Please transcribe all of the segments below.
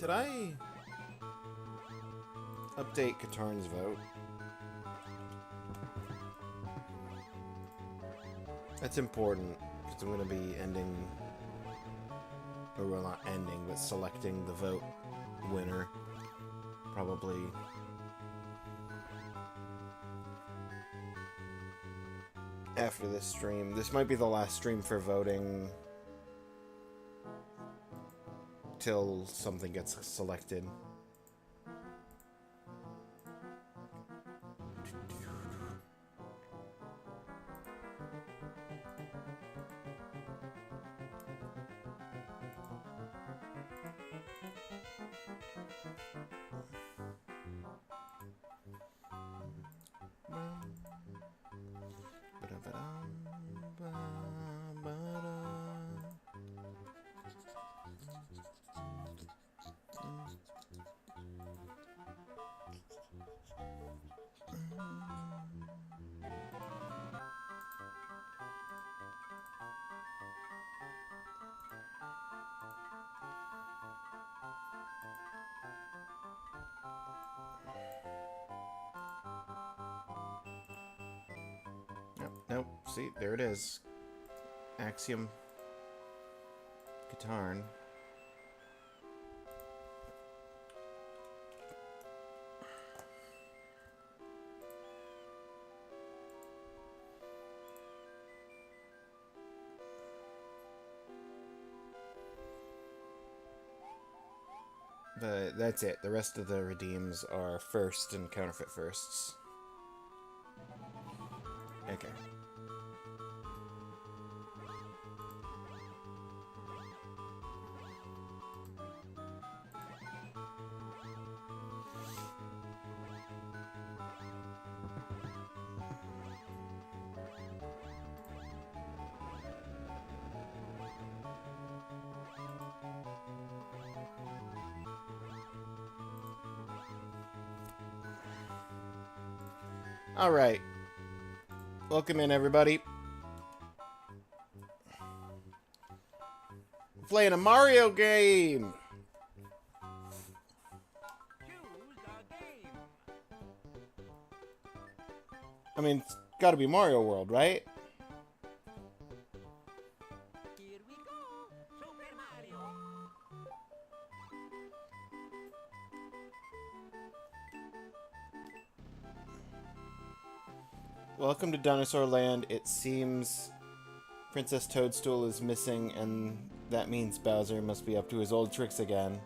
Did I update Katarn's vote? That's important, because I'm going to be ending, or well, not ending, but selecting the vote winner, probably after this stream. This might be the last stream for voting till something gets selected. Nope, see, there it is. Axiom Katarn. But that's it. The rest of the redeems are first and counterfeit firsts. Okay. Alright. Welcome in, everybody. Playing a Mario game! I mean, it's gotta be Mario World, right? Here we go, Super Mario. Welcome to Dinosaur Land. It seems Princess Toadstool is missing, and that means Bowser must be up to his old tricks again.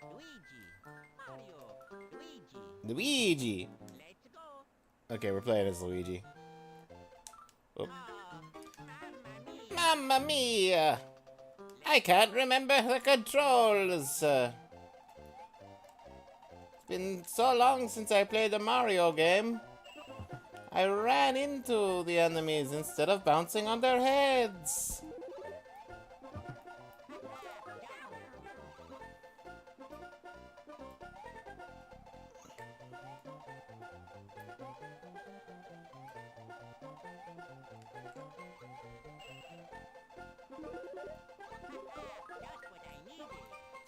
Luigi, Mario, Luigi. Luigi! Let's go. Okay, we're playing as Luigi. Oh. Oh, Mamma mia! I can't remember the controls! It's been so long since I played a Mario game. I ran into the enemies instead of bouncing on their heads.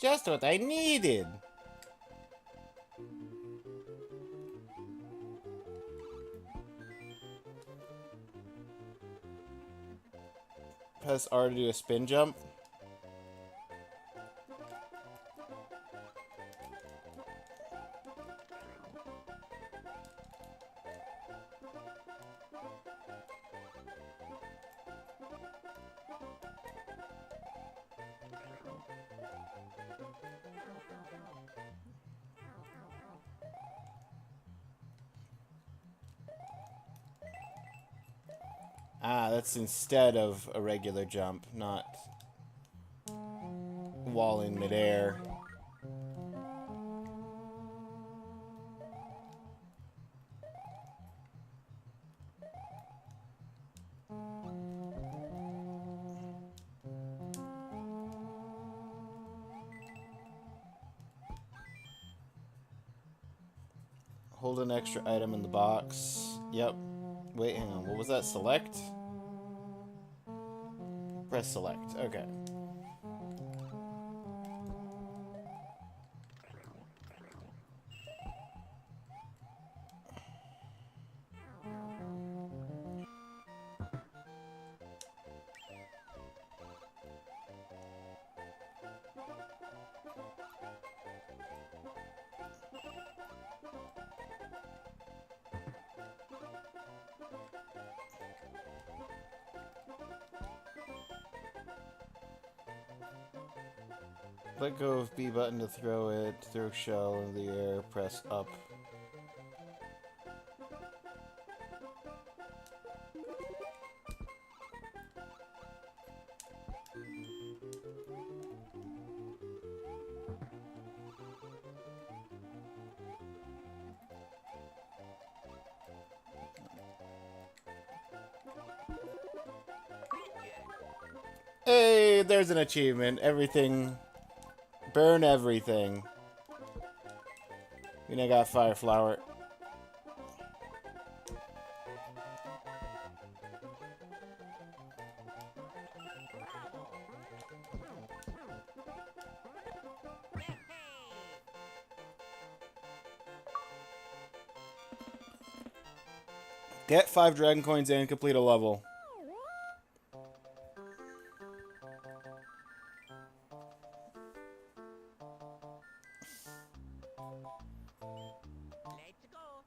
just what I needed. Just what I needed. Press R to do a spin jump. Ah, that's instead of a regular jump, not wall in midair. Hold an extra item in the box. Yep. Wait, hang on. What was that? Select? Press select. Okay. Let go of B button to throw it. Throw shell in the air. Press up. Hey, there's an achievement. Everything. Burn everything. And I got fire flower. Get 5 dragon coins and complete a level. Let's go.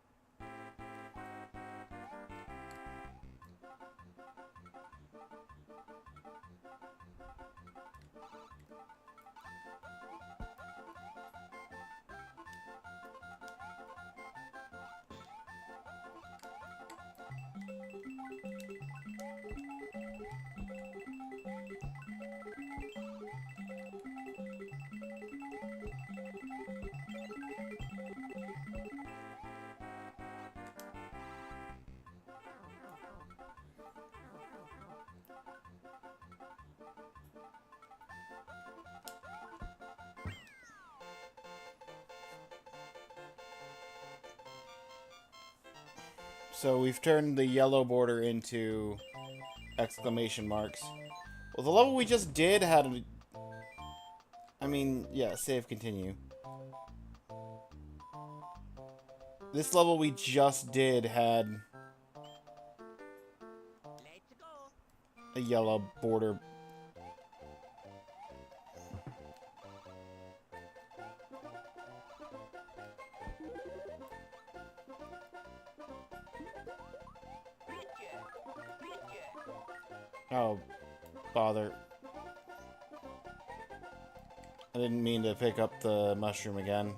So we've turned the yellow border into exclamation marks. Well, the level we just did had a... I mean, yeah, save continue. This level we just did had Let's go. a yellow border. Oh, bother. I didn't mean to pick up the mushroom again.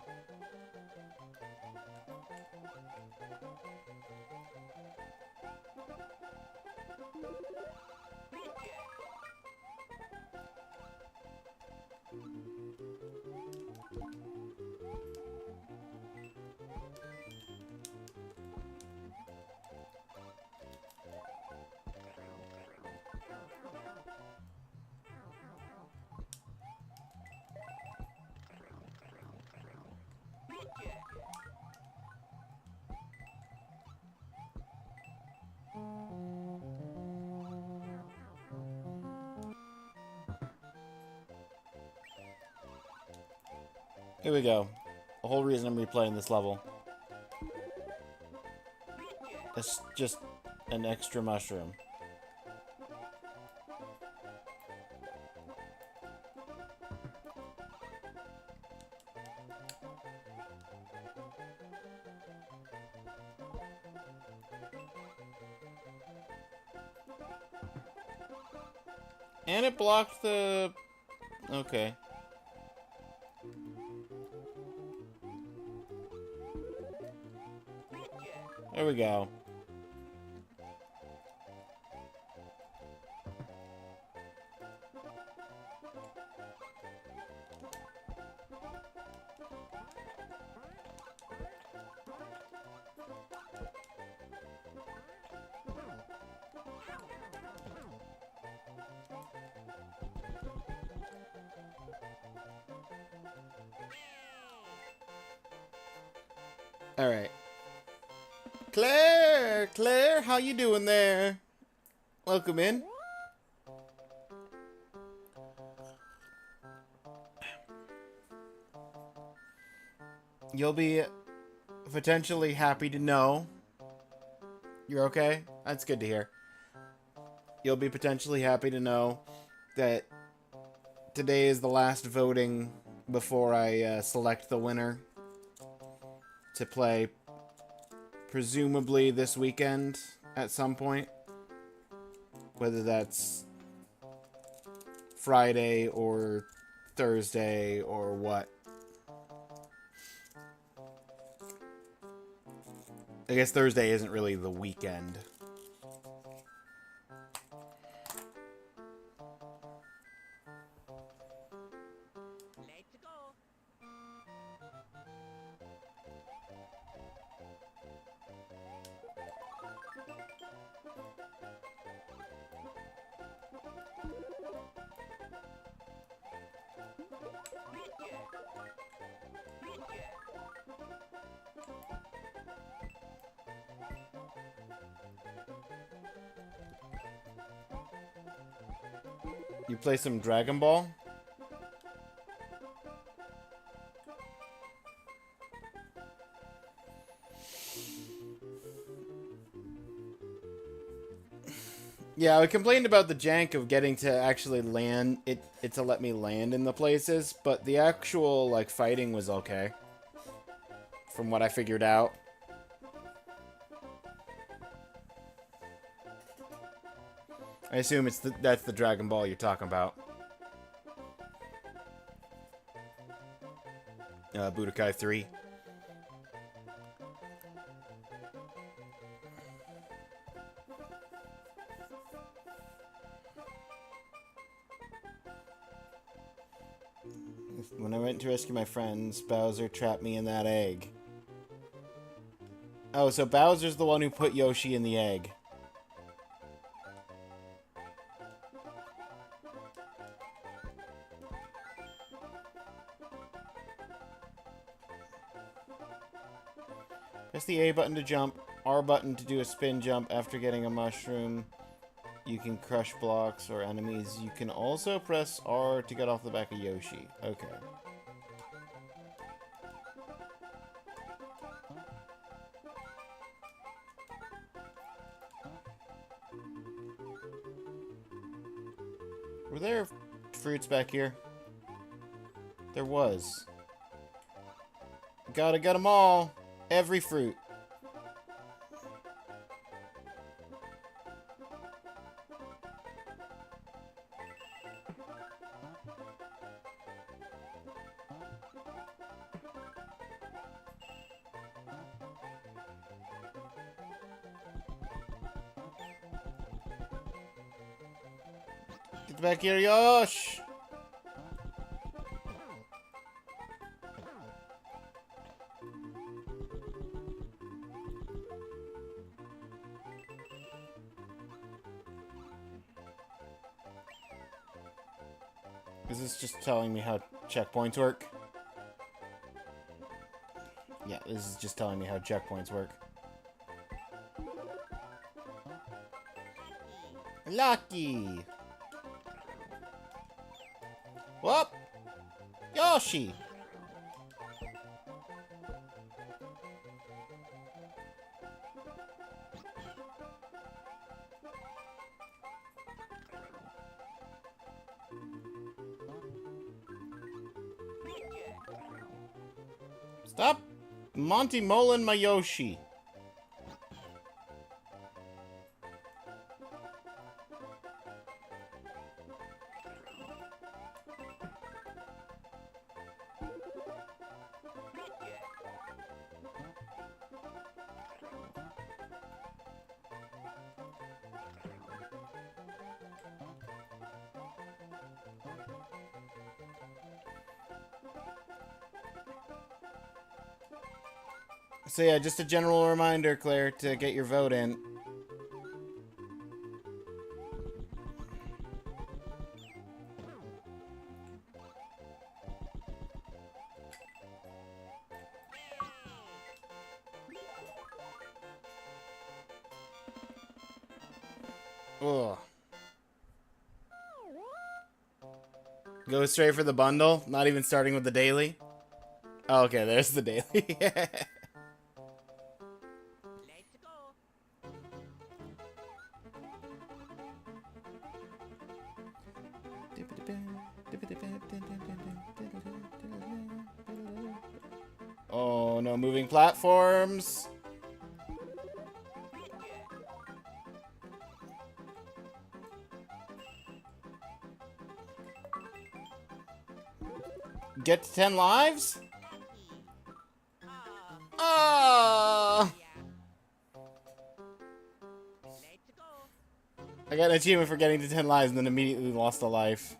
Here we go. The whole reason I'm replaying this level. It's just an extra mushroom. And it blocked the... Okay. There we go. All right. Claire, how you doing there? Welcome in. You'll be potentially happy to know. You're okay? That's good to hear. You'll be potentially happy to know that today is the last voting before I select the winner to play presumably this weekend at some point. Whether that's Friday or Thursday or what. I guess Thursday isn't really the weekend. Let's go. You play some Dragon Ball? Yeah, I complained about the jank of getting to actually land it to let me land in the places, but the actual like fighting was okay. From what I figured out. I assume it's that's the Dragon Ball you're talking about. Budokai 3. When I went to rescue my friends, Bowser trapped me in that egg. Oh, so Bowser's the one who put Yoshi in the egg. Press the A button to jump. R button to do a spin jump after getting a mushroom. You can crush blocks or enemies. You can also press R to get off the back of Yoshi. Okay. Were there fruits back here? There was. Gotta get them all. Every fruit. Get back here, Yosh! Is this just telling me how checkpoints work? Yeah, this is just telling me how checkpoints work. Lucky! Whoop! Yoshi! Stop Monty Molin my Yoshi. So yeah, just a general reminder, Claire, to get your vote in. Ugh. Go straight for the bundle, not even starting with the daily. Oh, okay, there's the daily. Let's go. Oh no, moving platforms. Get to 10 lives? Oh! Let's go. I got an achievement for getting to 10 lives and then immediately lost a life.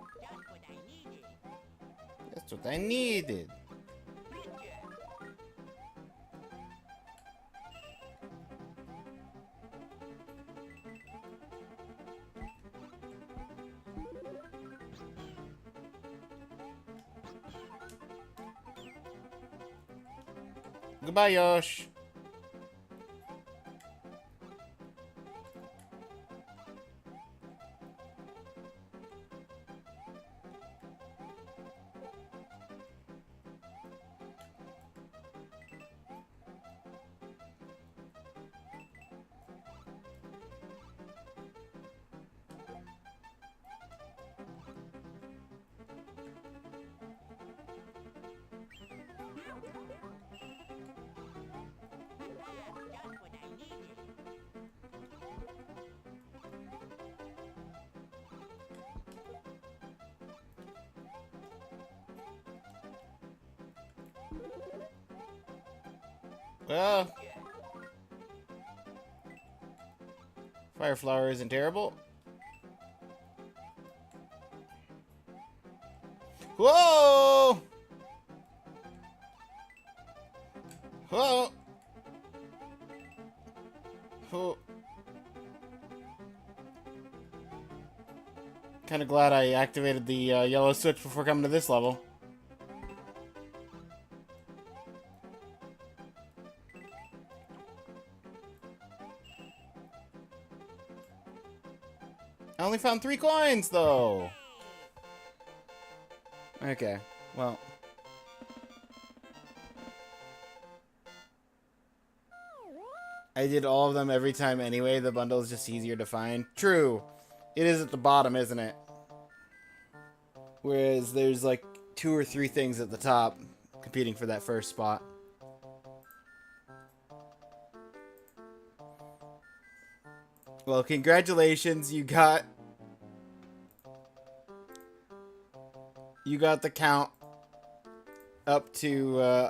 Just what I needed. That's what I needed. Goodbye, Yosh. Just what I needed. Well, Fire Flower isn't terrible. Whoa! Whoa! Whoa. Kind of glad I activated the yellow switch before coming to this level. I only found 3 coins, though. Okay, well. I did all of them every time anyway. The bundle is just easier to find. True. It is at the bottom, isn't it? Whereas there's like 2 or 3 things at the top competing for that first spot. Well, congratulations. You got the count up to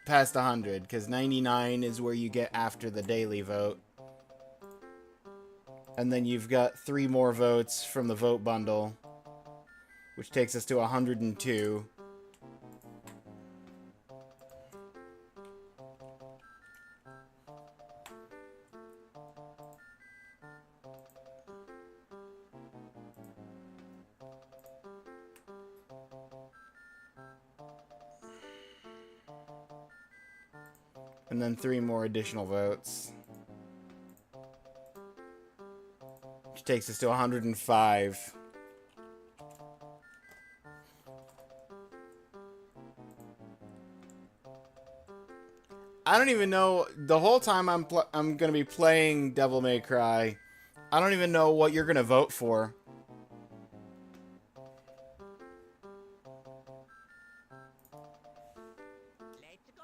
past 100, because 99 is where you get after the daily vote. And then you've got 3 more votes from the vote bundle, which takes us to 102. And then 3 more additional votes, which takes us to 105. I don't even know, the whole time I'm going to be playing Devil May Cry, I don't even know what you're going to vote for. Let's go.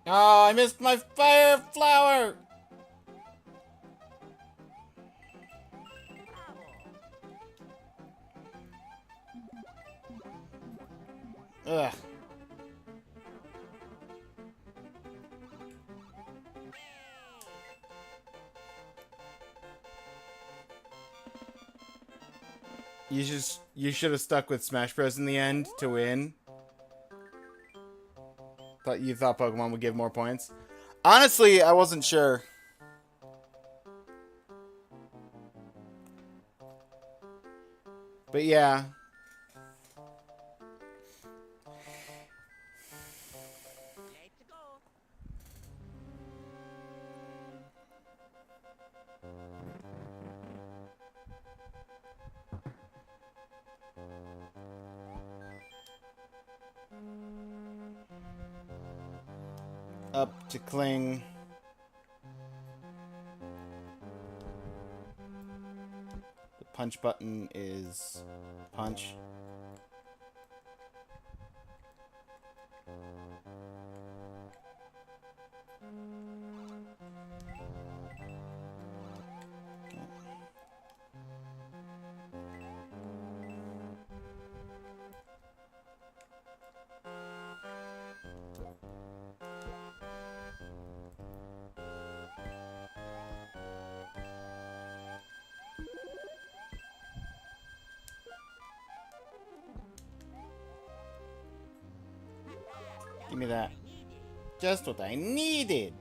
Oh, I missed my fire flower! Ugh. You should have stuck with Smash Bros in the end to win. You thought Pokemon would give more points. Honestly, I wasn't sure. But yeah. Let's go. Up to cling. The punch button is punch. Give me that. Just what I needed.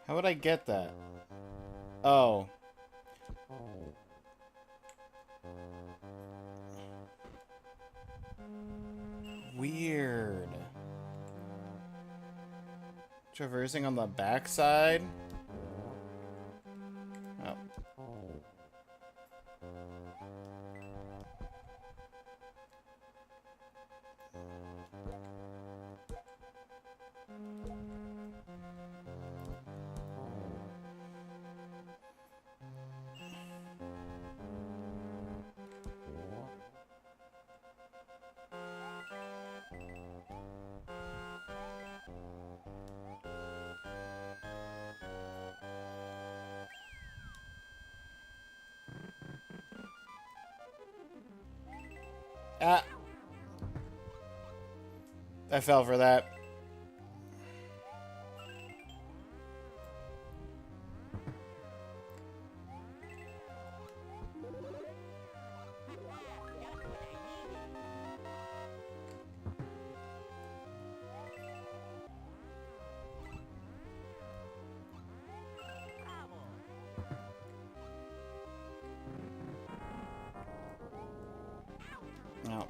How would I get that? Oh. Weird. Traversing on the backside? Oh. Ah. I fell for that. No.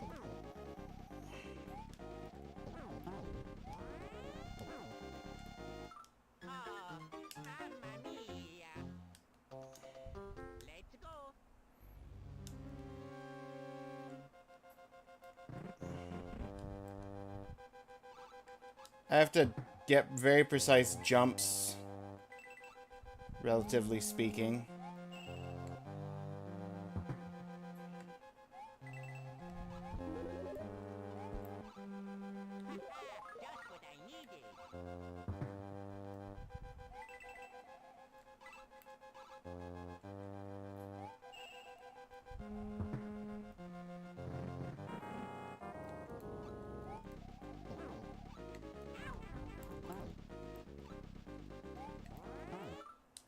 Mamma mia. Let's go. I have to get very precise jumps, relatively speaking. Just what I needed.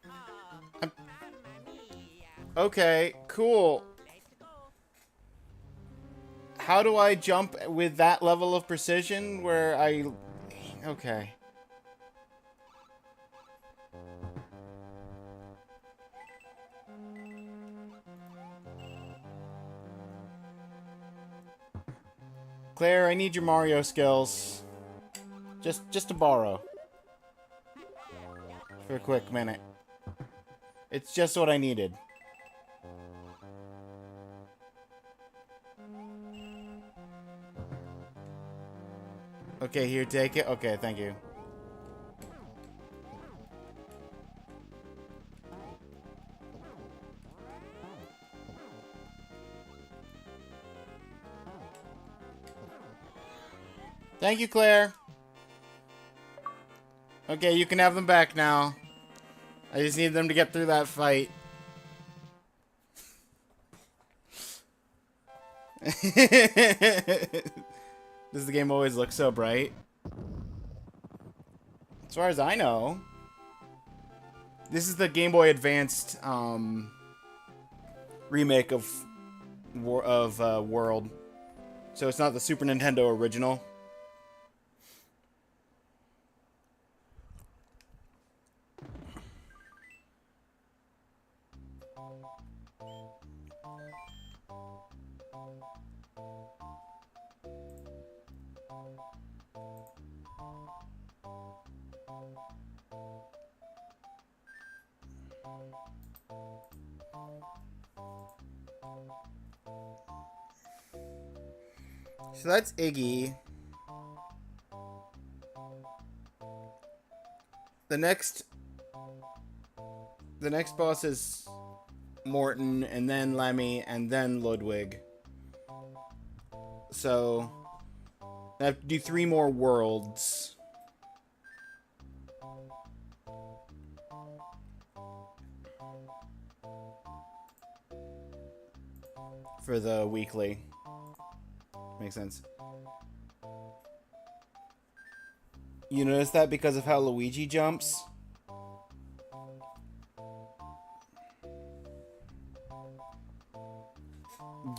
Mamma mia. Okay, cool. Let's go. How do I jump with that level of precision where I... Okay. Claire, I need your Mario skills. Just to borrow. For a quick minute. It's just what I needed. Okay, here, take it. Okay, thank you. Thank you, Claire. Okay, you can have them back now. I just need them to get through that fight. Does the game always look so bright? As far as I know. This is the Game Boy Advanced remake of World. So it's not the Super Nintendo original. So that's Iggy. The next boss is Morton, and then Lemmy, and then Ludwig. So I have to do 3 more worlds. for the weekly. Makes sense. You notice that because of how Luigi jumps?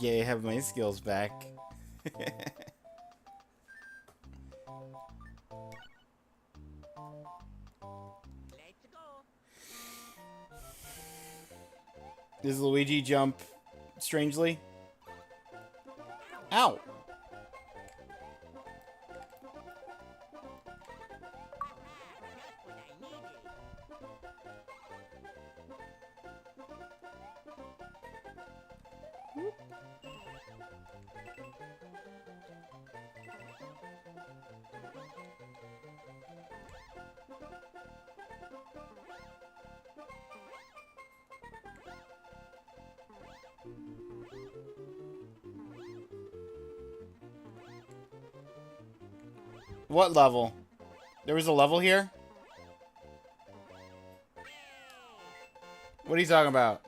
Yay, have my skills back. Let's go. Does Luigi jump strangely? Ow! Just what I needed. What level? There was a level here? What are you talking about?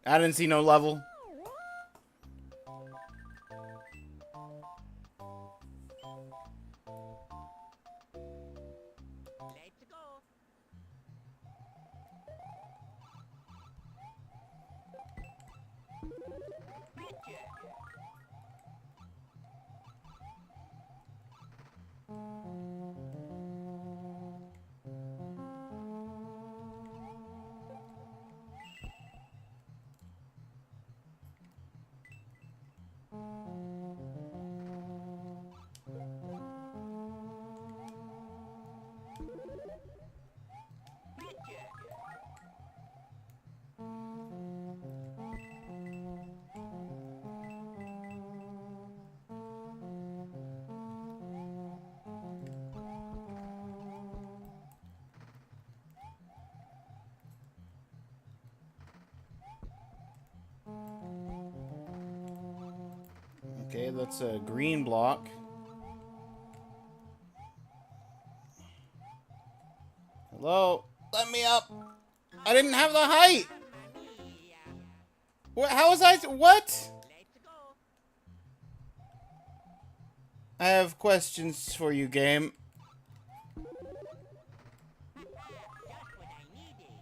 I didn't see no level. Let's go. Gotcha. Gotcha. Okay, that's a green block. Hello? Let me up! I didn't have the height! Mamma mia. What? How was I? What? Let's go. I have questions for you, game. Just what I needed.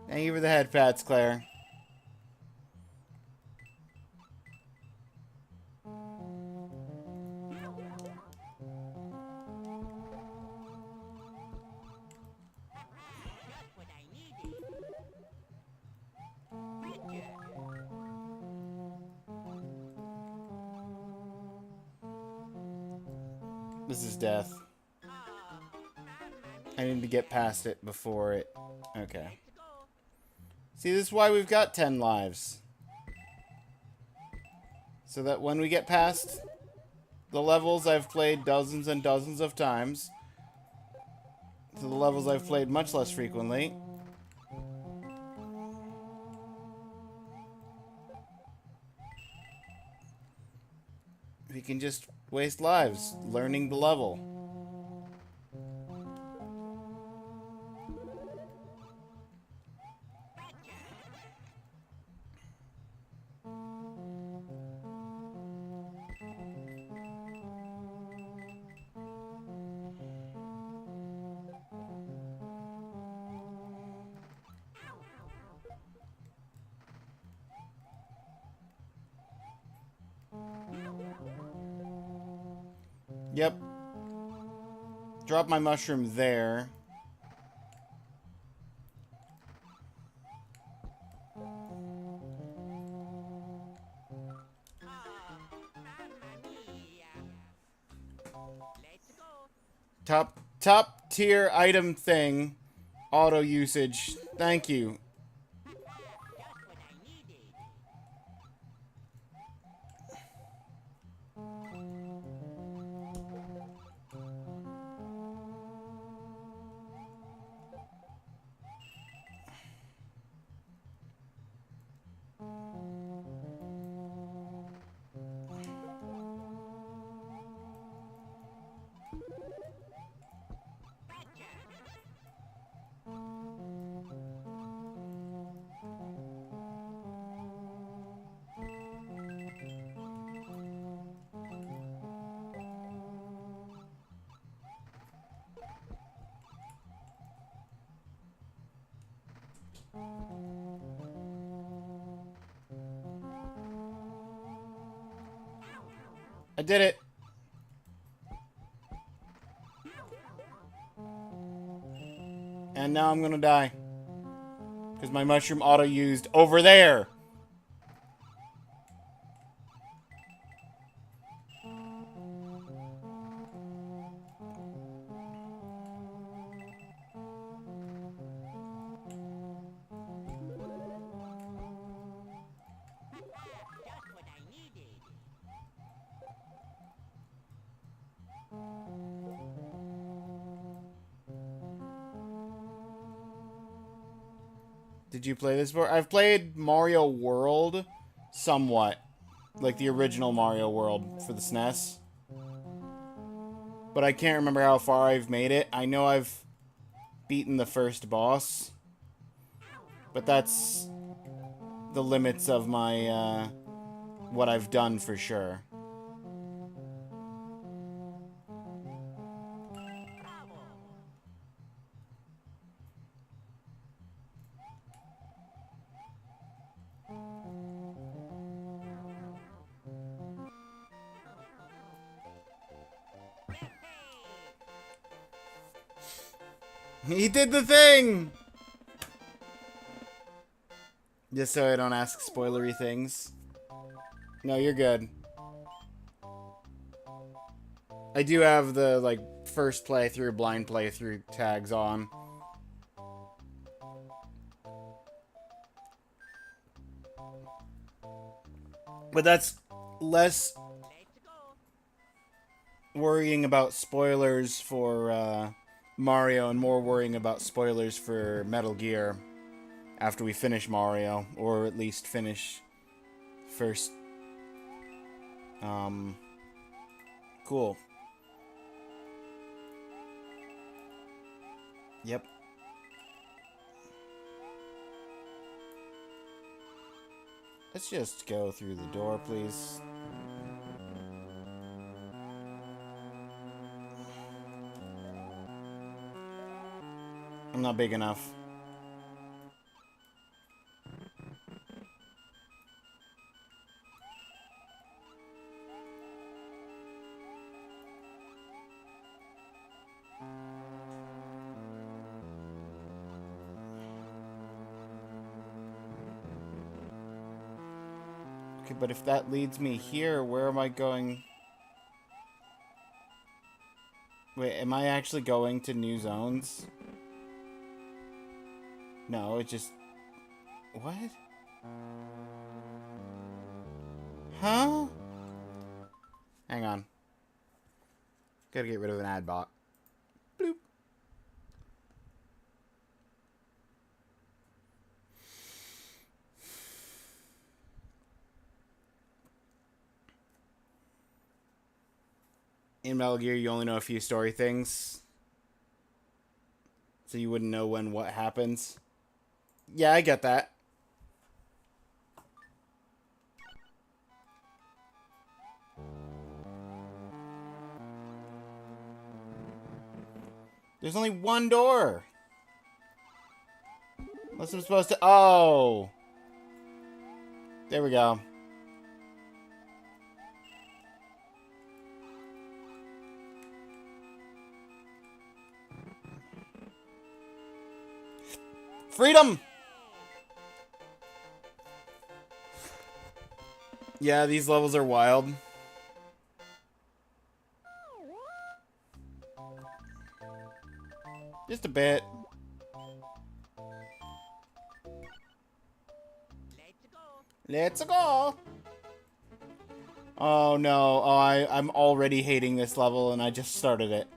Thank you for the head pats, Claire. Just what I needed. Gotcha. This is death. Oh, mamma I need to get past it before it... Okay. Let's go. See, this is why we've got 10 lives. So that when we get past the levels I've played dozens and dozens of times, to the levels I've played much less frequently, we can just waste lives learning the level. Yep. Drop my mushroom there. Oh, mamma mia. Let's go. Top tier item thing. Auto usage. Thank you. Just what I needed. I did it. And now I'm gonna die. Because my mushroom auto-used over there. Just what I needed. Did you play this before? I've played Mario World somewhat. Like the original Mario World for the SNES. But I can't remember how far I've made it. I know I've beaten the first boss. But that's the limits of my, what I've done for sure. Bravo. He did the thing! Just so I don't ask spoilery things. No, you're good. I do have the, like, first playthrough, blind playthrough tags on. But that's less Let's go. worrying about spoilers for Mario and more worrying about spoilers for Metal Gear after we finish Mario, or at least finish first. Cool. Yep. Let's just go through the door, please. I'm not big enough. Okay, but if that leads me here, where am I going? Wait, am I actually going to new zones? No, it just... What? Huh? Hang on. Gotta get rid of an ad bot. Bloop. In Metal Gear, you only know a few story things. So you wouldn't know when what happens. Yeah, I get that. There's only one door. Unless I'm supposed to... Oh. There we go. Freedom! Yeah, these levels are wild. Just a bit. Let's go. Let's go! Oh no, I'm already hating this level and I just started it.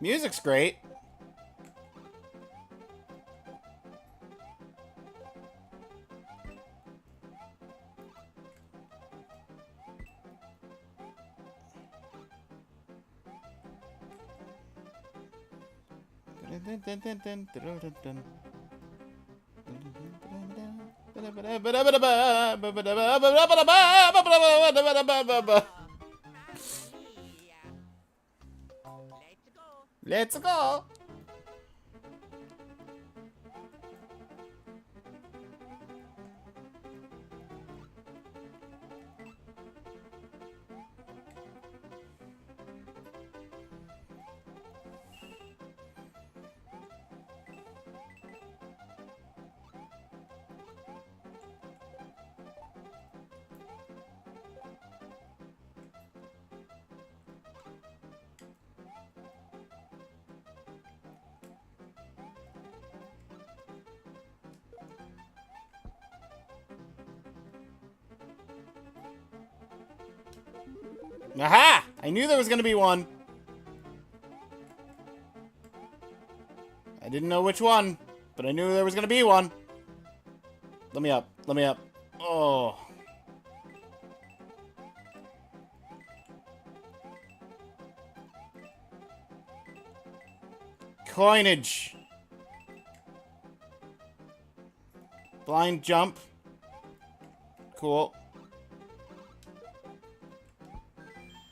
Music's great. Let's go. Let's go. Aha! I knew there was gonna be one. I didn't know which one, but I knew there was gonna be one. Let me up. Let me up. Oh. Coinage. Blind jump. Cool.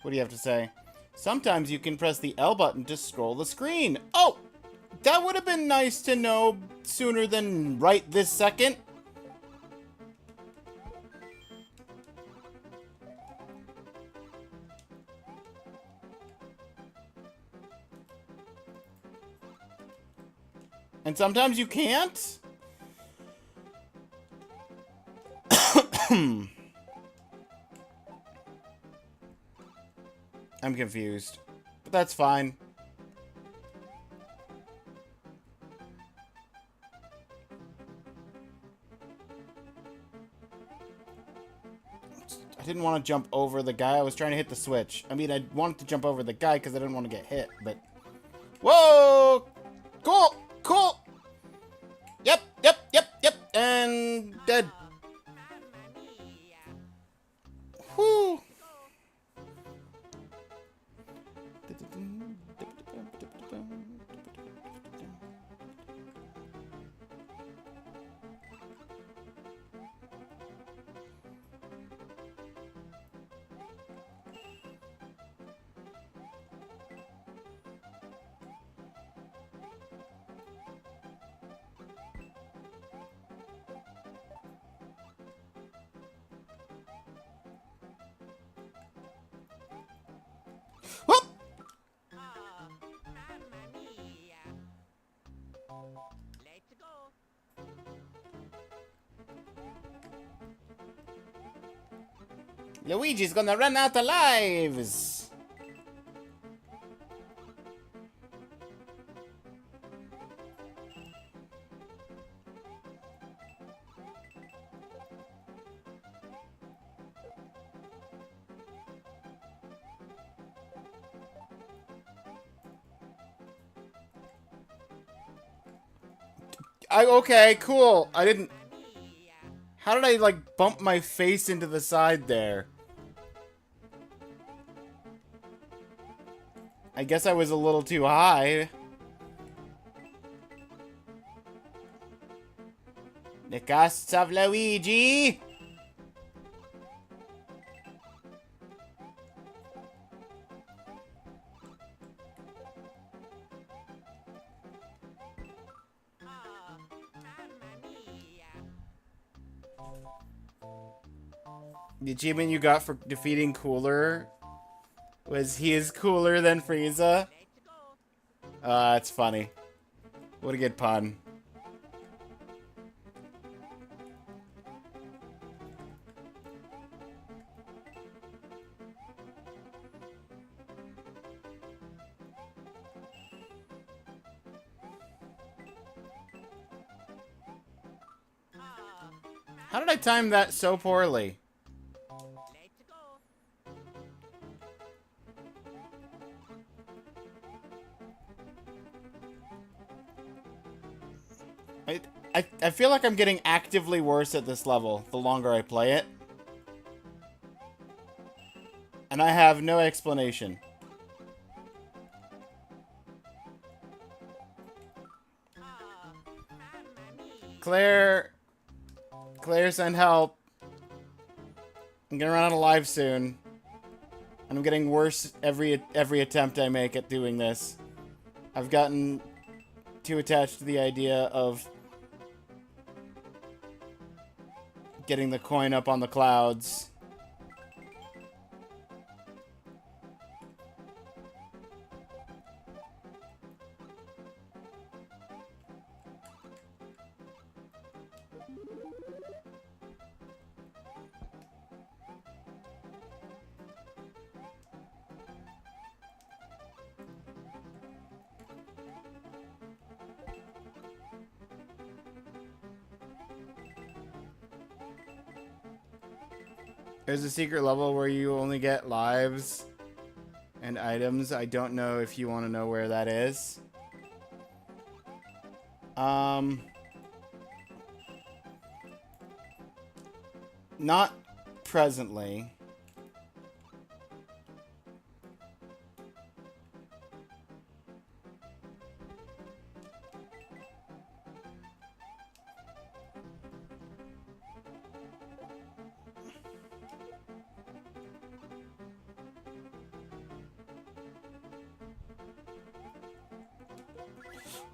What do you have to say? Sometimes you can press the L button to scroll the screen. Oh! That would have been nice to know sooner than right this second. And sometimes you can't? I'm confused. But that's fine. I didn't want to jump over the guy. I was trying to hit the switch. I mean, I wanted to jump over the guy because I didn't want to get hit, but... Whoa! Cool! Cool! Yep, yep, yep, yep. And dead. Whew. Whoop! Let's go. Luigi's gonna run out of lives. Okay, cool. I didn't... How did I, like, bump my face into the side there? I guess I was a little too high. The costs of Luigi! The achievement you got for defeating Cooler was he is cooler than Frieza. That's funny. What a good pun. How did I time that so poorly? Let's go. I feel like I'm getting actively worse at this level the longer I play it. And I have no explanation. Claire, send help. I'm gonna run out of lives soon. And I'm getting worse every attempt I make at doing this. I've gotten too attached to the idea of getting the coin up on the clouds. There's a secret level where you only get lives and items. I don't know if you want to know where that is. Not presently.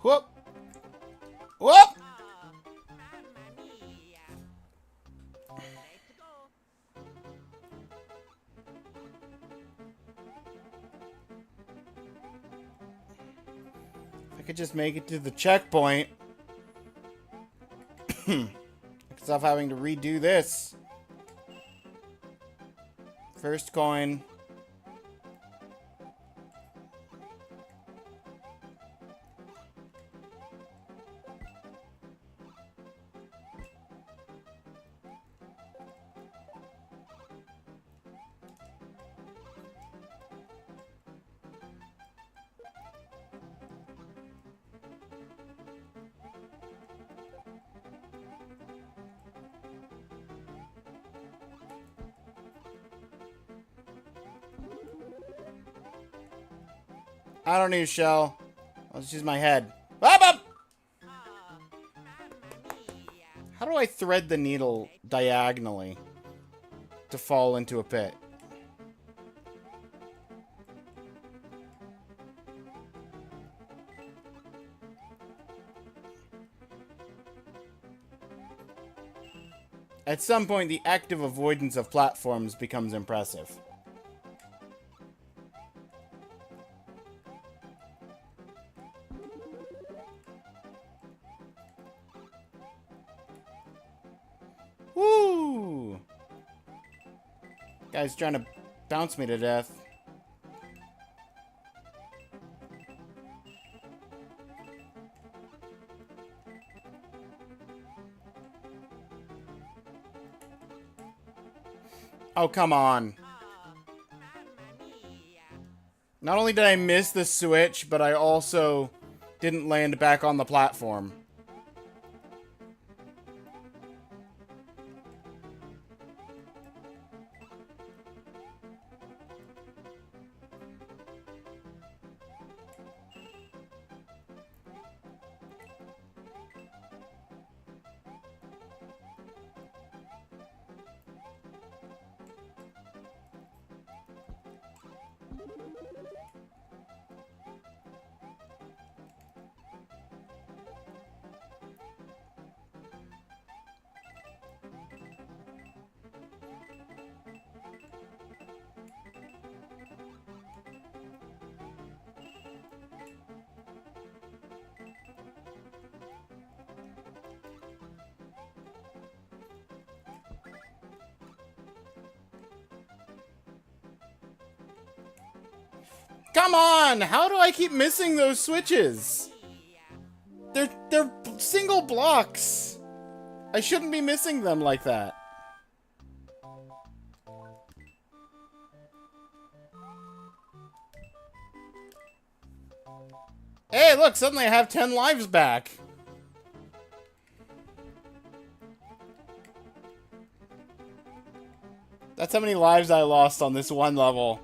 Whoop! Whoop! Oh, mamma mia. Let's go. If I could just make it to the checkpoint. I could stop having to redo this. First coin. I don't need a shell. I'll just use my head. Up, up! Oh, mamma mia. How do I thread the needle diagonally to fall into a pit? At some point, the active avoidance of platforms becomes impressive. Woo! Guy's trying to bounce me to death. Oh, come on. Oh, mamma mia. Not only did I miss the switch, but I also didn't land back on the platform. Come on! How do I keep missing those switches? They're single blocks. I shouldn't be missing them like that. Hey, look, suddenly I have 10 lives back. That's how many lives I lost on this one level.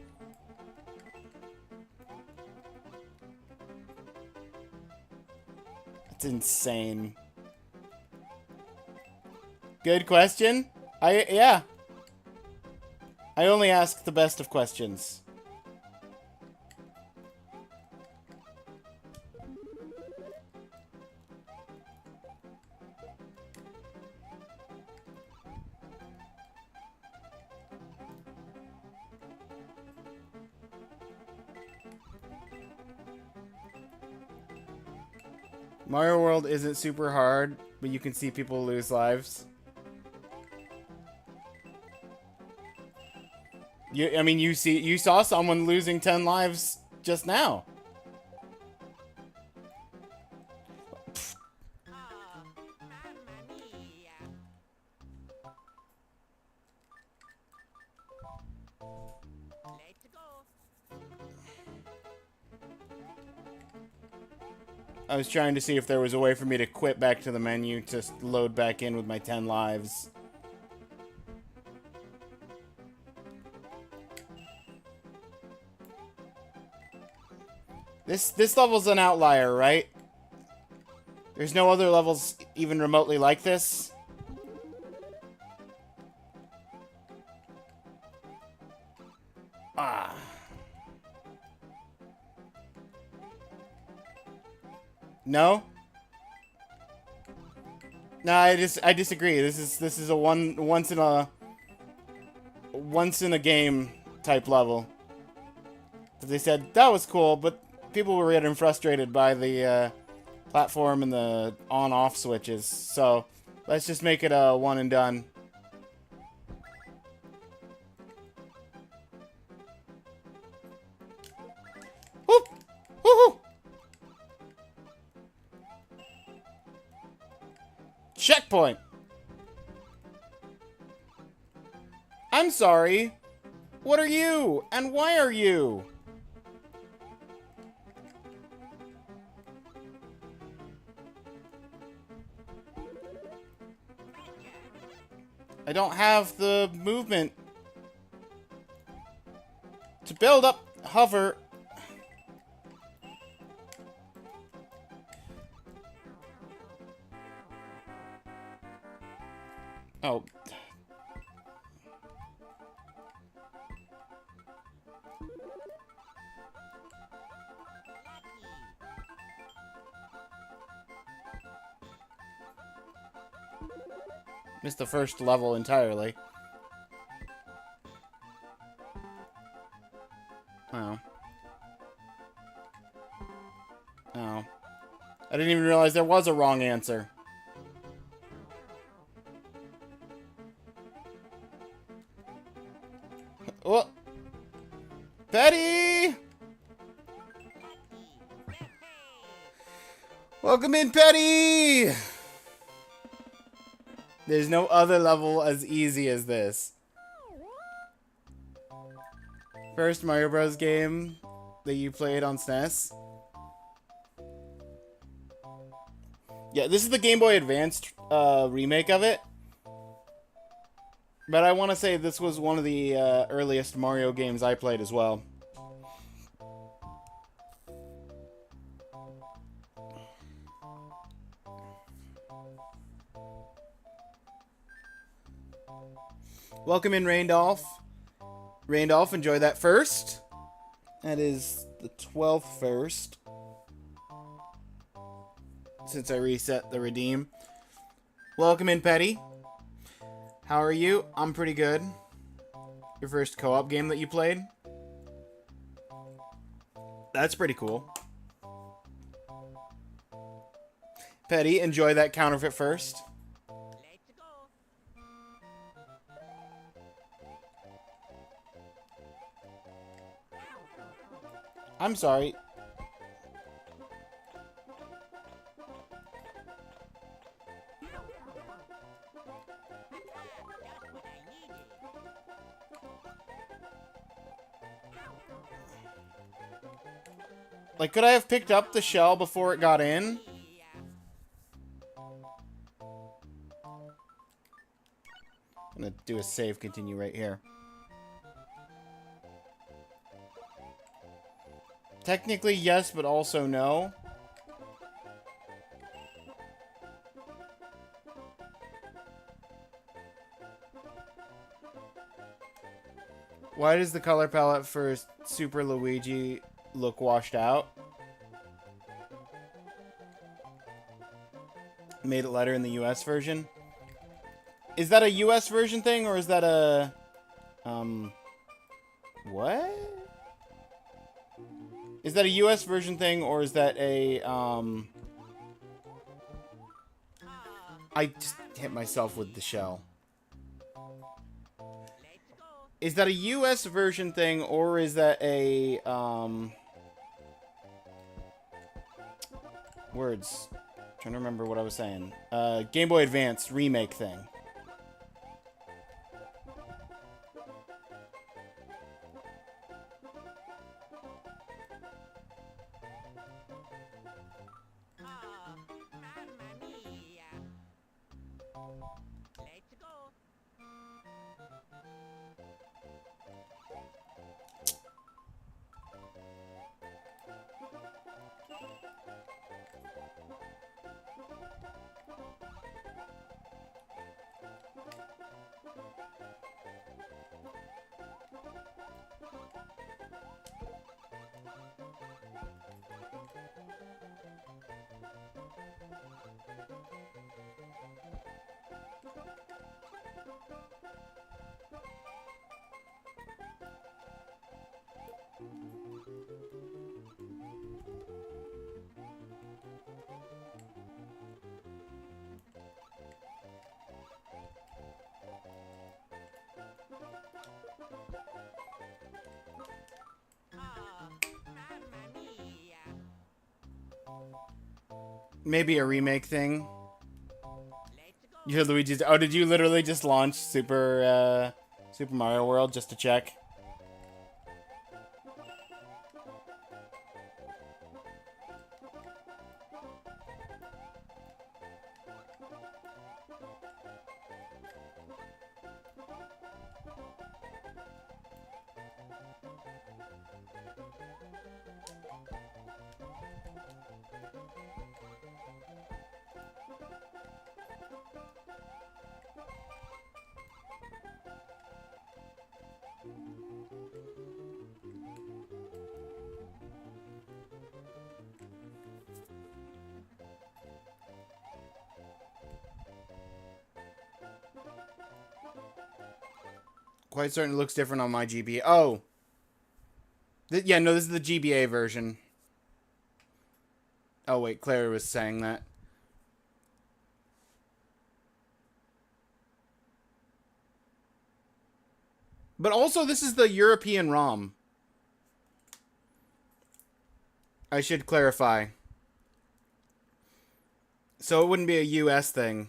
That's insane. Good question. Yeah. I only ask the best of questions. Mario World isn't super hard, but you can see people lose lives. I mean, you saw someone losing 10 lives just now. Oh, mamma mia. Let's go. I was trying to see if there was a way for me to quit back to the menu to load back in with my 10 lives. This level's an outlier, right? There's no other levels even remotely like this. Ah. No? No, I disagree. This is a once in a game type level. They said that was cool, but people were getting frustrated by the platform and the on-off switches. So let's just make it a one and done. Whoop! Woohoo! Checkpoint! I'm sorry. What are you? And why are you? I don't have the movement to build up hover. Oh. Missed the first level entirely. Oh. Oh. I didn't even realize there was a wrong answer. Oh. Petty! Welcome in, Petty! There's no other level as easy as this. First Mario Bros. Game that you played on SNES? Yeah, this is the Game Boy Advance remake of it. But I want to say this was one of the earliest Mario games I played as well. Welcome in, Raindolph. Raindolph, enjoy that first. That is the 12th first. Since I reset the redeem. Welcome in, Petty. How are you? I'm pretty good. Your first co-op game that you played? That's pretty cool. Petty, enjoy that counterfeit first. Let's go. I'm sorry. Just what I needed. Like, could I have picked up the shell before it got in? I'm gonna do a save continue right here. Technically, yes, but also no. Why does the color palette for Super Luigi look washed out? Made it lighter in the US version. Is that a US version thing, or is that a... What? Is that a US version thing, or is that a, I just hit myself with the shell. Let's go. Is that a US version thing, or is that a, words. Trying to remember what I was saying. Game Boy Advance remake thing. Oh, mamma mia. Let's go. Oh, mamma mia. Maybe a remake thing. Let's go. You heard Luigi's. Oh, did you literally just launch Super Mario World just to check? Quite certain it looks different on my GBA. Oh! Yeah, no, this is the GBA version. Oh, wait, Claire was saying that. But also, this is the European ROM. I should clarify. So it wouldn't be a US thing.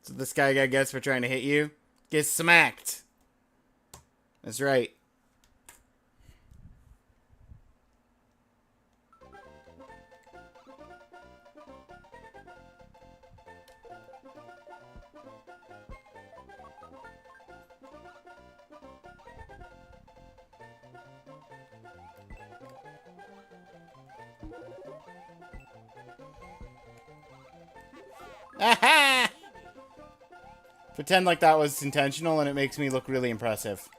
So this guy gets for trying to hit you? Gets smacked. That's right. Aha! Pretend like that was intentional and it makes me look really impressive.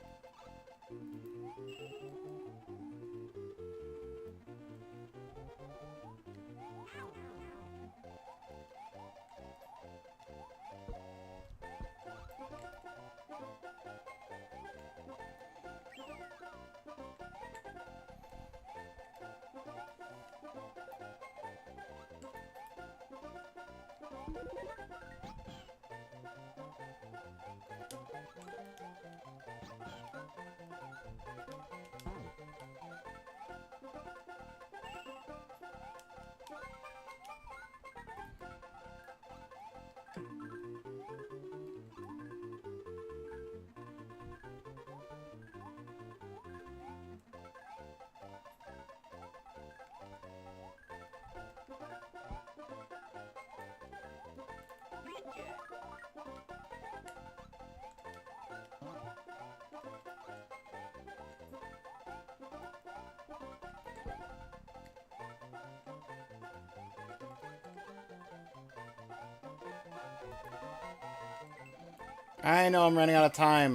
I know I'm running out of time.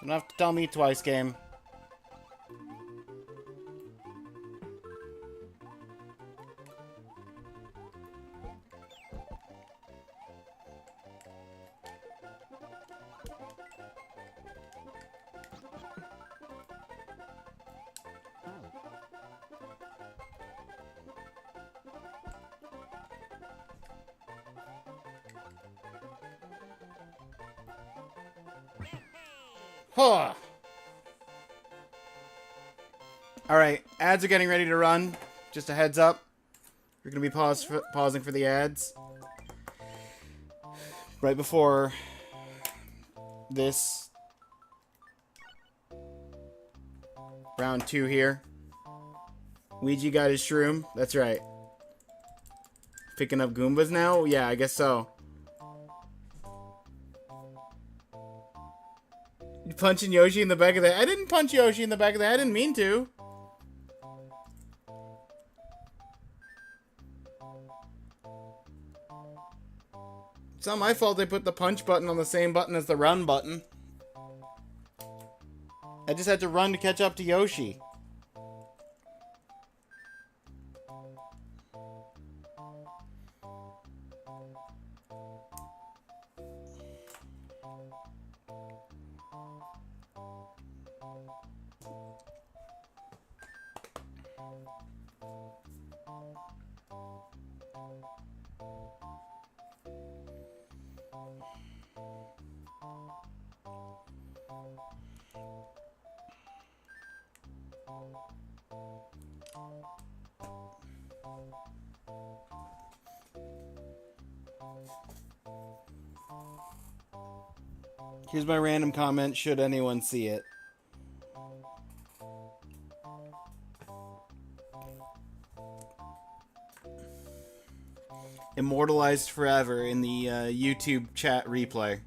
You don't have to tell me twice, game. Huh. Alright, ads are getting ready to run. Just a heads up. We're going to be pausing for the ads. Right before this. Round 2 here. Ouija got his shroom. That's right. Picking up Goombas now? Yeah, I guess so. You punching Yoshi in the back of the head? I didn't punch Yoshi in the back of the head. I didn't mean to. It's not my fault they put the punch button on the same button as the run button. I just had to run to catch up to Yoshi. Here's my random comment, should anyone see it. Immortalized forever in the YouTube chat replay.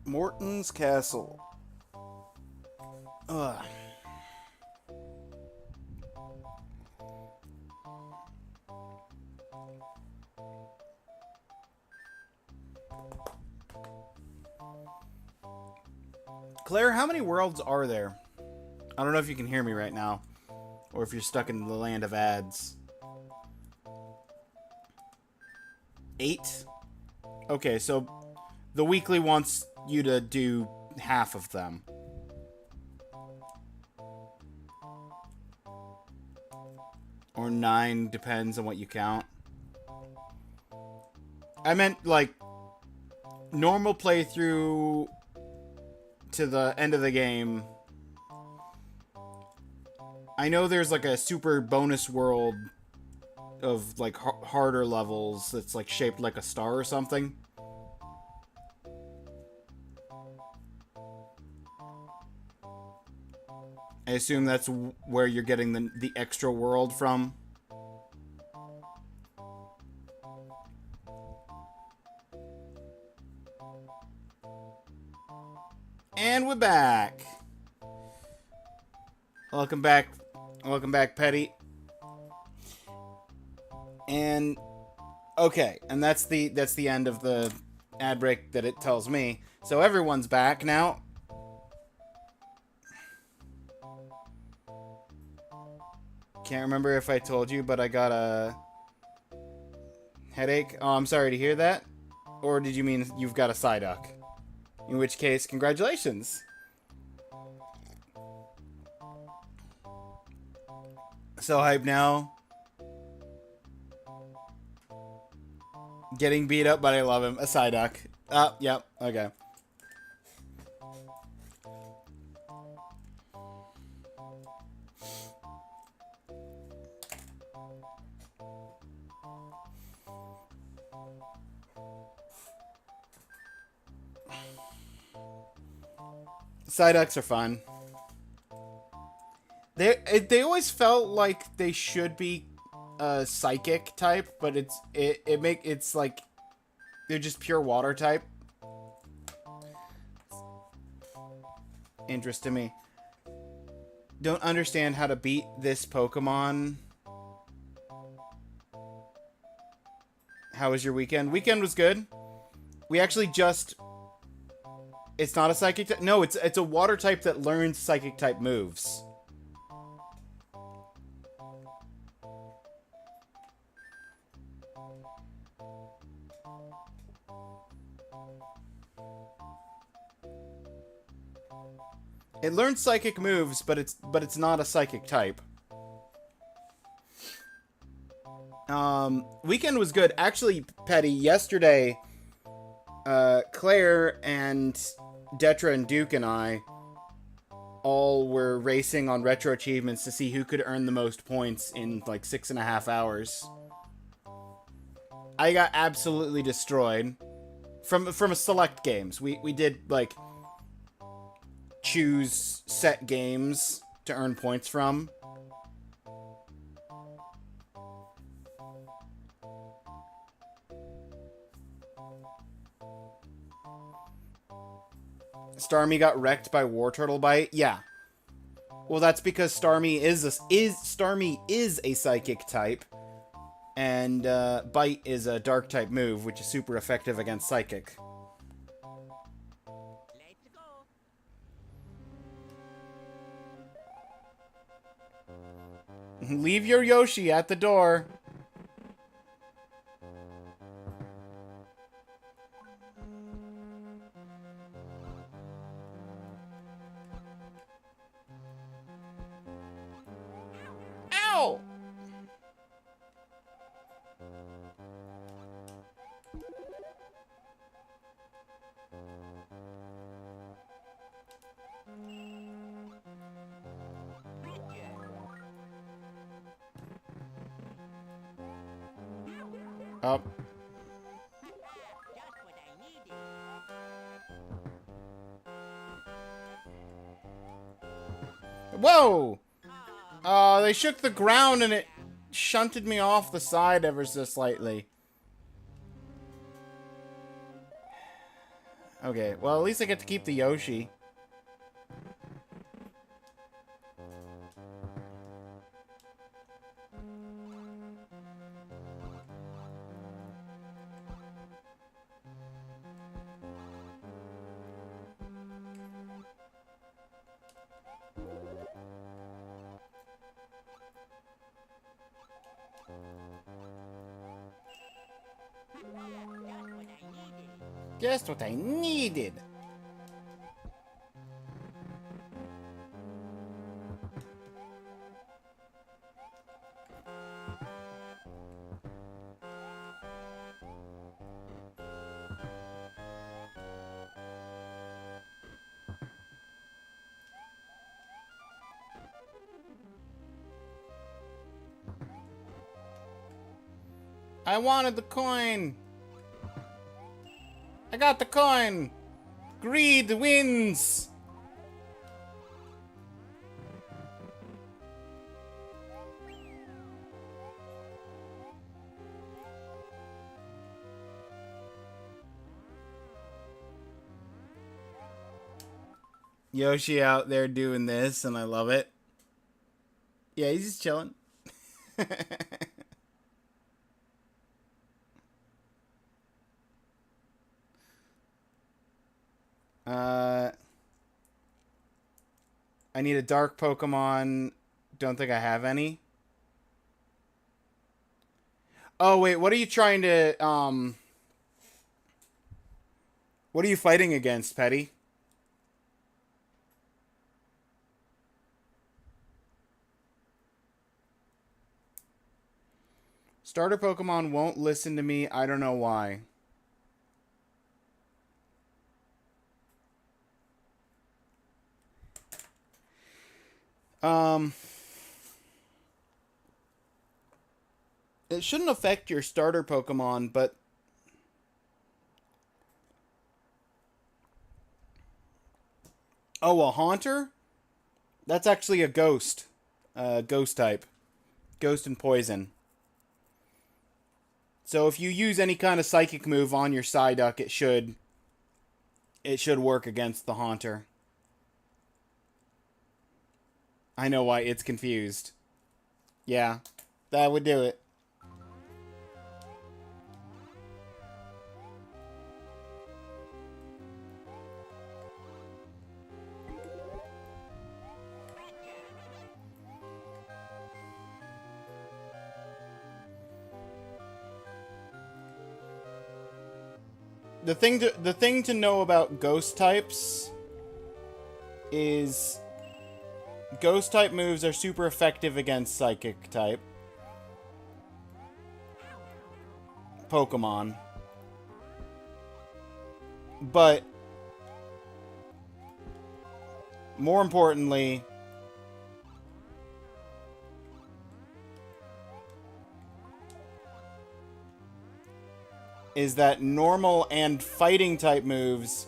Morton's Castle. Ugh. Claire, how many worlds are there? I don't know if you can hear me right now, or if you're stuck in the land of ads. 8? Okay, so the weekly wants you to do half of them. Or 9, depends on what you count. I meant, like, normal playthrough to the end of the game. I know there's, like, a super bonus world of, like, harder levels that's, like, shaped like a star or something. I assume that's where you're getting the extra world from. And we're back. Welcome back. Welcome back, Petty. And okay, and that's the end of the ad break that it tells me. So everyone's back now. Can't remember if I told you, but I got a headache. Oh, I'm sorry to hear that. Or did you mean you've got a Psyduck? In which case, congratulations. So hype now. Getting beat up, but I love him. A Psyduck. Yep, okay. Psyducks are fun. They always felt like they should be psychic type, but it's like they're just pure water type. Interest to me. Don't understand how to beat this Pokemon. How was your weekend? Weekend was good. We actually just... It's not a psychic type. No, it's a water type that learns psychic type moves. It learns psychic moves, but it's not a psychic type. Weekend was good. Actually, Petty, yesterday, Claire and Detra and Duke and I all were racing on retro achievements to see who could earn the most points in like 6.5 hours. I got absolutely destroyed from a select games. We did like choose set games to earn points from. Starmie got wrecked by War Turtle Bite. Yeah. Well, that's because Starmie is a psychic type, and Bite is a dark type move, which is super effective against psychic. Let's go. Leave your Yoshi at the door. Ow! Up. Just what I needed. Whoa! They shook the ground and it shunted me off the side ever so slightly. Okay, well, at least I get to keep the Yoshi. Just what I needed. I wanted the coin. I got the coin. Greed wins. Yoshi out there doing this, and I love it. Yeah, he's just chilling. I need a dark Pokemon. Don't think I have any. Oh, wait, what are you trying to, what are you fighting against, Petty? Starter Pokemon won't listen to me. I don't know why. It shouldn't affect your starter Pokemon, but... Oh, a Haunter? That's actually a ghost. Ghost type. Ghost and poison. So if you use any kind of psychic move on your Psyduck, it should work against the Haunter. I know why it's confused. Yeah, that would do it. The thing to know about ghost types is ghost type moves are super effective against psychic type Pokemon. But more importantly, is that normal and fighting type moves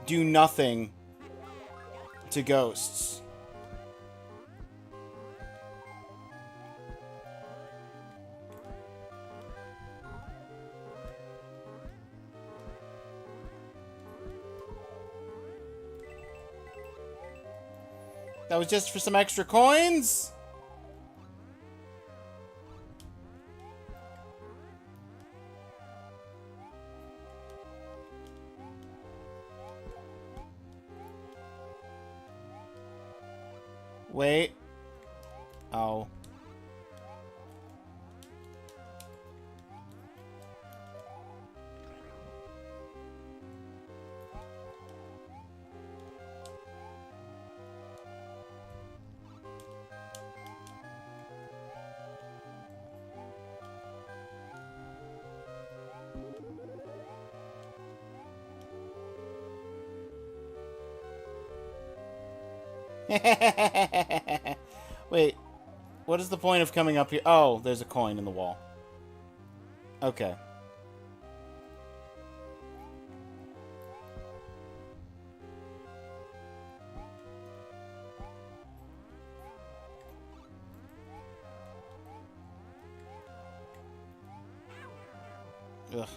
do nothing to ghosts. That was just for some extra coins? Wait. Oh. Wait, what is the point of coming up here? Oh, there's a coin in the wall. Okay. Ugh.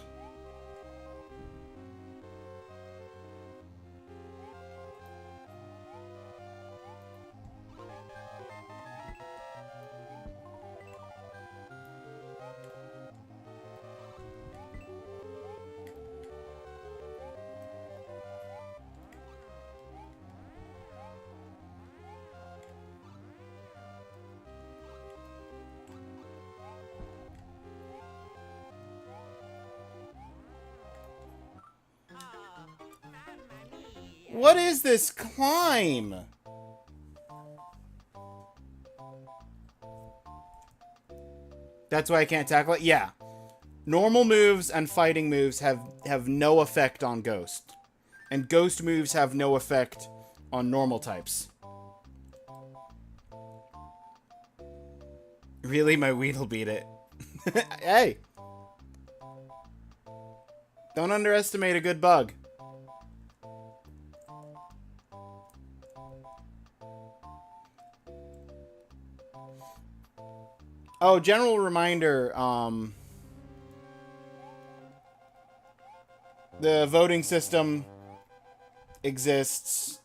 What is this climb? That's why I can't tackle it? Yeah. Normal moves and fighting moves have no effect on Ghost. And Ghost moves have no effect on normal types. Really? My Weedle beat it. Hey! Don't underestimate a good bug. Oh, general reminder, the voting system exists.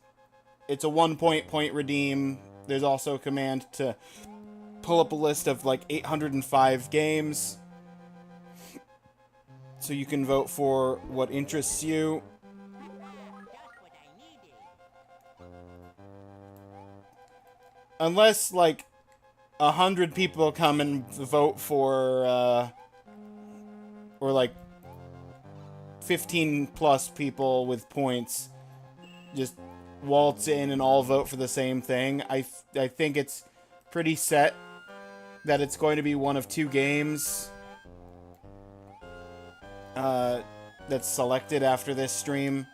It's a 1 point redeem. There's also a command to pull up a list of like 805 games. So you can vote for what interests you. Unless, like, 100 people come and vote for, or like 15 plus people with points just waltz in and all vote for the same thing. I think it's pretty set that it's going to be one of two games that's selected after this stream.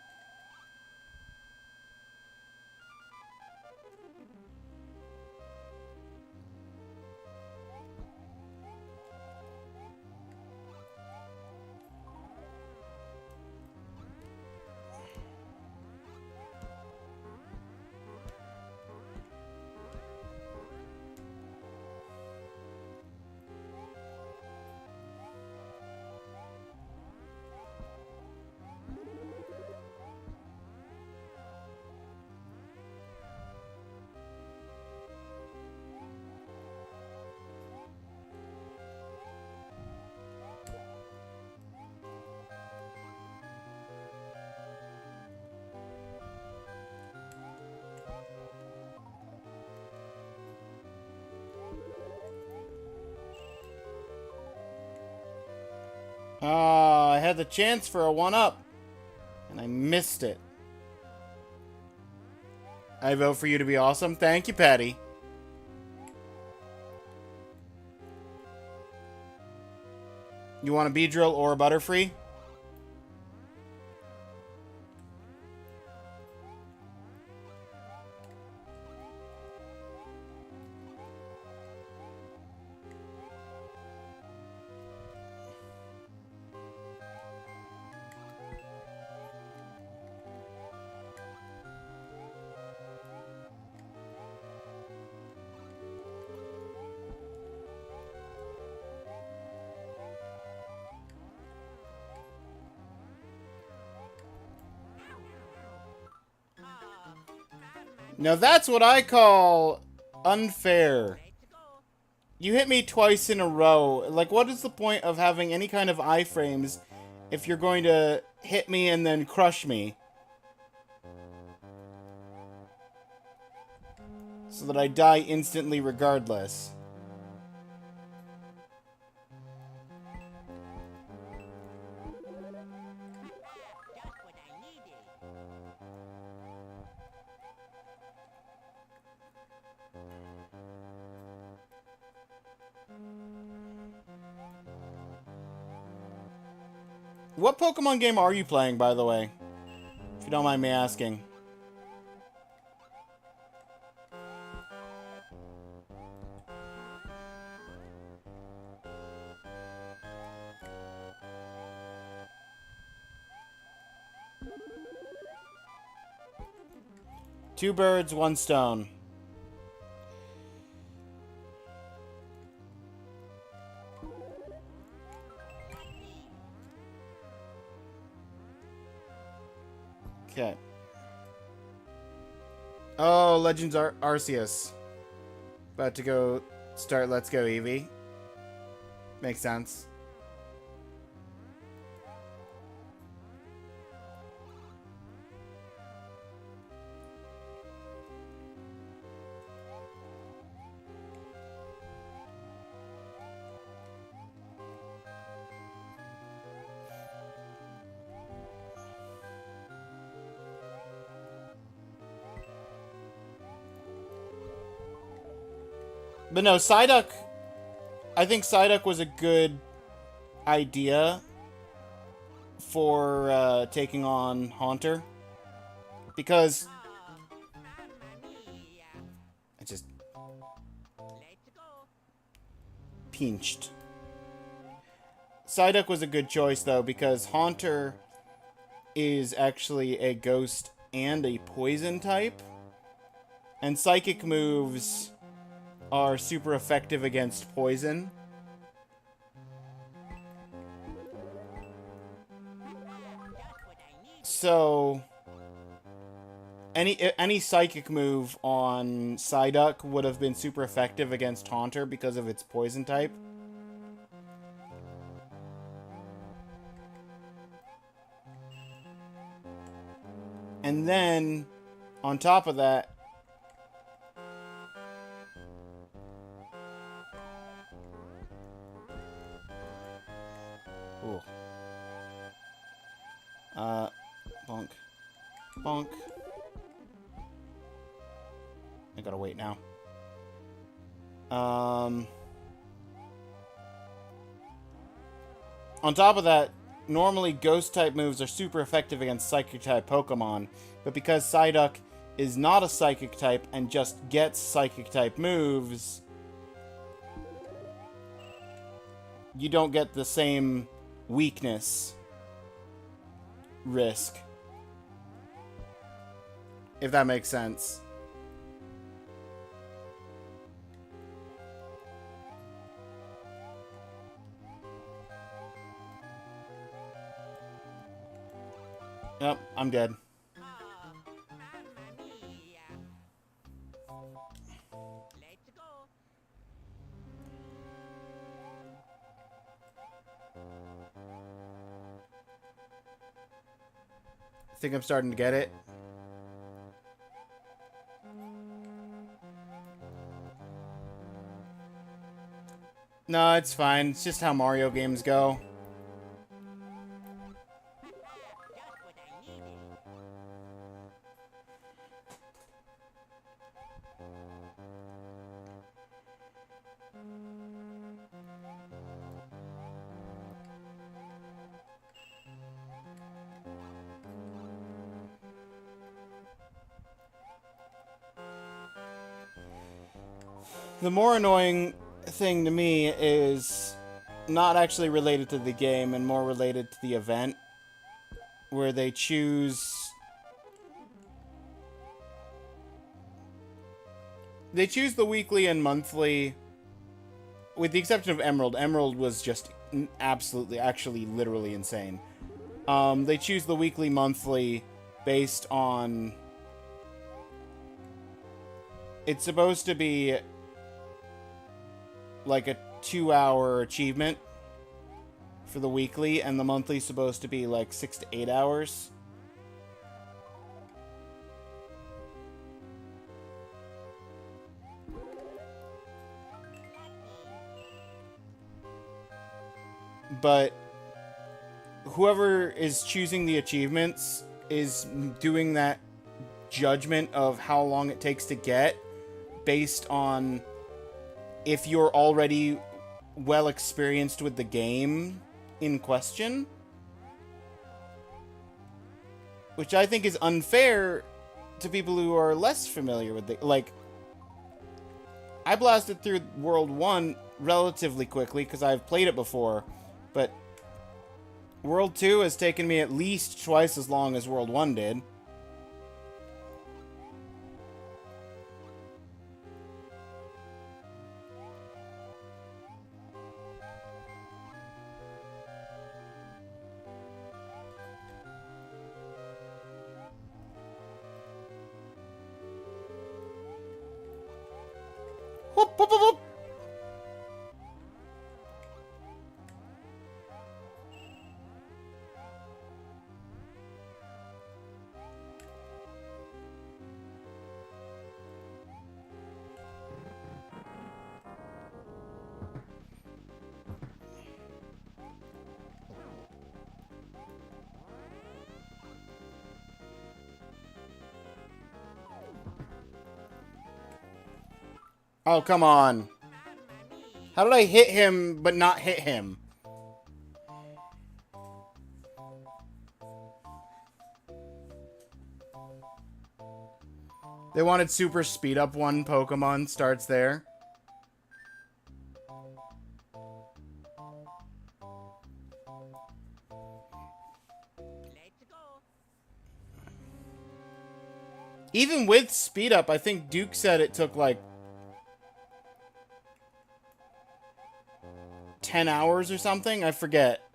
Ah, I had the chance for a 1-up, and I missed it. I vote for you to be awesome. Thank you, Patty. You want a Beedrill or a Butterfree? Now that's what I call unfair. Let's go. You hit me twice in a row. Like, what is the point of having any kind of iframes if you're going to hit me and then crush me? So that I die instantly regardless. Just what I needed. What Pokemon game are you playing, by the way? If you don't mind me asking. Two birds, one stone. Okay. Oh, Legends Arceus. About to go start Let's Go Eevee. Makes sense. But no, Psyduck... I think Psyduck was a good idea for taking on Haunter. Because... Mamma mia. I just Let's go. pinched. Psyduck was a good choice, though, because Haunter is actually a ghost and a poison type. And psychic moves are super effective against poison. Just what I needed. So any psychic move on Psyduck would have been super effective against Haunter because of its poison type. And then on top of that, ooh. Bonk. Bonk. I gotta wait now. On top of that, normally Ghost-type moves are super effective against Psychic-type Pokemon, but because Psyduck is not a Psychic-type and just gets Psychic-type moves, you don't get the same weakness risk. If that makes sense. Yep, I'm dead. Mamma mia. Let's go. I think I'm starting to get it. No, it's fine. It's just how Mario games go. The more annoying thing to me is not actually related to the game and more related to the event, where they choose the weekly and monthly, with the exception of Emerald. Emerald was just absolutely, actually, literally insane. They choose the weekly, monthly based on... It's supposed to be like a 2-hour achievement for the weekly, and the monthly supposed to be like 6 to 8 hours. But whoever is choosing the achievements is doing that judgment of how long it takes to get based on if you're already well experienced with the game in question, which I think is unfair to people who are less familiar with the... Like, I blasted through World 1 relatively quickly because I've played it before, but World 2 has taken me at least twice as long as World 1 did. Whoop, whoop, whoop, whoop. Oh, come on. How did I hit him but not hit him? They wanted super speed up one Pokemon, starts there. Let's go. Even with speed up, I think Duke said it took like 10 hours or something. I forget.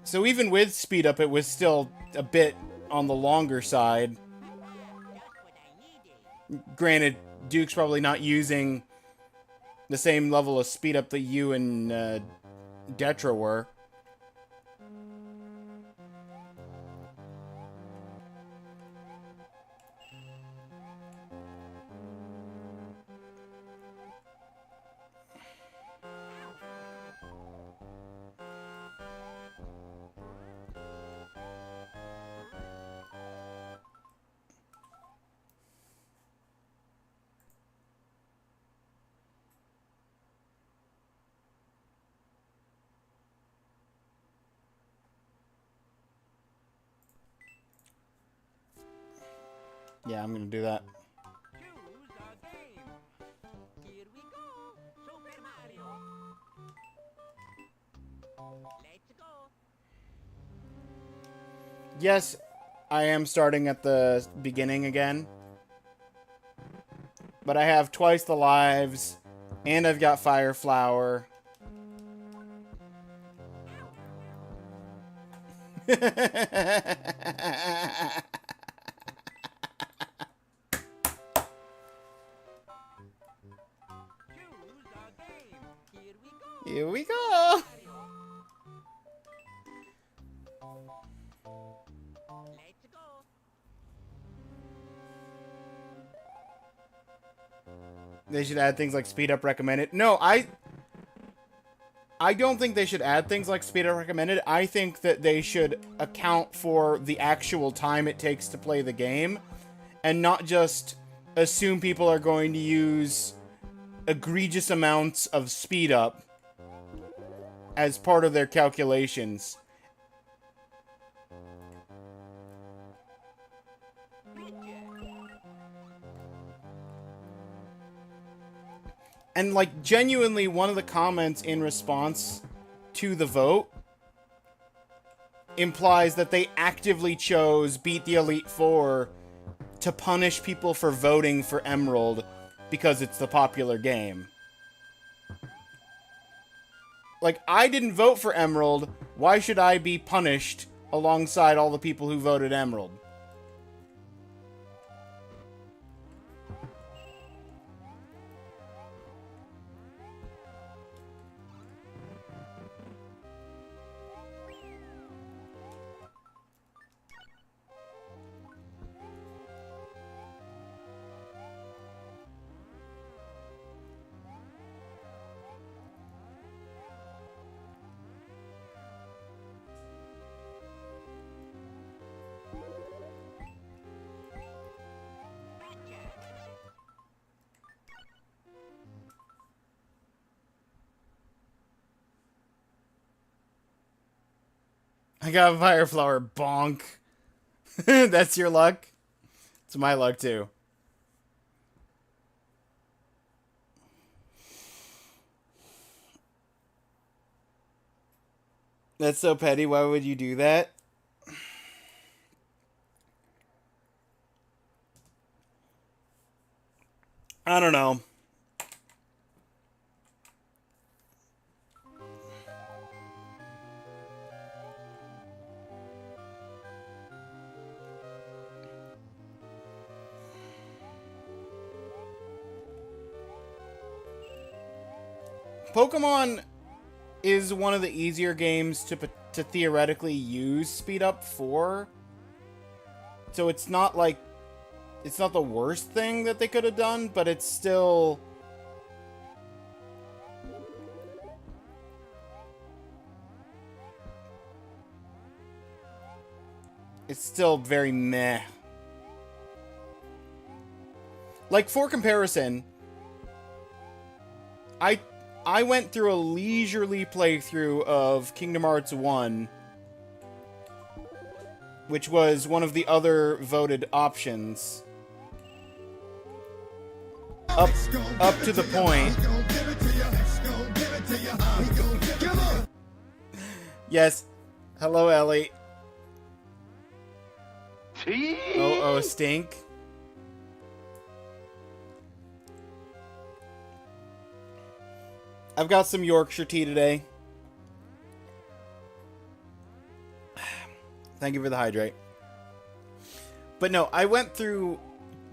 So even with speed up, it was still a bit on the longer side. Just what I needed. Granted, Duke's probably not using the same level of speed up that you and Detra were. Yeah, I'm gonna do that. Choose a game. Here we go. Super Mario. Let's go. Yes, I am starting at the beginning again. But I have twice the lives, and I've got Fire Flower. Choose a game. Here we go. Here we go. Mario. Let's go. They should add things like speed up recommended. No, I don't think they should add things like speed up recommended. I think that they should account for the actual time it takes to play the game and not just assume people are going to use egregious amounts of speed up as part of their calculations. And, like, genuinely, one of the comments in response to the vote implies that they actively chose Beat the Elite Four to punish people for voting for Emerald because it's the popular game. Like, I didn't vote for Emerald. Why should I be punished alongside all the people who voted Emerald? I got a fire flower, bonk. That's your luck? It's my luck, too. That's so petty. Why would you do that? I don't know. Pokemon is one of the easier games to theoretically use speed up for. So it's not like it's not the worst thing that they could have done, but it's still very meh. Like, for comparison, I went through a leisurely playthrough of Kingdom Hearts 1, which was one of the other voted options. Up to the point. Yes. Hello, Ellie. Oh, stink. I've got some Yorkshire tea today. Thank you for the hydrate. But no, I went through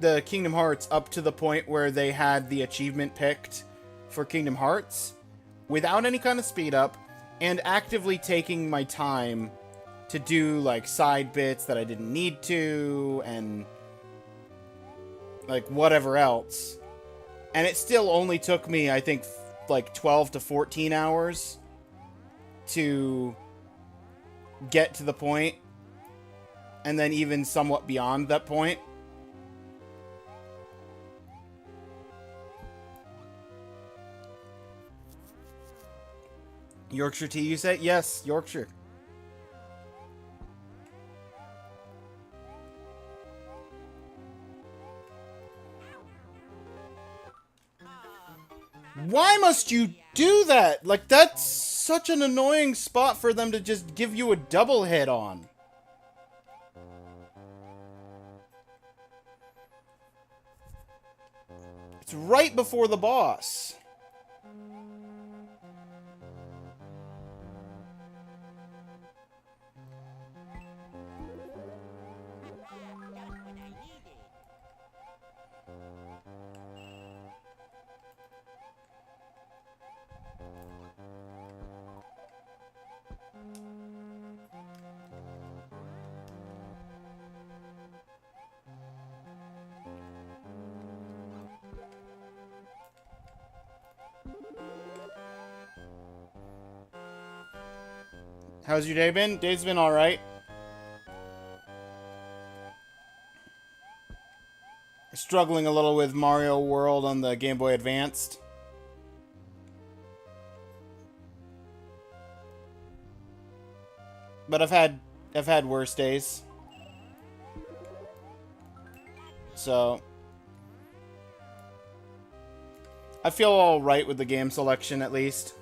the Kingdom Hearts up to the point where they had the achievement picked for Kingdom Hearts without any kind of speed up and actively taking my time to do, like, side bits that I didn't need to and, like, whatever else. And it still only took me, I think, like 12 to 14 hours to get to the point, and then even somewhat beyond that point. Yorkshire tea, you say? Yes, Yorkshire. Why must you do that? Like, that's such an annoying spot for them to just give you a double hit on. It's right before the boss. How's your day been? Day's been alright. Struggling a little with Mario World on the Game Boy Advanced. But I've had worse days. So I feel all right with the game selection, at least.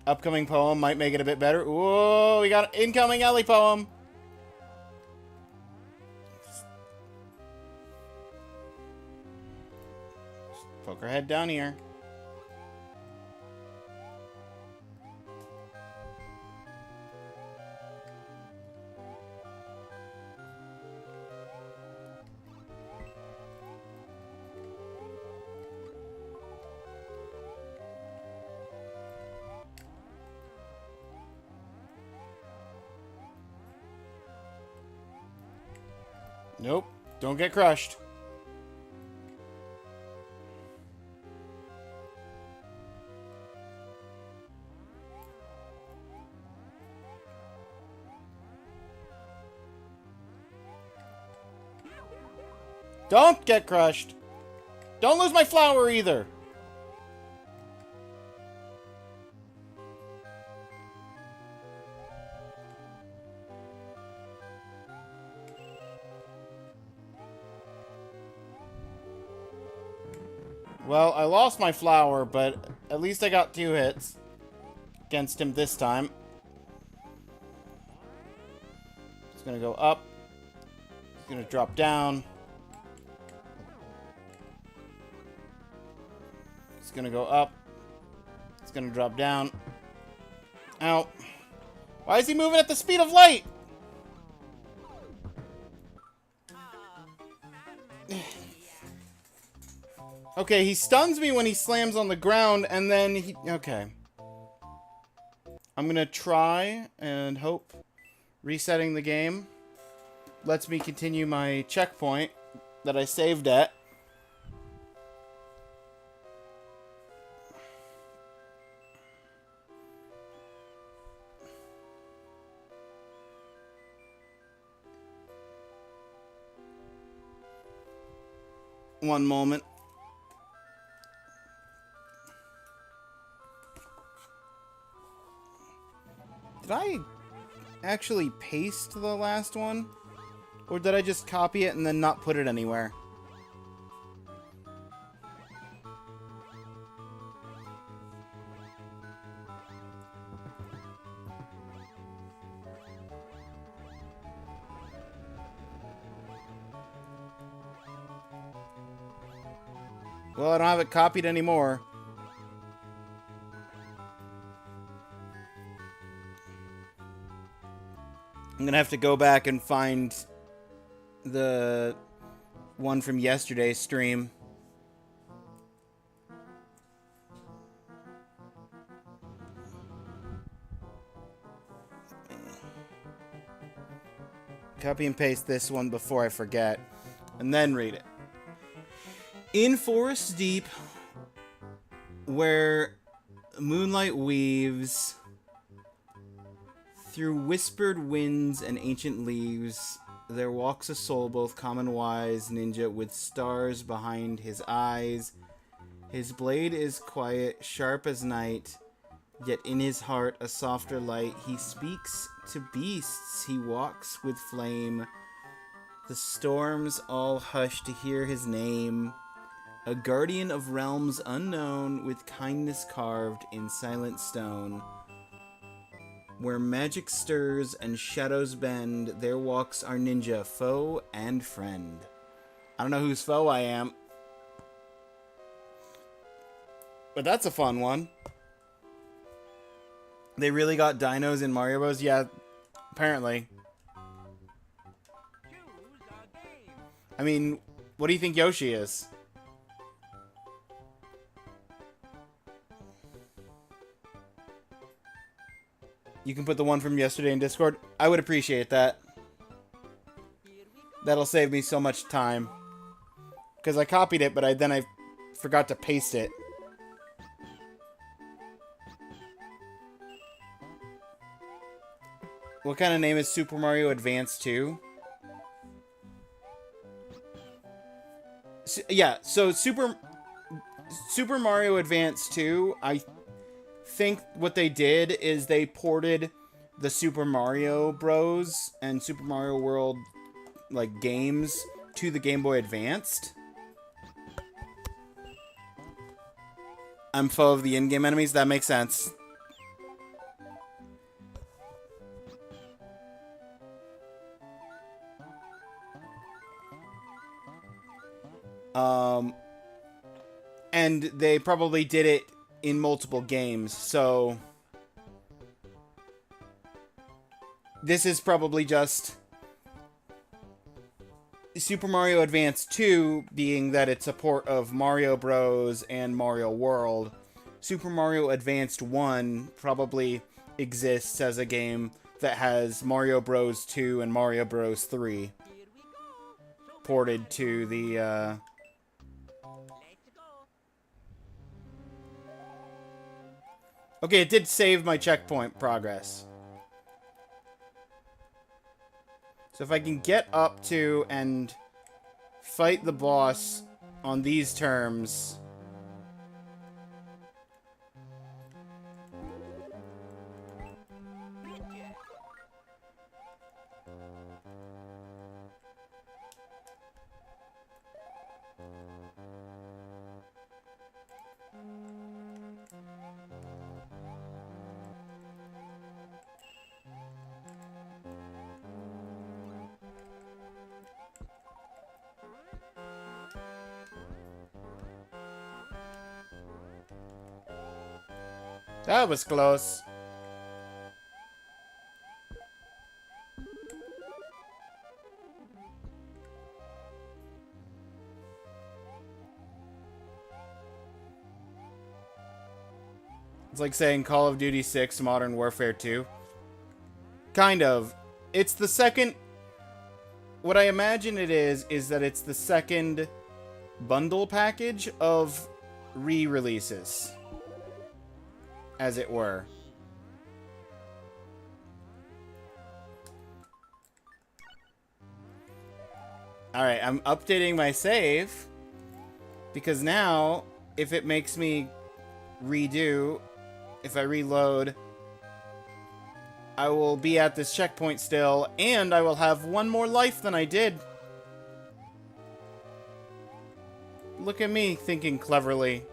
Upcoming poem might make it a bit better. Whoa, we got an incoming Ellie poem. Poke her head down here. Nope. Don't get crushed. Don't get crushed. Don't lose my flower either. Well, I lost my flower, but at least I got 2 hits against him this time. He's gonna go up. He's gonna drop down. He's gonna go up. He's gonna drop down. Ow. Why is he moving at the speed of light? Okay, he stuns me when he slams on the ground, and then he... Okay. I'm gonna try and hope resetting the game lets me continue my checkpoint that I saved at. One moment. Did I actually paste the last one? Or did I just copy it and then not put it anywhere? Well, I don't have it copied anymore. I'm gonna have to go back and find the one from yesterday's stream. Copy and paste this one before I forget, and then read it. In forests deep, where moonlight weaves through whispered winds and ancient leaves, there walks a soul both common wise ninja with stars behind his eyes. His blade is quiet, sharp as night, yet in his heart a softer light. He speaks to beasts, he walks with flame. The storms all hush to hear his name. A guardian of realms unknown, with kindness carved in silent stone. Where magic stirs and shadows bend, there walks our ninja, foe and friend. I don't know whose foe I am, but that's a fun one. They really got dinos in Mario Bros? Yeah, apparently. I mean, what do you think Yoshi is? You can put the one from yesterday in Discord. I would appreciate that. That'll save me so much time. Because I copied it, but then I forgot to paste it. What kind of name is Super Mario Advance 2? Yeah, so Super Mario Advance 2, I think what they did is they ported the Super Mario Bros. And Super Mario World, like, games to the Game Boy Advanced. I'm foe of the in-game enemies. That makes sense. And they probably did it in multiple games, so this is probably just Super Mario Advance 2, being that it's a port of Mario Bros. And Mario World. Super Mario Advanced 1 probably exists as a game that has Mario Bros. 2 and Mario Bros. 3 Here we go. ported to the, Let's go. Okay, it did save my checkpoint progress. So if I can get up to and fight the boss on these terms... That was close. It's like saying Call of Duty 6 Modern Warfare 2. Kind of. It's the second... What I imagine it is that it's the second bundle package of re-releases, as it were. Alright, I'm updating my save, because now, if it makes me redo, if I reload, I will be at this checkpoint still, and I will have one more life than I did. Look at me thinking cleverly.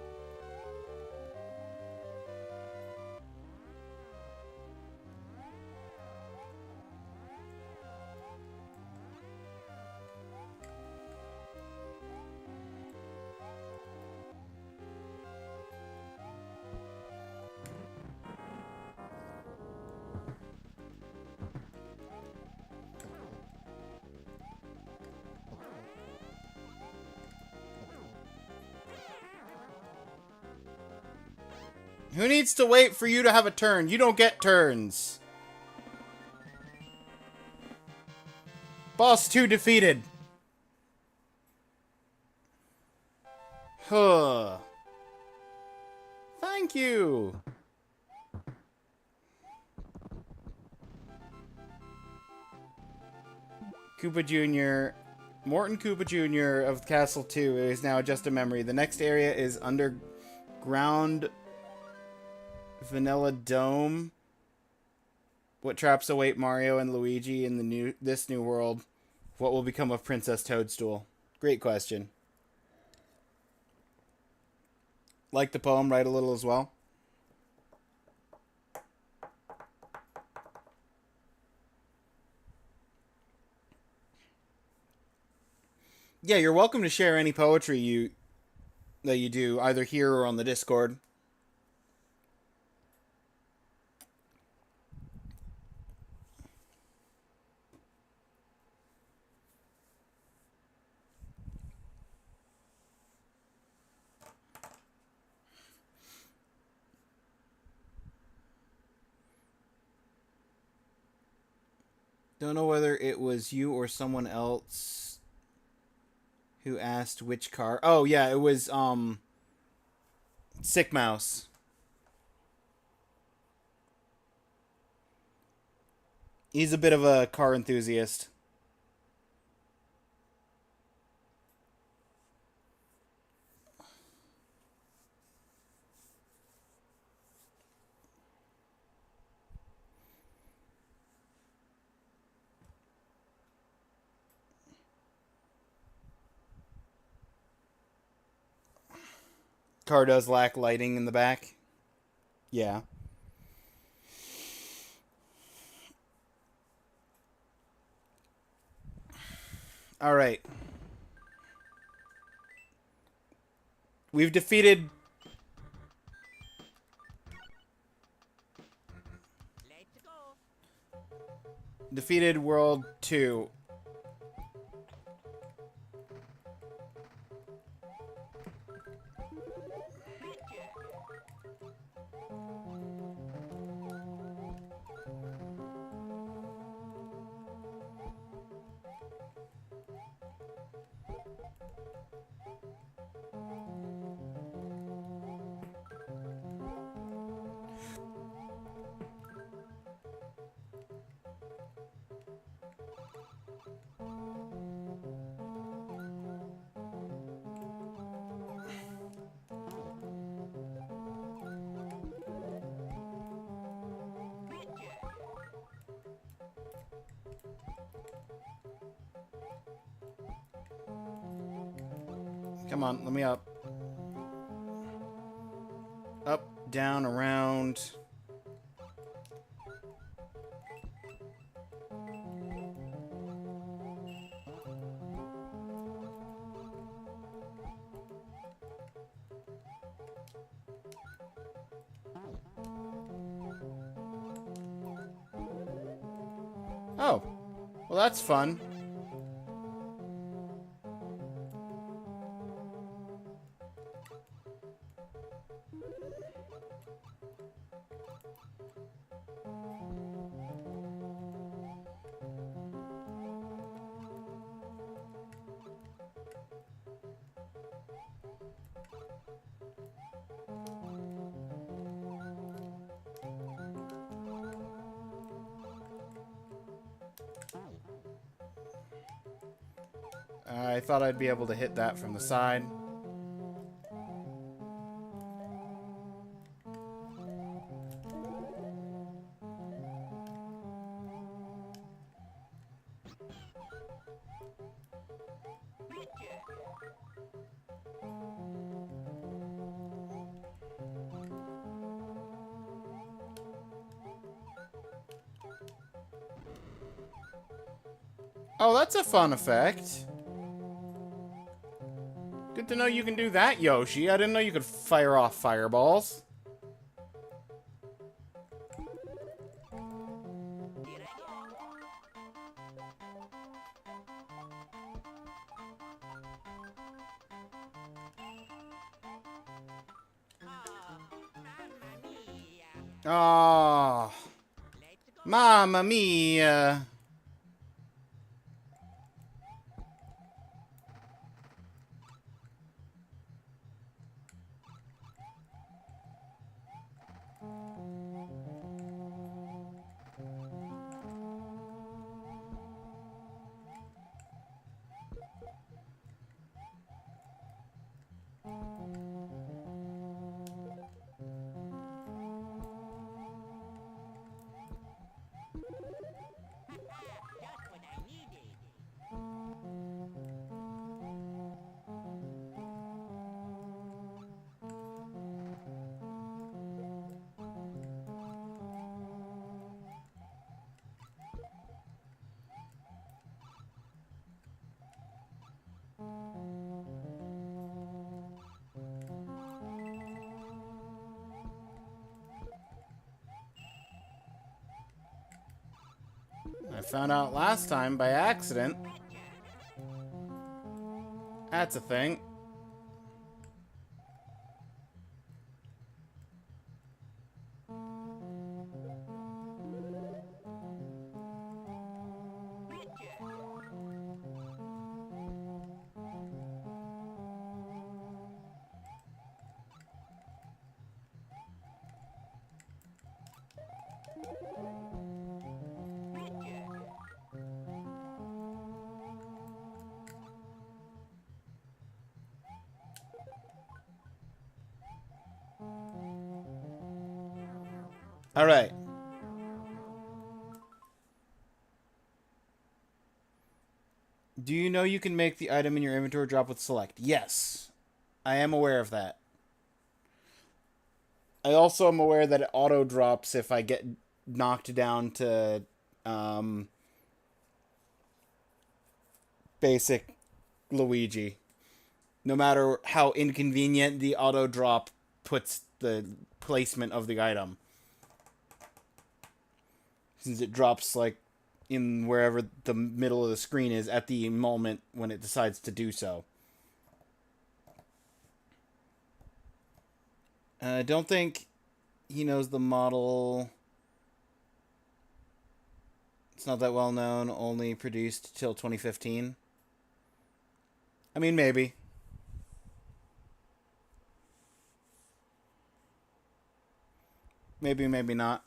Who needs to wait for you to have a turn? You don't get turns. Boss 2 defeated. Huh. Thank you. Koopa Jr. Morton Koopa Jr. of Castle 2 is now just a memory. The next area is underground Vanilla Dome. What traps await Mario and Luigi in this new world? What will become of Princess Toadstool? Great question. Like the poem, write a little as well. Yeah, you're welcome to share any poetry that you do, either here or on the Discord. Don't know whether it was you or someone else who asked which car. Oh, yeah, it was, Sick Mouse. He's a bit of a car enthusiast. Car does lack lighting in the back. Yeah. All right. We've defeated... Let's go. Defeated World 2. Come on, let me up. Up, down, around. Oh, well that's fun. I thought I'd be able to hit that from the side. Oh, that's a fun effect. Good to know you can do that, Yoshi. I didn't know you could fire off fireballs. Here I go. Oh, Let's go. Mamma Mia. Just what I needed. I found out last time by accident. That's a thing. All right. Do you know you can make the item in your inventory drop with select? Yes. I am aware of that. I also am aware that it auto drops if I get knocked down to um, basic Luigi. No matter how inconvenient the auto drop puts the placement of the item. Since it drops like in wherever the middle of the screen is at the moment when it decides to do so. I don't think he knows the model. It's not that well known, only produced till 2015. I mean, maybe. Maybe, maybe not.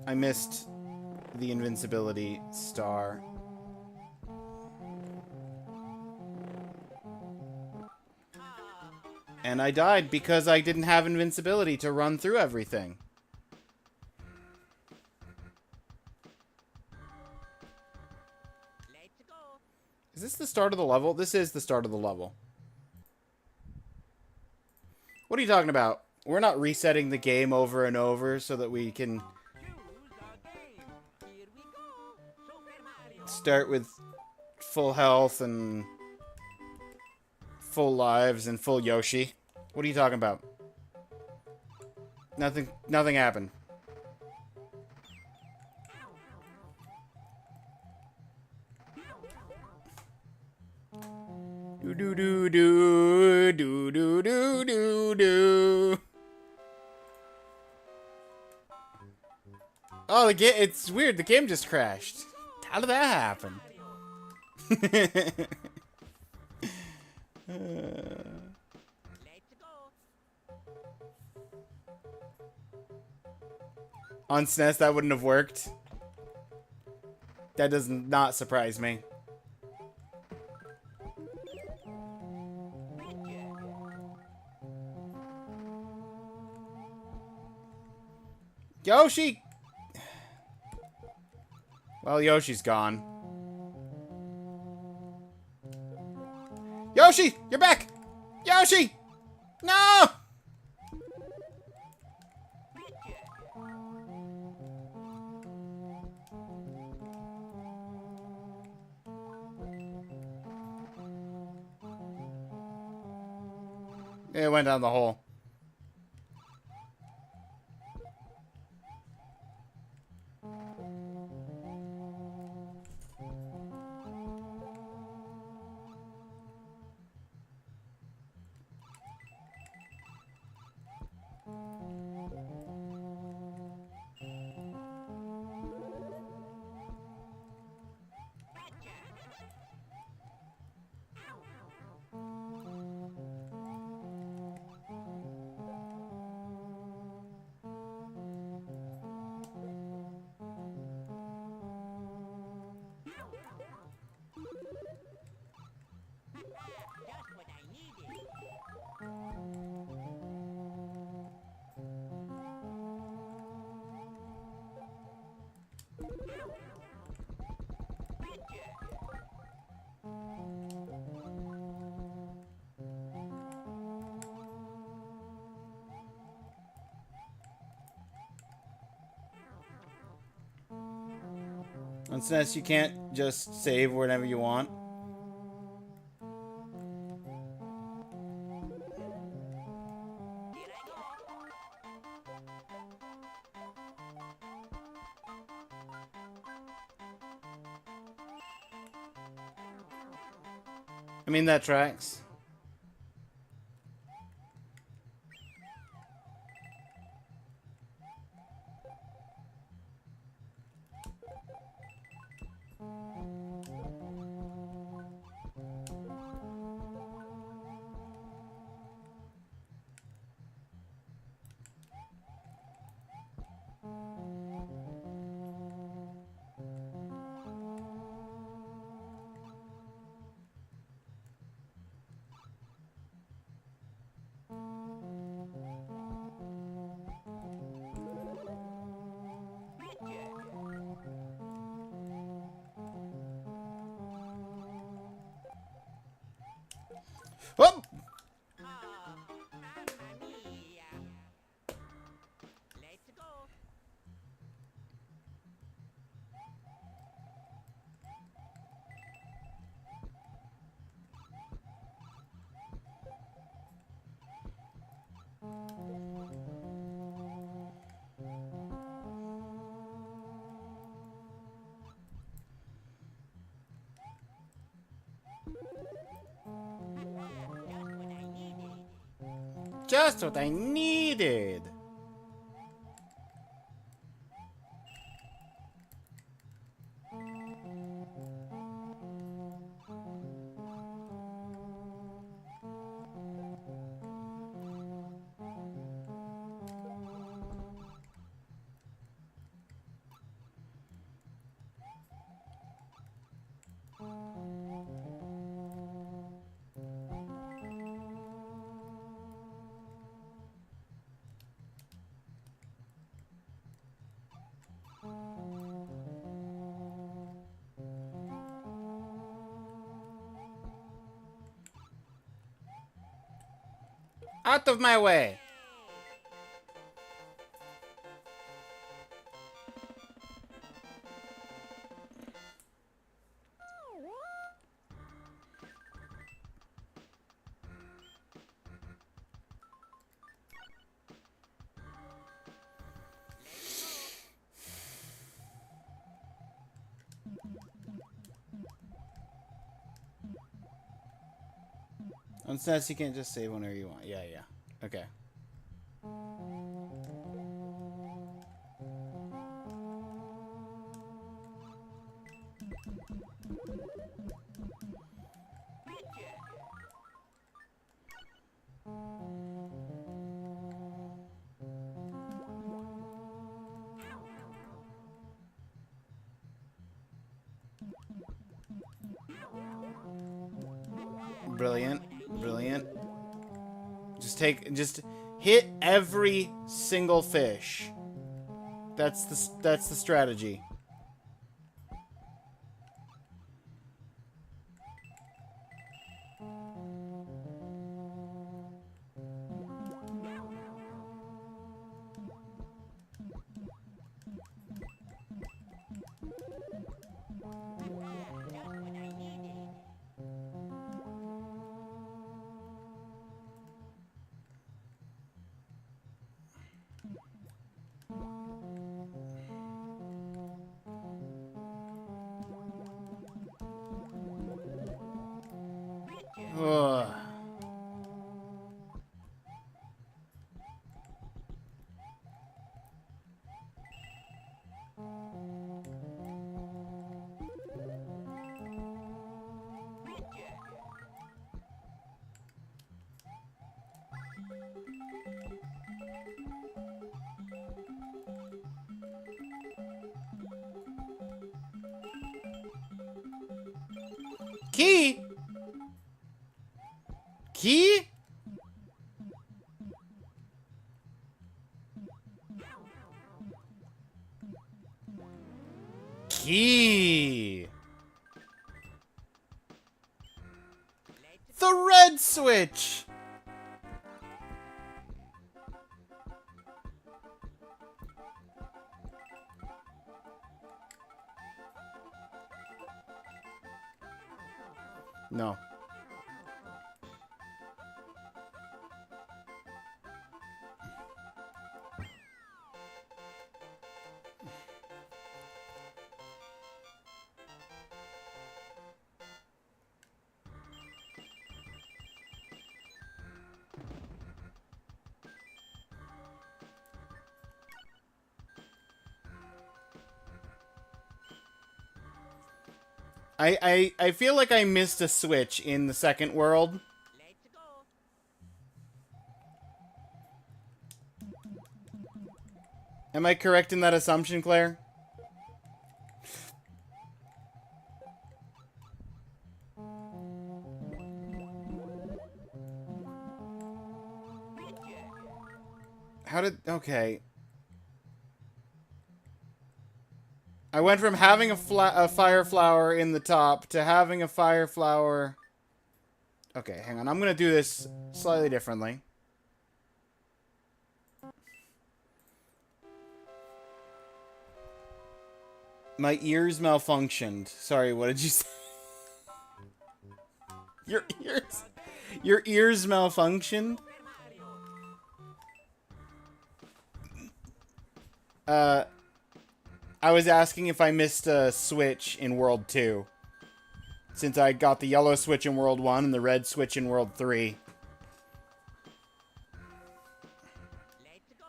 I missed the invincibility star. And I died because I didn't have invincibility to run through everything. Let's go. Is this the start of the level? This is the start of the level. What are you talking about? We're not resetting the game over and over so that we can Choose a game. Here we go. Super Mario. start with full health and full lives and full Yoshi. What are you talking about? Nothing happened. Do do do do do do do do do. Oh, the game. It's weird. The game just crashed. How did that happen? Let's go. On SNES, that wouldn't have worked. That does not surprise me. Yoshi! Well, Yoshi's gone. Yoshi! You're back! Yoshi! No! It went down the hole. Just what I needed. On SNES, you can't just save whenever you want. Here I go. I mean, that tracks. Oh! Oh, mamma mia. Let's go. Just what I needed. Out of my way. On SNES, you can't just save whenever you want. Yeah, yeah. Okay. Brilliant. Brilliant. Just hit every single fish. That's the strategy. Ugh. Key? Key? Key. The red switch. No. I feel like I missed a switch in the second world. Let's go. Am I correct in that assumption, Claire? How did... Okay. I went from having a fire flower in the top to having a fire flower... Okay, hang on. I'm gonna do this slightly differently. My ears malfunctioned. Sorry, what did you say? Your ears... Your ears malfunctioned? I was asking if I missed a switch in World 2. Since I got the yellow switch in World 1 and the red switch in World 3. Let's go.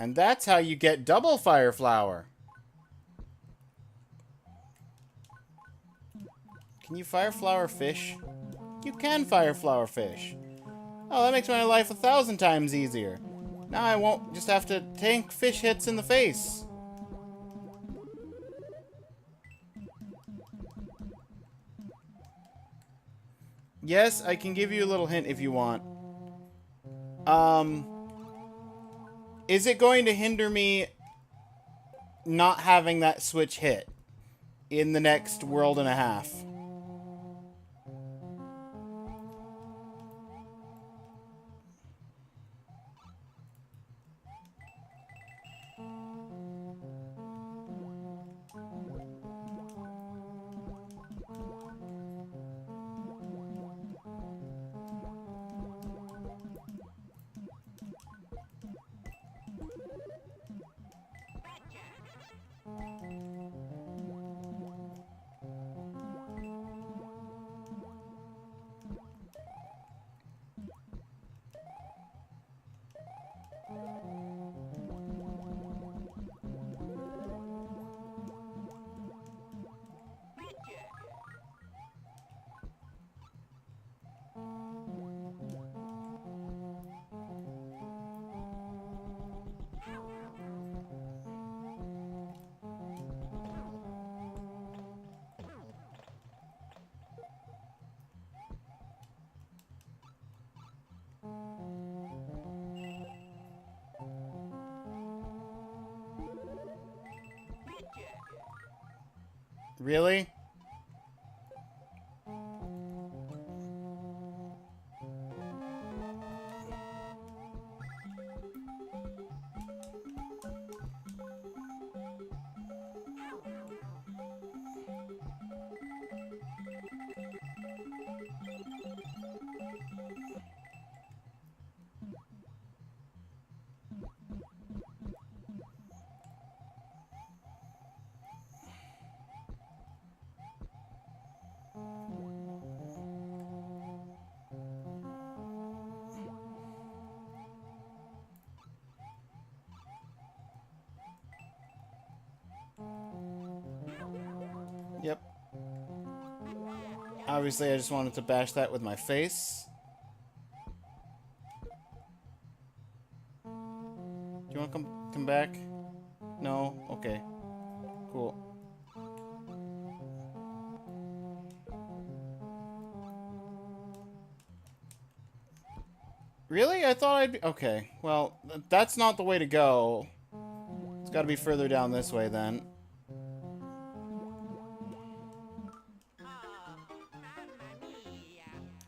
And that's how you get double fire flower. Can you fire flower fish? You can fire flower fish. Oh, that makes my life 1,000 times easier. Now I won't just have to tank fish hits in the face. Yes, I can give you a little hint if you want. Is it going to hinder me not having that switch hit in the next world and a half? Really? Yep. Obviously, I just wanted to bash that with my face. Do you want to come back? No? Okay. Cool. Really? I thought I'd be... Okay. Well, that's not the way to go. It's got to be further down this way, then.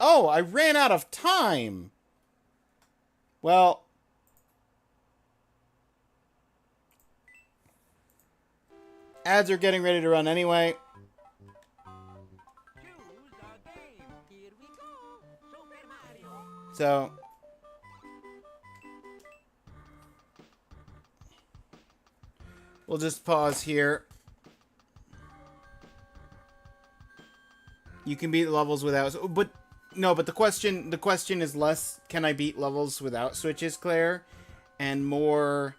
Oh, I ran out of time! Well... Ads are getting ready to run anyway. Choose a game. Here we go. Super Mario. So... We'll just pause here. You can beat levels without... But... No, but the question is less, can I beat levels without switches, Claire? And more,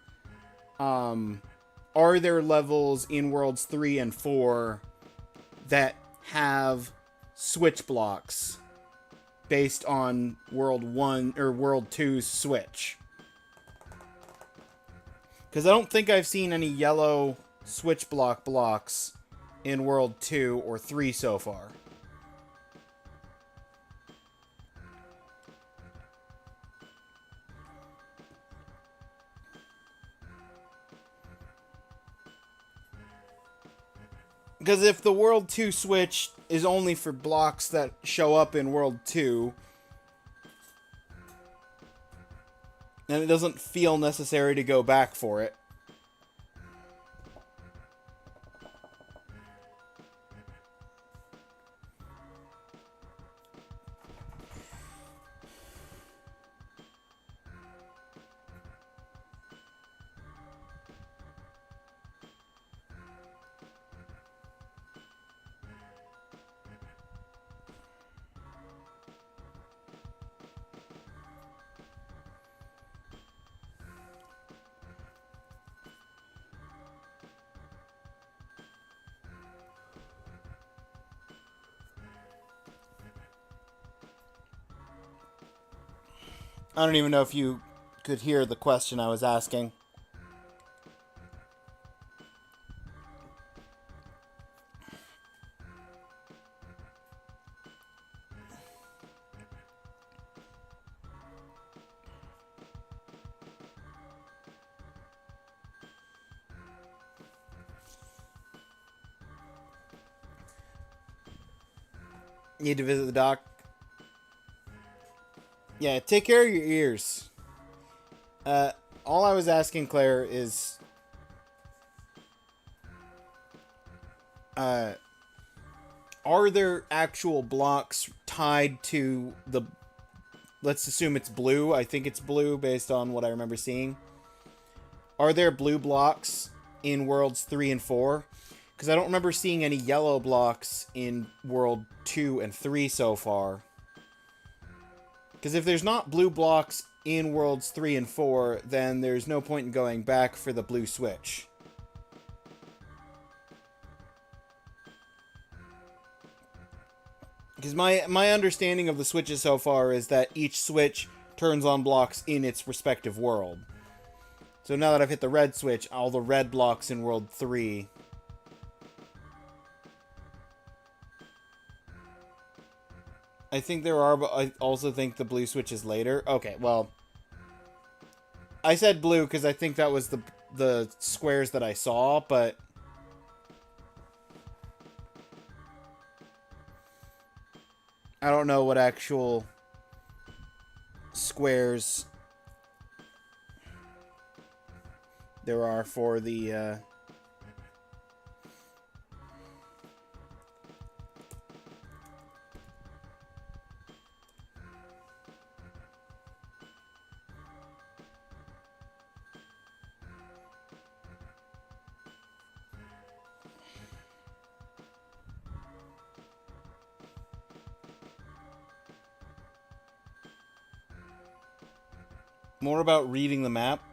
are there levels in Worlds 3 and 4 that have switch blocks based on World 1 or World 2's switch. Because I don't think I've seen any yellow switch block blocks in World 2 or 3 so far. Because if the World 2 switch is only for blocks that show up in World 2, then it doesn't feel necessary to go back for it. I don't even know if you could hear the question I was asking. Need to visit the doc? Yeah, take care of your ears. All I was asking Claire is... are there actual blocks tied to the... Let's assume it's blue. I think it's blue based on what I remember seeing. Are there blue blocks in Worlds 3 and 4? Because I don't remember seeing any yellow blocks in World 2 and 3 so far. Because if there's not blue blocks in Worlds 3 and 4, then there's no point in going back for the blue switch. Because my understanding of the switches so far is that each switch turns on blocks in its respective world. So now that I've hit the red switch, all the red blocks in World 3... I think there are, but I also think the blue switch is later. Okay, well... I said blue because I think that was the squares that I saw, but... I don't know what actual squares there are for the... More about reading the map.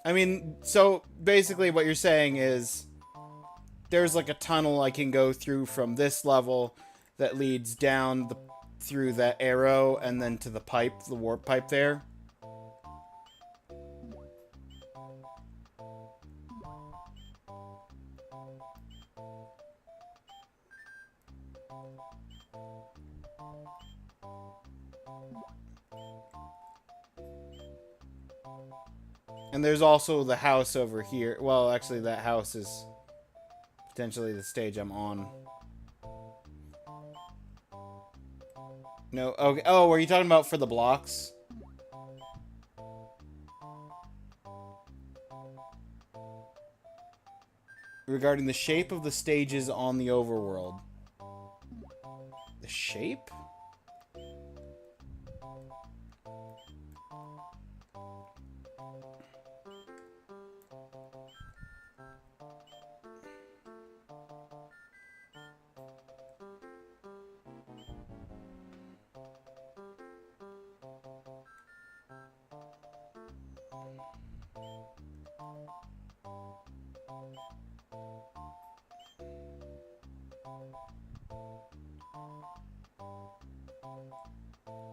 I mean, so basically what you're saying is there's like a tunnel I can go through from this level that leads down through that arrow and then to the pipe, the warp pipe there. And there's also the house over here. Well, actually, that house is potentially the stage I'm on. No, okay. Oh, were you talking about for the blocks? Regarding the shape of the stages on the overworld. The shape?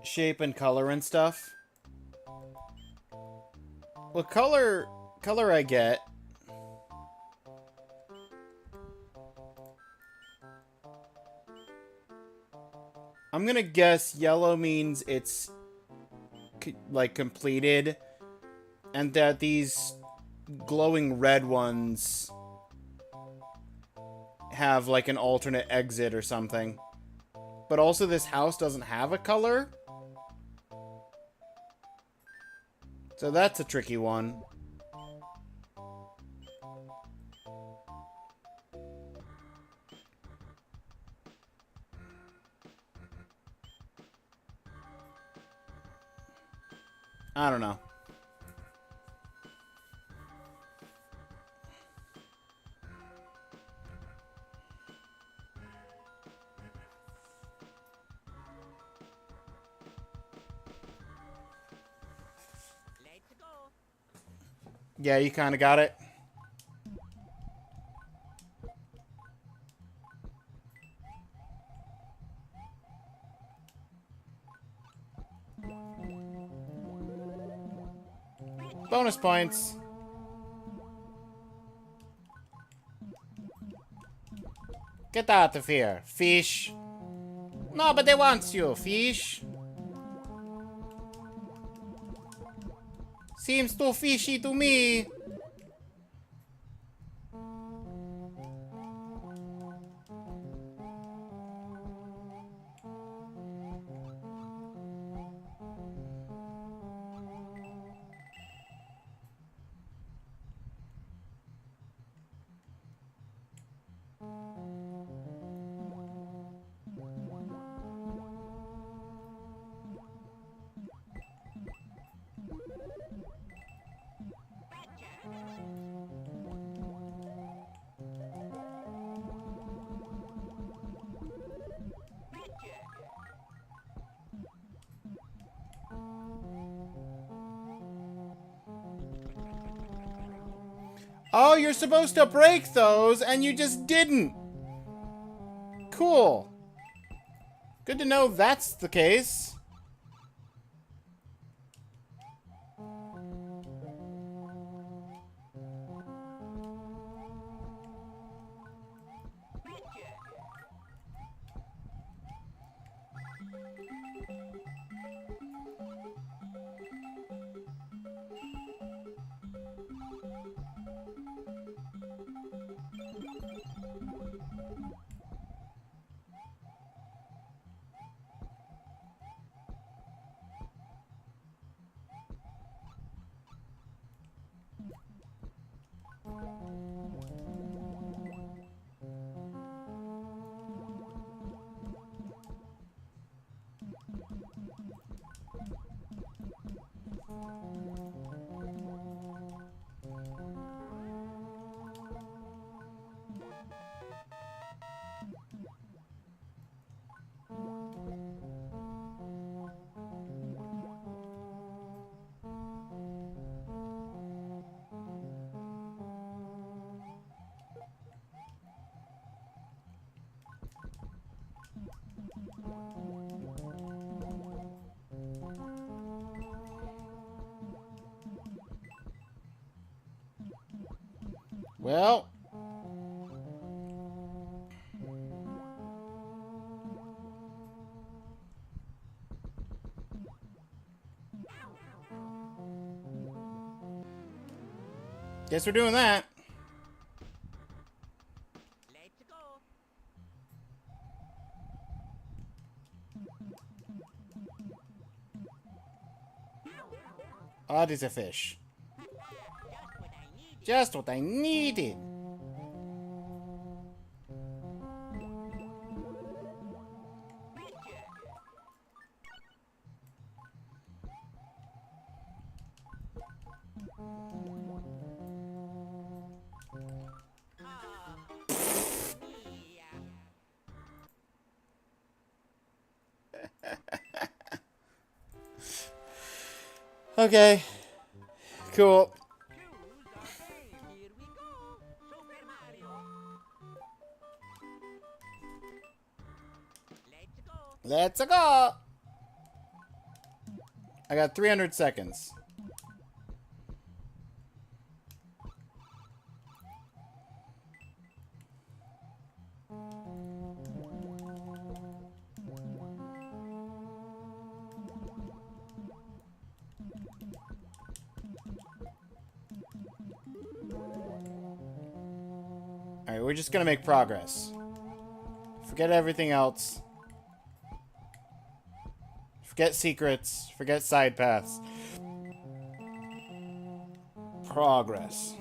shape and color and stuff. Well, color I get. I'm gonna guess yellow means it's like completed, and that these glowing red ones have like an alternate exit or something. But also this house doesn't have a color. So that's a tricky one. I don't know. Let's go. Yeah, you kind of got it. Bonus points. Get out of here, fish. Nobody wants you, fish. Seems too fishy to me. Oh, you're supposed to break those, and you just didn't. Cool. Good to know that's the case. Well. Guess we're doing that. Let's go. Oh, that is a fish. Just what I need. Just what I needed. Okay. Cool. Choose a game. Here we go. Super Mario. Let's go. Let's go. I got 300 seconds. Alright, we're just gonna make progress. Forget everything else. Forget secrets. Forget side paths. Progress.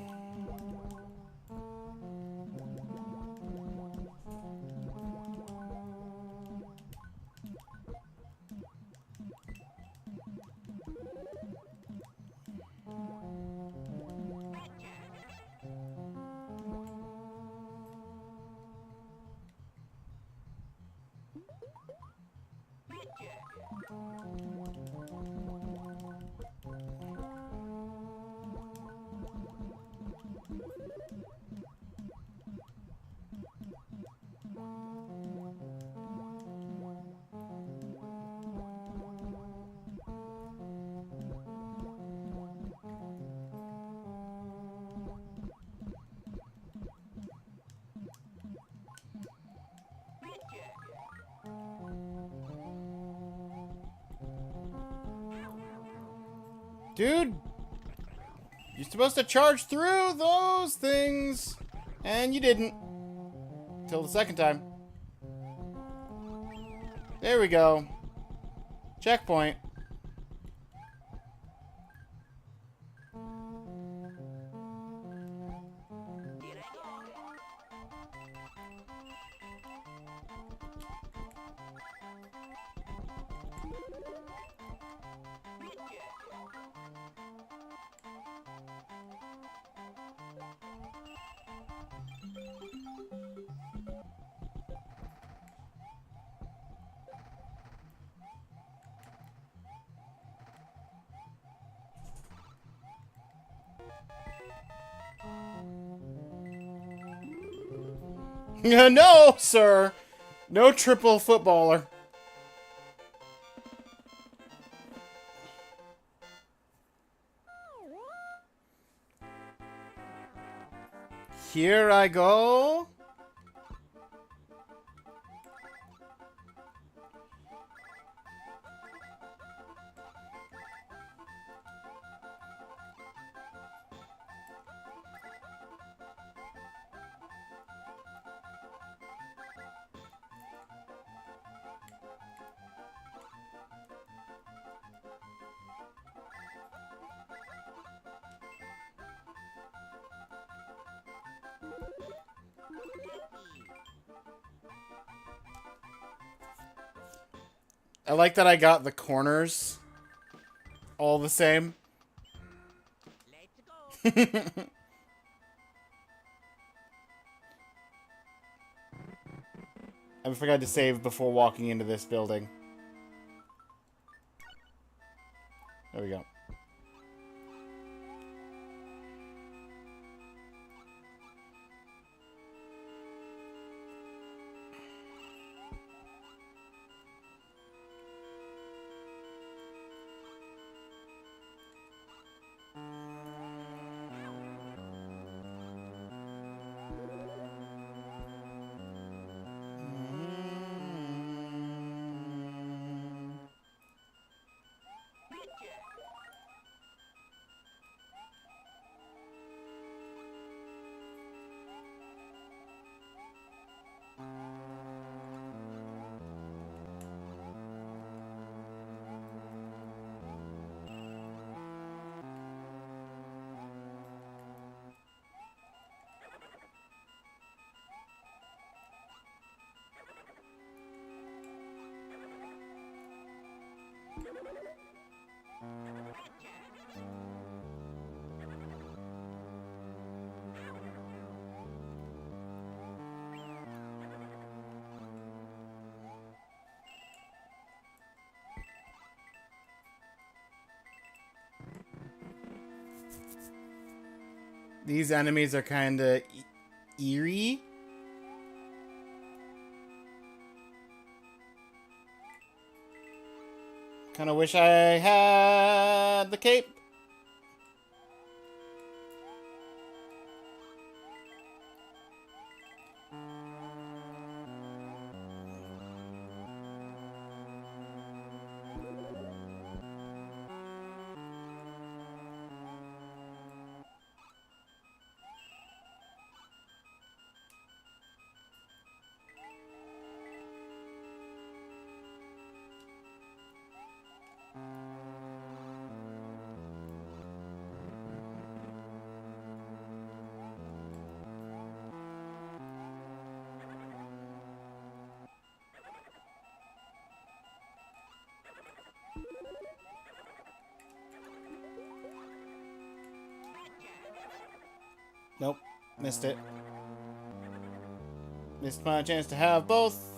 Dude! You're supposed to charge through those things! And you didn't. Till the second time. There we go. Checkpoint. No, sir! No triple footballer. Here I go. I like that I got the corners all the same. Let's go. I forgot to save before walking into this building. There we go. These enemies are kind of eerie. Kind of wish I had the cape. Nope. Missed it. Missed my chance to have both.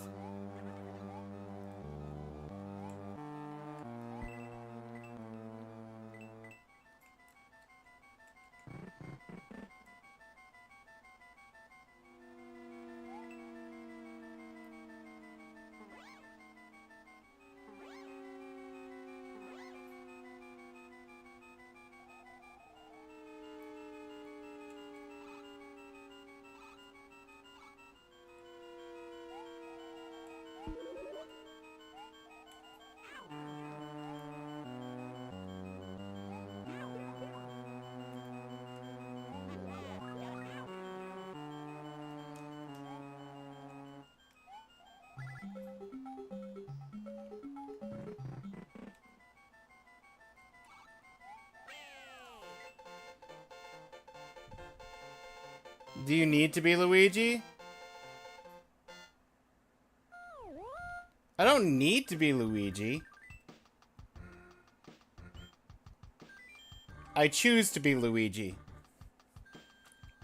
Do you need to be Luigi? I don't need to be Luigi. I choose to be Luigi.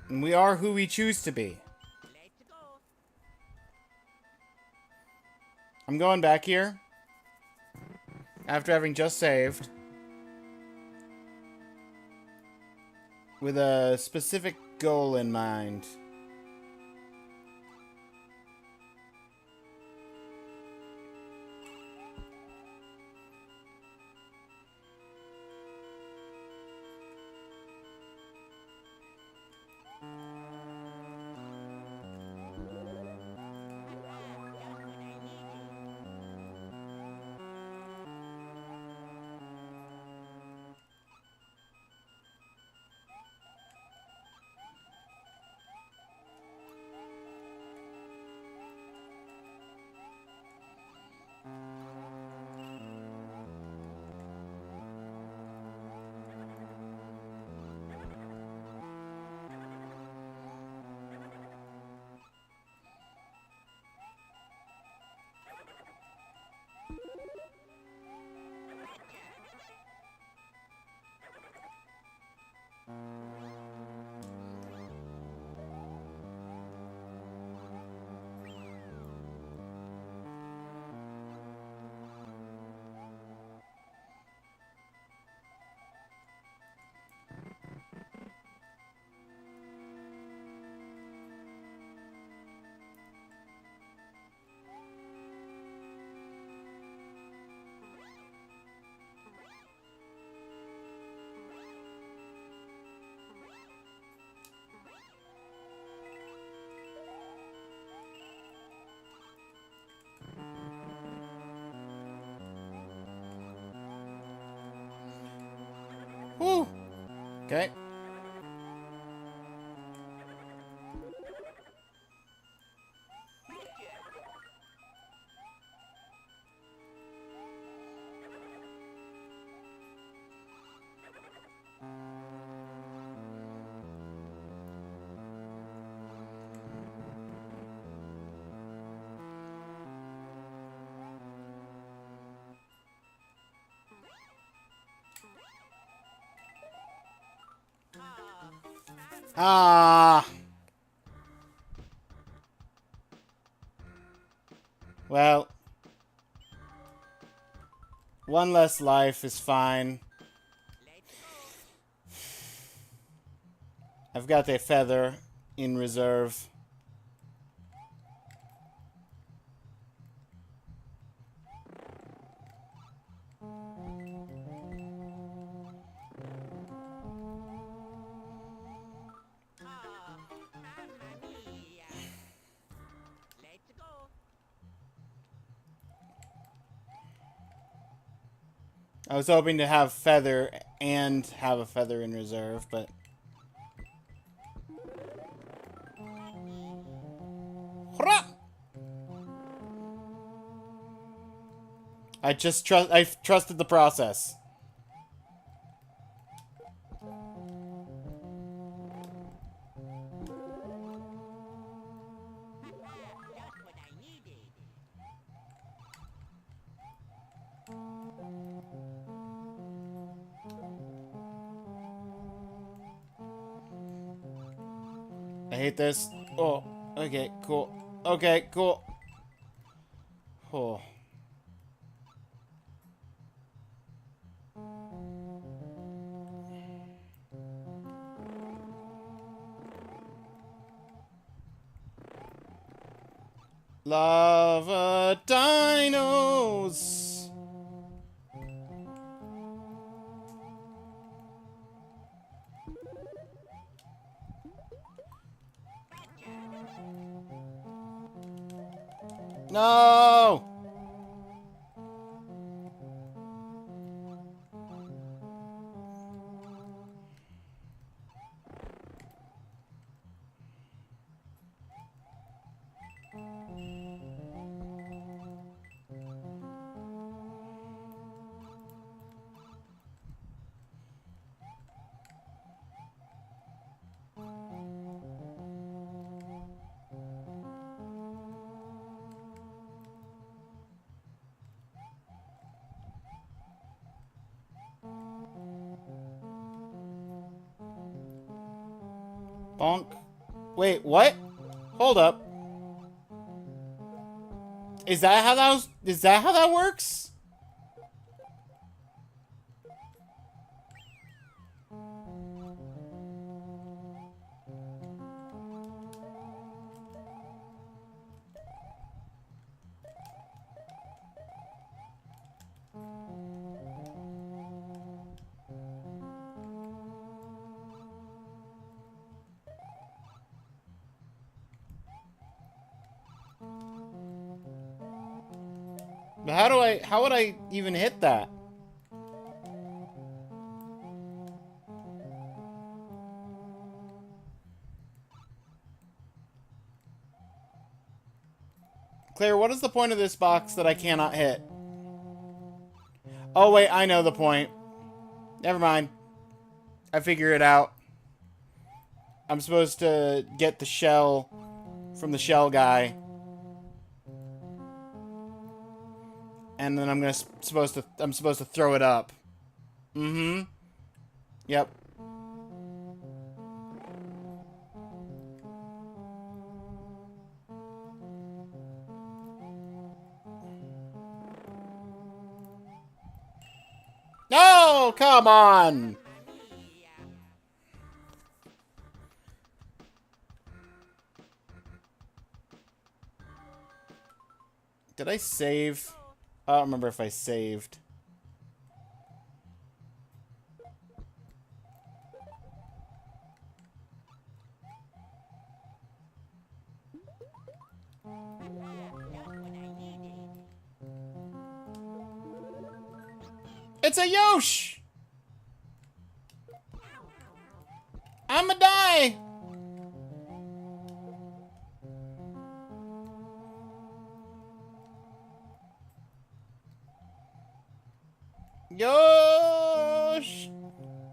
And we are who we choose to be. Let's go. I'm going back here. After having just saved. With a specific goal in mind. Woo! Okay. Ah. Well, one less life is fine. I've got a feather in reserve. I was hoping to have feather and have a feather in reserve, but... Hurrah! I trusted the process. Just what I needed. I hate this. Oh, okay, cool. Okay, cool. Oh. Lava dinos. No! Bonk. Wait, what? Hold up. Is that how that works? But how would I even hit that? Claire, what is the point of this box that I cannot hit? Oh wait, I know the point. Never mind. I figure it out. I'm supposed to get the shell from the shell guy. And then I'm supposed to throw it up. Mm-hmm. Yep. No, come on. Did I save? I don't remember if I saved. It's a Yosh! I'ma die! Yosh!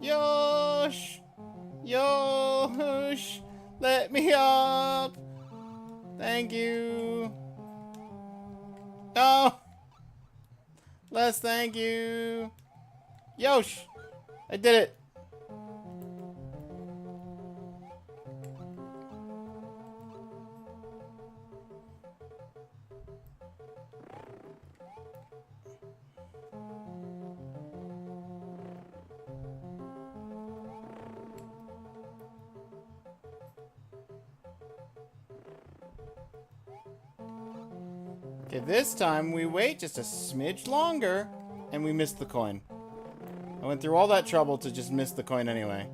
Yosh! Yosh! Let me up! Thank you! No! Les, thank you! Yosh! I did it! Okay, this time we wait just a smidge longer, and we missed the coin. I went through all that trouble to just miss the coin anyway.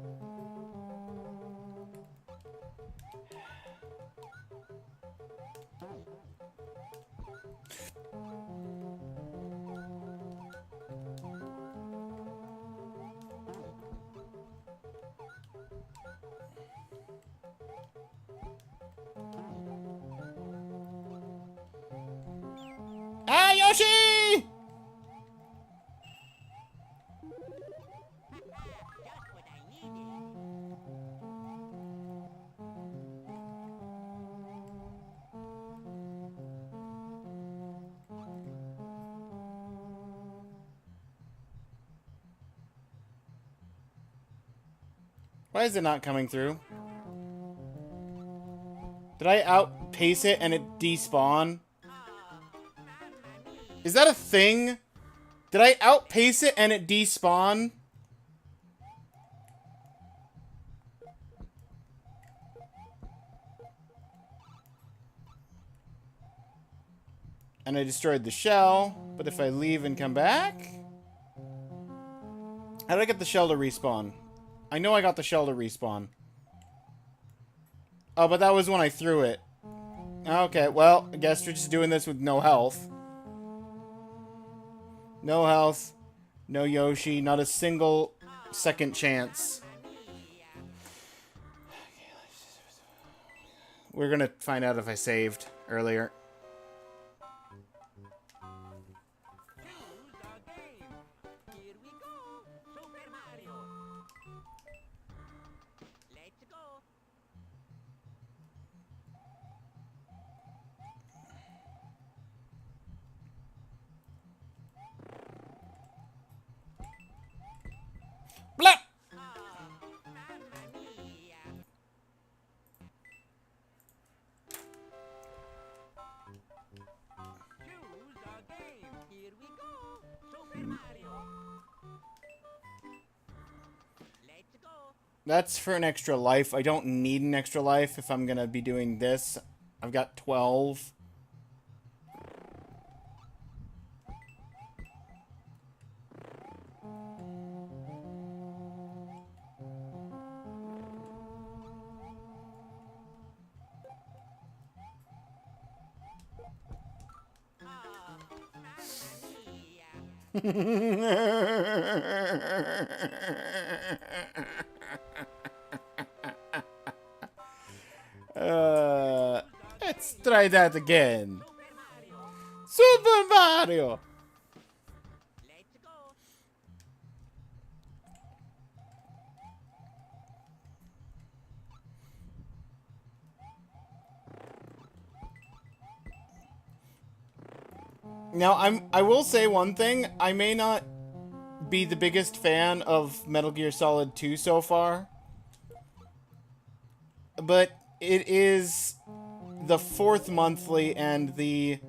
Why is it not coming through? Did I outpace it and it despawn? Is that a thing? Did I outpace it and it despawn? And I destroyed the shell, but if I leave and come back... How did I get the shell to respawn? I know I got the shell to respawn. Oh, but that was when I threw it. Okay, well, I guess we're just doing this with no health. No health. No Yoshi. Not a single second chance. We're gonna find out if I saved earlier. Blah! That's for an extra life. I don't need an extra life if I'm gonna be doing this. I've got 12. Let's try that again. Super Mario! Now, I will say one thing. I may not be the biggest fan of Metal Gear Solid 2 so far, but it is the 4th monthly and the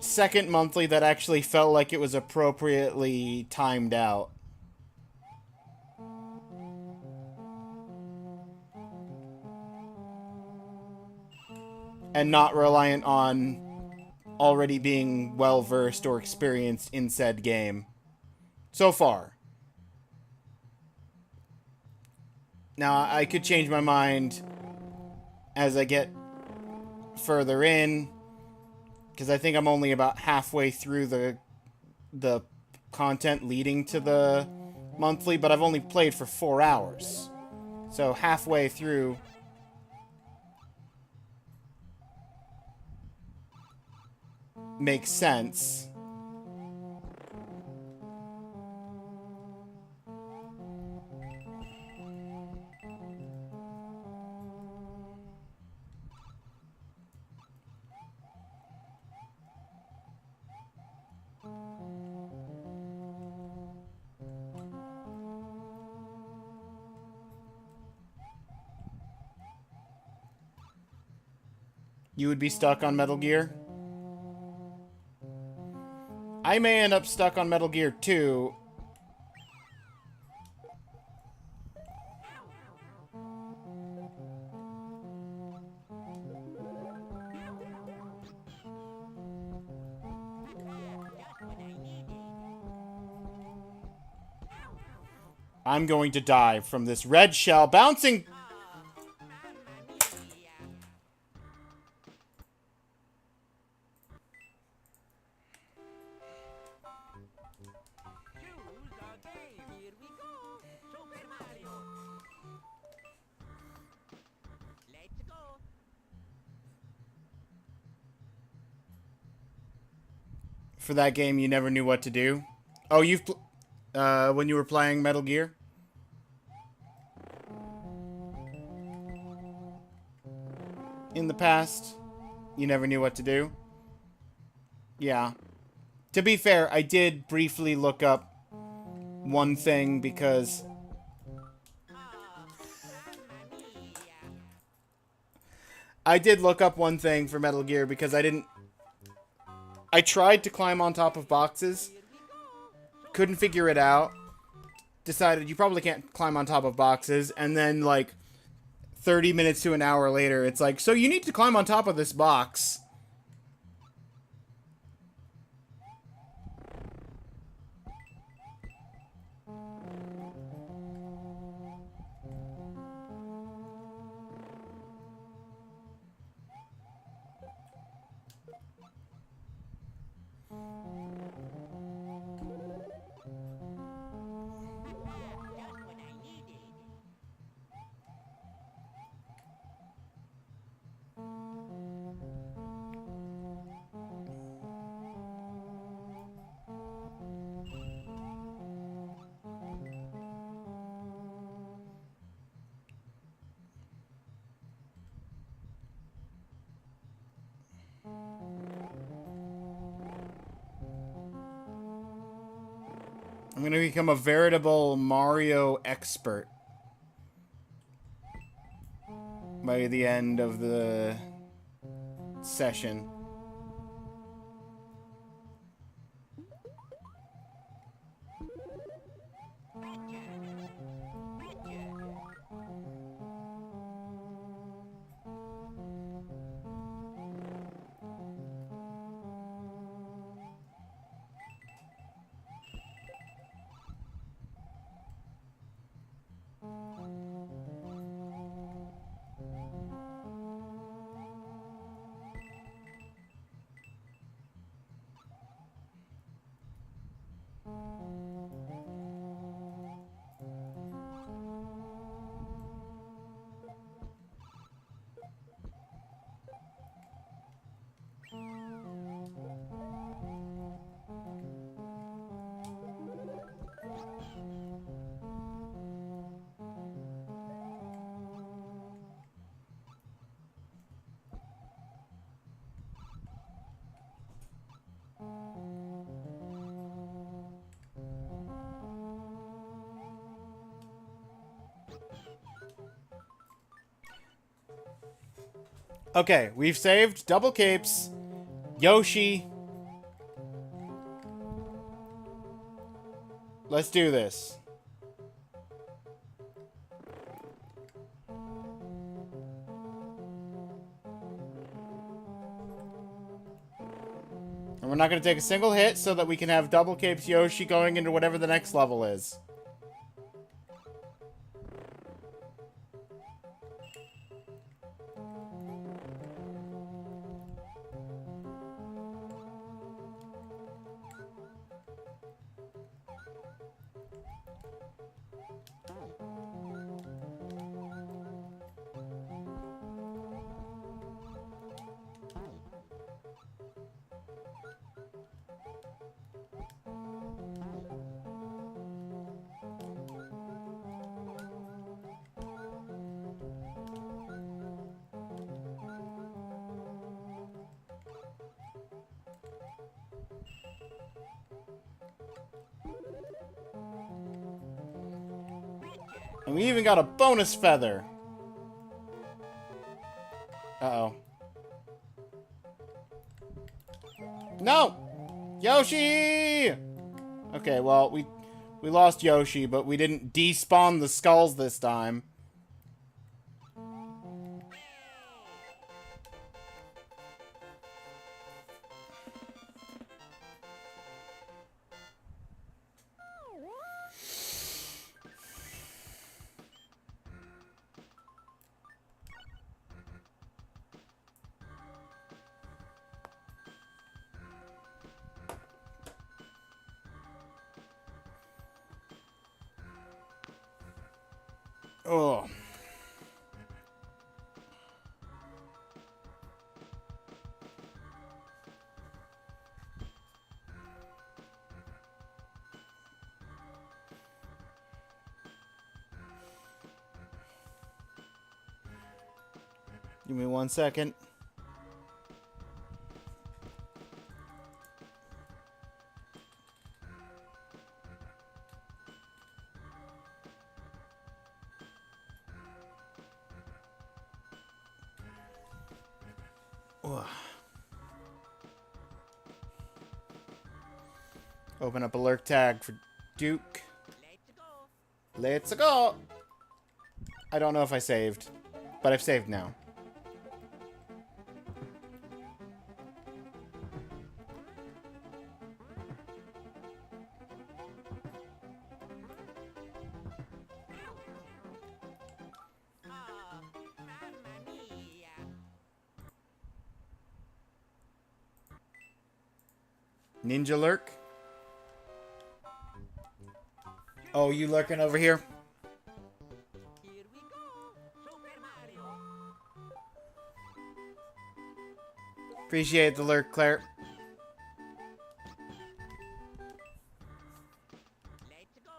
2nd monthly that actually felt like it was appropriately timed out. And not reliant on already being well-versed or experienced in said game. So far. Now, I could change my mind as I get further in, because I think I'm only about halfway through the content leading to the monthly, but I've only played for 4 hours. So halfway through... makes sense. You would be stuck on Metal Gear? I may end up stuck on Metal Gear 2. I'm going to die from this red shell bouncing. For that game, you never knew what to do. Oh, when you were playing Metal Gear? In the past, you never knew what to do? Yeah. To be fair, I did briefly look up one thing because I did look up one thing for Metal Gear because I tried to climb on top of boxes, couldn't figure it out, decided you probably can't climb on top of boxes, and then, like, 30 minutes to an hour later, it's like, so you need to climb on top of this box. Just what I needed. I'm gonna become a veritable Mario expert by the end of the session. Okay, we've saved double capes, Yoshi. Let's do this. And we're not going to take a single hit so that we can have double capes Yoshi going into whatever the next level is. And we even got a bonus feather. Uh-oh. No! Yoshi! Okay, well, we lost Yoshi, but we didn't despawn the skulls this time. Oh. Give me 1 second. Ugh. Open up a lurk tag for Duke. Let's go. I don't know if I saved, but I've saved now. Ninja lurk. Oh, you lurking over here? Here we go, Super Mario. Appreciate the lurk, Claire. Let's go.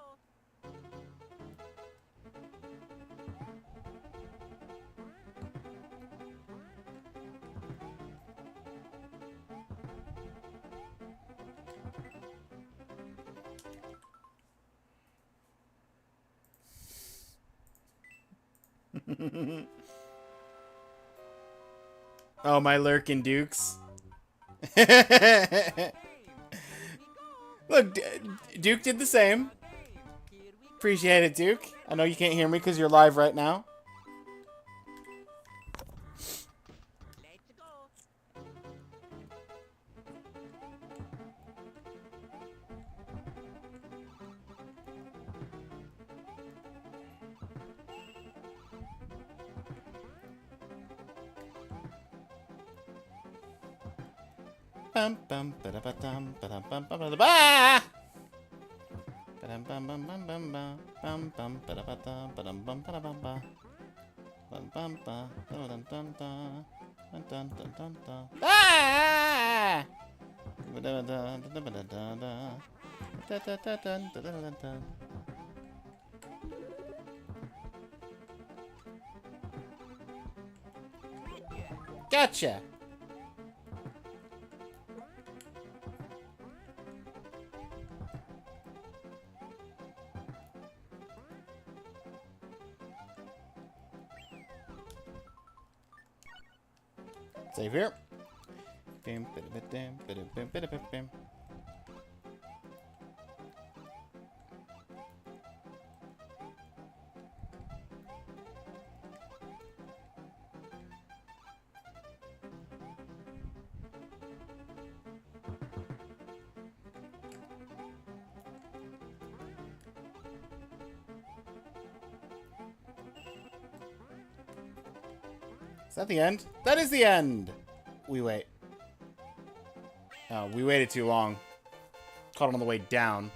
Oh, my lurking Dukes. Look, Duke did the same. Appreciate it, Duke. I know you can't hear me because you're live right now. Let's go. Bum bum ba-da-ba-dum, ba-dum bum ba-ba-da-ba. Ba-dum bum bum bum bum bum bum bum ba-da-ba-dum, ba-dum bum ba-da-bum-ba. Bum bum ba, ba-dum dum da, dun dun dun dun dun. Ah! Ba-da-ba-da-da-da-da-da-da. Da-da-da-dun-da-da-da-da. Gotcha. Save here. Bim, bim, bim, bim, bim, bim, bim. Is that the end? That is the end! We wait. Oh, we waited too long. Caught it on the way down.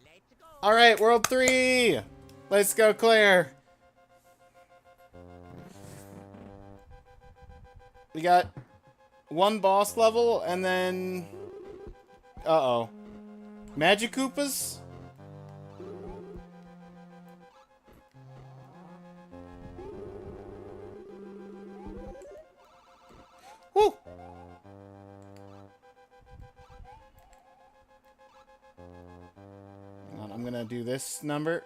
Let's go. Alright, World 3! Let's go, Claire! We got one boss level, and then... Uh-oh. Magic Koopas? Woo! Hang on, I'm gonna do this number.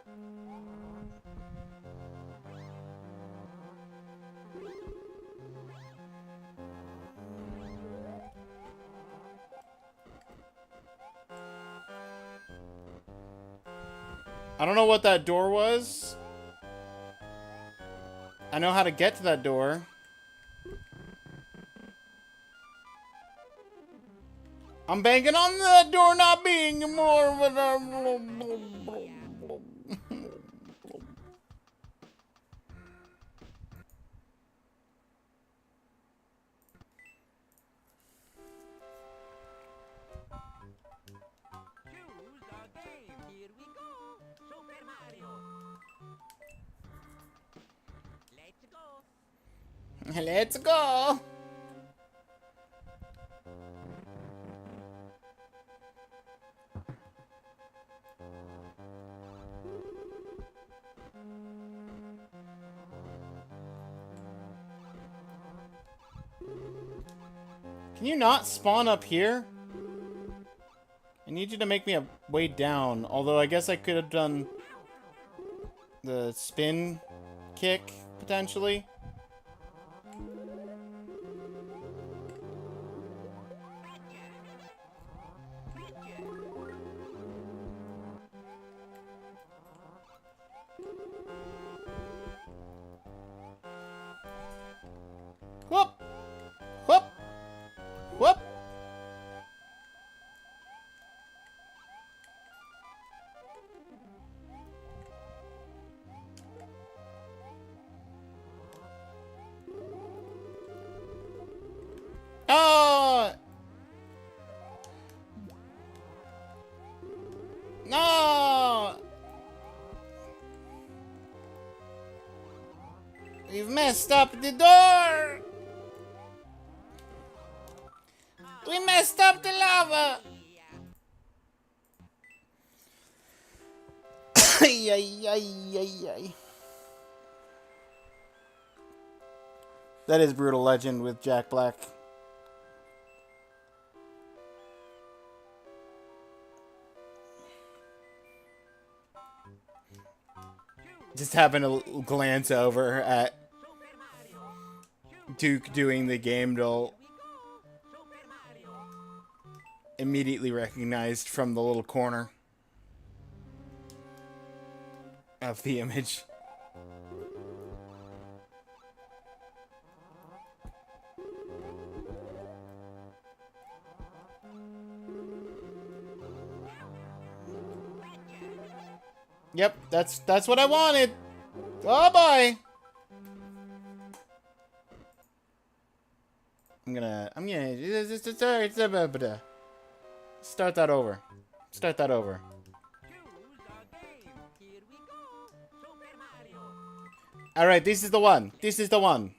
I don't know what that door was. I know how to get to that door. I'm banking on that door not being more of a... Choose a game. Here we go, Super Mario. Let's go. Let's go! Can you not spawn up here? need you to make me a way down. Although I guess I could have done the spin kick, potentially. Whoop! Whoop! Whoop! Oh! No! We've messed up the door! We messed up the lava! Ay, ay, ay, ay, ay. That is Brutal Legend with Jack Black. Just having a glance over at Duke doing the game to immediately recognized from the little corner of the image. Yep, that's what I wanted. Oh boy. I'm gonna start that over. Start that over. All right, this is the one. This is the one.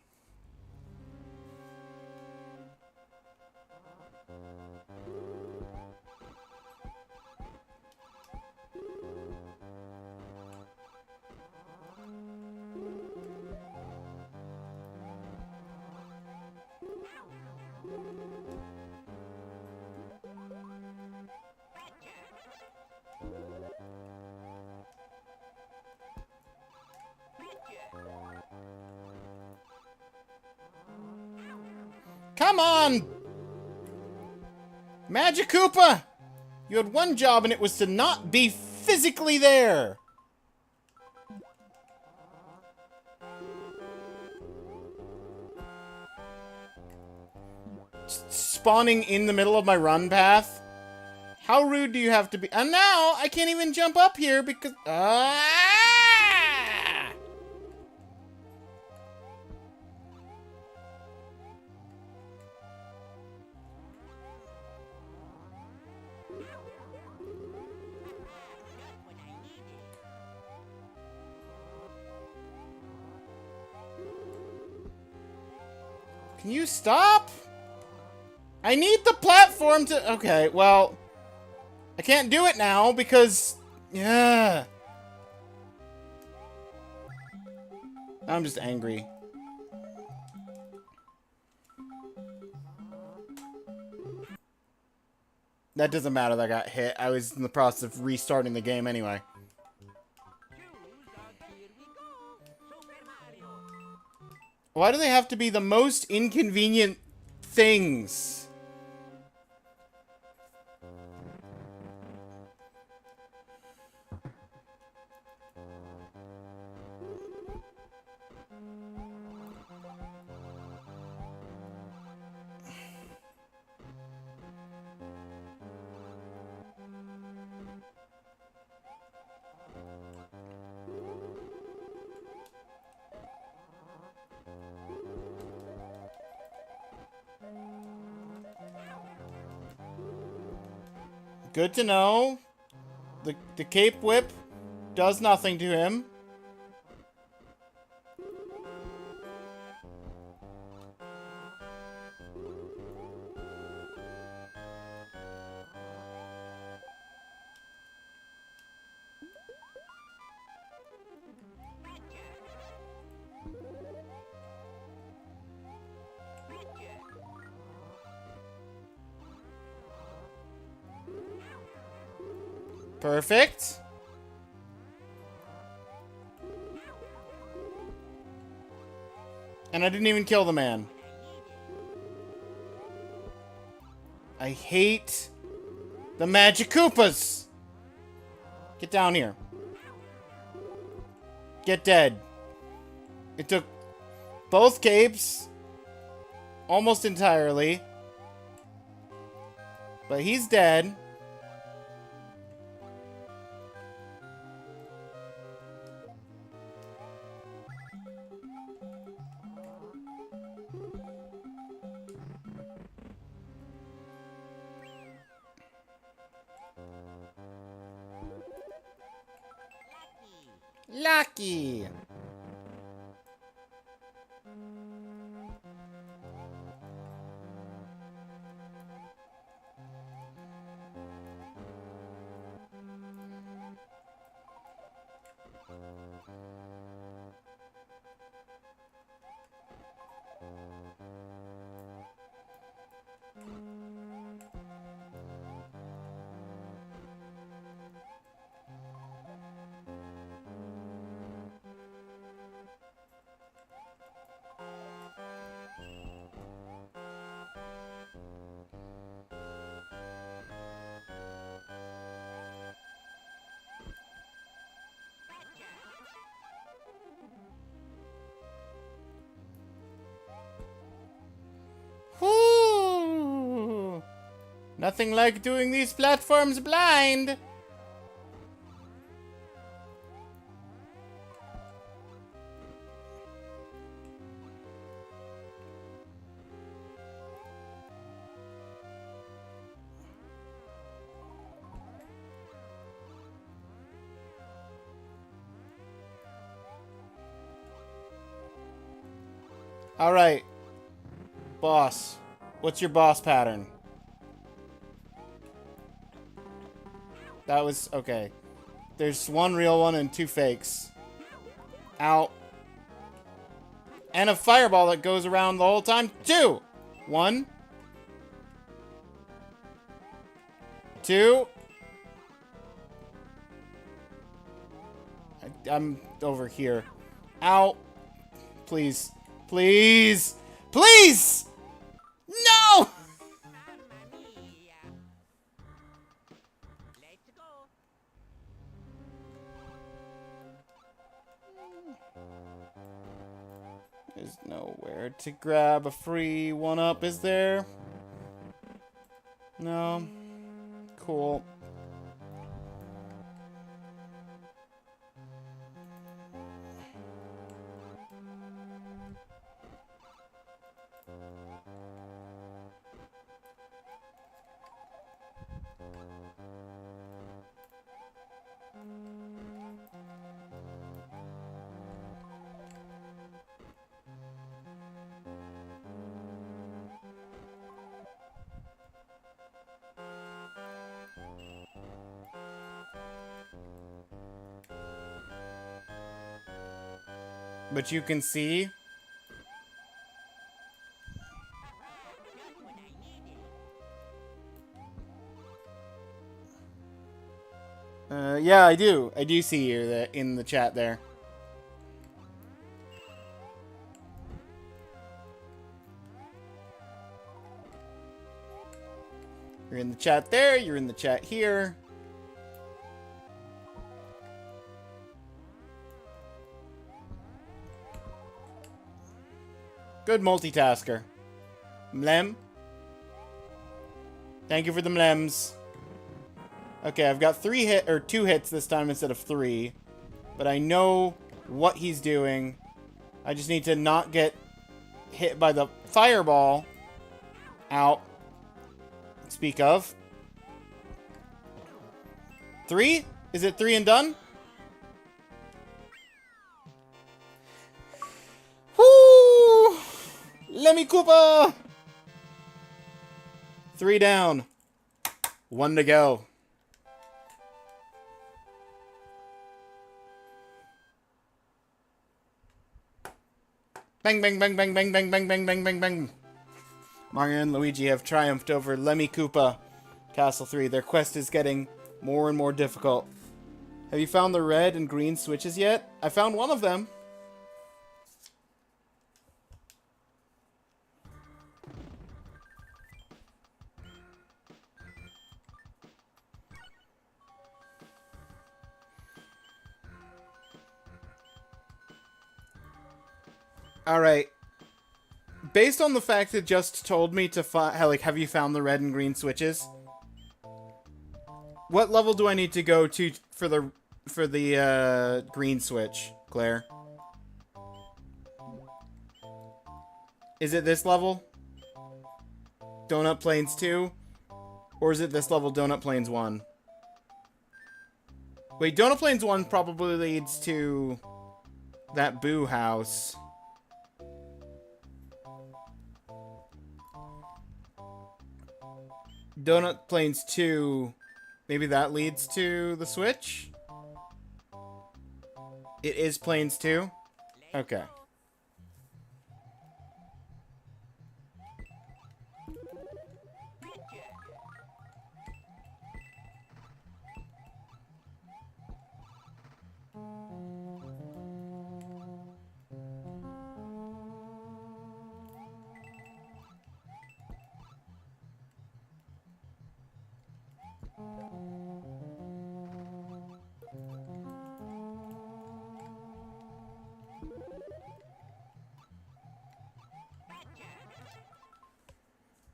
Come on! Magic Koopa! You had one job and it was to not be physically there! Spawning in the middle of my run path? How rude do you have to be? And now I can't even jump up here because... Can you stop? I need the platform to... Okay, well... I can't do it now because... Yeah. I'm just angry. That doesn't matter that I got hit. I was in the process of restarting the game anyway. Why do they have to be the most inconvenient things? Good to know. The cape whip does nothing to him. Perfect. And I didn't even kill the man. I hate the Magic Koopas. Get down here. Get dead. It took both capes almost entirely. But he's dead. Lucky. Whoo! Nothing like doing these platforms blind. All right. Boss. What's your boss pattern? That was... okay. There's one real one and two fakes. Out. And a fireball that goes around the whole time. 2. 1. 2. I'm over here. Out. Please. Please. Please! No! Mamma mia. Let's go. There's nowhere to grab a free 1-up, is there? No. Cool. But you can see... Just what I needed. yeah, I do. I do see you in the chat there. You're in the chat there. You're in the chat here. Good multitasker. Mlem. Thank you for the mlems. Okay, I've got 2 hits this time instead of 3. But I know what he's doing. I just need to not get hit by the fireball. Out. Speak of. 3? Is it 3 and done? Woo! Lemmy Koopa! 3 down. 1 to go. Bang, bang, bang, bang, bang, bang, bang, bang, bang, bang, bang. Mario and Luigi have triumphed over Lemmy Koopa. Castle 3. Their quest is getting More and more difficult. Have you found the red and green switches yet? I found one of them. Alright. Based on the fact it just told me to find, like, have you found the red and green switches? What level do I need to go to for the green switch, Claire? Is it this level? Donut Plains 2? Or is it this level, Donut Plains 1? Wait, Donut Plains 1 probably leads to that Boo house. Donut Plains 2, maybe that leads to the switch? It is Plains 2? Okay.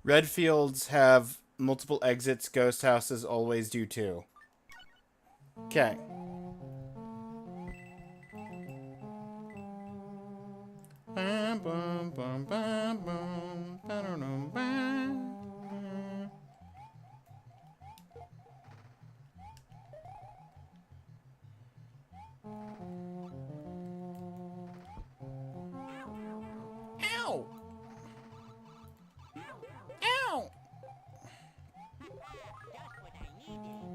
Red fields have multiple exits. Ghost houses always do too. Okay. Ow! Ow! Just what I needed.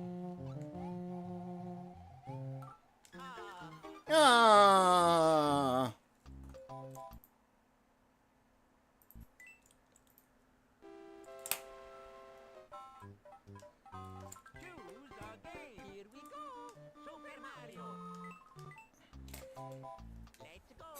Ah! Choose a game. Here we go. Super Mario. Let's go.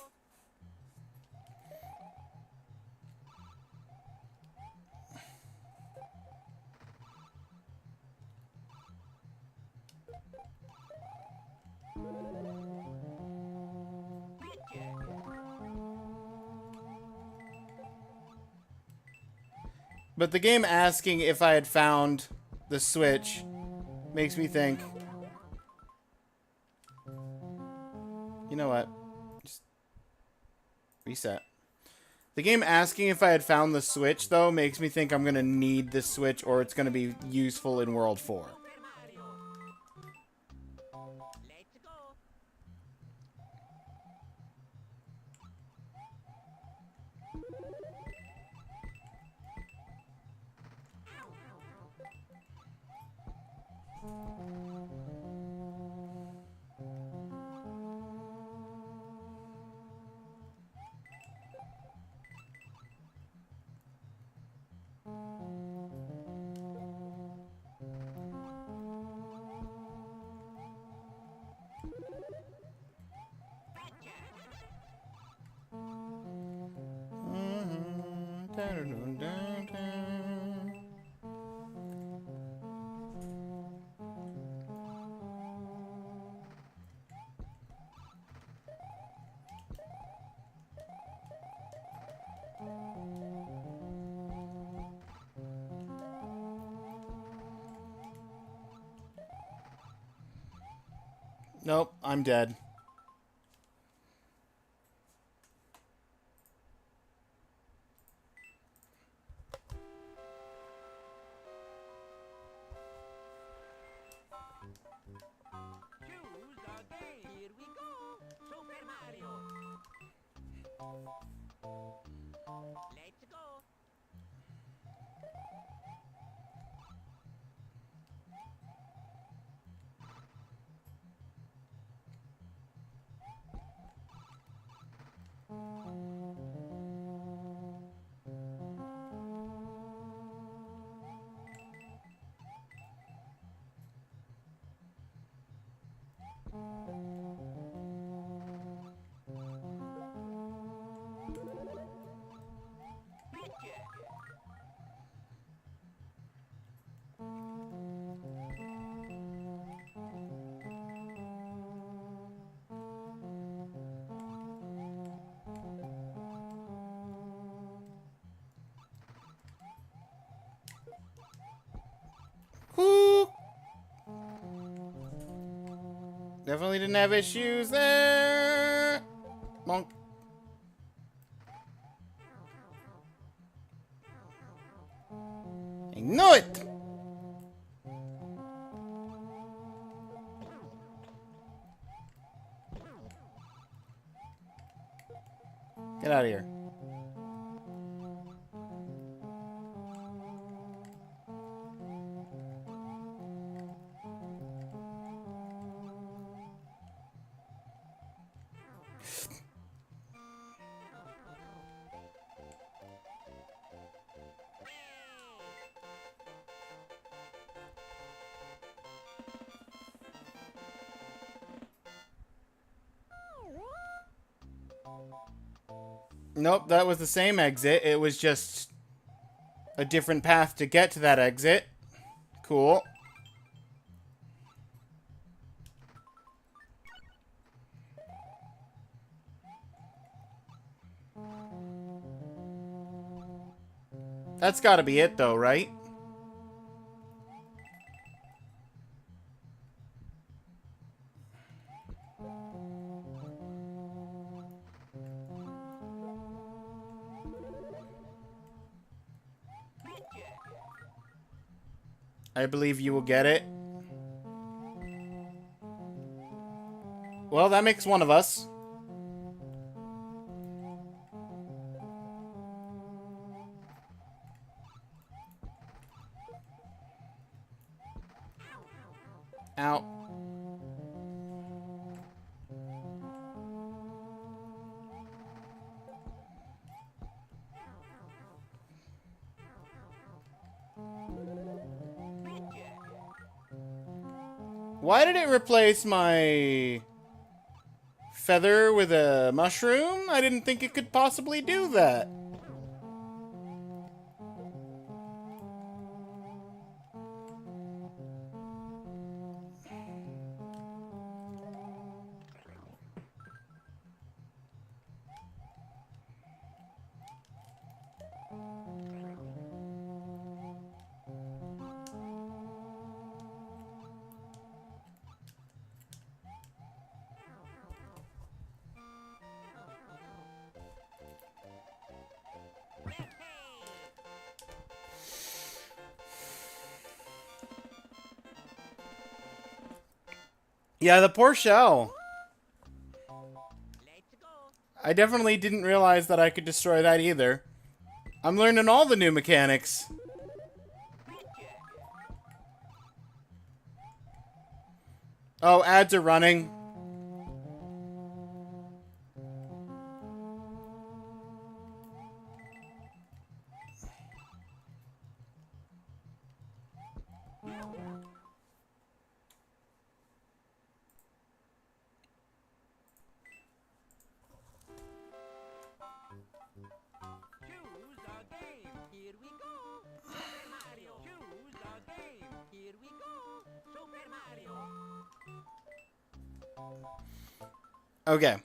But the game asking if I had found the switch makes me think, you know what? Just reset. The game asking if I had found the switch, though, makes me think I'm going to need this switch or it's going to be useful in World 4. Super Mario. Let's go. Nope, I'm dead. Choose a game. Here we go. Super Mario. Let's go. Definitely didn't have issues there. Monk. I knew it! Get out of here. Nope, that was the same exit. It was just a different path to get to that exit. Cool. That's gotta be it, though, right? I believe you will get it. Well, that makes one of us. Out. Why did it replace my feather with a mushroom? I didn't think it could possibly do that. Yeah, the poor shell. Let's go. I definitely didn't realize that I could destroy that either. I'm learning all the new mechanics. Oh, ads are running. Choose a game. Here we go. Super Mario. Choose a game. Here we go. Super Mario. Okay.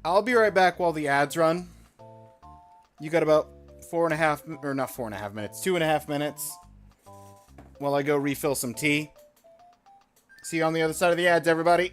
I'll be right back while the ads run. You got about 4.5, or not 4.5 minutes, 2.5 minutes while I go refill some tea. See you on the other side of the ads, everybody.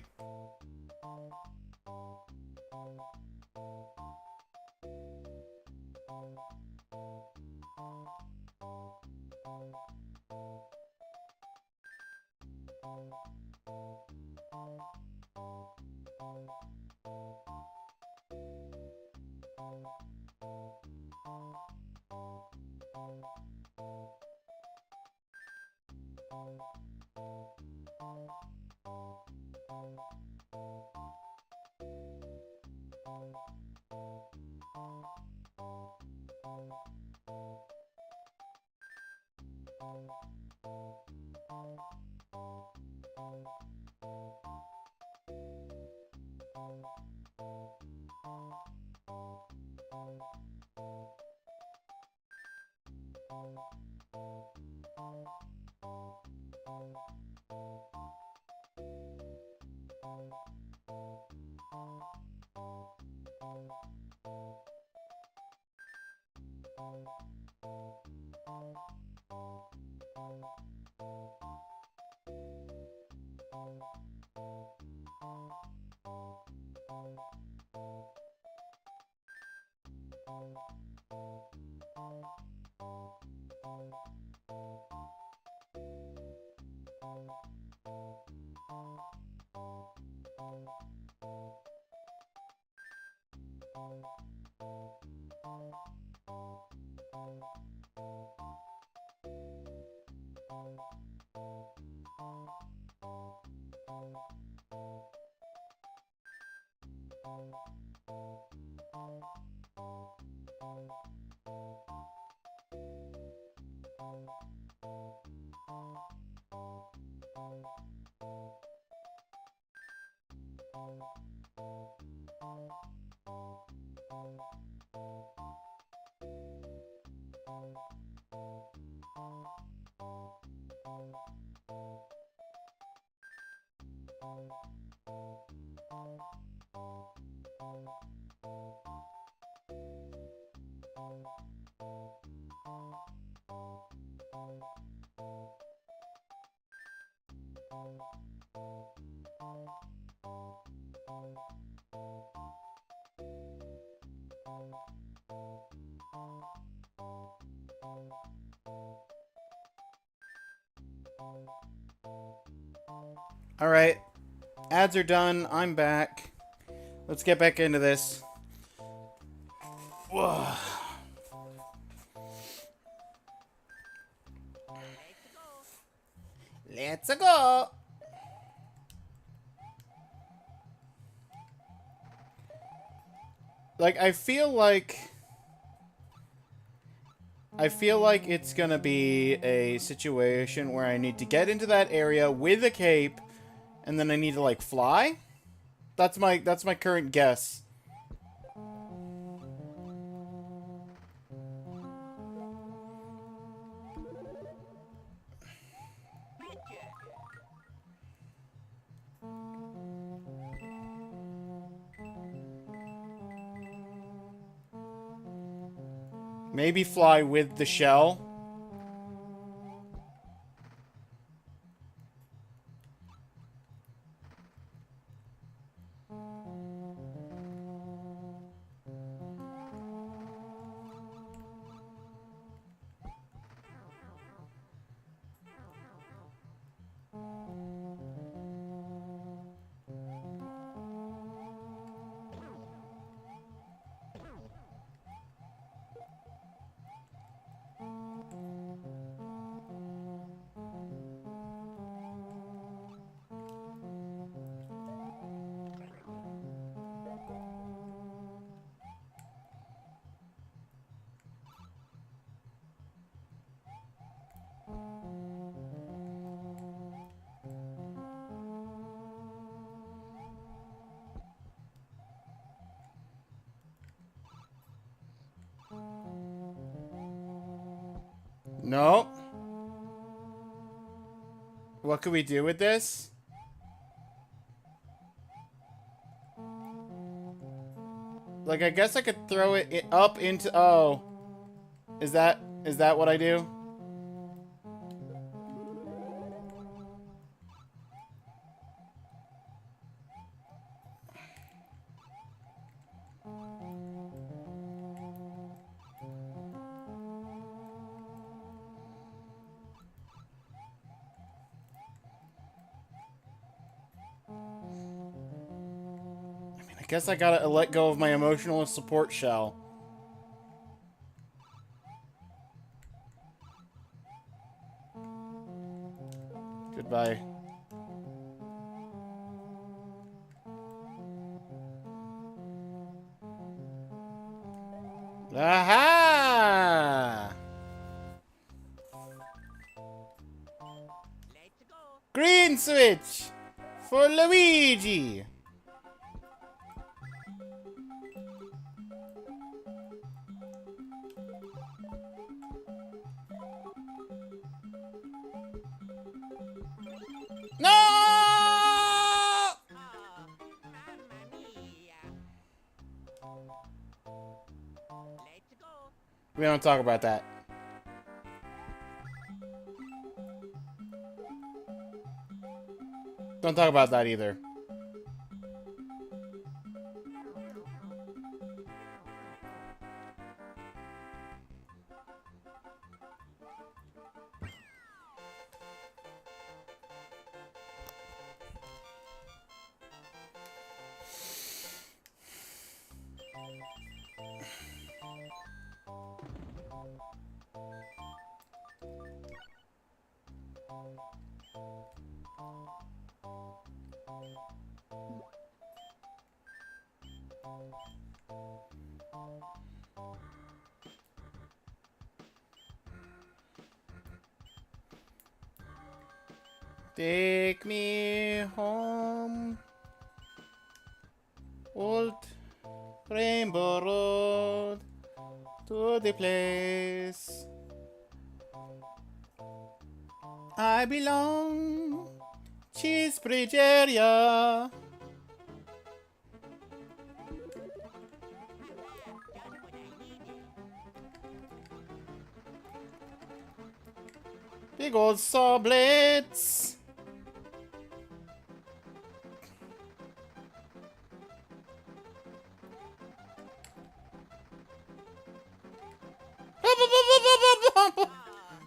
Alright. Ads are done. I'm back. Let's get back into this. Whoa. Let's go. Let's go! Like, I feel like it's gonna be a situation where I need to get into that area with a cape, and then I need to, like, fly? That's my current guess. Maybe fly with the shell. No. What can we do with this? Like, I guess I could throw it up into... Oh. Is that what I do? I guess I gotta let go of my emotional support shell. Goodbye. Aha! Let's go. Green switch for Luigi. No! Oh, mamma mia. Let's go. We don't talk about that. Don't talk about that either. Take me home, old Rainbow Road, to the place I belong, Cheesebridge area. Big old saw blades.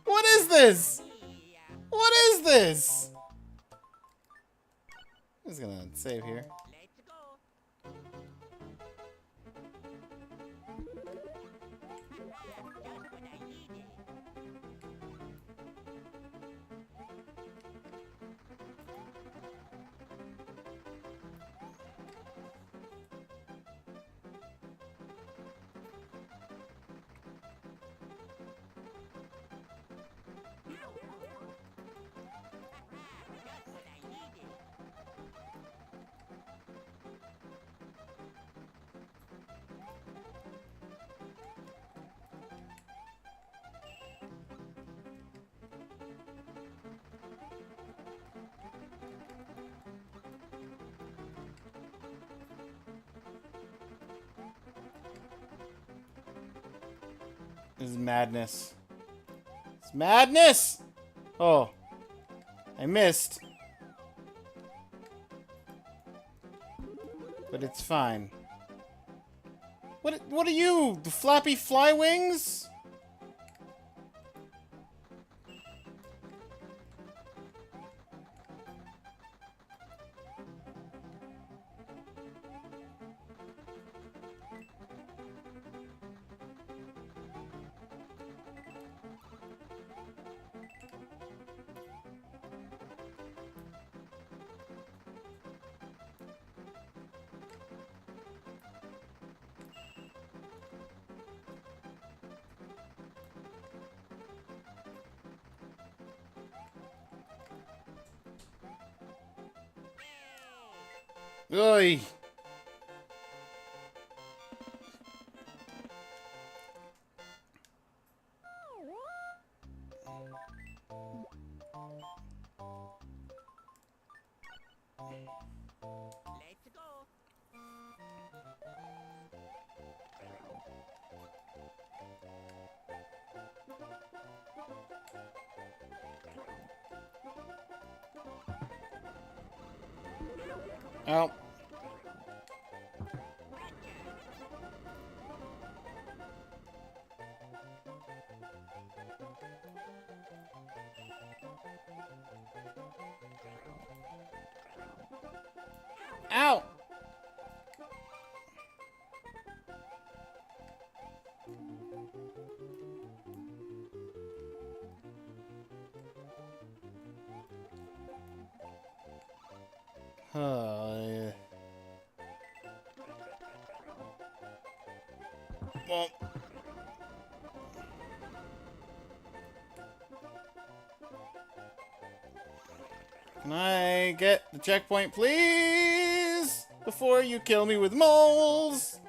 What is this? What is this? I'm just gonna save here. Let's go. Just what I needed. Just what I needed. This is madness. It's madness! Oh. I missed. But it's fine. What are you? The flappy fly wings? Oi! Let's go. Ow. Ow! Oh, well. Can I get the checkpoint, please? Before you kill me with moles!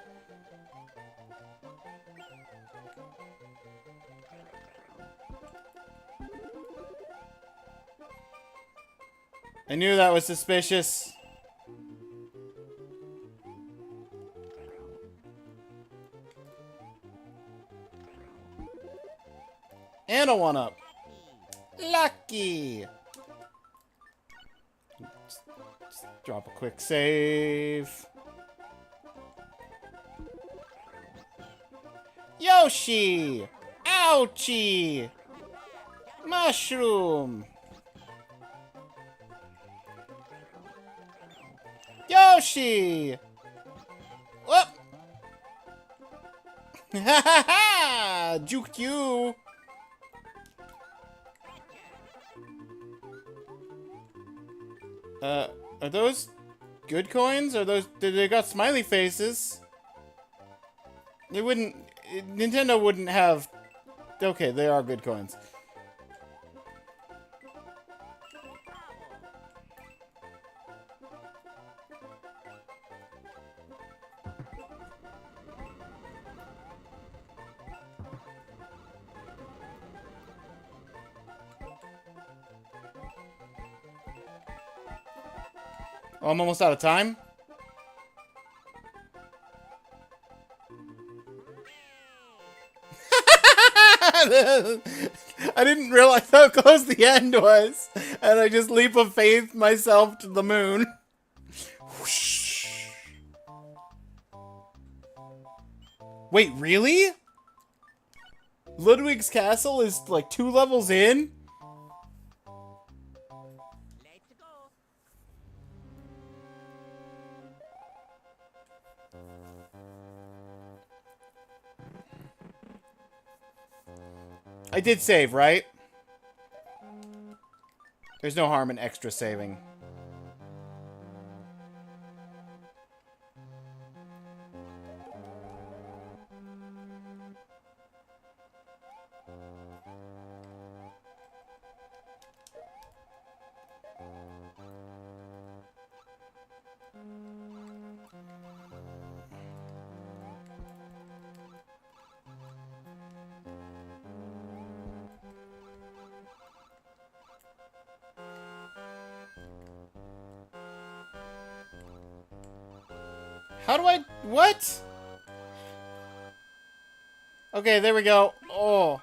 I knew that was suspicious. And a one-up. Lucky! Just drop a quick save. Yoshi! Ouchie! Mushroom! Yoshi! Whoop! Ha ha ha! Juked you! Are those good coins? Are those... They got smiley faces. They wouldn't... Nintendo wouldn't have... Okay, they are good coins. Oh, I'm almost out of time. I didn't realize how close the end was, and I just leap of faith myself to the moon. Whoosh. Wait, really? Ludwig's castle is like 2 levels in? Let's go. I did save, right? There's no harm in extra saving. How do I... What? Okay, there we go. Oh.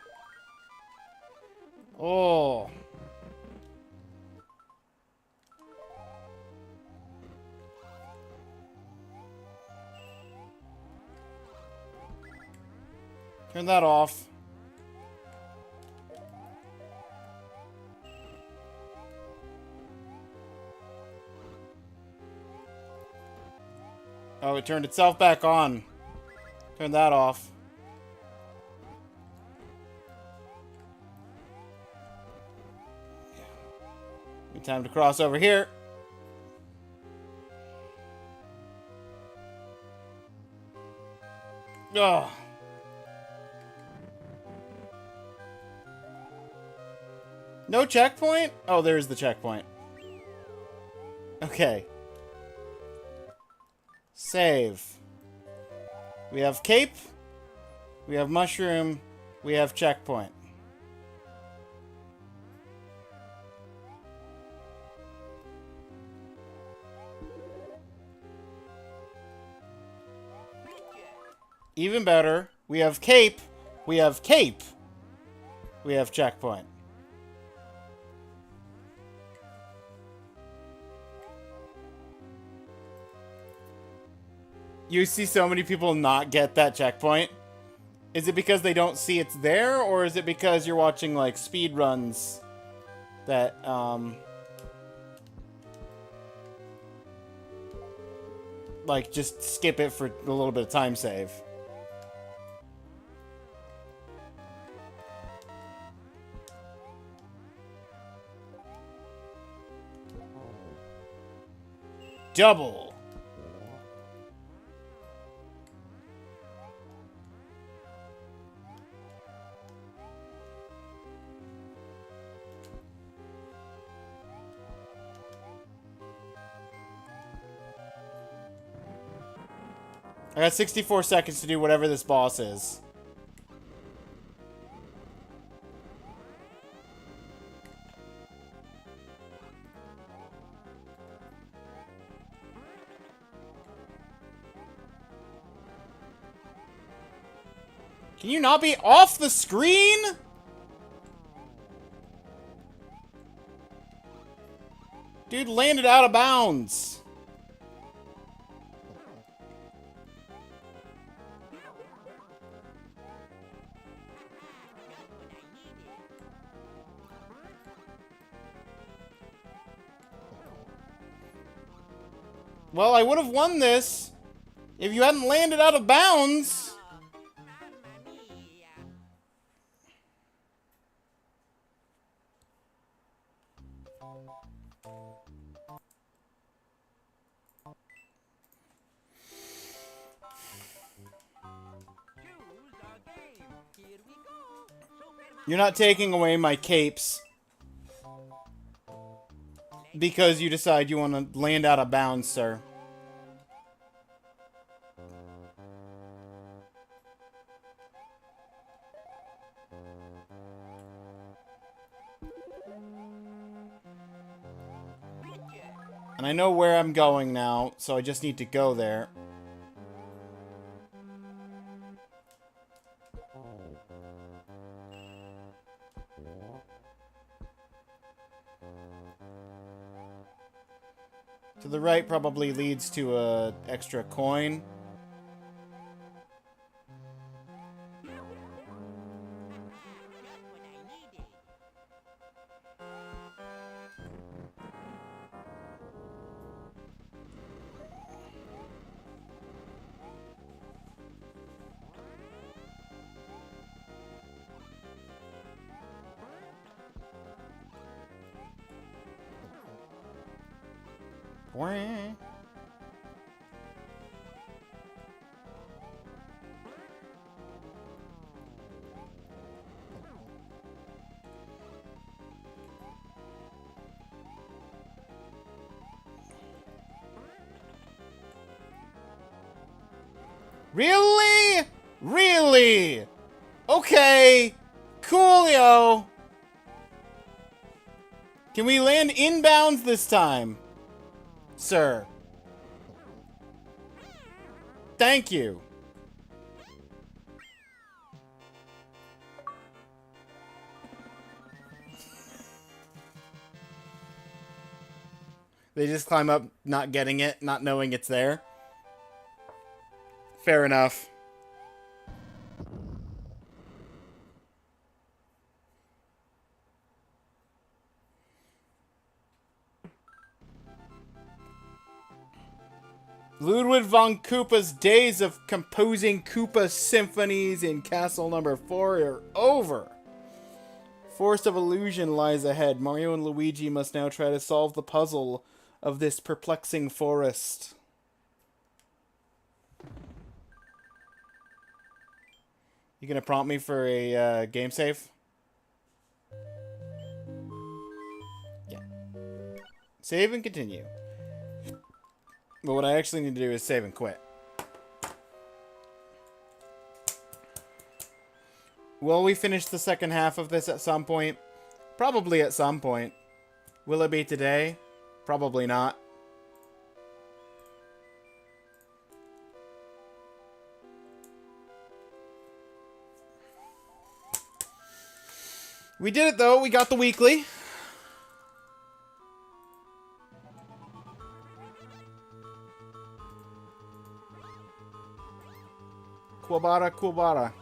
Oh. Turn that off. Oh, it turned itself back on. Turn that off. Good time to cross over here. Oh. No checkpoint? Oh, there's the checkpoint. Okay. Save. We have cape. We have mushroom. We have checkpoint. Even better. We have cape. We have cape. We have checkpoint. You see so many people not get that checkpoint. Is it because they don't see it's there, or is it because you're watching, like, speed runs that, like, just skip it for a little bit of time save? Double. I got 64 seconds to do whatever this boss is. Can you not be off the screen? Dude landed out of bounds. Well, I would have won this if you hadn't landed out of bounds. Mamma mia. You're not taking away my capes because you decide you want to land out of bounds, sir. And I know where I'm going now, so I just need to go there. To the right probably leads to a extra coin. Wah. Really? Really? Okay. Coolio. Can we land inbounds this time, sir? Thank you. They just climb up, not getting it, not knowing it's there. Fair enough. Ludwig von Koopa's days of composing Koopa symphonies in Castle Number 4 are over. Forest of Illusion lies ahead. Mario and Luigi must now try to solve the puzzle of this perplexing forest. You gonna prompt me for a game save? Yeah. Save and continue. But what I actually need to do is save and quit. Will we finish the second half of this at some point? Probably at some point. Will it be today? Probably not. We did it though, we got the weekly. Quabara, Quabara.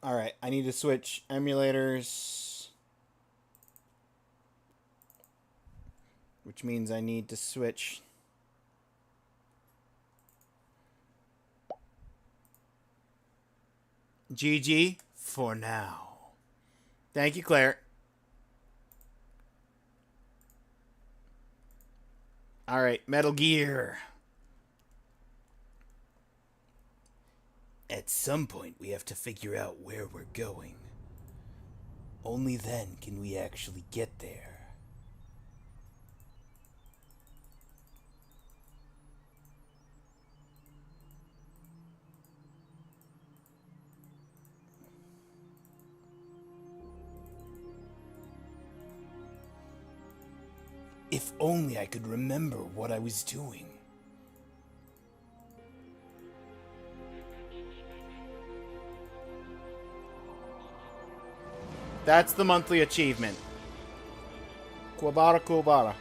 Alright, I need to switch emulators. Which means I need to switch... GG for now. Thank you, Claire. Alright, Metal Gear. At some point, we have to figure out where we're going. Only then can we actually get there. If only I could remember what I was doing. That's the monthly achievement. Kuwabara Kuwabara.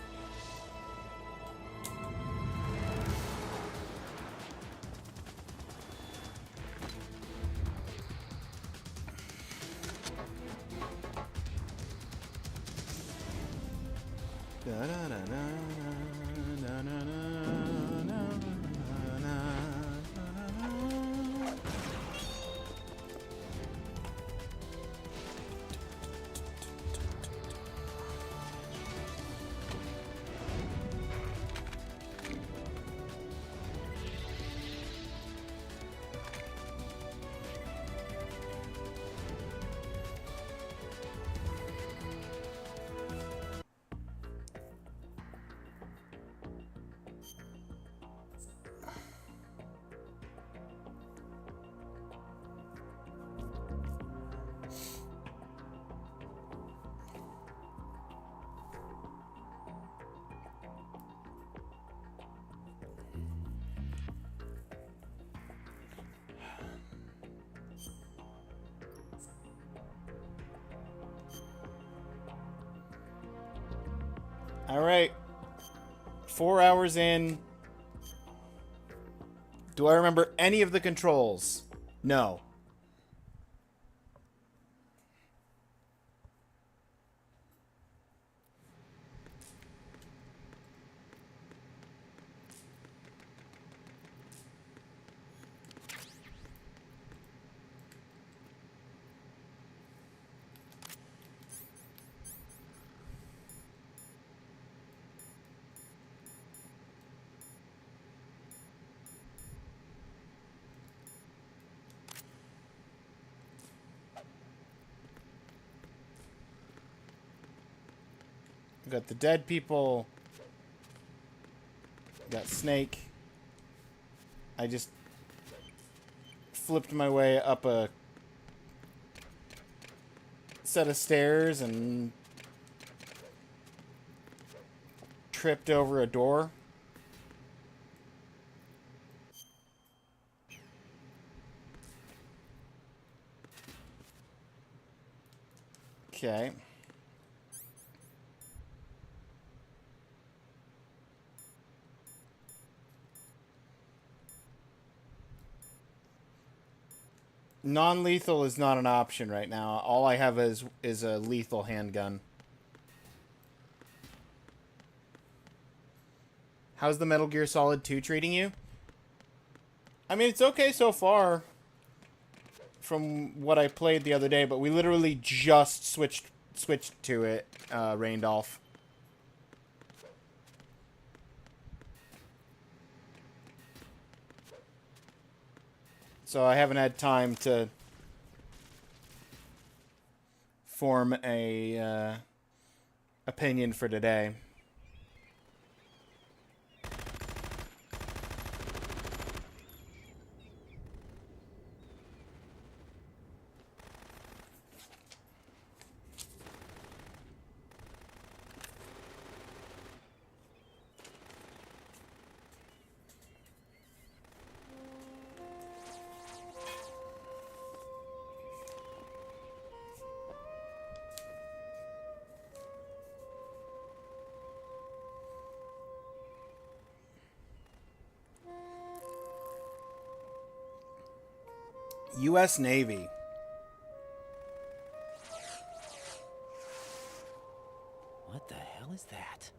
Alright. 4 hours in. Do I remember any of the controls? No. We got the dead people. We got Snake. I just flipped my way up a set of stairs and tripped over a door. Okay. Non-lethal is not an option right now. All I have is a lethal handgun. How's the Metal Gear Solid 2 treating you? I mean, it's okay so far from what I played the other day, but we literally just switched to it, Raindolph. So I haven't had time to form a opinion for today. U.S. Navy. What the hell is that?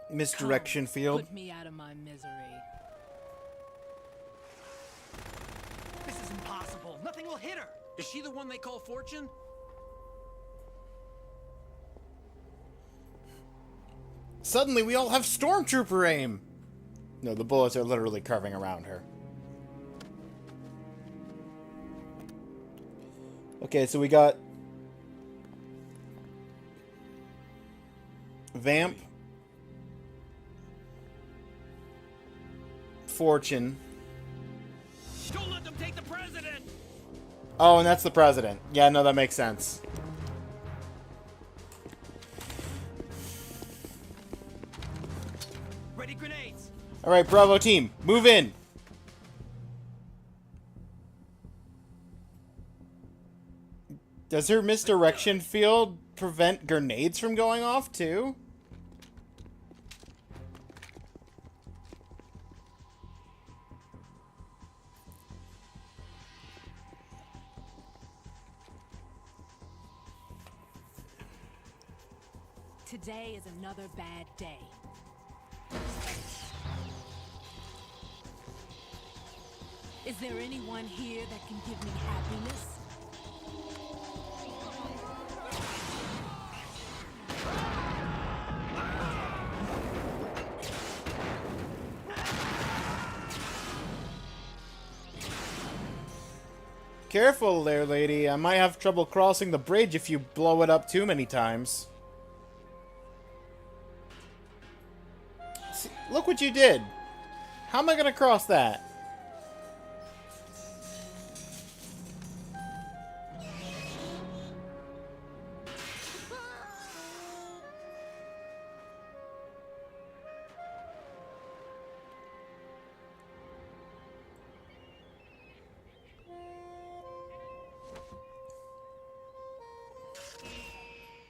Misdirection field. Put me out of my misery. This is impossible. Nothing will hit her. Is she the one they call Fortune? Suddenly we all have stormtrooper aim. No, the bullets are literally curving around her. Okay, so we got Vamp, Fortune. Don't let them take the president! Oh, and that's the president. Yeah, no, that makes sense. Ready grenades! Alright, Bravo team, move in. Does her misdirection field prevent grenades from going off, too? Today is another bad day. Is there anyone here that can give me happiness? Careful there, lady. I might have trouble crossing the bridge if you blow it up too many times. See, look what you did. How am I gonna cross that?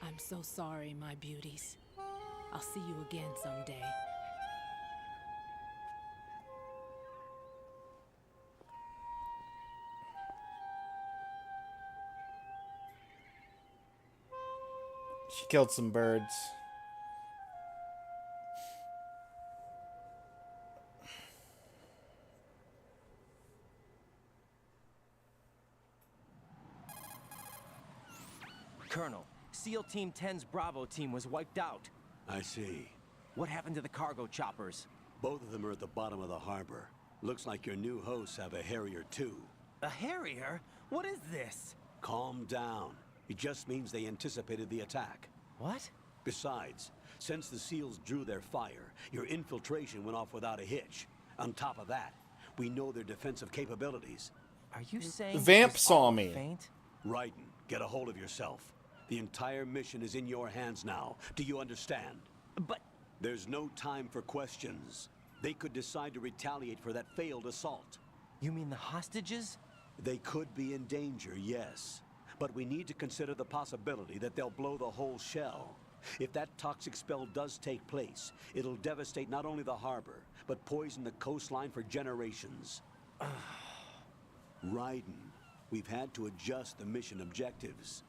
I'm so sorry, my beauties. I'll see you again someday. She killed some birds. Colonel, SEAL Team 10's Bravo team was wiped out. I see. What happened to the cargo choppers? Both of them are at the bottom of the harbor. Looks like your new hosts have a Harrier too. A Harrier? What is this? Calm down. It just means they anticipated the attack. What? Besides, since the SEALs drew their fire, your infiltration went off without a hitch. On top of that, we know their defensive capabilities. Are you saying Vamp this is saw all me. Feint? Raiden, get a hold of yourself. The entire mission is in your hands now. Do you understand? But There's no time for questions. They could decide to retaliate for that failed assault. you mean the hostages? They could be in danger, yes. But we need to consider the possibility that they'll blow the whole shell. If that toxic spell does take place, it'll devastate not only the harbor, but poison the coastline for generations. Raiden, we've had to adjust the mission objectives.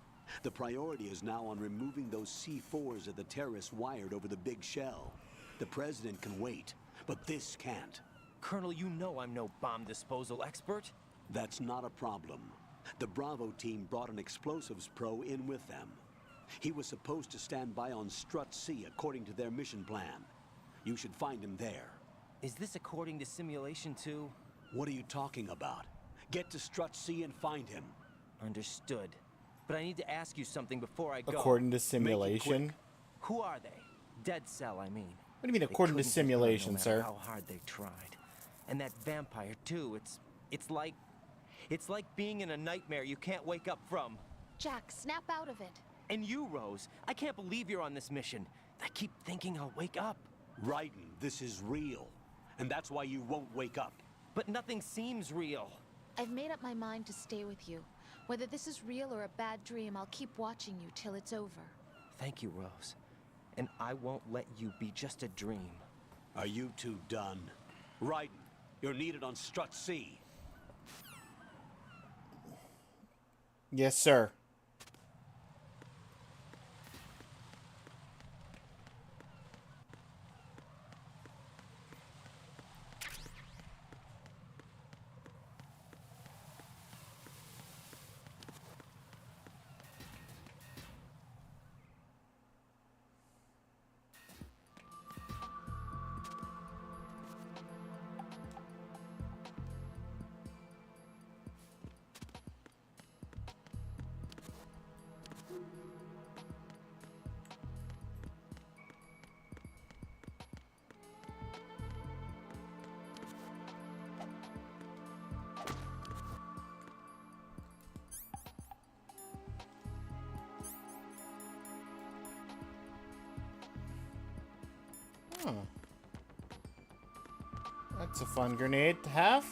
The priority is now on removing those C4s that the terrorists wired over the big shell. The president can wait, but this can't. Colonel, you know I'm no bomb disposal expert. That's not a problem. The Bravo team brought an explosives pro in with them. He was supposed to stand by on Strut C according to their mission plan. You should find him there. Is this according to simulation too? What are you talking about? Get to Strut C and find him. Understood. But I need to ask you something before I go. According to simulation? quick. Who are they? Dead Cell, I mean. What do you mean They according to couldn't get simulation, done no matter sir? How hard they tried. And that vampire too. It's like being in a nightmare you can't wake up from. Jack, snap out of it. And you, Rose, I can't believe you're on this mission. I keep thinking I'll wake up. Raiden, this is real. And that's why you won't wake up. But nothing seems real. I've made up my mind to stay with you. Whether this is real or a bad dream, I'll keep watching you till it's over. Thank you, Rose. And I won't let you be just a dream. Are you two done? Raiden, you're needed on Strut C. Yes, sir. Huh. That's a fun grenade to have.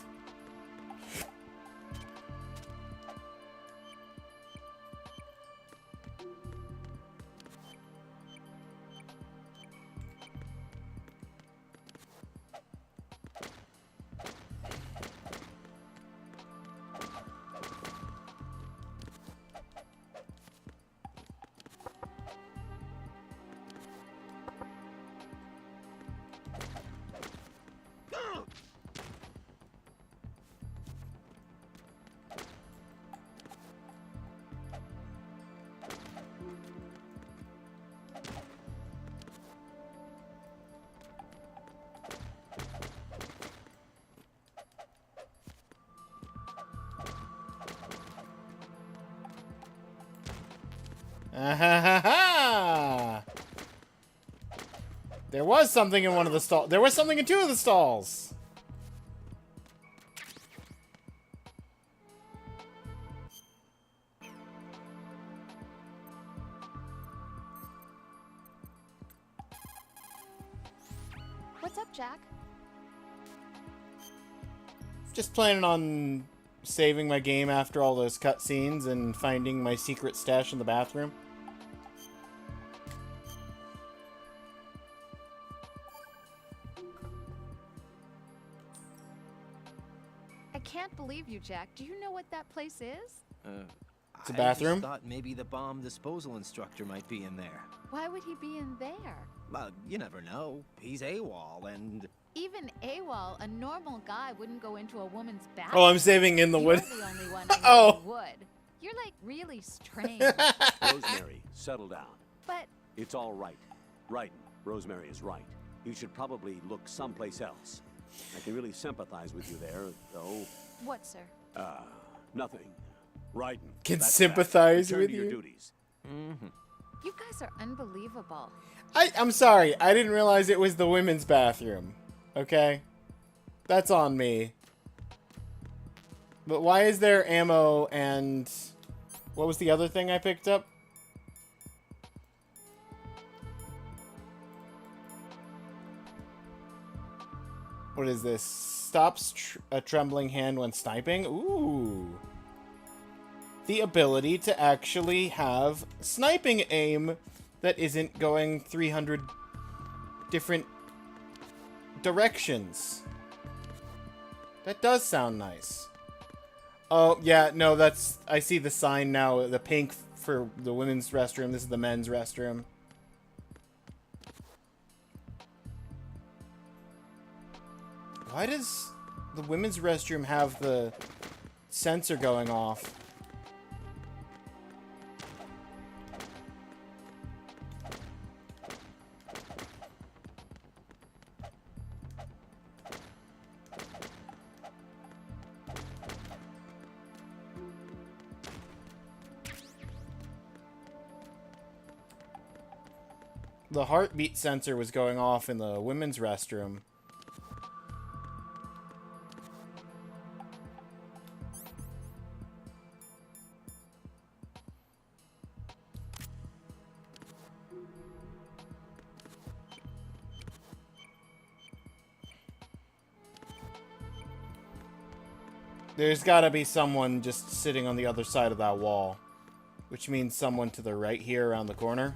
Ah, ha, ha, ha. There was something in one of the stalls. There was something in two of the stalls. What's up, Jack? Just planning on saving my game after all those cutscenes and finding my secret stash in the bathroom. I can't believe you, Jack. Do you know what that place is? It's a I bathroom? just thought maybe the bomb disposal instructor might be in there. Why would he be in there? You never know. He's AWOL, and Even AWOL, a normal guy wouldn't go into a woman's Oh, bathroom. I'm saving in the You're wood. the only one I know Oh. who would. You're like really strange. Rosemary, settle down. But It's all right. Right. Rosemary is right. You should probably look someplace else. I can really sympathize with you there, though. what, sir? Nothing. Right. Can That's sympathize that. Return with to your you? duties. You guys are unbelievable. I'm sorry. I didn't realize it was the women's bathroom. Okay? That's on me. But why is there ammo and... What was the other thing I picked up? What is this? Stops a trembling hand when sniping? Ooh. The ability to actually have sniping aim that isn't going 300 different directions. That does sound nice. Oh, yeah, no, that's... I see the sign now. The pink for the women's restroom. This is the men's restroom. Why does the women's restroom have the sensor going off? The heartbeat sensor was going off in the women's restroom. There's gotta be someone just sitting on the other side of that wall. Which means someone to the right here around the corner.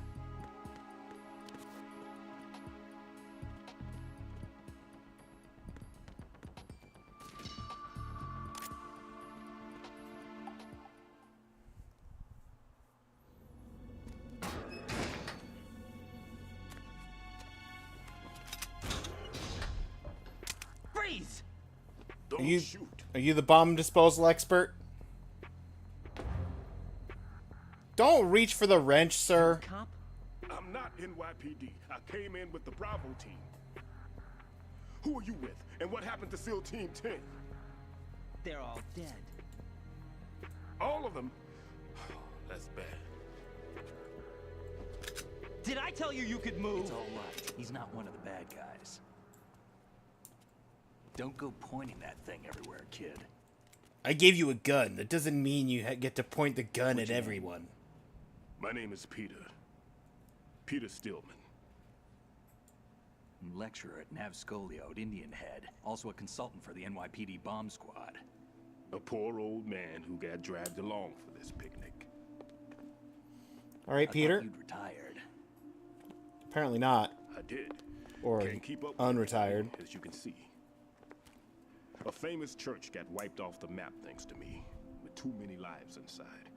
freeze! Don't Are you shoot. are you the bomb disposal expert? Don't reach for the wrench, sir. Cop? I'm not NYPD. I came in with the Bravo team. Who are you with? And what happened to SEAL Team 10? They're all dead. All of them? That's bad. Did I tell you you could move? It's all right. He's not one of the bad guys. Don't go pointing that thing everywhere, kid. I gave you a gun. That doesn't mean you get to point the gun at everyone. My name is Peter. Peter Stillman. Lecturer at Nav Scolio at Indian Head. Also a consultant for the NYPD bomb squad. A poor old man who got dragged along for this picnic. All right, I Peter. thought you'd retired. Apparently not. I did. Or Can't keep up with unretired. everything, as you can see. A famous church got wiped off the map thanks to me, with too many lives inside.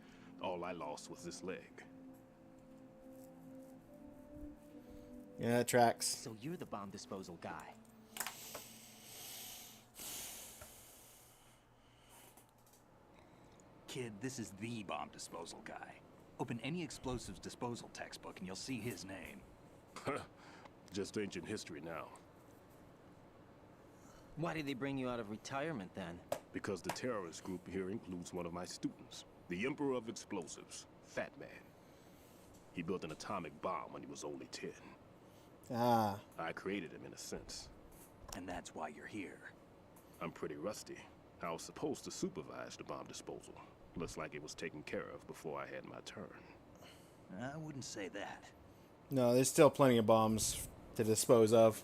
All I lost was this leg. Yeah, that tracks. So you're the bomb disposal guy. Kid, this is the bomb disposal guy. Open any explosives disposal textbook and you'll see his name. Just ancient history now. Why did they bring you out of retirement then? Because the terrorist group here includes one of my students, the Emperor of Explosives, Fat Man. He built an atomic bomb when he was only 10. Ah. I created him in a sense. And that's why you're here. I'm pretty rusty. I was supposed to supervise the bomb disposal. Looks like it was taken care of before I had my turn. I wouldn't say that. No, there's still plenty of bombs to dispose of.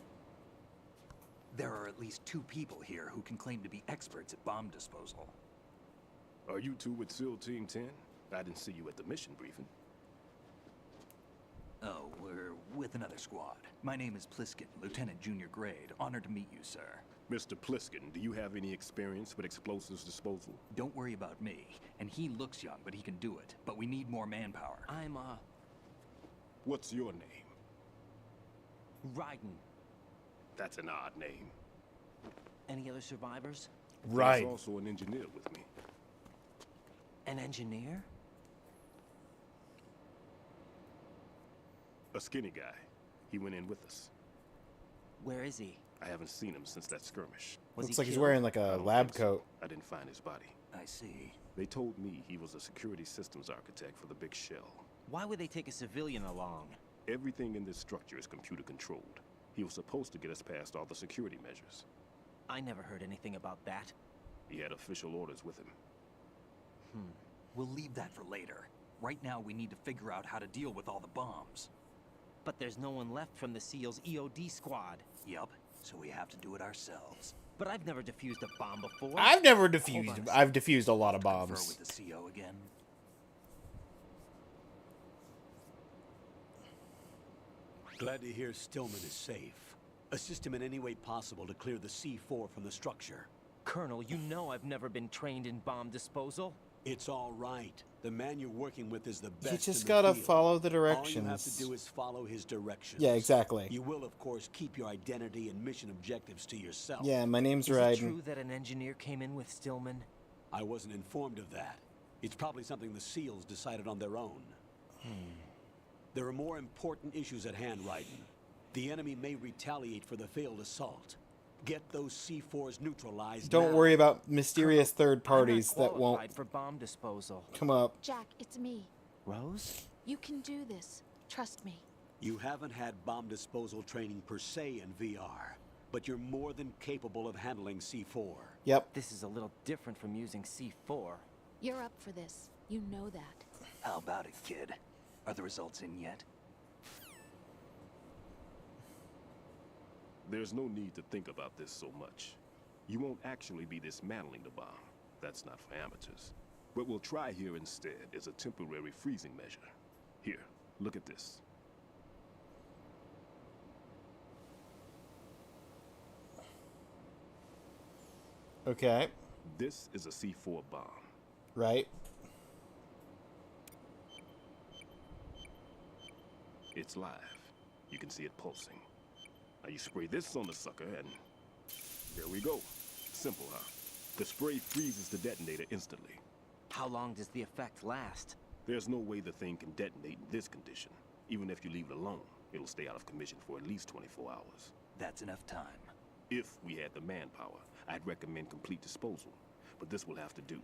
There are at least 2 people here who can claim to be experts at bomb disposal. Are you two with SEAL Team 10? I didn't see you at the mission briefing. Oh, we're with another squad. My name is Pliskin, Lieutenant Junior Grade. Honored to meet you, sir. Mr. Pliskin, do you have any experience with explosives disposal? Don't worry about me. And he looks young, but he can do it. But we need more manpower. I'm, What's your name? Raiden. That's an odd name. Any other survivors? Right. There's also an engineer with me. An engineer? A skinny guy. He went in with us. Where is he? I haven't seen him since that skirmish. Was Looks he like he's killed? wearing like I a don't lab think so. coat. I didn't find his body. I see. They told me he was a security systems architect for the big shell. Why would they take a civilian along? Everything in this structure is computer controlled. He was supposed to get us past all the security measures. I never heard anything about that. He had official orders with him. We'll leave that for later. Right now, we need to figure out how to deal with all the bombs. But there's no one left from the SEAL's EOD squad. Yup, so we have to do it ourselves. But I've never defused a bomb before. I've never Hold defused. on a I've defused a lot of Confer bombs. with the CO again. Glad to hear Stillman is safe. Assist him in any way possible to clear the C4 from the structure. Colonel, you know I've never been trained in bomb disposal. It's all right. The man you're working with is the best. You just in the gotta field. follow the All you have directions. to do is follow his directions. Yeah, exactly. You will, of course, keep your identity and mission objectives to yourself. Yeah, my name's Is it Raiden. true that an engineer came in with Stillman? I wasn't informed of that. It's probably something the SEALs decided on their own. There are more important issues at hand, Raiden. The enemy may retaliate for the failed assault. Get those C4s neutralized Don't now. worry about mysterious third I'm parties not that won't qualified for bomb disposal. come up. Jack, it's me. Rose? You can do this. Trust me. You haven't had bomb disposal training per se in VR, but you're more than capable of handling C4. Yep. This is a little different from using C4. You're up for this. You know that. How about it, kid? Are the results in yet? There's no need to think about this so much. You won't actually be dismantling the bomb. That's not for amateurs. What we'll try here instead is a temporary freezing measure. Here, look at this. Okay. This is a C4 bomb. Right. It's live. You can see it pulsing. Now you spray this on the sucker and there we go. Simple, huh? The spray freezes the detonator instantly. How long does the effect last? There's no way the thing can detonate in this condition. Even if you leave it alone, it'll stay out of commission for at least 24 hours. That's enough time. If we had the manpower, I'd recommend complete disposal. But this will have to do.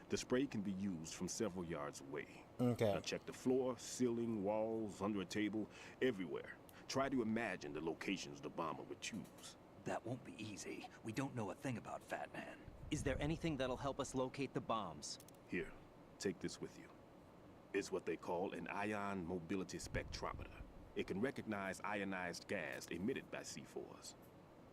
The spray can be used from several yards away. Okay. Now check the floor, ceiling, walls, under a table, everywhere. Try to imagine the locations the bomber would choose. That won't be easy. We don't know a thing about Fat Man. Is there anything that'll help us locate the bombs? Here, take this with you. It's what they call an ion mobility spectrometer. It can recognize ionized gas emitted by C4s.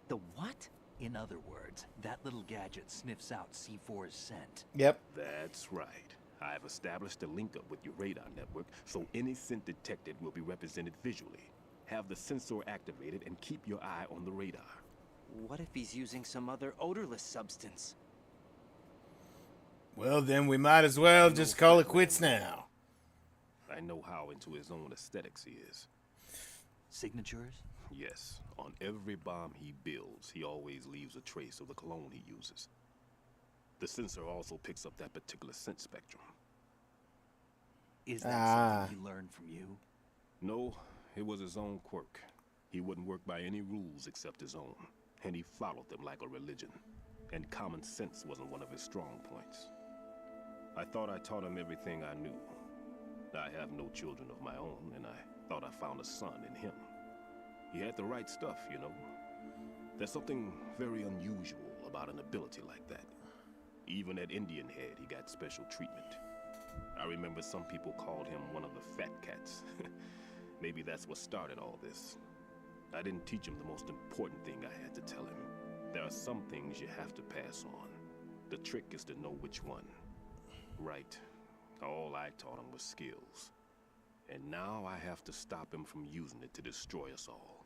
The what? In other words, that little gadget sniffs out C4's scent. Yep. That's right. I've established a link up with your radar network, so any scent detected will be represented visually. Have the sensor activated and keep your eye on the radar. What if he's using some other odorless substance? Well, then we might as well just call it quits now. I know how into his own aesthetics he is. Signatures? Yes, on every bomb he builds, he always leaves a trace of the cologne he uses. The sensor also picks up that particular scent spectrum. Is that something he learned from you? No, it was his own quirk. He wouldn't work by any rules except his own, and he followed them like a religion. And common sense wasn't one of his strong points. I thought I taught him everything I knew. I have no children of my own, and I thought I found a son in him. He had the right stuff, you know. There's something very unusual about an ability like that. Even at Indian Head, he got special treatment. I remember some people called him one of the fat cats. Maybe that's what started all this. I didn't teach him the most important thing I had to tell him. There are some things you have to pass on. The trick is to know which one. Right. All I taught him was skills. And now I have to stop him from using it to destroy us all.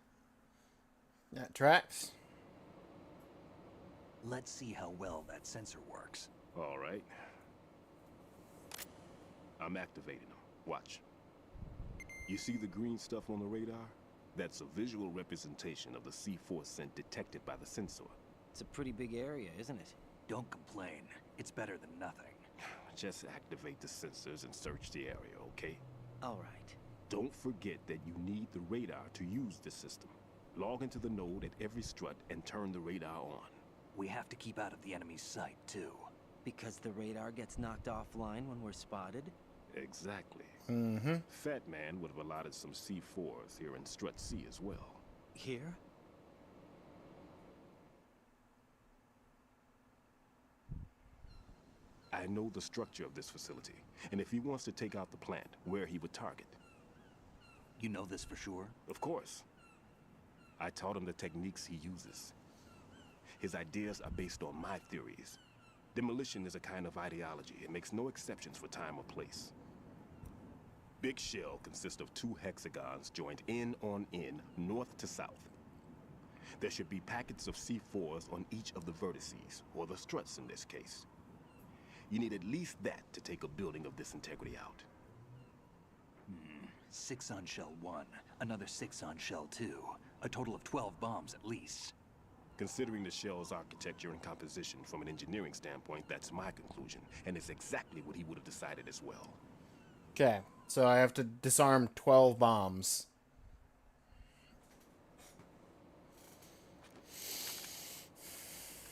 That tracks. Let's see how well that sensor works. All right. I'm activating them. Watch. You see the green stuff on the radar? That's a visual representation of the C4 scent detected by the sensor. It's a pretty big area, isn't it? Don't complain. It's better than nothing. Just activate the sensors and search the area, okay? All right. Don't forget that you need the radar to use the system. Log into the node at every strut and turn the radar on. We have to keep out of the enemy's sight, too. Because the radar gets knocked offline when we're spotted? Exactly. Mm-hmm. Fat Man would have allotted some C4s here in Strut C as well. Here? I know the structure of this facility, and if he wants to take out the plant, where he would target. You know this for sure? Of course. I taught him the techniques he uses. His ideas are based on my theories. Demolition is a kind of ideology. It makes no exceptions for time or place. Big Shell consists of 2 hexagons joined end on end, north to south. There should be packets of C4s on each of the vertices, or the struts in this case. You need at least that to take a building of this integrity out. 6 on Shell 1, another 6 on Shell 2. A total of 12 bombs at least. Considering the shell's architecture and composition from an engineering standpoint, that's my conclusion, and it's exactly what he would have decided as well. Okay, so I have to disarm 12 bombs.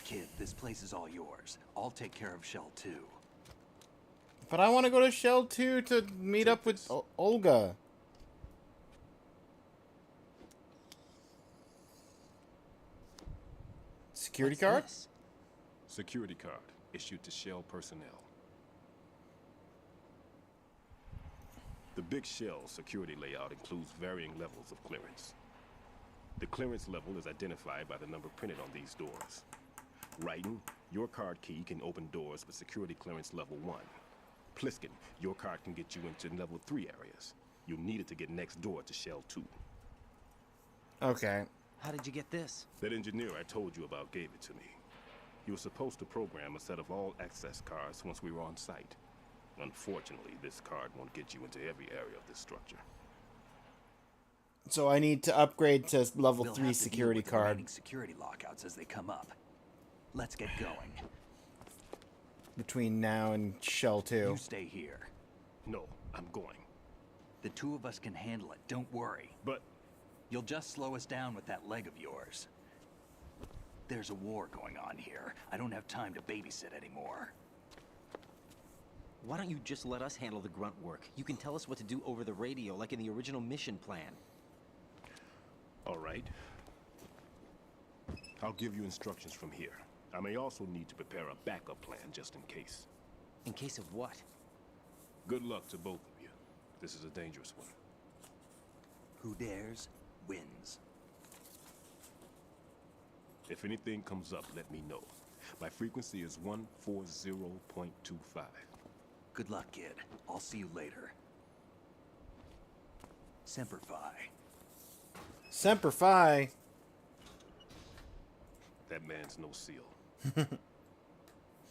Kid, this place is all yours. I'll take care of Shell 2. But I want to go to Shell 2 to meet up with Olga. Security What's card? this? Security card issued to Shell personnel. The Big Shell security layout includes varying levels of clearance. The clearance level is identified by the number printed on these doors. Raiden, your card key can open doors with security clearance level 1. Pliskin, your card can get you into level 3 areas. You'll need it to get next door to Shell 2. Okay. How did you get this? That engineer I told you about gave it to me. He was supposed to program a set of all access cards once we were on site. Unfortunately, this card won't get you into every area of this structure. So I need to upgrade to level We'll 3 have to deal security with the card. remaining security lockouts as they come up. Let's get going. Between now and Shell 2. You stay here. No, I'm going. The 2 of us can handle it, don't worry. But You'll just slow us down with that leg of yours. There's a war going on here. I don't have time to babysit anymore. Why don't you just let us handle the grunt work? You can tell us what to do over the radio, like in the original mission plan. all right. I'll give you instructions from here. I may also need to prepare a backup plan just in case. In case of what? Good luck to both of you. This is a dangerous one. Who dares, wins. If anything comes up, let me know. My frequency is 140.25. Good luck, kid. I'll see you later. Semper Fi. Semper Fi. That man's no SEAL.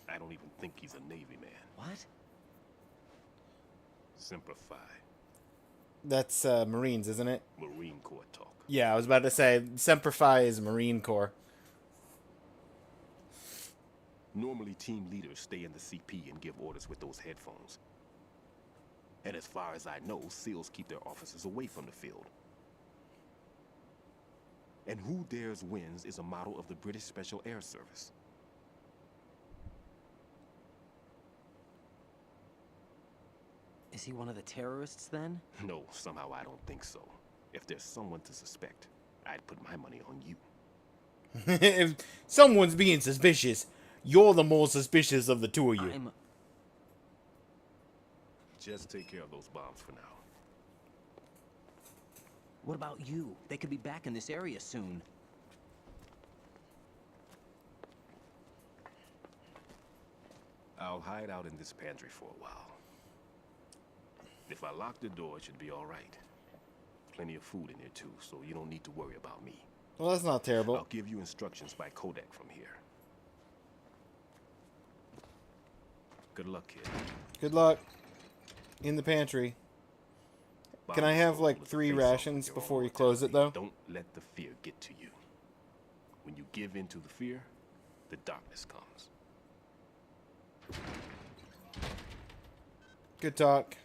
I don't even think he's a Navy man. What? Semper Fi. That's Marines, isn't it? Marine Corps talk. Yeah, I was about to say Semper Fi is Marine Corps. Normally, team leaders stay in the CP and give orders with those headphones. And as far as I know, SEALs keep their officers away from the field. And Who Dares Wins is a model of the British Special Air Service. Is he one of the terrorists then? No, somehow I don't think so. If there's someone to suspect, I'd put my money on you. If someone's being suspicious, you're the more suspicious of the two of you. Just take care of those bombs for now. What about you? They could be back in this area soon. I'll hide out in this pantry for a while. If I lock the door, it should be all right. Plenty of food in here too, so you don't need to worry about me. Well, that's not terrible. I'll give you instructions by Kodak from here. Good luck, kid. Good luck. In the pantry. Can I have like 3 rations before you close it though? Don't let the fear get to you. When you give in to the fear, the darkness comes. Good talk.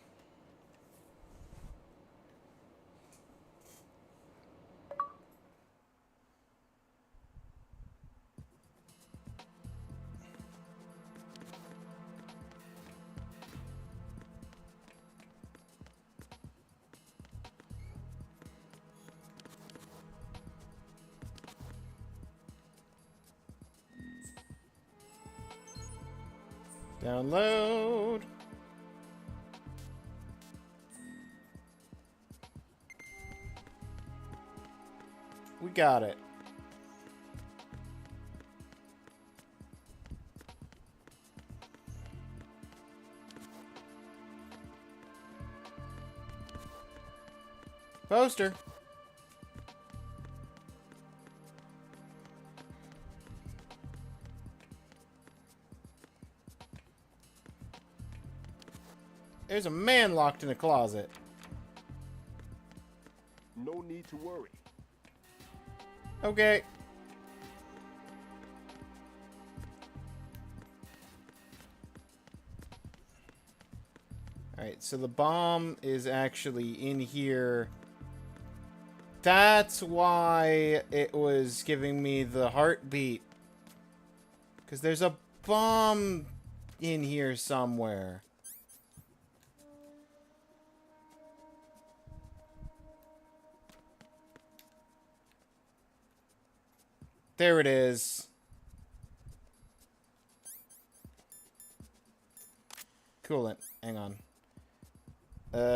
Download. We got it. Poster. There's a man locked in a closet. No need to worry. Okay. Alright, so the bomb is actually in here. That's why it was giving me the heartbeat. Because there's a bomb in here somewhere. There it is. Coolant. Hang on.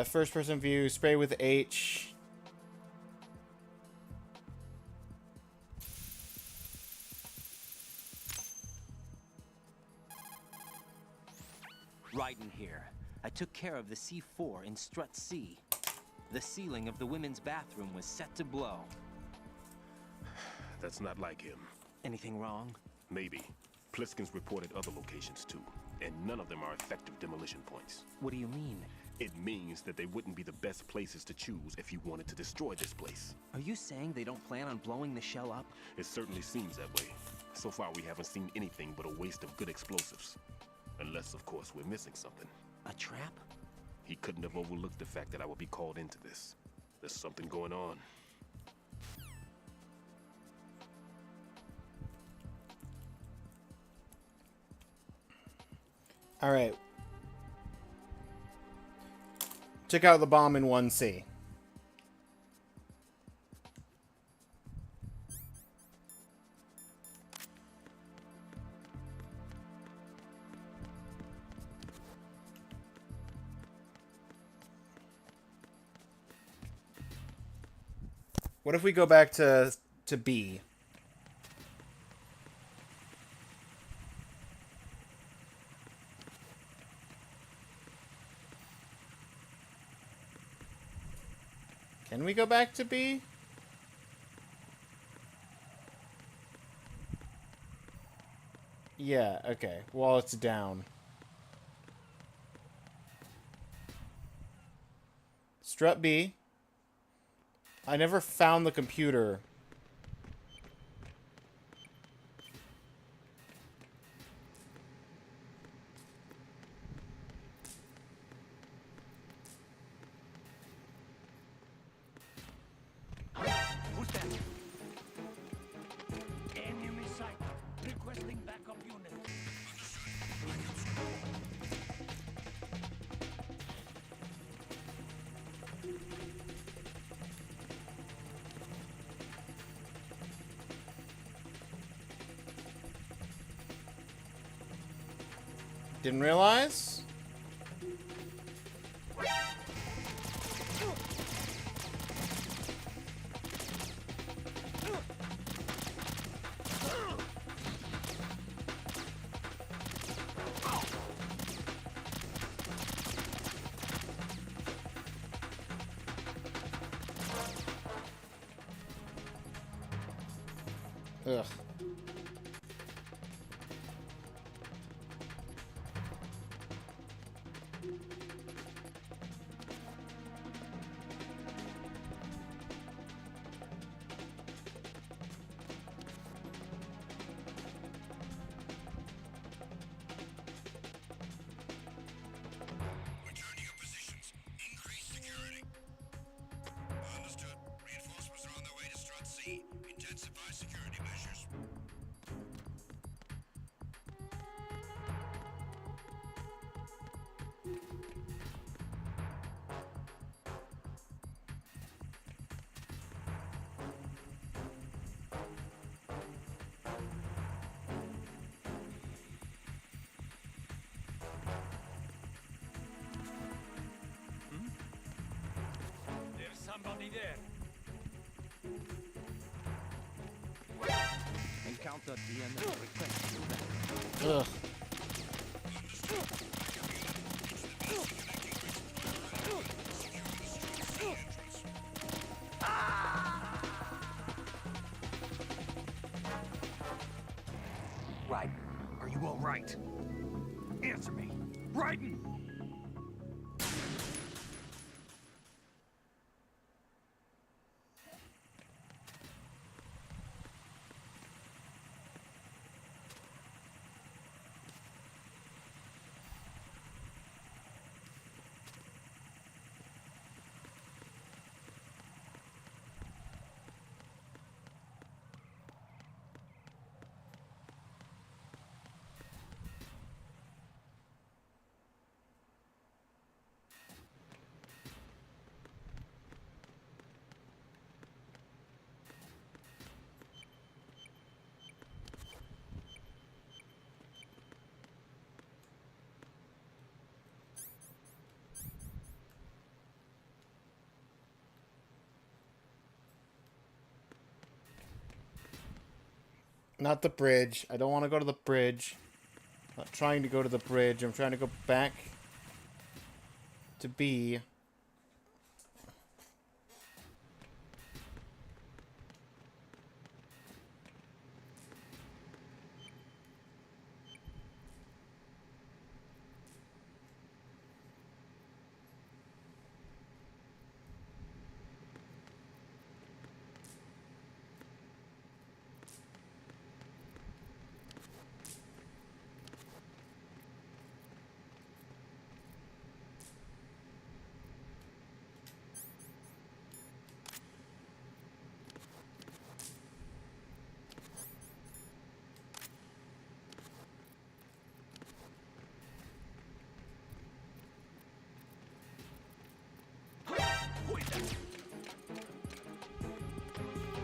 First person view. Spray with H. Raiden here. I took care of the C4 in Strut C. The ceiling of the women's bathroom was set to blow. That's not like him. Anything wrong? Maybe. Pliskin's reported other locations too, and none of them are effective demolition points. What do you mean? It means that they wouldn't be the best places to choose if you wanted to destroy this place. Are you saying they don't plan on blowing the shell up? It certainly seems that way. So far we haven't seen anything but a waste of good explosives. Unless, of course, we're missing something. A trap? He couldn't have overlooked the fact that I would be called into this. There's something going on. Alright. Check out the bomb in 1C. What if we go back to B? Can we go back to B? Yeah, okay. While it's down. Strut B. I never found the computer. Who's that? Enemy sight. Requesting backup unit. Didn't realize. Ugh. Return to your positions. Increase security. Understood. Reinforcements are on their way to Strut C. Intensify security measures. There's somebody there. Encounter DNS request. Ugh. Right. Are you all right? Answer me. Raiden! Not the bridge. I don't want to go to the bridge. I'm not trying to go to the bridge. I'm trying to go back to B.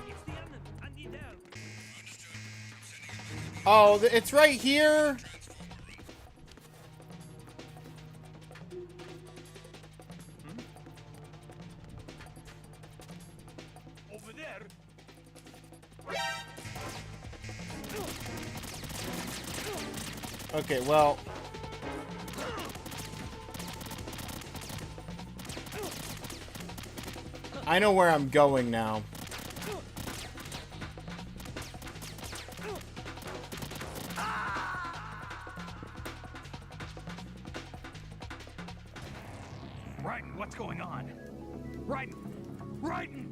It's the enemy. I need help. Oh, it's right here. Over there. Okay, well. I know where I'm going now. Raiden, what's going on? Raiden! Raiden!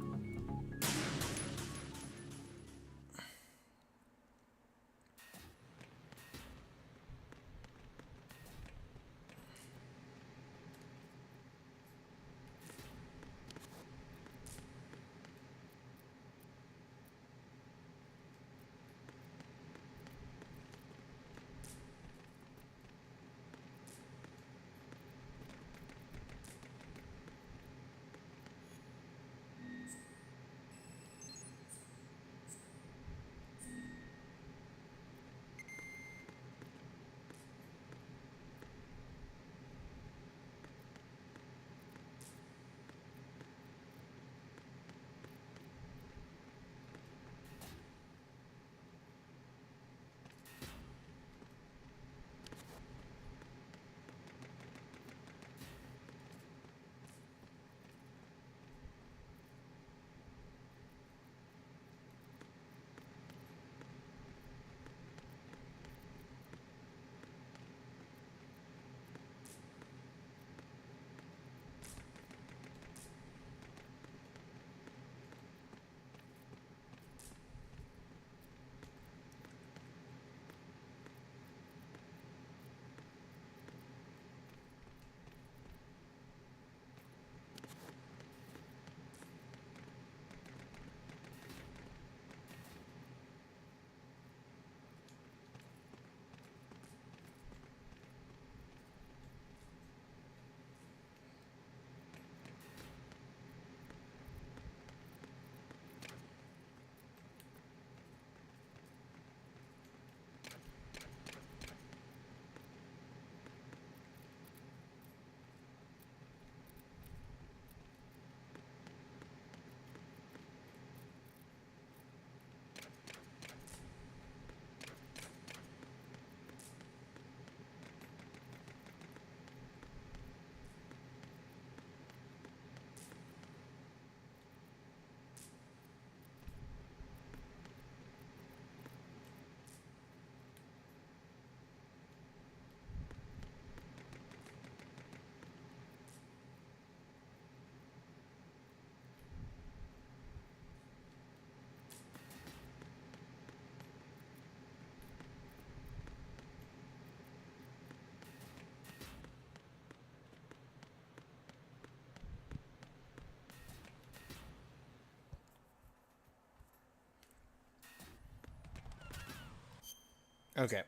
Okay.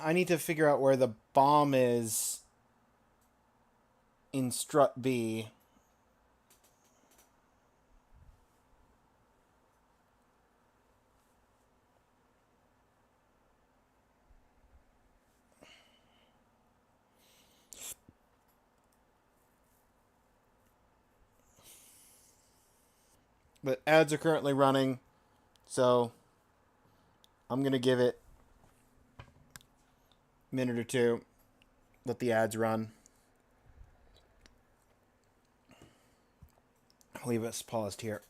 I need to figure out where the bomb is in strut B. But ads are currently running, so I'm going to give it a minute or two. Let the ads run. I'll leave us paused here.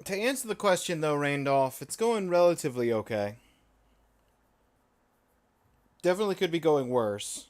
To answer the question, though, Randolph, it's going relatively okay. Definitely could be going worse.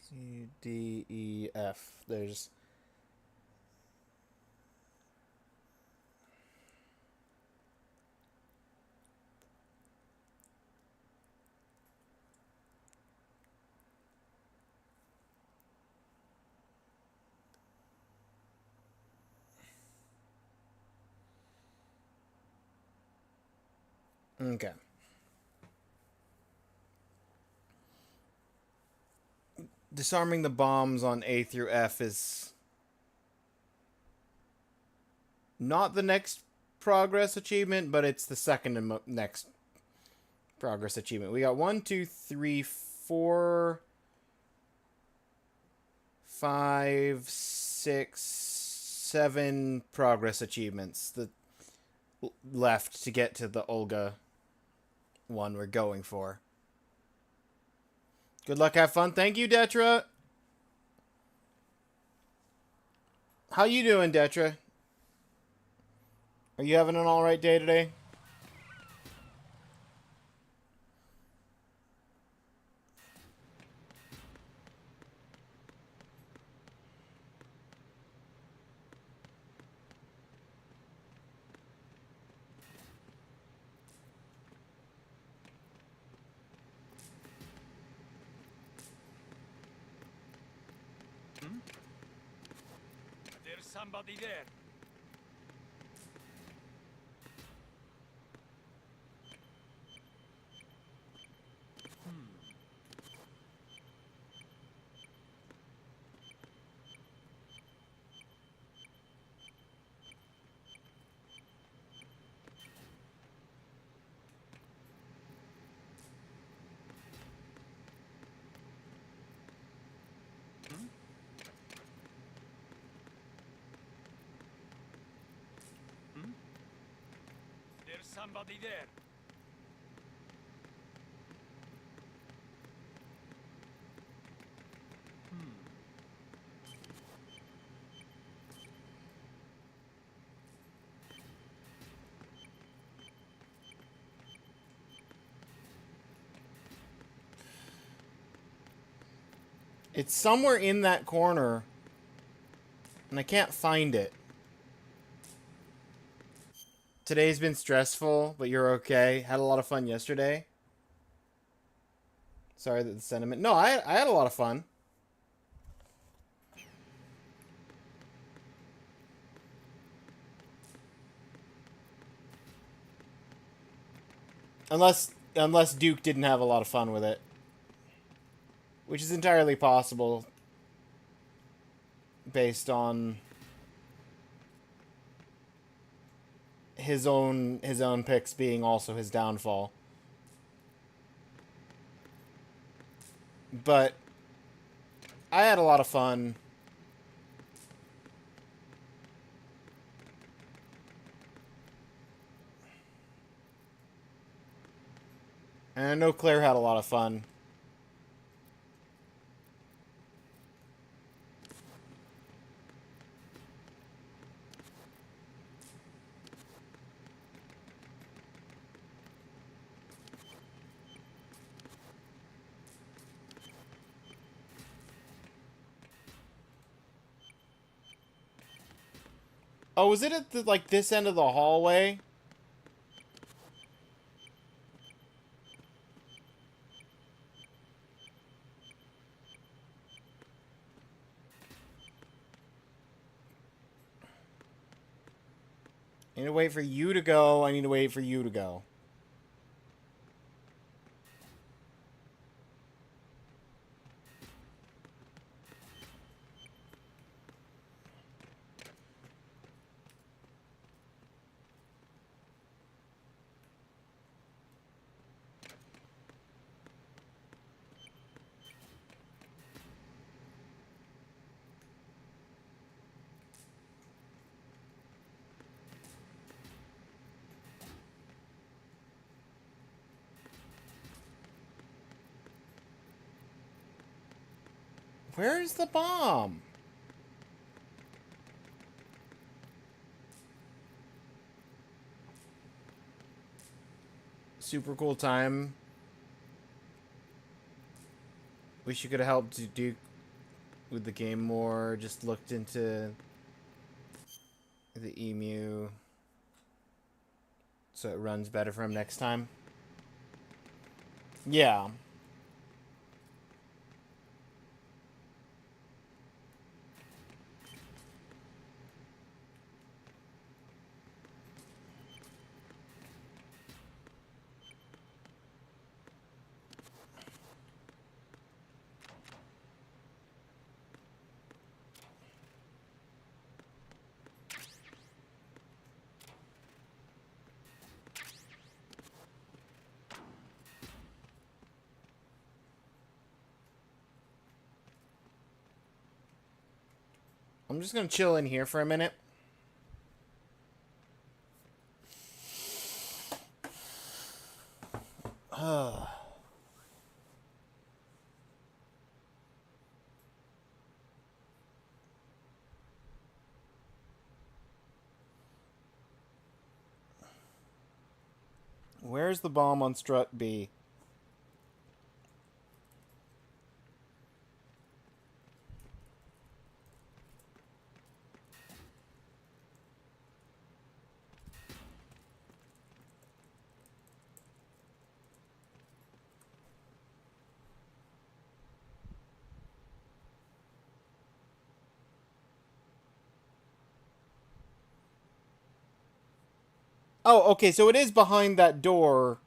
C, D, E, F. There's... Okay. Disarming the bombs on A through F is not the next progress achievement, but it's the second and next progress achievement. We got 1, 2, 3, 4, 5, 6, 7 progress achievements that left to get to the Olga one we're going for. Good luck, have fun. Thank you, Detra. How you doing, Detra? Are you having an alright day today? There's somebody there. There's somebody there. It's somewhere in that corner, and I can't find it. Today's been stressful, but you're okay. Had a lot of fun yesterday. Sorry that the sentiment... No, I had a lot of fun. Unless Duke didn't have a lot of fun with it. Which is entirely possible. Based on his own picks being also his downfall. But I had a lot of fun. And I know Claire had a lot of fun. Oh, was it at the, like, this end of the hallway? I need to wait for you to go. I need to wait for you to go. Where's the bomb? Super cool time. Wish you could have helped Duke with the game more. Just looked into the emu so it runs better for him next time. Yeah. I'm just gonna chill in here for a minute. Where's the bomb on strut B? Oh, okay, so it is behind that door.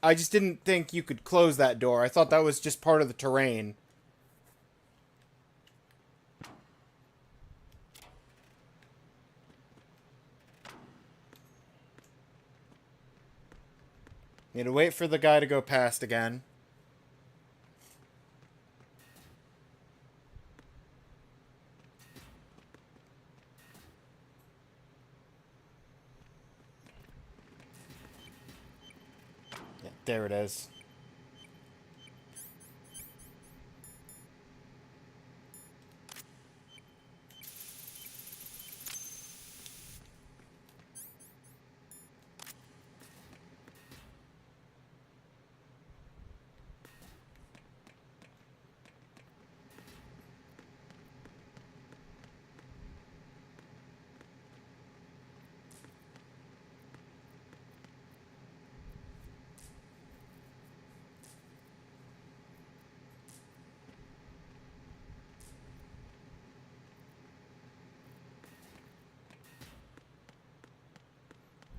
I just didn't think you could close that door. I thought that was just part of the terrain. Need to wait for the guy to go past again. Yeah, there it is.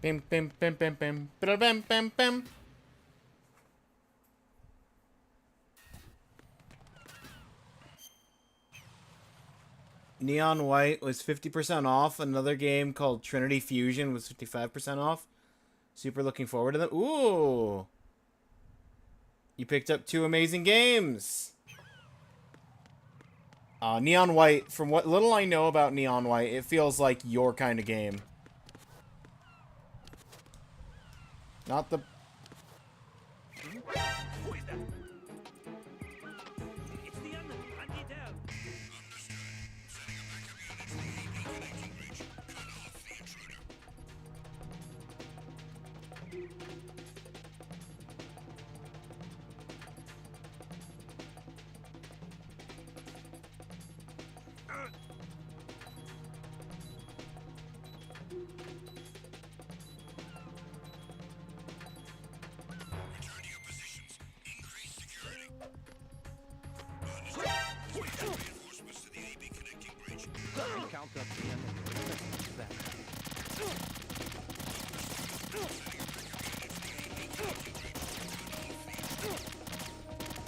Bim, bim, bim, bim, bim. Bim, bim, bim. Neon White was 50% off. Another game called Trinity Fusion was 55% off. Super looking forward to them. Ooh. You picked up 2 amazing games. Neon White, from what little I know about Neon White, it feels like your kind of game. Not the... It's the enemy. I need help. Return to your positions. Increase security. Reinforcements to the AB connecting bridge. Count up the enemy. That.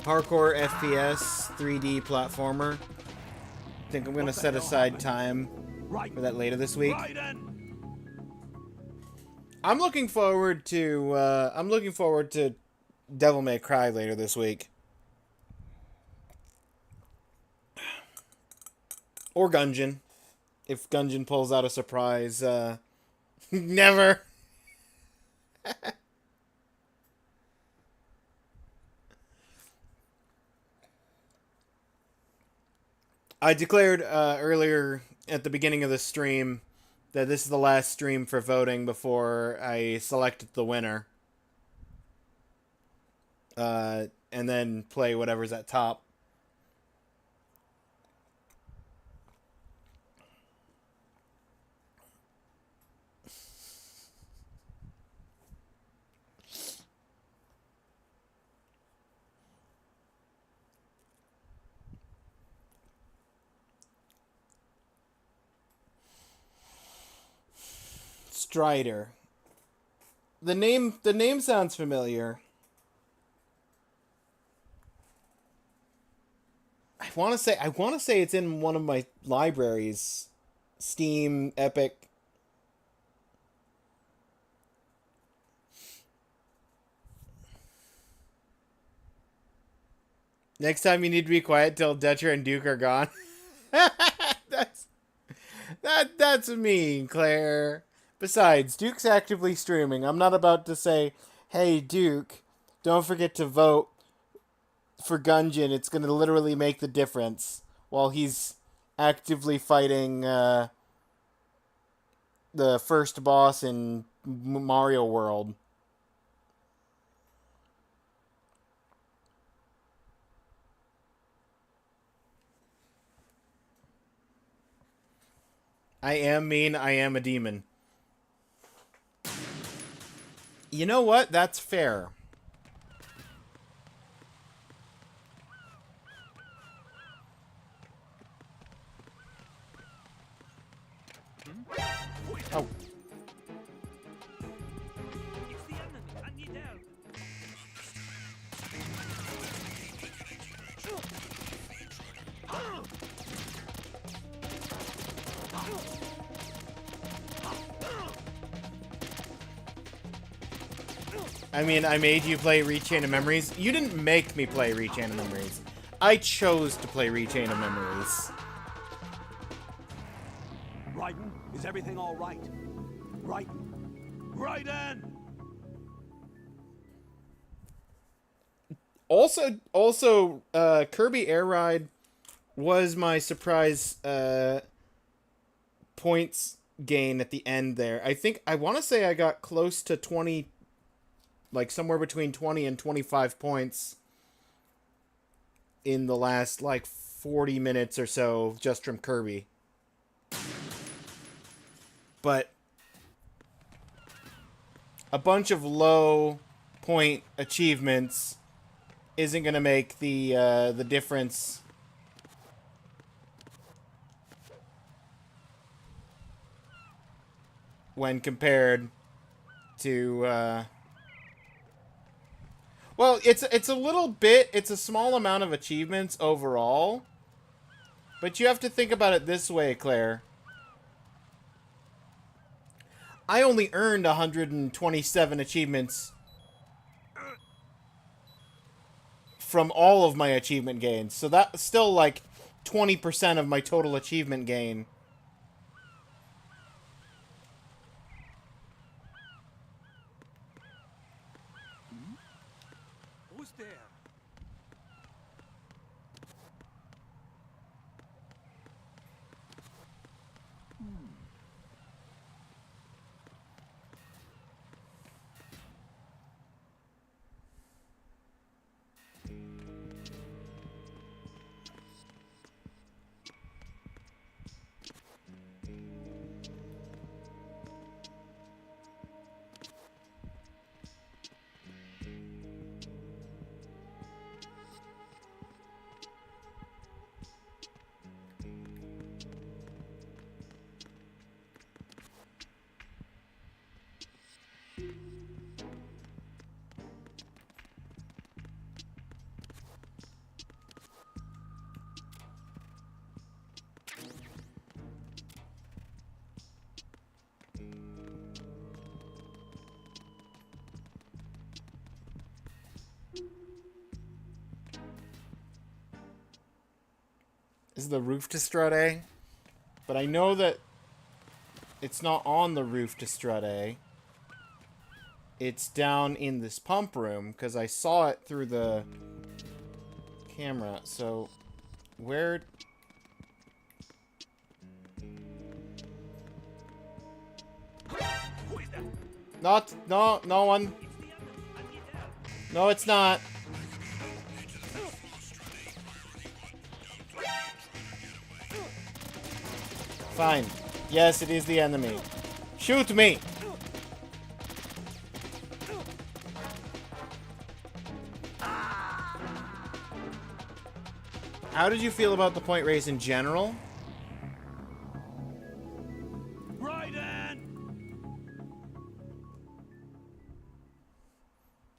Parkour FPS 3D platformer. I think I'm gonna set aside time for that later this week. I'm looking forward to Devil May Cry later this week. Or Gungeon. If Gungeon pulls out a surprise, never. I declared earlier at the beginning of the stream that this is the last stream for voting before I selected the winner. And then play whatever's at top. Strider. The name sounds familiar. I want to say it's in one of my libraries. Steam, Epic. Next time you need to be quiet till Detra and Duke are gone. That's mean, Claire. Besides, Duke's actively streaming. I'm not about to say, hey, Duke, don't forget to vote for Gungeon. It's going to literally make the difference while he's actively fighting the first boss in Mario World. I am mean, I am a demon. You know what? That's fair. Oh. It's the enemy. I need help. I mean, I made you play Rechain of Memories. You didn't make me play Rechain of Memories. I chose to play Rechain of Memories. Raiden, is everything all right? Raiden! Raiden! Also, Kirby Air Ride was my surprise points gain at the end there. I want to say I got close to 20, like somewhere between 20 and 25 points in the last like 40 minutes or so just from Kirby. But a bunch of low point achievements isn't going to make the difference when compared to, well, it's a little bit, it's a small amount of achievements overall, but you have to think about it this way, Claire. I only earned 127 achievements from all of my achievement gains, so that's still like 20% of my total achievement gain. Who's there? Is the roof to Strade? But I know that it's not on the roof to Strade. It's down in this pump room, because I saw it through the camera. So, where... Not, no one. No, it's not. Fine. Yes, it is the enemy. Shoot me! How did you feel about the point race in general?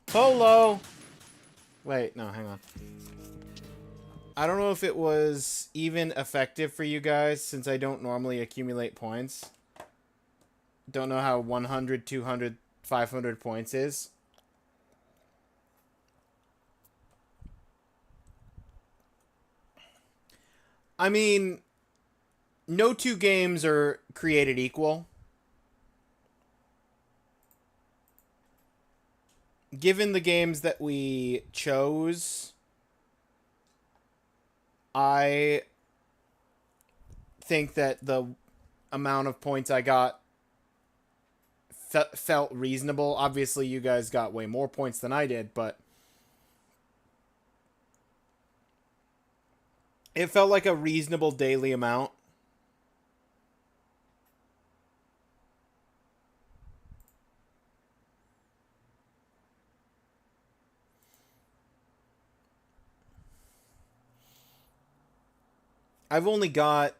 Polo! Wait, no, hang on. I don't know if it was even effective for you guys, since I don't normally accumulate points. Don't know how 100, 200, 500 points is. I mean, no two games are created equal. Given the games that we chose, I think that the amount of points I got felt reasonable. Obviously, you guys got way more points than I did, but it felt like a reasonable daily amount. I've only got...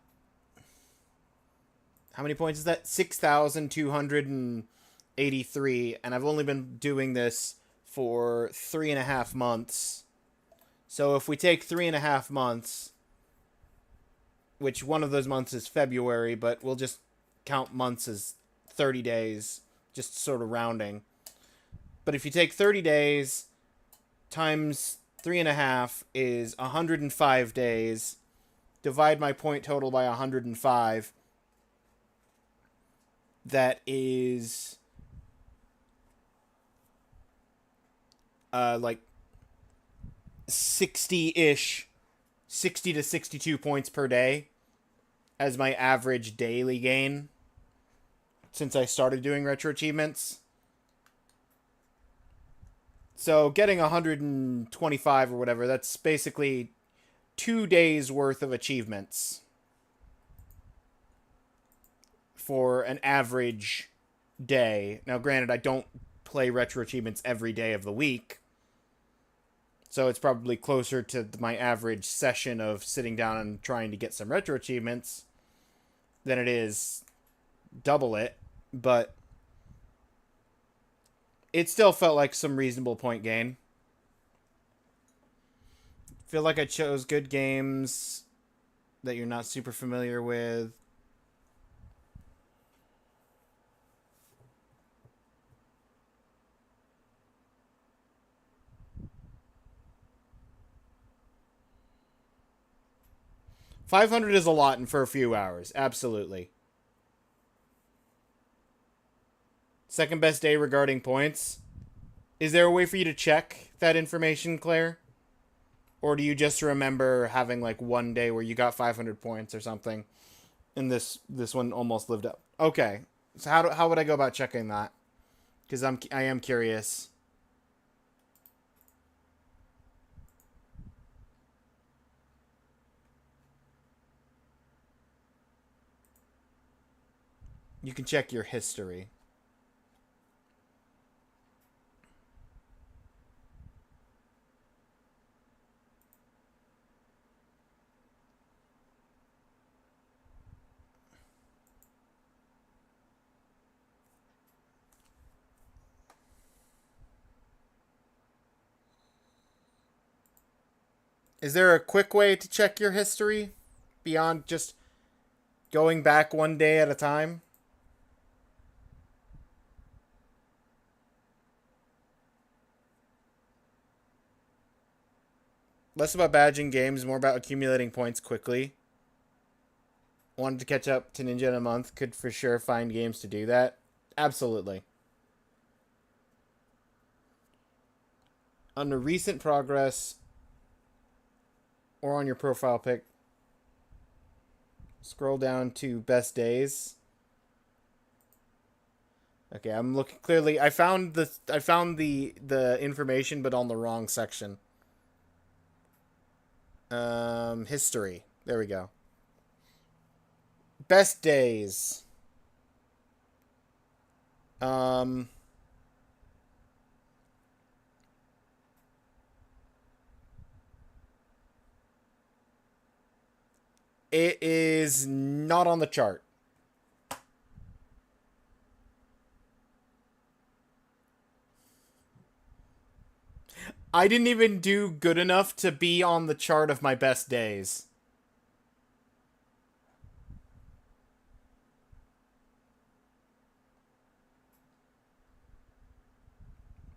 How many points is that? 6,283, and I've only been doing this for 3.5 months. So if we take 3.5 months, which one of those months is February, but we'll just count months as 30 days, just sort of rounding. But if you take 30 days times 3.5 is 105 days, divide my point total by 105, that is like 60-ish, 60 to 62 points per day as my average daily gain since I started doing retro achievements. So getting 125 or whatever, that's basically 2 days worth of achievements for an average day. Now, granted, I don't play retro achievements every day of the week, so it's probably closer to my average session of sitting down and trying to get some retro achievements than it is double it, but it still felt like some reasonable point gain. Feel like I chose good games that you're not super familiar with. $500 is a lot and for a few hours. Absolutely. Second best day regarding points. Is there a way for you to check that information, Claire? Or do you just remember having like one day where you got 500 points or something? And this one almost lived up. Okay. So how would I go about checking that? Because I am curious. You can check your history. Is there a quick way to check your history beyond just going back one day at a time? Less about badging games, more about accumulating points quickly. Wanted to catch up to Ninja in a month, could for sure find games to do that. Absolutely. Under recent progress, or on your profile pic, scroll down to best days. Okay, I'm looking clearly. I found the information, but on the wrong section. History. There we go. Best days. It is not on the chart. I didn't even do good enough to be on the chart of my best days.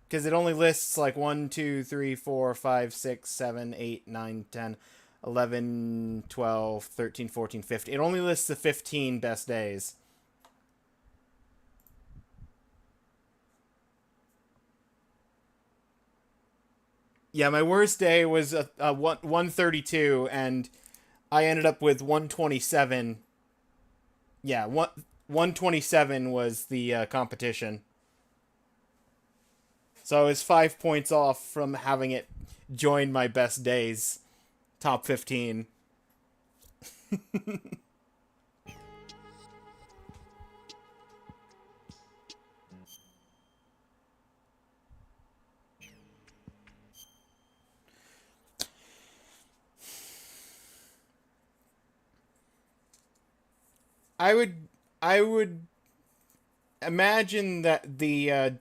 Because it only lists like 1, 2, 3, 4, 5, 6, 7, 8, 9, 10, 11, 12, 13, 14, 15. It only lists the 15 best days. Yeah, my worst day was 132, and I ended up with 127. Yeah, 127 was the competition. So I was 5 points off from having it join my best days. Top 15. I would imagine that the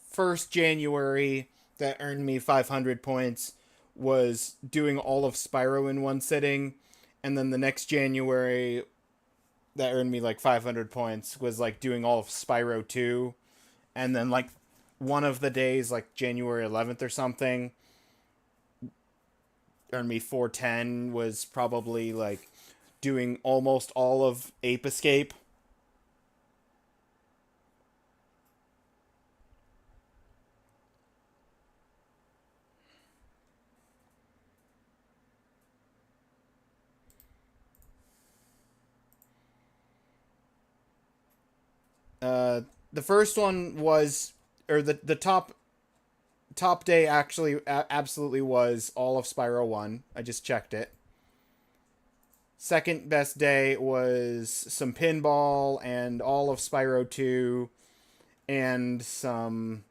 first January that earned me 500 points was doing all of Spyro in one sitting, and then the next January that earned me like 500 points was like doing all of Spyro 2, and then like one of the days, like January 11th or something, earned me 410, was probably like doing almost all of Ape Escape. The first one was, or the top day actually absolutely was all of Spyro 1. I just checked it. Second best day was some pinball and all of Spyro 2 and some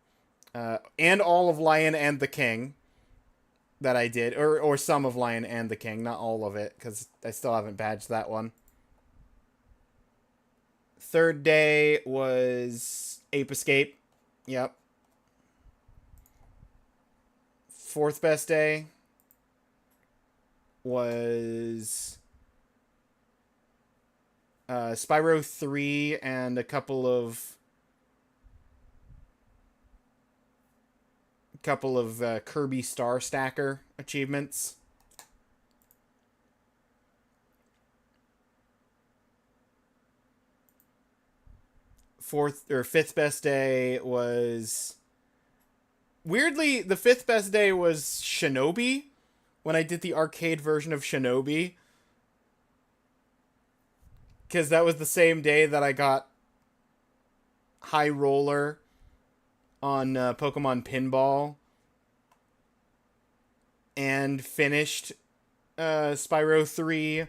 and all of Lion and the King that I did, or some of Lion and the King, not all of it, because I still haven't badged that one. Third day was Ape Escape. Yep. Fourth best day was Spyro 3 and a couple of Kirby Star Stacker achievements. Fifth best day was, weirdly, the fifth best day was Shinobi, when I did the arcade version of Shinobi, because that was the same day that I got High Roller on Pokemon Pinball and finished Spyro 3.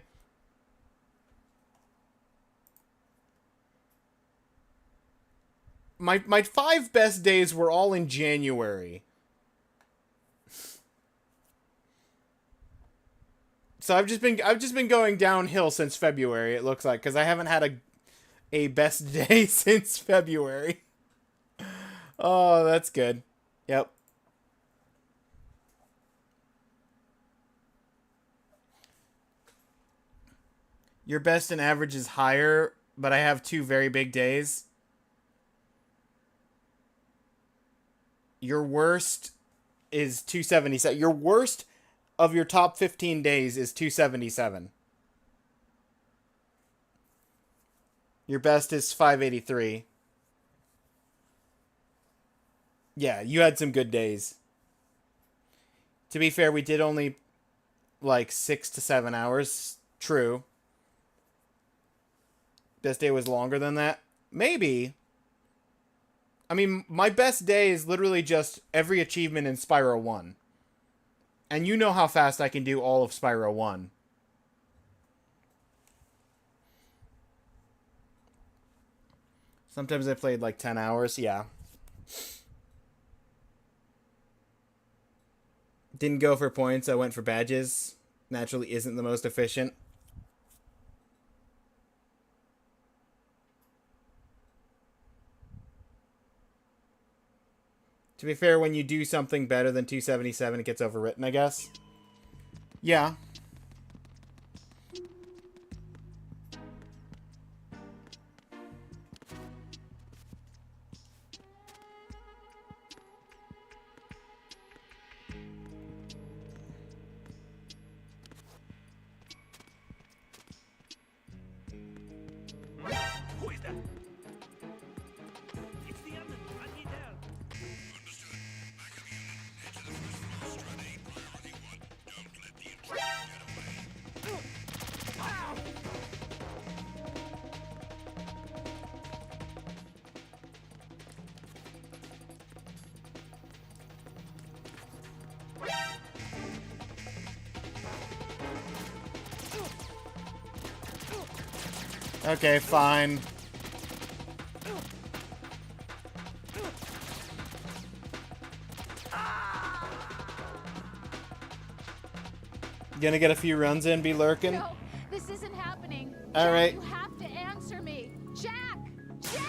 My 5 best days were all in January. So I've just been going downhill since February, it looks like, because I haven't had a best day since February. Oh, that's good. Yep. Your best and average is higher, but I have 2 very big days. Your worst is 277. Your worst of your top 15 days is 277. Your best is 583. Yeah, you had some good days. To be fair, we did only like 6 to 7 hours. True. Best day was longer than that? Maybe. I mean, my best day is literally just every achievement in Spyro 1. And you know how fast I can do all of Spyro 1. Sometimes I played like 10 hours, yeah. Didn't go for points, I went for badges. Naturally isn't the most efficient. To be fair, when you do something better than 277, it gets overwritten, I guess. Yeah. Who is that? It's the admin. I need help. Understood. Backup unit, head to the first floor, strut A, priority 1. Don't let the intruder get away. Okay, fine. Gonna get a few runs in, be lurking? No, this isn't happening. All Jack, right. You have to answer me. Jack! Jack!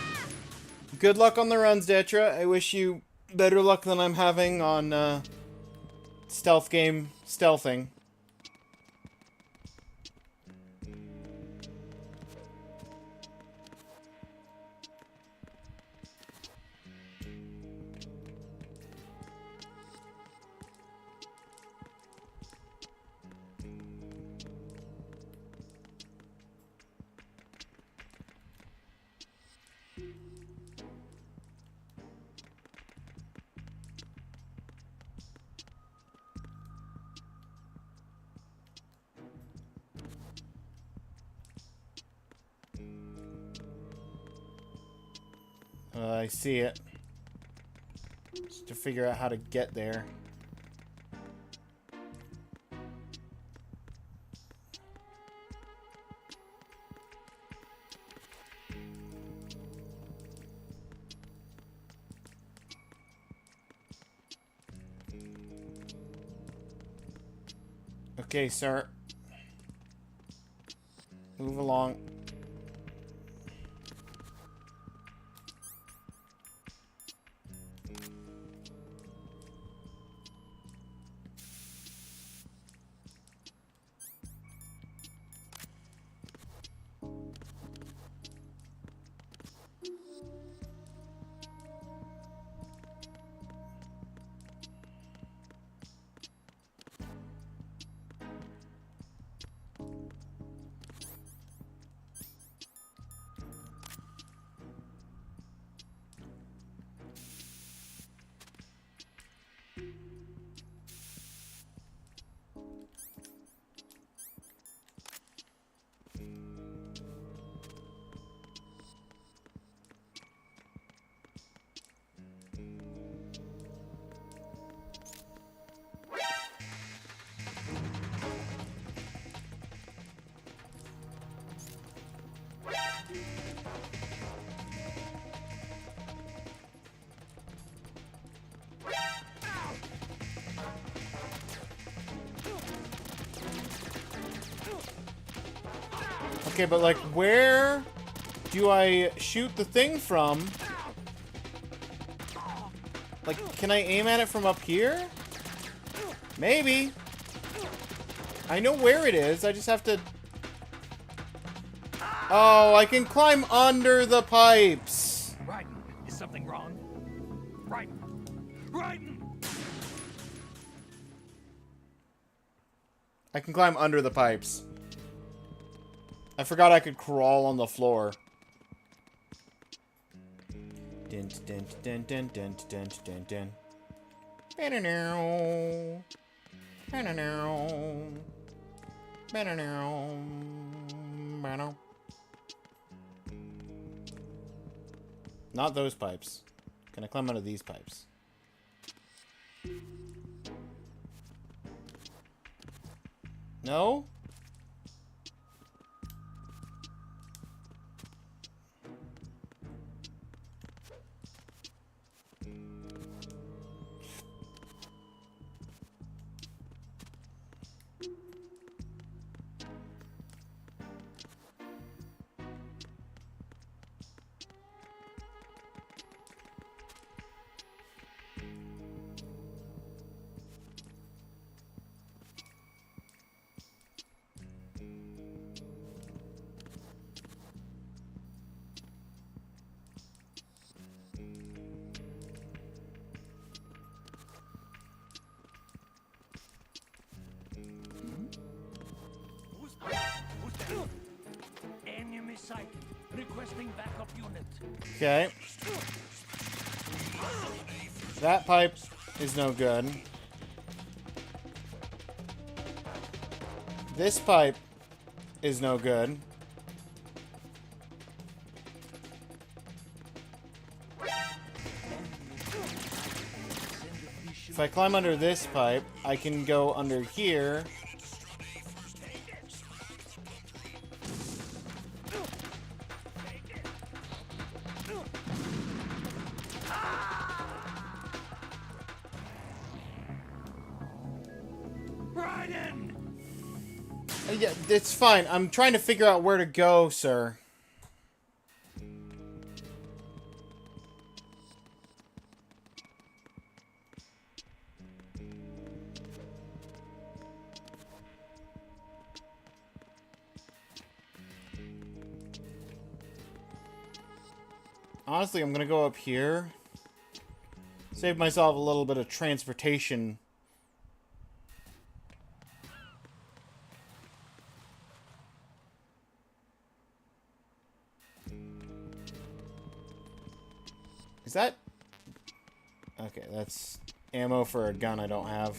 Good luck on the runs, Detra. I wish you better luck than I'm having on stealth game stealthing. I see it. Just to figure out how to get there. Okay, sir. Move along. Okay, but like, where do I shoot the thing from? Like, can I aim at it from up here? Maybe. I know where it is. I just have to... Oh, I can climb under the pipes. Raiden, is something wrong? Raiden! Raiden! I can climb under the pipes. I forgot I could crawl on the floor. Dent, dent, dent, dent, dent, dent, dent, dent. Ba-da-now. Ba-da-now. Ba-da-now. Ba-da. Not those pipes. Can I climb out of these pipes? No? Enemy sighted. Requesting backup unit. Okay. That pipe is no good. This pipe is no good. If I climb under this pipe, I can go under here. Raiden! Yeah, it's fine. I'm trying to figure out where to go, sir. Honestly, I'm gonna go up here. Save myself a little bit of transportation. Is that... Okay, that's ammo for a gun I don't have.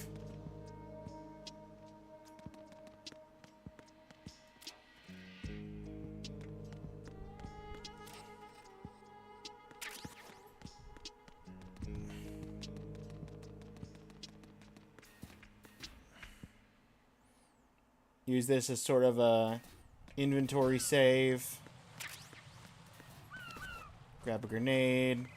Use this as sort of a inventory save. Grab a grenade.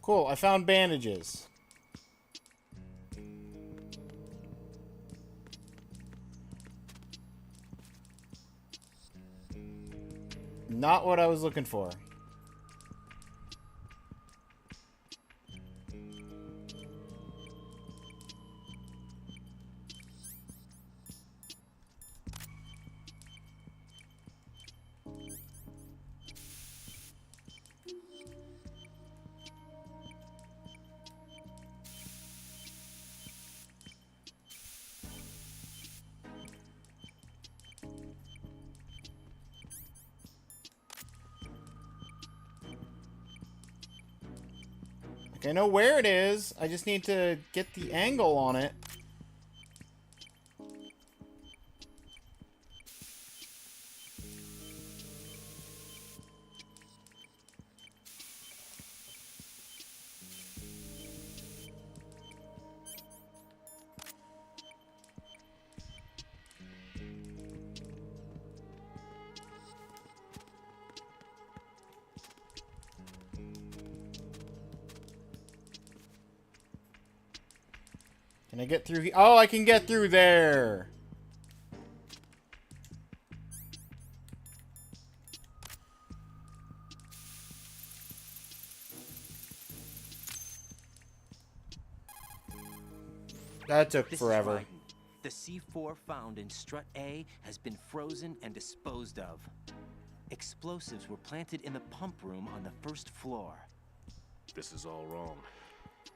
Cool, I found bandages. Not what I was looking for. Like, I know where it is. I just need to get the angle on it. Can I get through here? Oh, I can get through there. That took This forever. is Raiden. The C4 found in strut A has been frozen and disposed of. Explosives were planted in the pump room on the first floor. This is all wrong.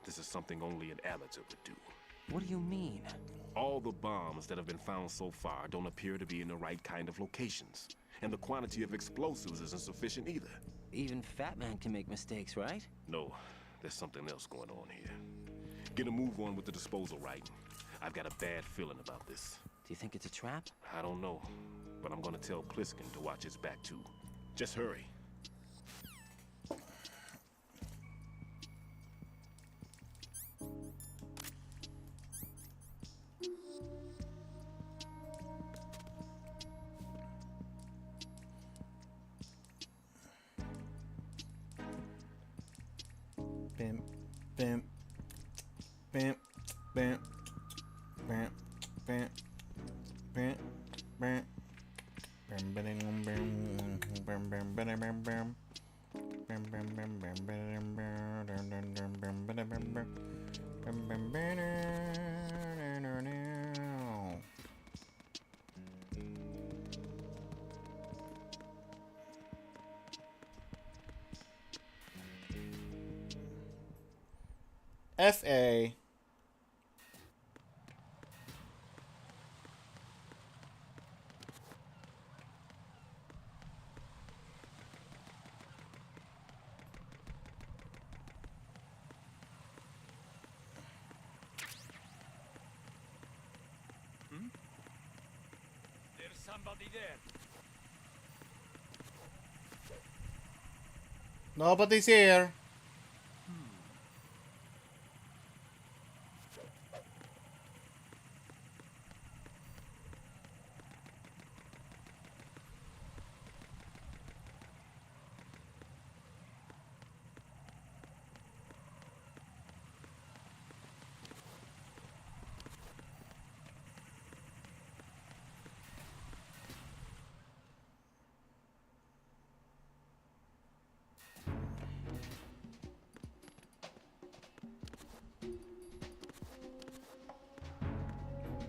This is something only an amateur would do. What do you mean? All the bombs that have been found so far don't appear to be in the right kind of locations. And the quantity of explosives isn't sufficient either. Even Fat Man can make mistakes, right? No, there's something else going on here. Get a move on with the disposal, Raiden. I've got a bad feeling about this. Do you think it's a trap? I don't know, but I'm gonna tell Pliskin to watch his back too. Just hurry. Bam, bam, bam, bam, bam, bam, bam, bam. Bam, bam, bam, bam, bam, bam, bam, bam, bam. Bam, bam, bam, bam, bam, bam, dum, dum, dum, bam, bam, bam, bam. Bam, bam, bam, na, na, na. FA. There's somebody there. Nobody's here.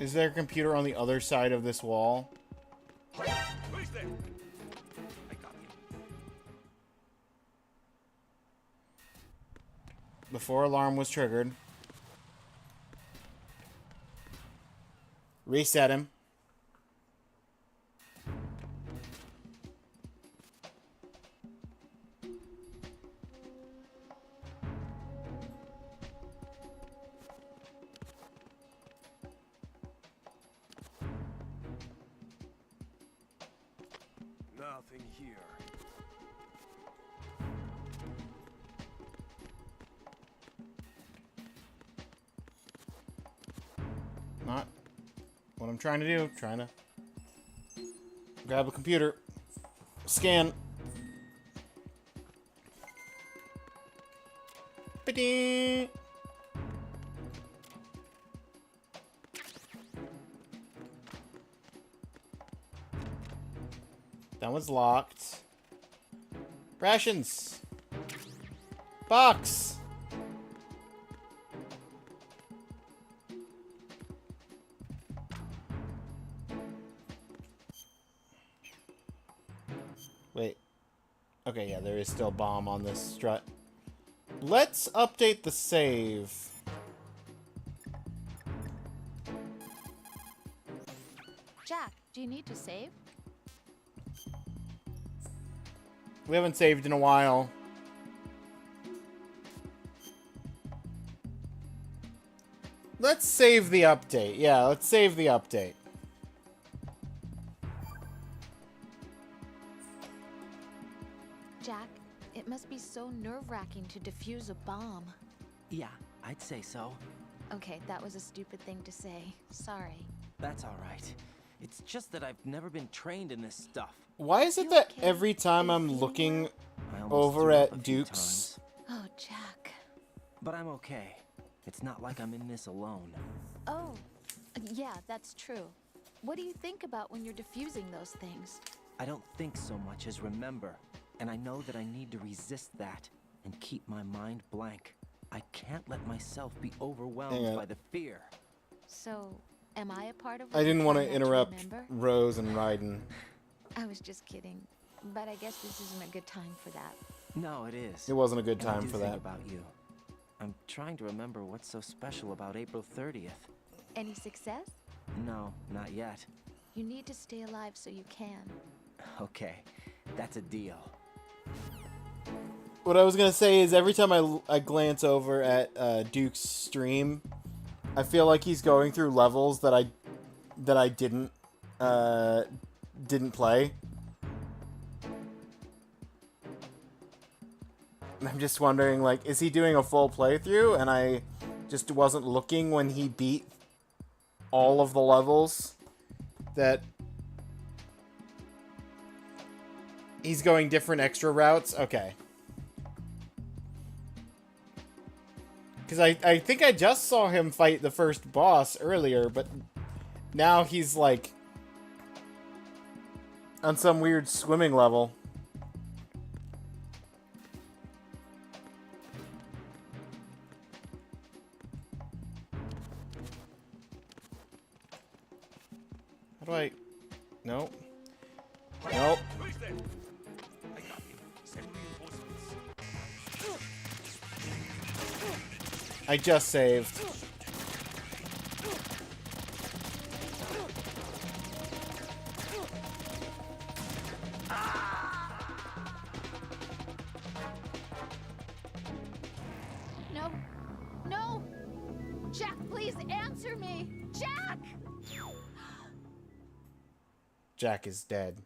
Is there a computer on the other side of this wall? Who's there? I got you. Before alarm was triggered. Reset him. Nothing here. Not what I'm trying to do. Trying to grab a computer. Scan. Ba-ding. That one's locked. Rations. Box. Wait. Okay, yeah, there is still bomb on this strut. Let's update the save. Jack, do you need to save? We haven't saved in a while. Let's save the update. Yeah, let's save the update. Jack, it must be so nerve-wracking to defuse a bomb. Yeah, I'd say so. Okay, that was a stupid thing to say. Sorry. That's all right. It's just that I've never been trained in this stuff. Why is it You that okay? every time Are you I'm feeling looking well? I almost over threw up at a few Duke's... times, Oh, Jack. but I'm okay. It's not like I'm in this alone. Oh, yeah, that's true. What do you think about when you're defusing those things? I don't think so much as remember, and I know that I need to resist that and keep my mind blank. I can't let myself be Hang overwhelmed on. by the fear. So, am I a part of I what didn't you want to find that interrupt remember? Rose and Raiden. I was just kidding. But I guess this isn't a good time for that. No, it is. It wasn't a good And I time do for think that. about you. I'm trying to remember what's so special about April 30th. Any success? No, not yet. You need to stay alive so you can. Okay, that's a deal. What I was gonna say is every time I glance over at Duke's stream, I feel like he's going through levels that I didn't play. And I'm just wondering, like, is he doing a full playthrough and I just wasn't looking when he beat all of the levels that he's going different extra routes? Okay. Because I think I just saw him fight the first boss earlier, but now he's, like, on some weird swimming level. How do I... Nope. Nope. I just saved. No! No! Jack, please answer me! Jack! Jack is dead.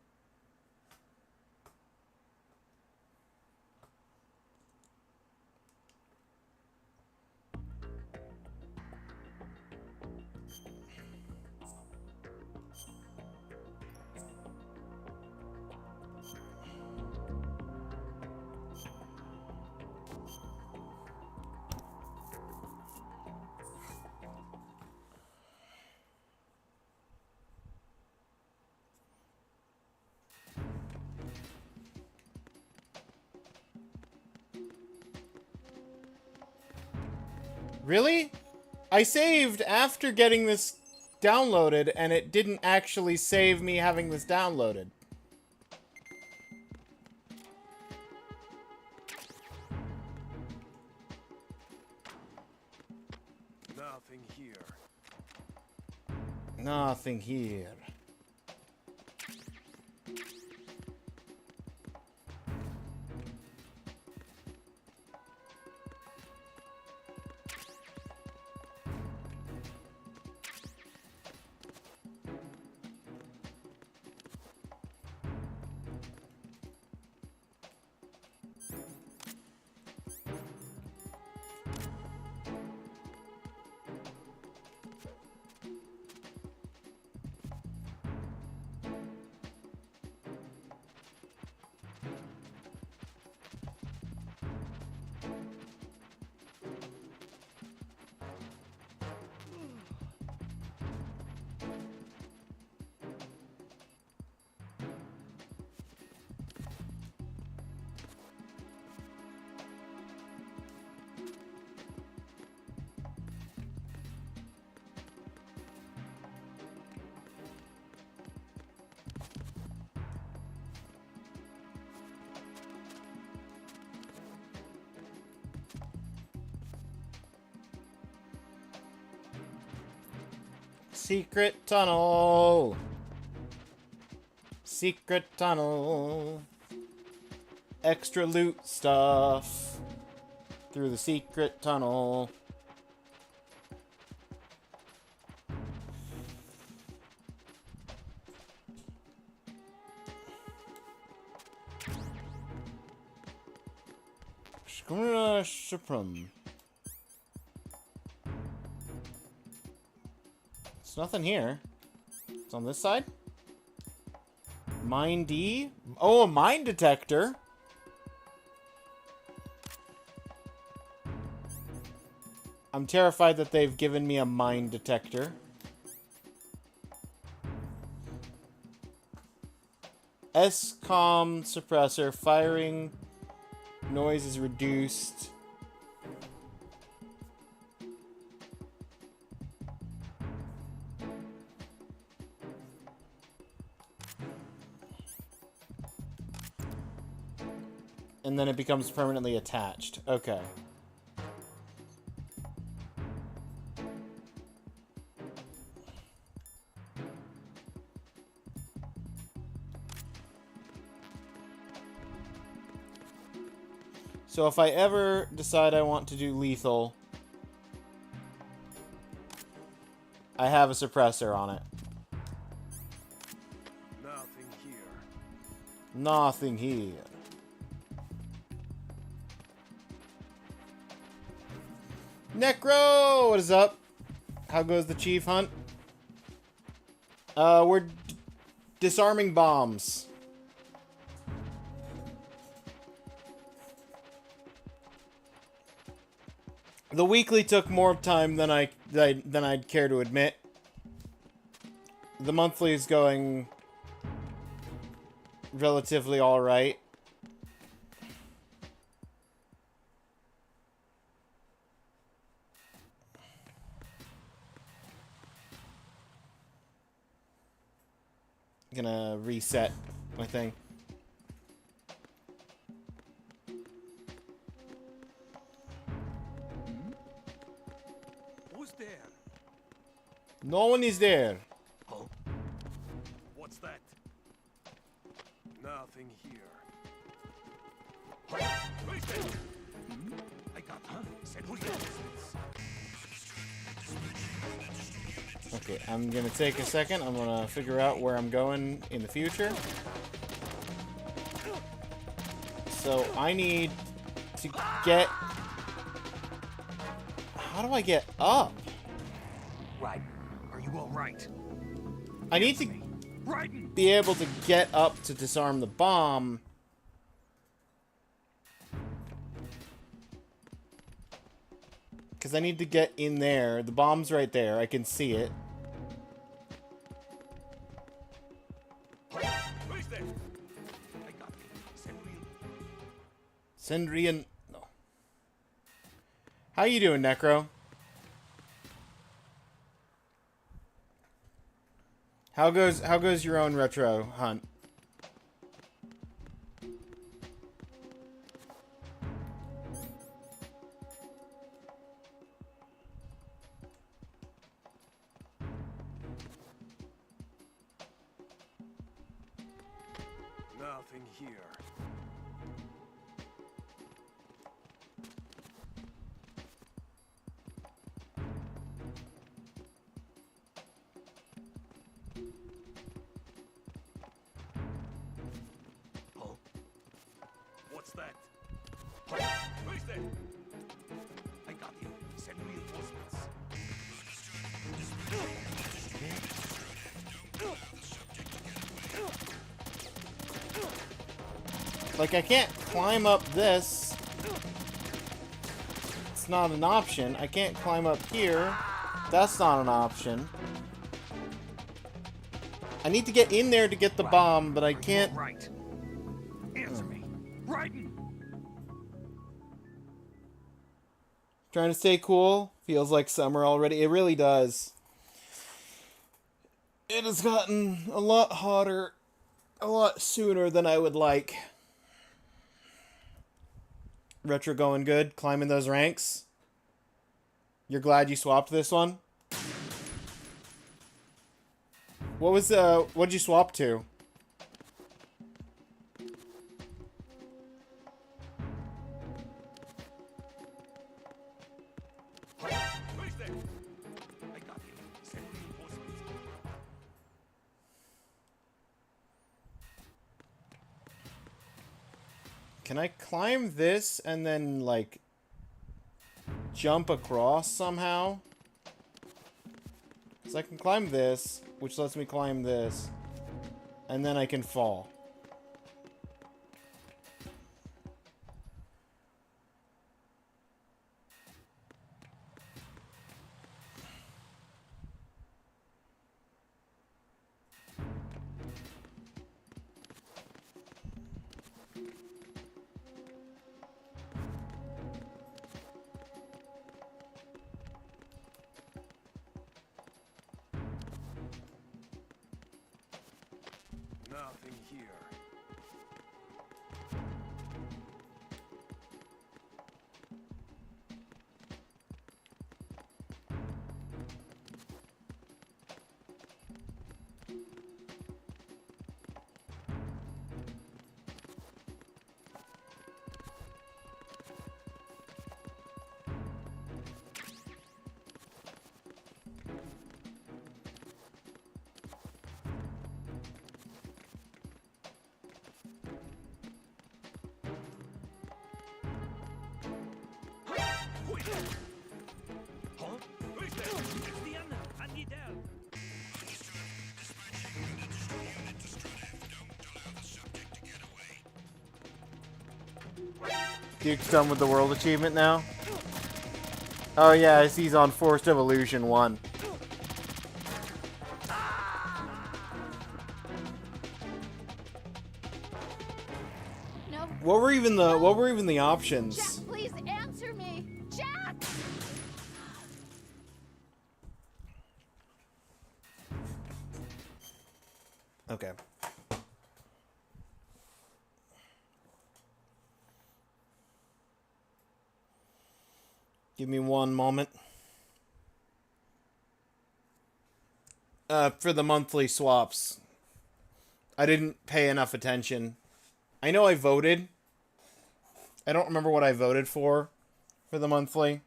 Really? I saved after getting this downloaded, and it didn't actually save me having this downloaded. Nothing here. Nothing here. Secret tunnel. Secret tunnel. Extra loot stuff. Through the secret tunnel. Supreme. There's nothing here. It's on this side. Mine D? Oh, a mine detector. I'm terrified that they've given me a mine detector. SCOM suppressor. Firing noise is reduced. And then it becomes permanently attached. Okay. So if I ever decide I want to do lethal, I have a suppressor on it. Nothing here. Nothing here. Necro! What is up? How goes the chief hunt? We're disarming bombs. The weekly took more time than I'd care to admit. The monthly is going relatively all right. Gonna reset my thing. Who's there? No one is there. Oh. What's that? Nothing here. Who's there? I got Said who's there? Okay, I'm gonna take a second. I'm gonna figure out where I'm going in the future. So I need to get... How do I get up? Right. Are you all right? I need to Right. be able to get up to disarm the bomb. Because I need to get in there. The bomb's right there. I can see it. Who's there? I got Sendrian. No. How you doing, Necro? How goes your own retro hunt? Nothing here. Oh. What's that? Who's there? I got him. Send reinforcements. Like, I can't climb up this. It's not an option. I can't climb up here. That's not an option. I need to get in there to get the bomb, but I can't... Right. Answer me. Right. Trying to stay cool. Feels like summer already. It really does. It has gotten a lot hotter a lot sooner than I would like. Retro going good. Climbing those ranks. You're glad you swapped this one? What was what'd you swap to? Who's there? I got him. Send reinforcements. Can I climb this and then, like, jump across somehow? Because I can climb this, which lets me climb this, and then I can fall. Nothing here. Duke's done with the world achievement now? Oh yeah, I see he's on Forced Evolution 1. No. What were even the options? Jack, please answer me. Jack! Okay. Give me one moment. For the monthly swaps. I didn't pay enough attention. I know I voted. I don't remember what I voted for the monthly.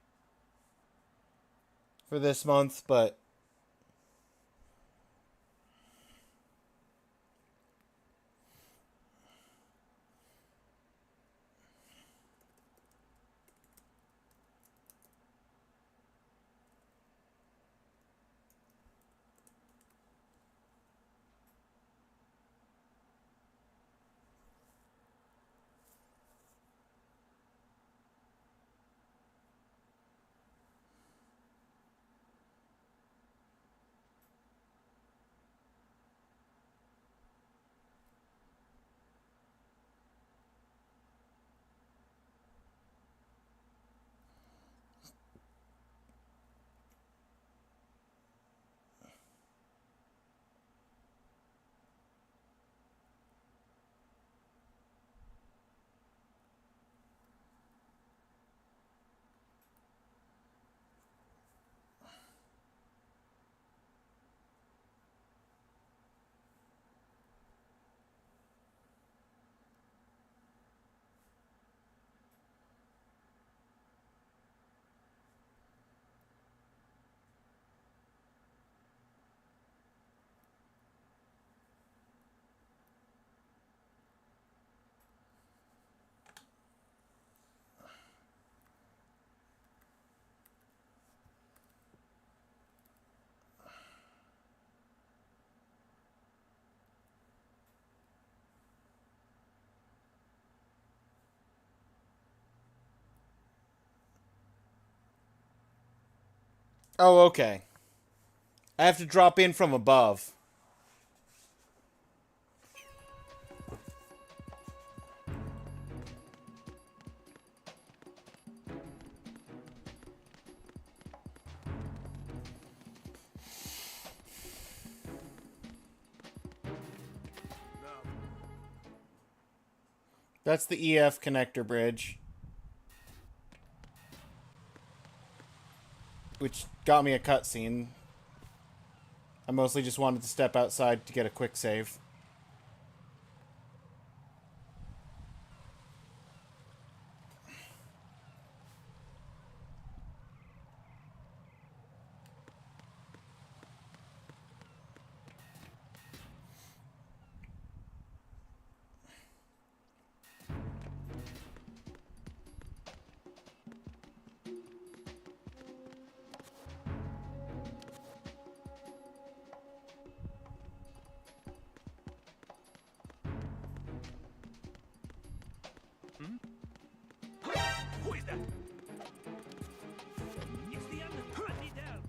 For this month, but... Oh, okay. I have to drop in from above. That's the EF connector bridge. Which got me a cutscene. I mostly just wanted to step outside to get a quick save. Who is that? It's the unholy Del.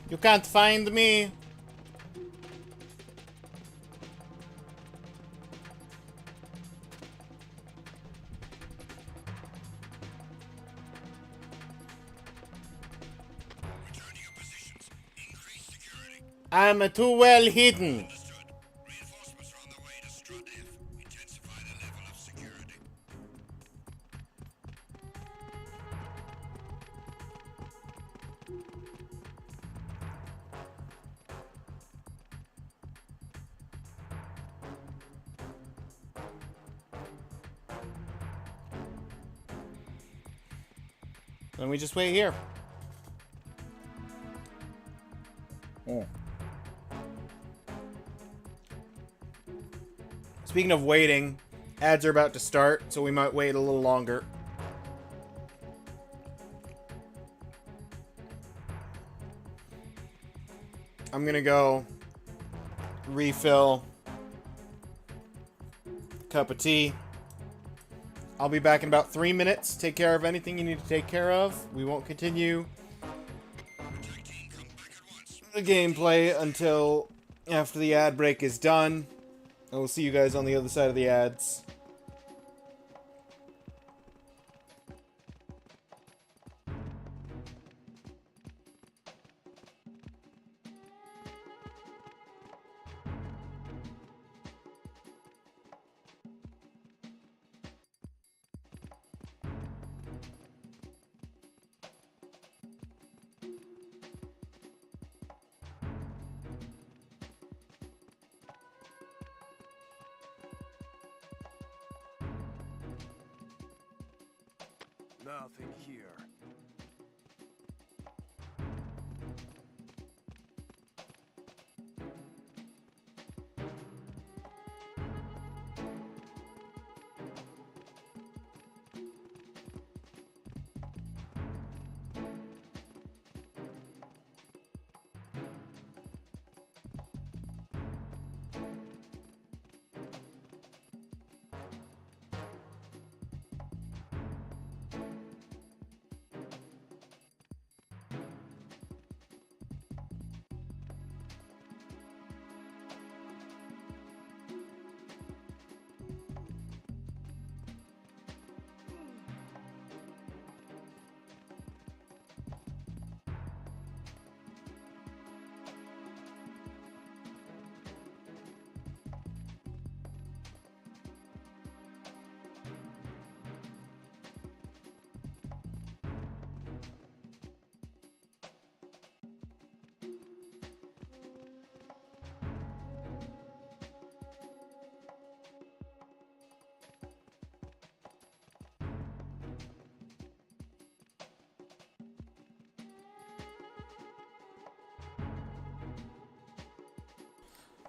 You can't find me. Return to your positions. Increase security. I'm too well hidden. Understood. Reinforcements are on their way to Strut F. Intensify the level of security. Then we just wait here. Speaking of waiting, ads are about to start, so we might wait a little longer. I'm gonna go refill a cup of tea. I'll be back in about 3 minutes. Take care of anything you need to take care of. We won't continue the gameplay until after the ad break is done. And we'll see you guys on the other side of the ads. Nothing here.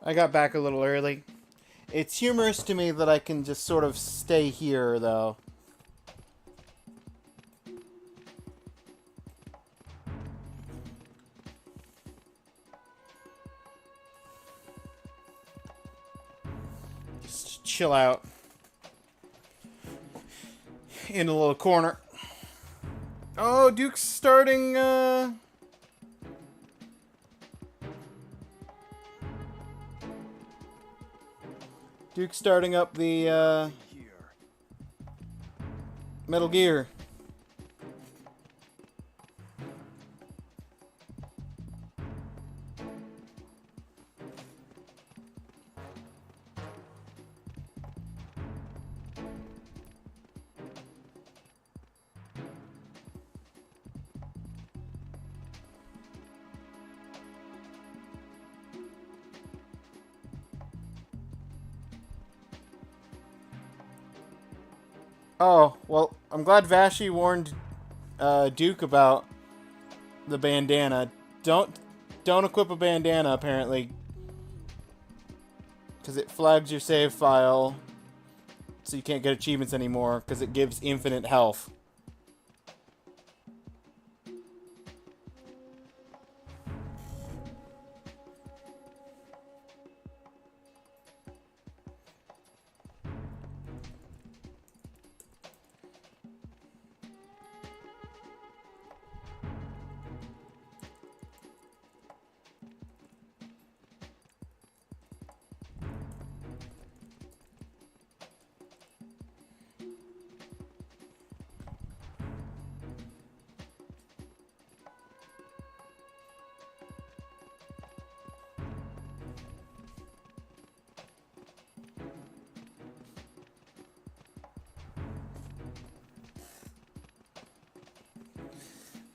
I got back a little early. It's humorous to me that I can just sort of stay here, though. Just chill out in a little corner. Oh, Duke's starting, Duke's starting up the, Here. Metal Gear. Oh, well, I'm glad Vashi warned Duke about the bandana. Don't equip a bandana, apparently. Because it flags your save file so you can't get achievements anymore because it gives infinite health.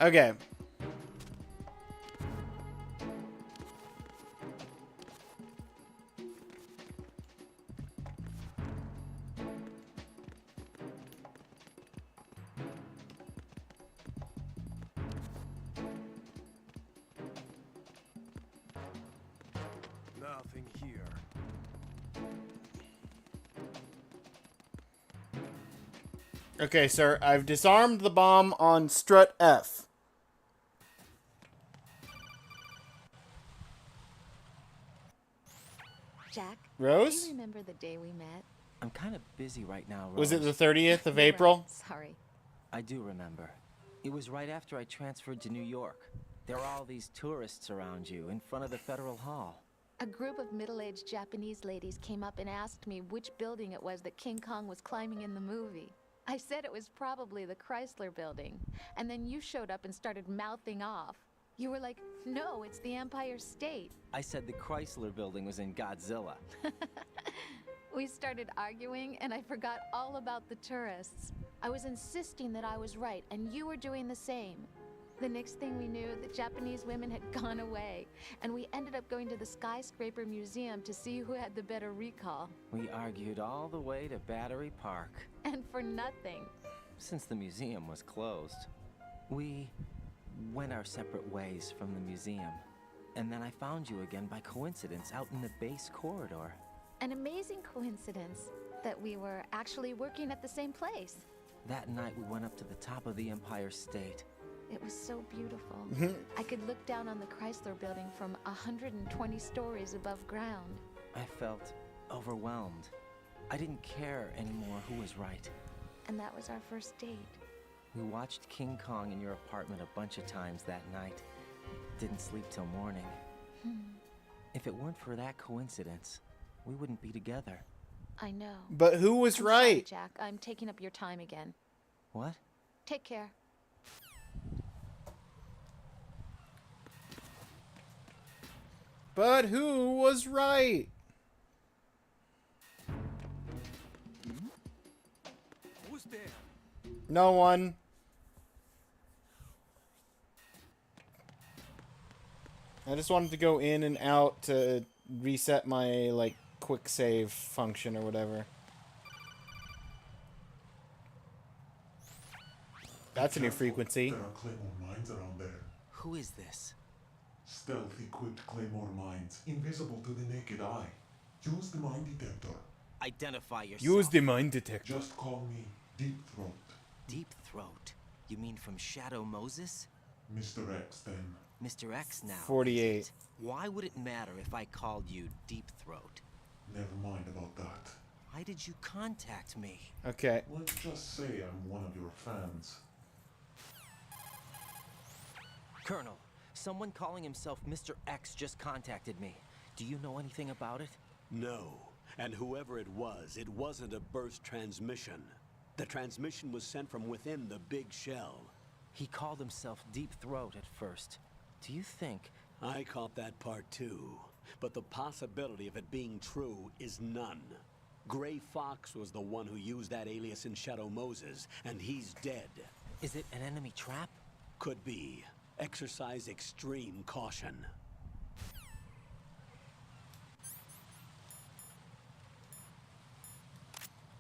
Okay. Nothing here. Okay, sir. I've disarmed the bomb on strut F. Jack, Rose? do you remember the day we met? I'm kind of busy right now, Rose. Was it the 30th of You're April? right. Sorry. I do remember. It was right after I transferred to New York. There are all these tourists around you in front of the Federal Hall. A group of middle-aged Japanese ladies came up and asked me which building it was that King Kong was climbing in the movie. I said it was probably the Chrysler building. And then you showed up and started mouthing off. You were like, no, it's the Empire State. I said the Chrysler building was in Godzilla. We started arguing, and I forgot all about the tourists. I was insisting that I was right, and you were doing the same. The next thing we knew, the Japanese women had gone away, and we ended up going to the Skyscraper Museum to see who had the better recall. We argued all the way to Battery Park. And for nothing. Since the museum was closed, we went our separate ways from the museum. And then I found you again by coincidence out in the base corridor. An amazing coincidence that we were actually working at the same place. That night we went up to the top of the Empire State. It was so beautiful. I could look down on the Chrysler building from 120 stories above ground. I felt overwhelmed. I didn't care anymore who was right. And that was our first date. We watched King Kong in your apartment a bunch of times that night. Didn't sleep till morning. If it weren't for that coincidence, we wouldn't be together. I know. But who was I'm right? Sorry, Jack. I'm taking up your time again. What? Take care. But who was right? Who's there? No one. I just wanted to go in and out to reset my, like, quick save function or whatever. That's a new frequency. There are Claymore mines around there. Who is this? Stealth-equipped Claymore mines, invisible to the naked eye. Use the mine detector. Identify yourself. Use the mind detector. Just call me Deep Throat. Deep Throat? You mean from Shadow Moses? Mr. X, then. Mr. X now. 48. is it? Why would it matter if I called you Deep Throat? Never mind about that. Why did you contact me? Okay. Let's just say I'm one of your fans. Colonel, someone calling himself Mr. X just contacted me. Do you know anything about it? No. And whoever it wasn't a burst transmission. The transmission was sent from within the big shell. He called himself Deep Throat at first. Do you think... I caught that part too. But the possibility of it being true is none. Gray Fox was the one who used that alias in Shadow Moses, and he's dead. Is it an enemy trap? Could be. Exercise extreme caution.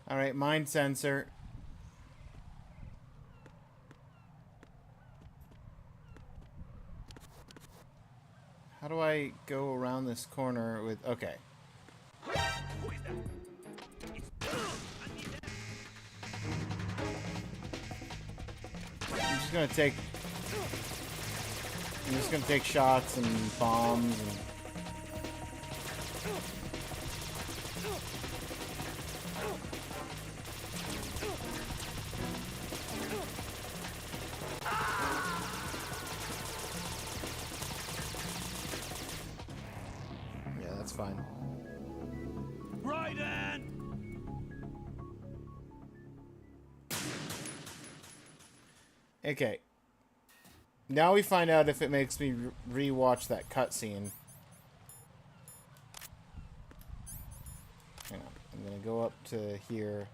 Alright, mind sensor. How do I go around this corner with... Okay. Who is that? It's... I need that. I'm just gonna take shots and bombs and... Yeah, that's fine. Raiden! Okay. Now we find out if it makes me re-watch that cutscene. Hang on. I'm gonna go up to here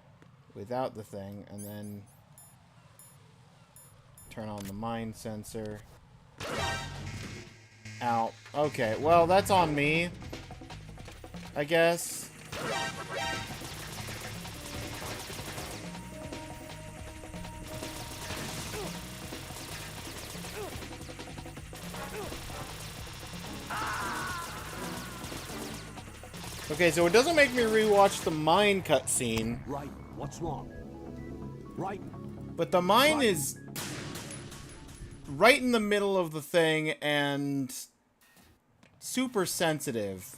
without the thing, and then turn on the mind sensor. Ow. Okay, well, that's on me, I guess. Okay, so it doesn't make me rewatch the mine cutscene. Right, what's wrong? Right. But the mine is right in the middle of the thing and super sensitive.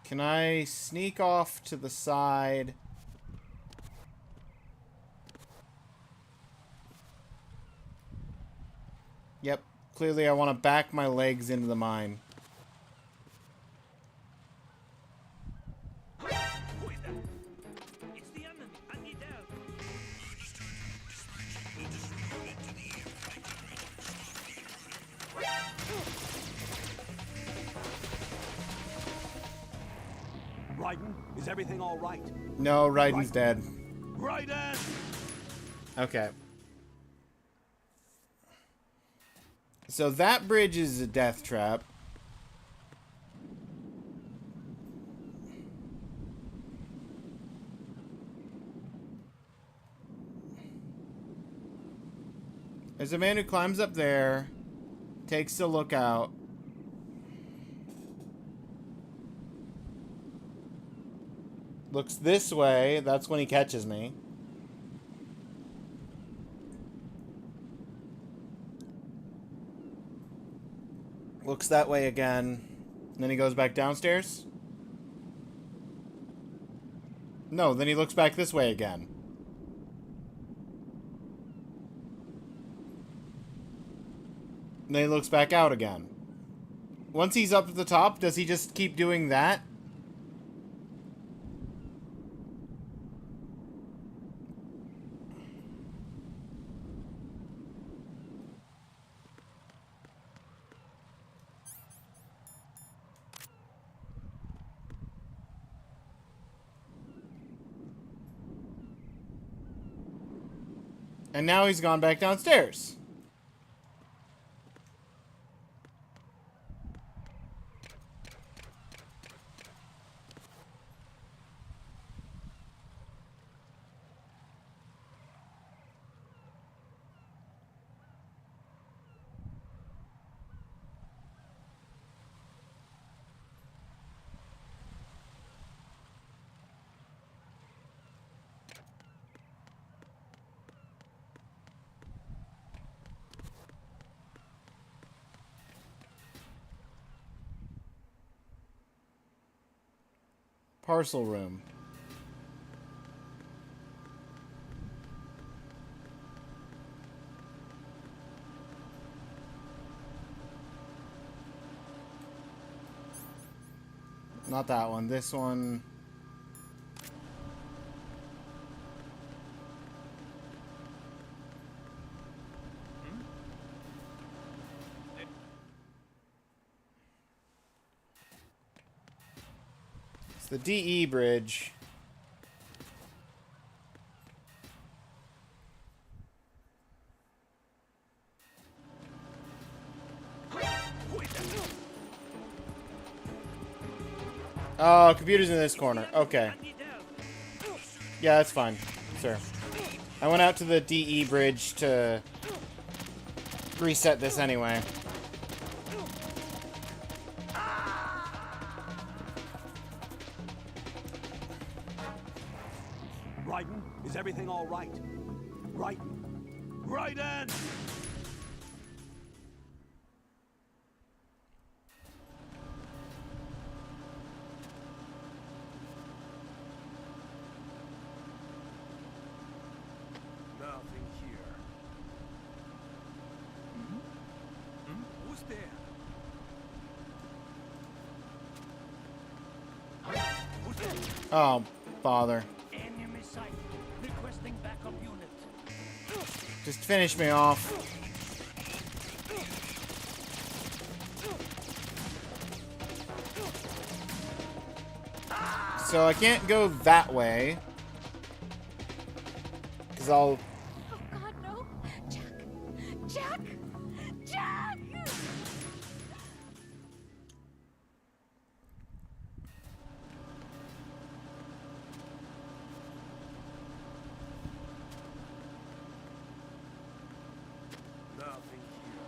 Can I sneak off to the side? Yep. Clearly I want to back my legs into the mine. Who is that? It's the enemy. I need help. Raiden, is everything all right? No, Raiden's dead. Raiden! Okay. So that bridge is a death trap. There's a man who climbs up there, takes a look out. Looks this way, that's when he catches me. Looks that way again. And then he goes back downstairs. No, then he looks back this way again. And then he looks back out again. Once he's up at the top, does he just keep doing that? And now he's gone back downstairs. Parcel room. Not that one. This one. It's the DE bridge. Oh, computer's in this corner. Okay. Yeah, that's fine, sir. I went out to the DE bridge to reset this anyway. everything all right? Raiden! Raiden! Nothing here. Who's there? Who's there? Oh, bother. Enemy sight. Requesting backup unit. Just finish me off. So I can't go that way. Because I'll... Oh God, no! Jack! Jack! Jack! Nothing here.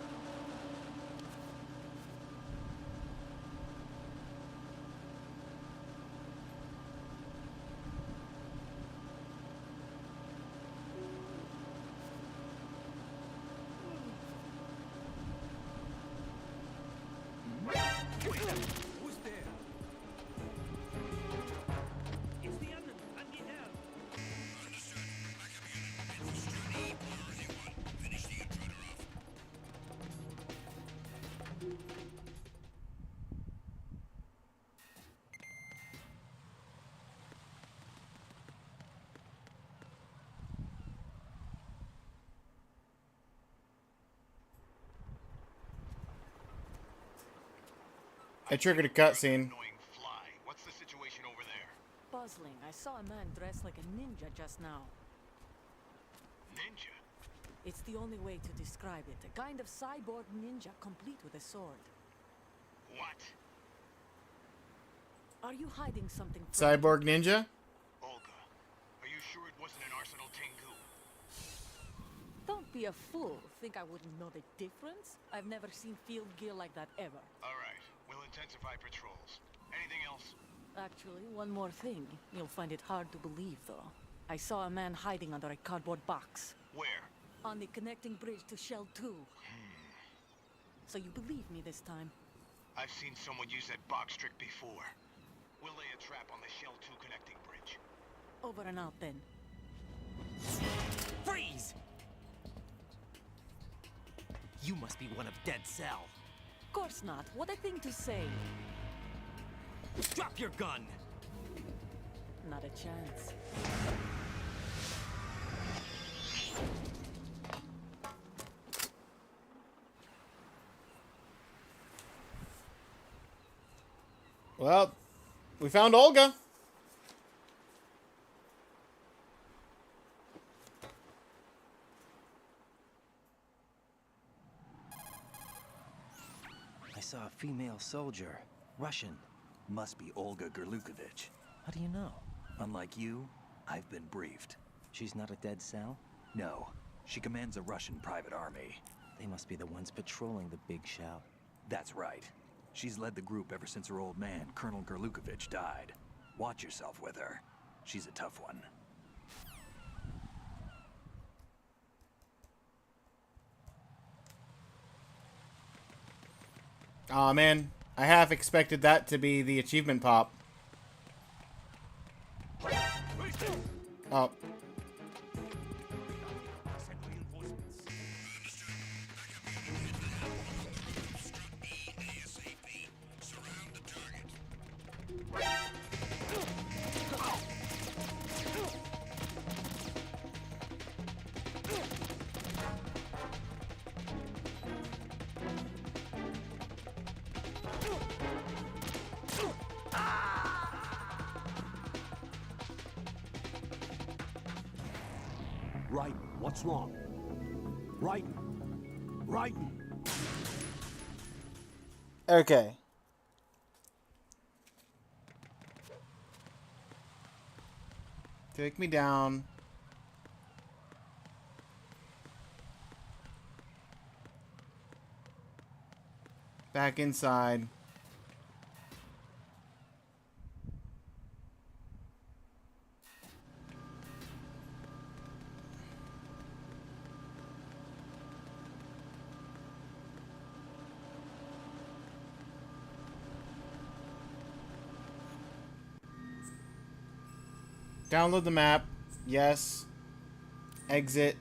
Who's there? It's the enemy. I need help. Understood. Backup unit. Infantry need or anyone. Finish the intruder off. I triggered a cutscene. Annoying fly. What's the situation over there? Puzzling. I saw a man dressed like a ninja just now. Ninja? It's the only way to describe it. A kind of cyborg ninja, complete with a sword. What? Are you hiding something from Cyborg Ninja? Olga, are you sure it wasn't an Arsenal Tengu? Don't be a fool. Think I wouldn't know the difference? I've never seen field gear like that ever. All right. We'll intensify patrols. Anything else? Actually, one more thing. You'll find it hard to believe, though. I saw a man hiding under a cardboard box. Where? On the connecting bridge to Shell 2. So you believe me this time? I've seen someone use that box trick before. We'll lay a trap on the Shell 2 connecting bridge. Over and out, then. Freeze! You must be one of Dead Cell. Of course not. What a thing to say. Drop your gun! Not a chance. Well, we found Olga. I saw a female soldier. Russian. Must be Olga Gerlukovich. How do you know? Unlike you, I've been briefed. She's not a Dead Cell? No, she commands a Russian private army. They must be the ones patrolling the Big Shout. That's right. She's led the group ever since her old man, Colonel Gerlukovich, died. Watch yourself with her. She's a tough one. Aw, man. I half expected that to be the achievement pop. Oh. Send reinforcements. Understood. Backup unit at the helm. Obstruct B ASAP. Surround the target. Raiden, what's wrong? Raiden! Raiden! Okay. Take me down. Back inside. Download the map. Yes. Exit.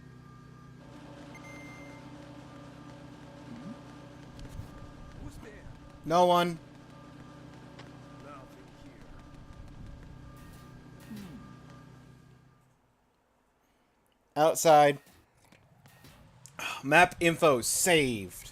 Who's there? No one. Nothing here. Outside. Map info saved.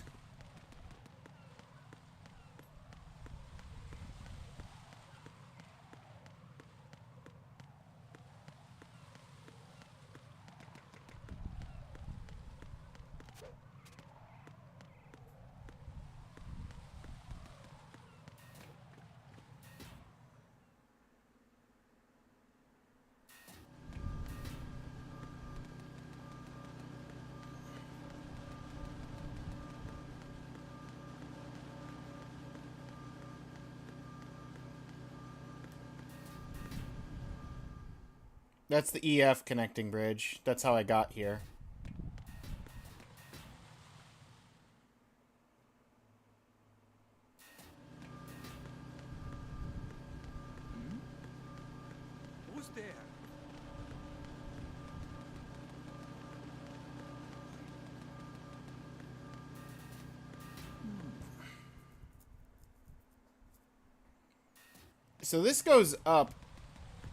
That's the EF connecting bridge. That's how I got here. Who's there? So this goes up.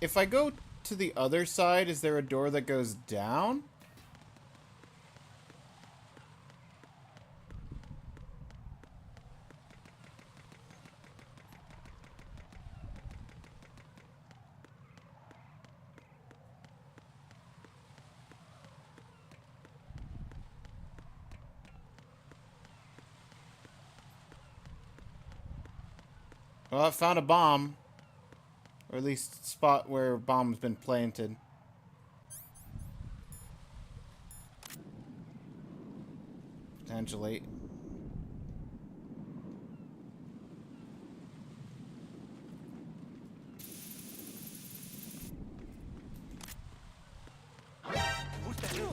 If I go to the other side, is there a door that goes down? Well, I found a bomb. Or at least spot where a bomb's been planted. Potentially. Who's there?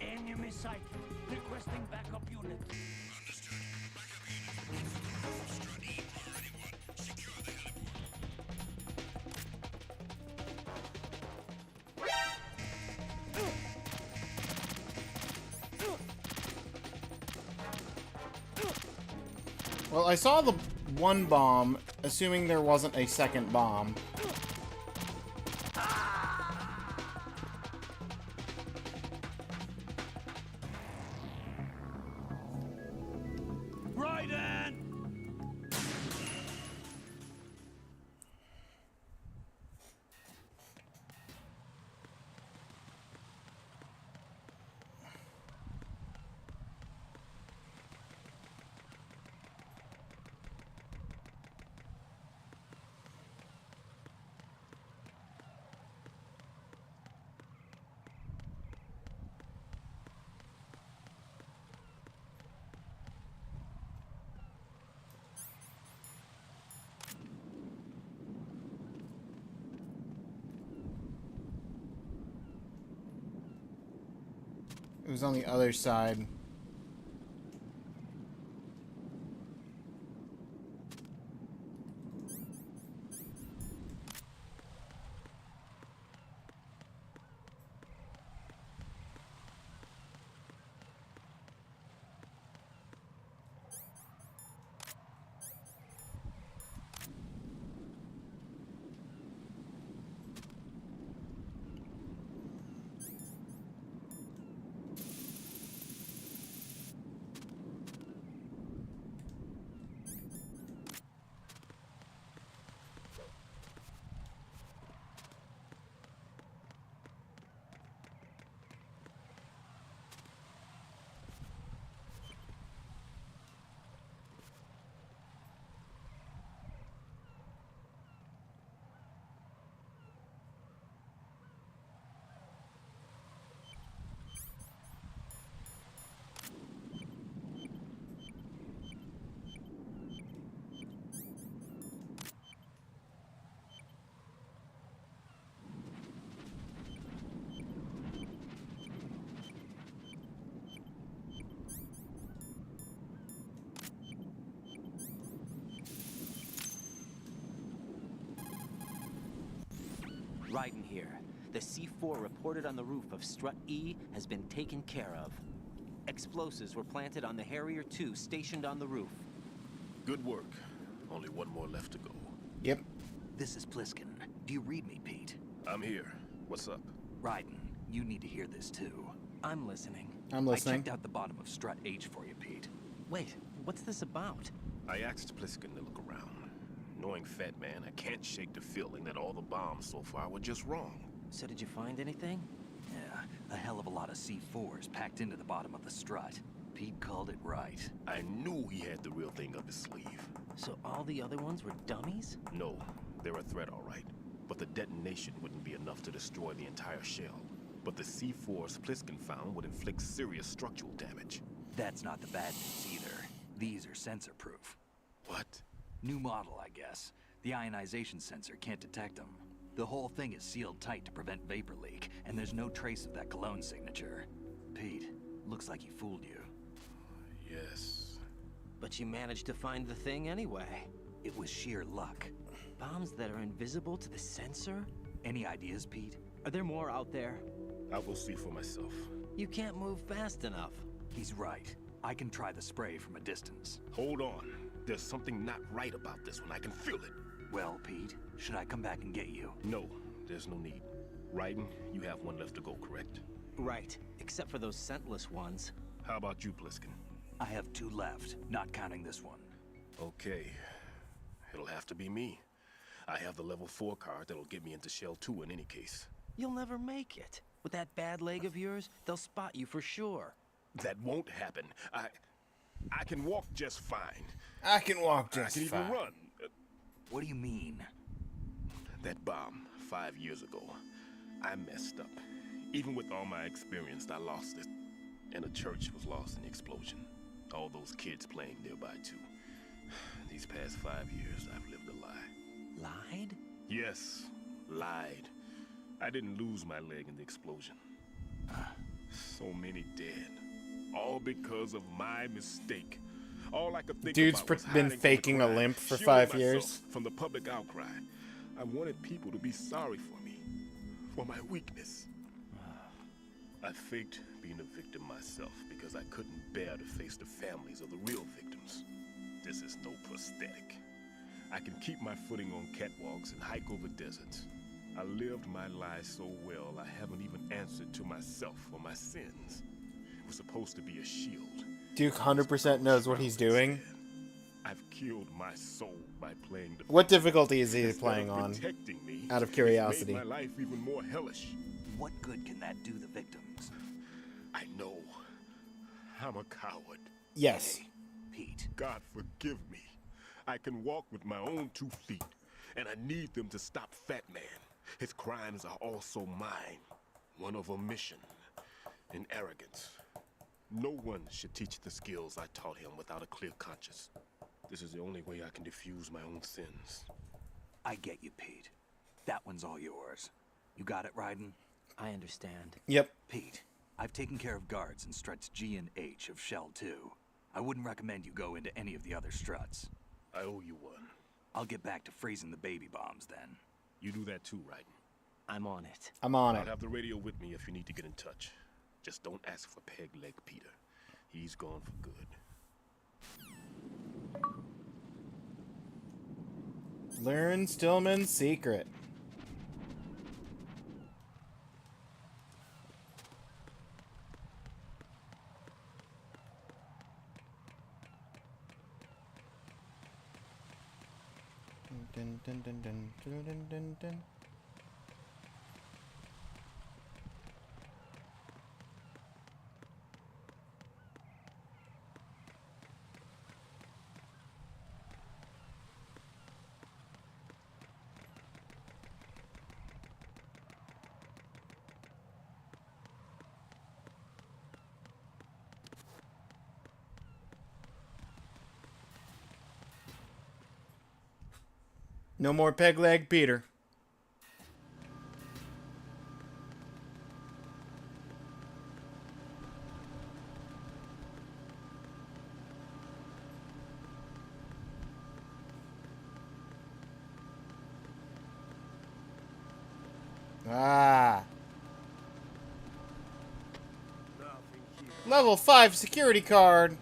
Enemy sighted. Requesting backup unit. Understood. Backup unit reporting for the roof. Strut E, priority 1. Secure the heliport. Well, I saw the one bomb, assuming there wasn't a second bomb. Raiden! It was on the other side. Raiden here. The C4 reported on the roof of Strut E has been taken care of. Explosives were planted on the Harrier 2 stationed on the roof. Good work. Only one more left to go. Yep. This is Pliskin. Do you read me, Pete? I'm here. What's up? Raiden, you need to hear this too. I'm listening. I'm I listening. checked out the bottom of Strut H for you, Pete. Wait, what's this about? I asked Pliskin to look around. Knowing Fat Man, I can't shake the feeling that all the bombs so far were just wrong. So did you find anything? Yeah, a hell of a lot of C4s packed into the bottom of the strut. Pete called it right. I knew he had the real thing up his sleeve. So all the other ones were dummies? No, they're a threat, all right. But the detonation wouldn't be enough to destroy the entire shell. But the C4s Pliskin found would inflict serious structural damage. That's not the bad news either. These are sensor-proof. What? New model, I guess. The ionization sensor can't detect them. The whole thing is sealed tight to prevent vapor leak, and there's no trace of that cologne signature. Pete, looks like he fooled you. Yes. But you managed to find the thing anyway. It was sheer luck. Bombs that are invisible to the sensor? Any ideas, Pete? Are there more out there? I will see for myself. You can't move fast enough. He's right. I can try the spray from a distance. Hold on. There's something not right about this one. I can feel it. Well, Pete, should I come back and get you? No, there's no need. Raiden, you have one left to go, correct? Right, except for those scentless ones. How about you, Pliskin? I have 2 left, not counting this one. Okay. It'll have to be me. I have the level 4 card that'll get me into Shell 2 in any case. You'll never make it. With that bad leg of yours, they'll spot you for sure. That won't happen. I can walk just fine. I can walk I just can fine. even run. What do you mean? That bomb, 5 years ago, I messed up. Even with all my experience, I lost it. And the church was lost in the explosion. All those kids playing nearby, too. These past 5 years, I've lived a lie. Lied? Yes, lied. I didn't lose my leg in the explosion. So many dead. All because of my mistake. All I could think Dude's about was been hiding from the faking a crime, limp for shielding 5 myself years. from the public outcry. I wanted people to be sorry for me, for my weakness. I faked being a victim myself because I couldn't bear to face the families of the real victims. This is no prosthetic. I can keep my footing on catwalks and hike over deserts. I lived my life so well, I haven't even answered to myself for my sins. It was supposed to be a shield. Duke 100% knows what he's doing. I've killed my soul by playing the What difficulty is he Instead playing of on? protecting me, Out of it's curiosity. made my life even more hellish. What good can that do the victims? I know. I'm a coward. Yes. Pete, God forgive me. I can walk with my own 2 feet, and I need them to stop Fat Man. His crimes are also mine. One of omission and arrogance. No one should teach the skills I taught him without a clear conscience. This is the only way I can diffuse my own sins. I get you, Pete. That one's all yours. You got it, Raiden? I understand. Yep. Pete, I've taken care of guards in struts G and H of Shell 2. I wouldn't recommend you go into any of the other struts. I owe you one. I'll get back to freezing the baby bombs then. You do that too, Raiden. I'm on it. I'm on I'll it. have the radio with me if you need to get in touch. Just don't ask for Peg Leg Peter. He's gone for good. Learn Stillman's secret. Dun, dun, dun, dun, dun, dun, dun, dun. No more peg leg Peter. Level 5 security card.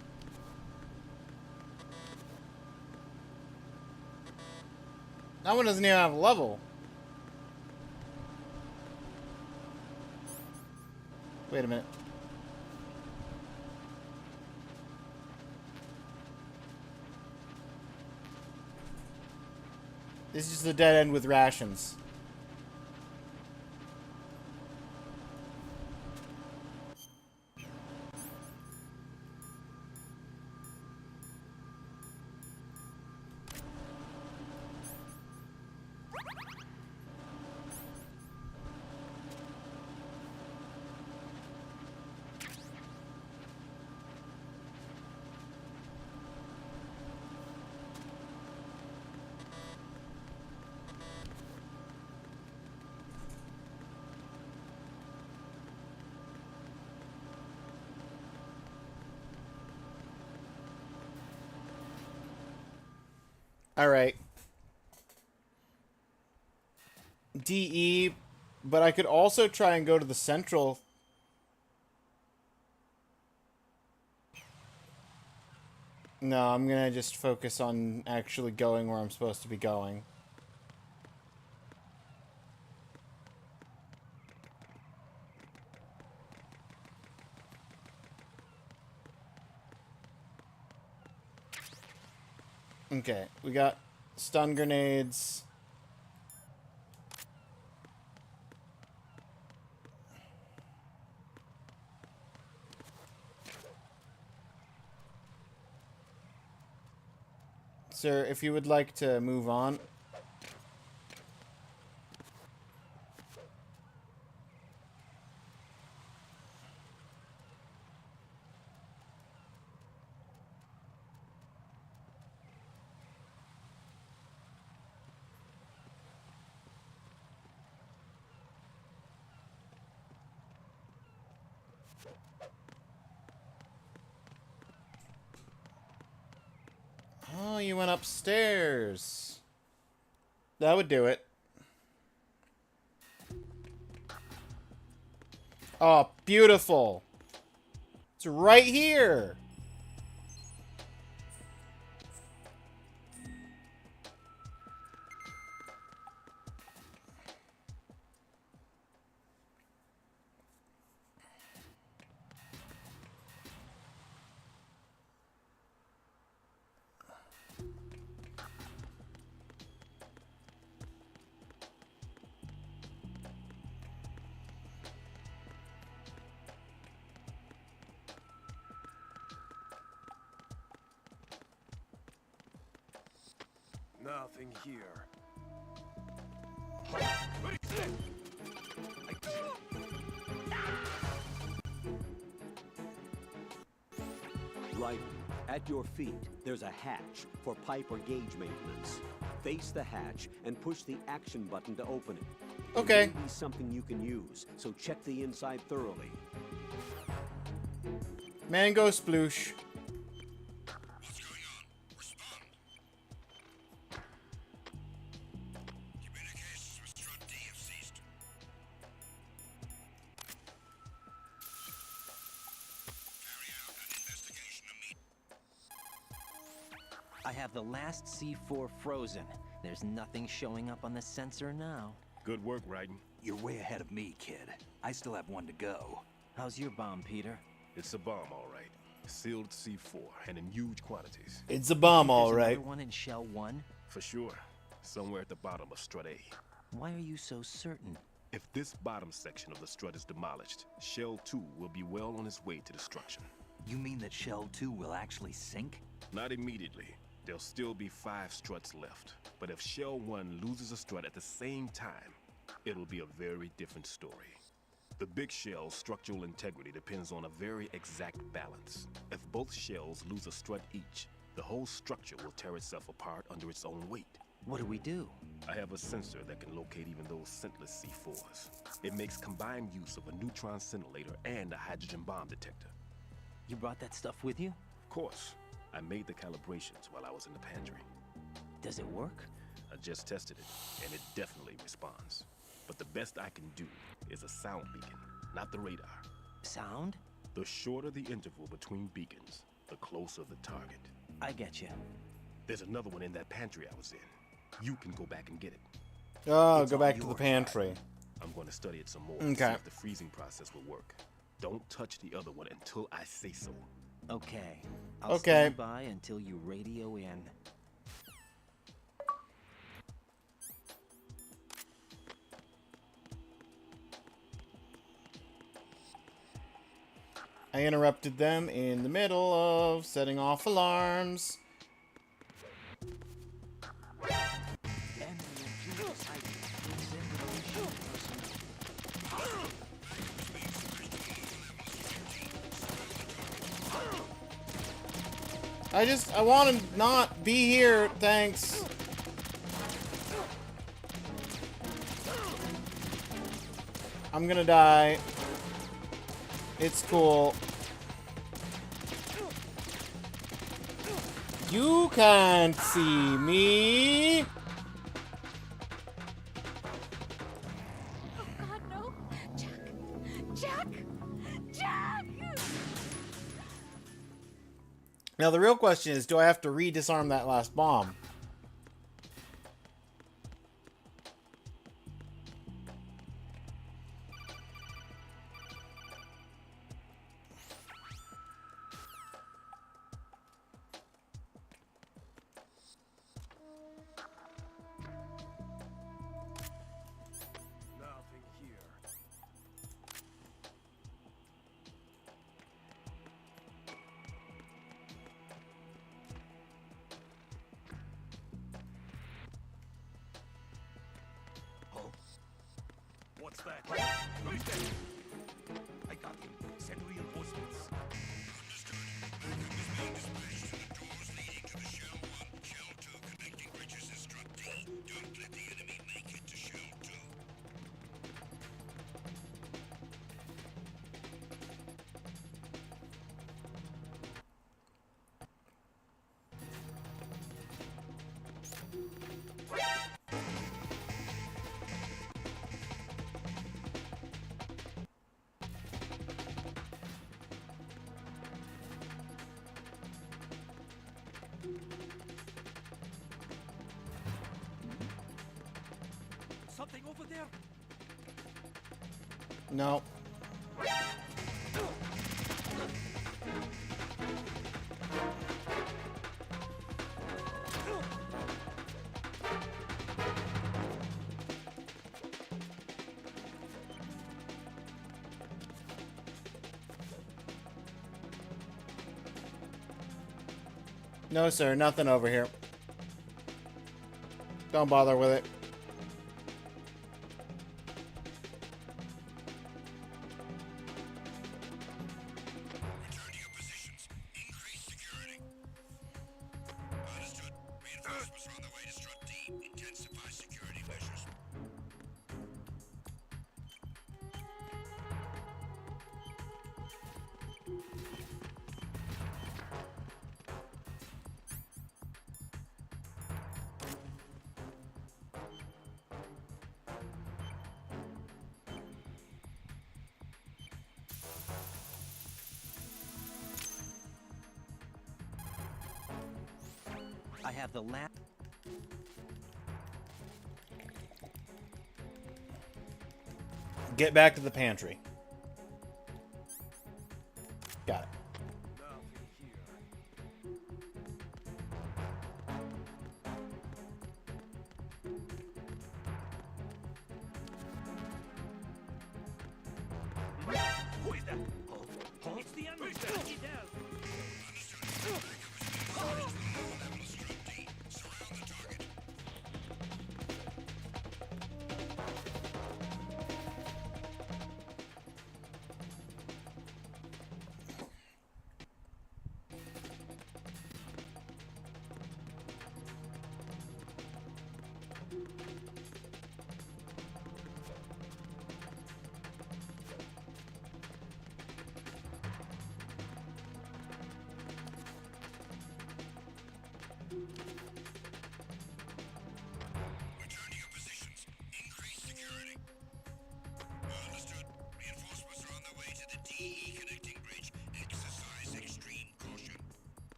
That one doesn't even have a level. Wait a minute. This is the dead end with rations. Alright. DE, but I could also try and go to the central. No, I'm gonna just focus on actually going where I'm supposed to be going. Okay, we got stun grenades. Sir, if you would like to move on. Oh, you went upstairs. That would do it. Oh, beautiful. It's right here. Nothing here. Right. At your feet, there's a hatch for pipe or gauge maintenance. Face the hatch and push the action button to open it. Okay. It may be something you can use, so check the inside thoroughly. Mango sploosh. What's going on? Respond. Communications with Strut D have ceased. Carry out an investigation immediately. I have the last C4 frozen. There's nothing showing up on the sensor now. Good work, Raiden. You're way ahead of me, kid. I still have one to go. How's your bomb, Peter? It's a bomb, all right. Sealed C4, and in huge quantities. It's a bomb, all There's right. another one in Shell 1? For sure. Somewhere at the bottom of Strut A. Why are you so certain? If this bottom section of the strut is demolished, Shell 2 will be well on its way to destruction. You mean that Shell 2 will actually sink? Not immediately. There'll still be 5 struts left. But if Shell 1 loses a strut at the same time, it'll be a very different story. The big shell's structural integrity depends on a very exact balance. If both shells lose a strut each, the whole structure will tear itself apart under its own weight. What do we do? I have a sensor that can locate even those scentless C4s. It makes combined use of a neutron scintillator and a hydrogen bomb detector. You brought that stuff with you? Of course, I made the calibrations while I was in the pantry. Does it work? I just tested it, and it definitely responds. But the best I can do is a sound beacon, not the radar. Sound? The shorter the interval between beacons, the closer the target. I get you. There's another one in that pantry I was in. You can go back and get it. Oh, It's go on back to your the pantry. side. I'm going to study it some more Okay. and see if the freezing process will work. Don't touch the other one until I say so. Okay. I'll Okay. stand by until you radio in. I interrupted them in the middle of setting off alarms. I want to not be here, thanks. I'm gonna die. It's cool. You can't see me. Oh God, no! Jack! Jack! Now the real question is, do I have to re-disarm that last bomb? Nothing here. What's that? Who's that? I got him. Send reinforcements. Shell 2 connecting bridges is struck D. Don't let the enemy make it to Shell 2. Something over there. No. No, sir, nothing over here. Don't bother with it. Return to your positions. Increase security. Understood. Reinforcements are on their way to struck D. Intensify security measures. I have the last. Get back to the pantry. Got it. Nothing here. Who is that? It's the enemy. He does.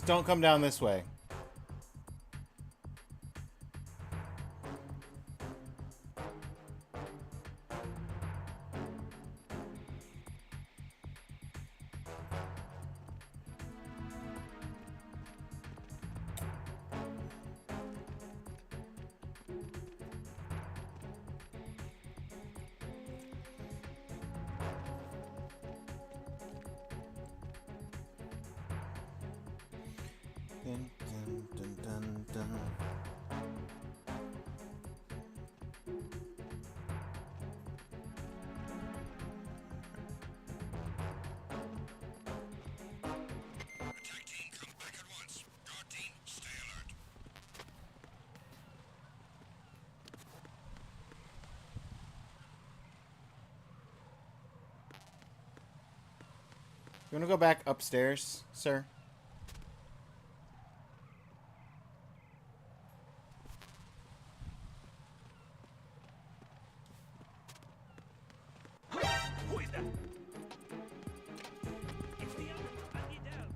Just don't come down this way. Dun, dun, dun, dun, dun. Attack team comes back at once. Guard team, stay alert. You wanna go back upstairs, sir? Who is that? It's the other. I need help.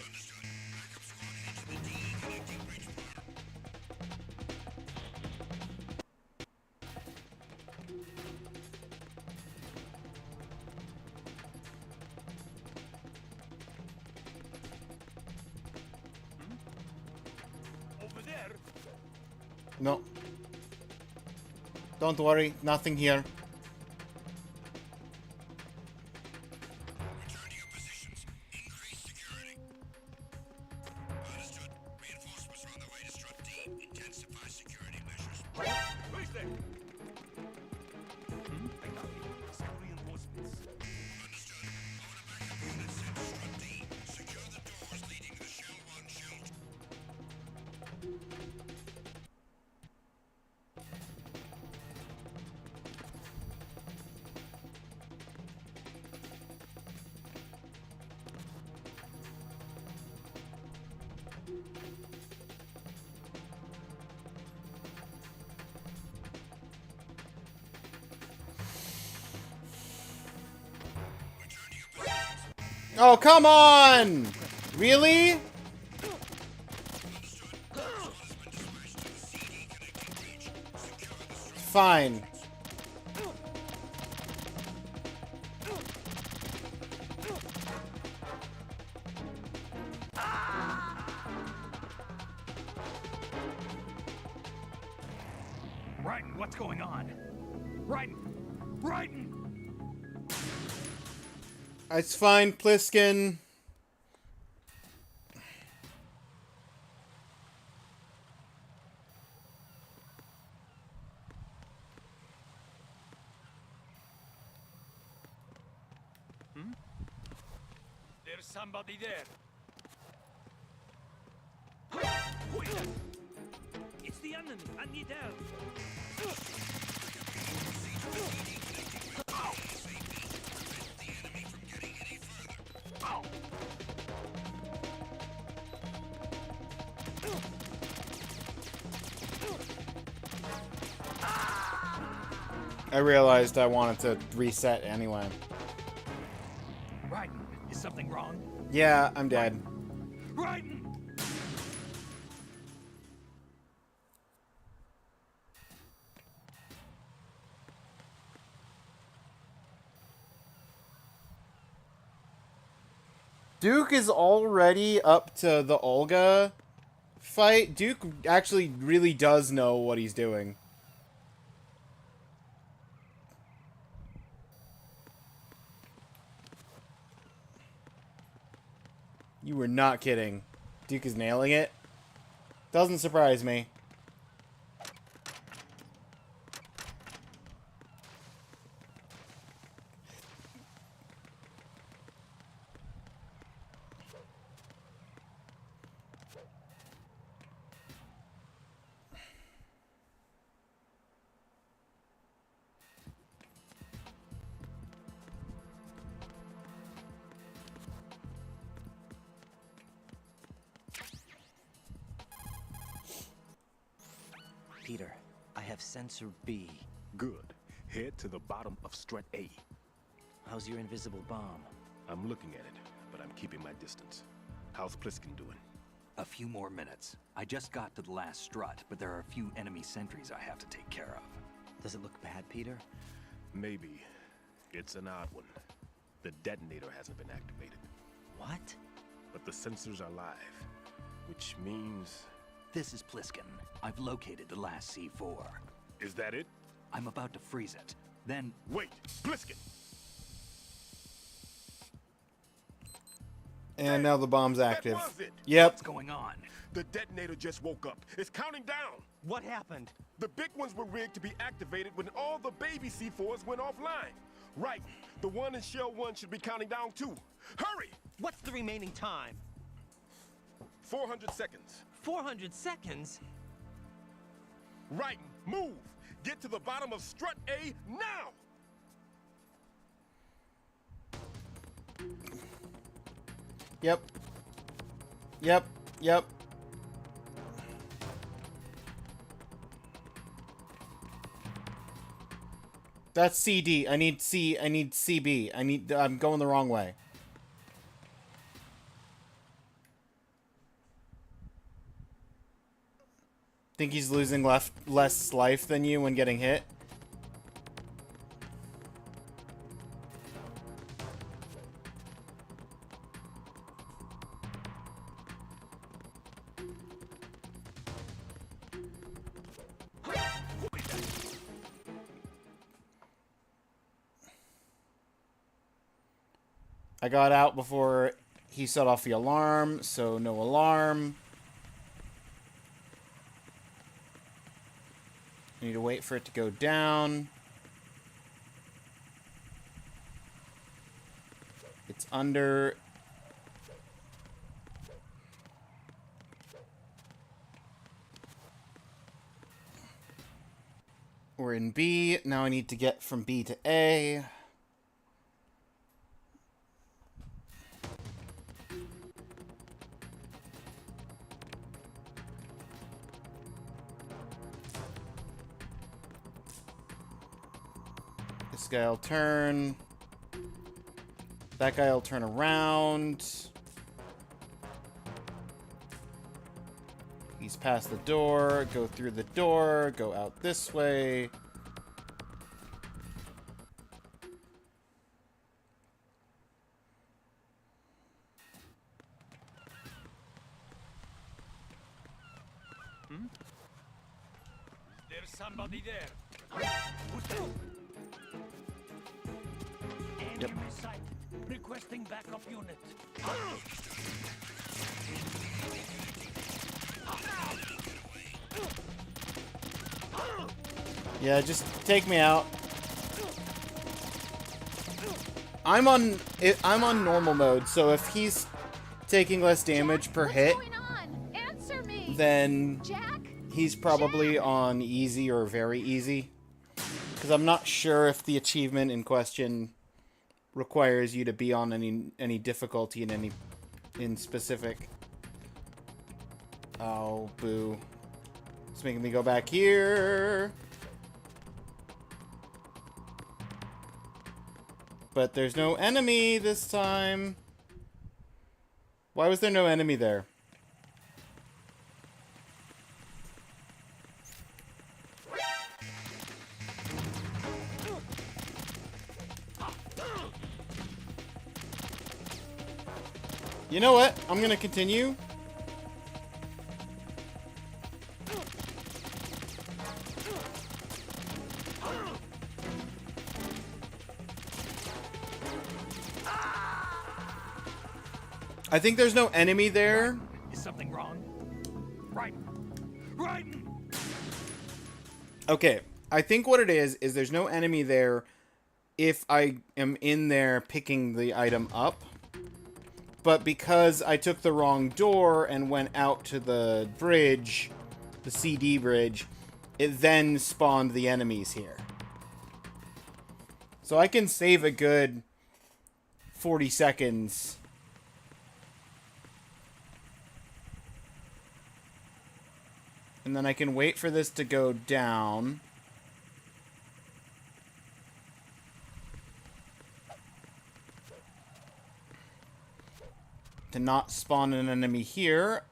Understood. Backup squad head to the DE connecting bridge bar. Over there. No. Don't worry, nothing here. Return to your positions. Increase security. Understood. Reinforcements are on their way to Strut D. Intensify security measures. Who is there? I got you. Send reinforcements. Understood. Order backup units sent to Strut D. Secure the doors leading to the Shell 1 shelter. Return to your positions. Oh, come on! Really? Understood. Squad has been dispatched to the CD connecting bridge. Secure the Strut Fine. Raiden, what's going on? Raiden! Raiden! It's fine, Pliskin. There's somebody there. Who is that? It's the enemy. I need help. I realized I wanted to reset anyway. Raiden, is something wrong? Yeah, I'm dead. Raiden! Duke is already up to the Olga fight. Duke actually really does know what he's doing. You were not kidding. Duke is nailing it. Doesn't surprise me. Peter, I have sensor B. Good. Head to the bottom of Strut A. How's your invisible bomb? I'm looking at it, but I'm keeping my distance. How's Pliskin doing? A few more minutes. I just got to the last strut, but there are a few enemy sentries I have to take care of. Does it look bad, Peter? Maybe. It's an odd one. The detonator hasn't been activated. What? But the sensors are live, which means... This is Pliskin. I've located the last C4. Is that it? I'm about to freeze it. Then... Wait! Pliskin! And now the bomb's active. That was it. Yep. What's going on? The detonator just woke up. It's counting down. What happened? The big ones were rigged to be activated when all the baby C4s went offline. Right. The one in Shell 1 should be counting down too. Hurry! What's the remaining time? 400 seconds. 400 seconds? Right. Move. Get to the bottom of strut A now! Yep. Yep. Yep. That's CD. I need C. I need CB. I'm going the wrong way. Think he's losing less life than you when getting hit? I got out before he set off the alarm, so no alarm. I need to wait for it to go down. It's under. We're in B. Now I need to get from B to A. This guy will turn. That guy will turn around. He's past the door. Go through the door. Go out this way. There's somebody there. Enemy sight. Requesting backup unit. Yeah, just take me out. I'm on normal mode, so if he's taking less damage per hit, What's going on? Answer me. then Jack? he's probably on easy or very easy. Because I'm not sure if the achievement in question requires you to be on any difficulty in specific. Oh, boo. It's making me go back here. But there's no enemy this time. Why was there no enemy there? You know what? I'm gonna continue. I think there's no enemy there. Is something wrong? Right. Right. Okay, I think what it is there's no enemy there if I am in there picking the item up. But because I took the wrong door and went out to the bridge, the CD bridge, it then spawned the enemies here. So I can save a good 40 seconds. And then I can wait for this to go down. to not spawn an enemy here.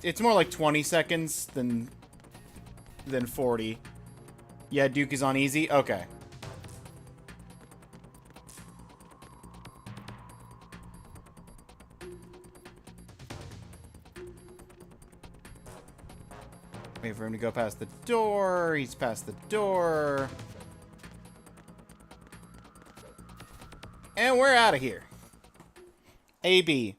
It's more like 20 seconds than 40. Yeah, Duke is on easy. Okay. Wait for him to go past the door. He's past the door. And we're out of here. AB.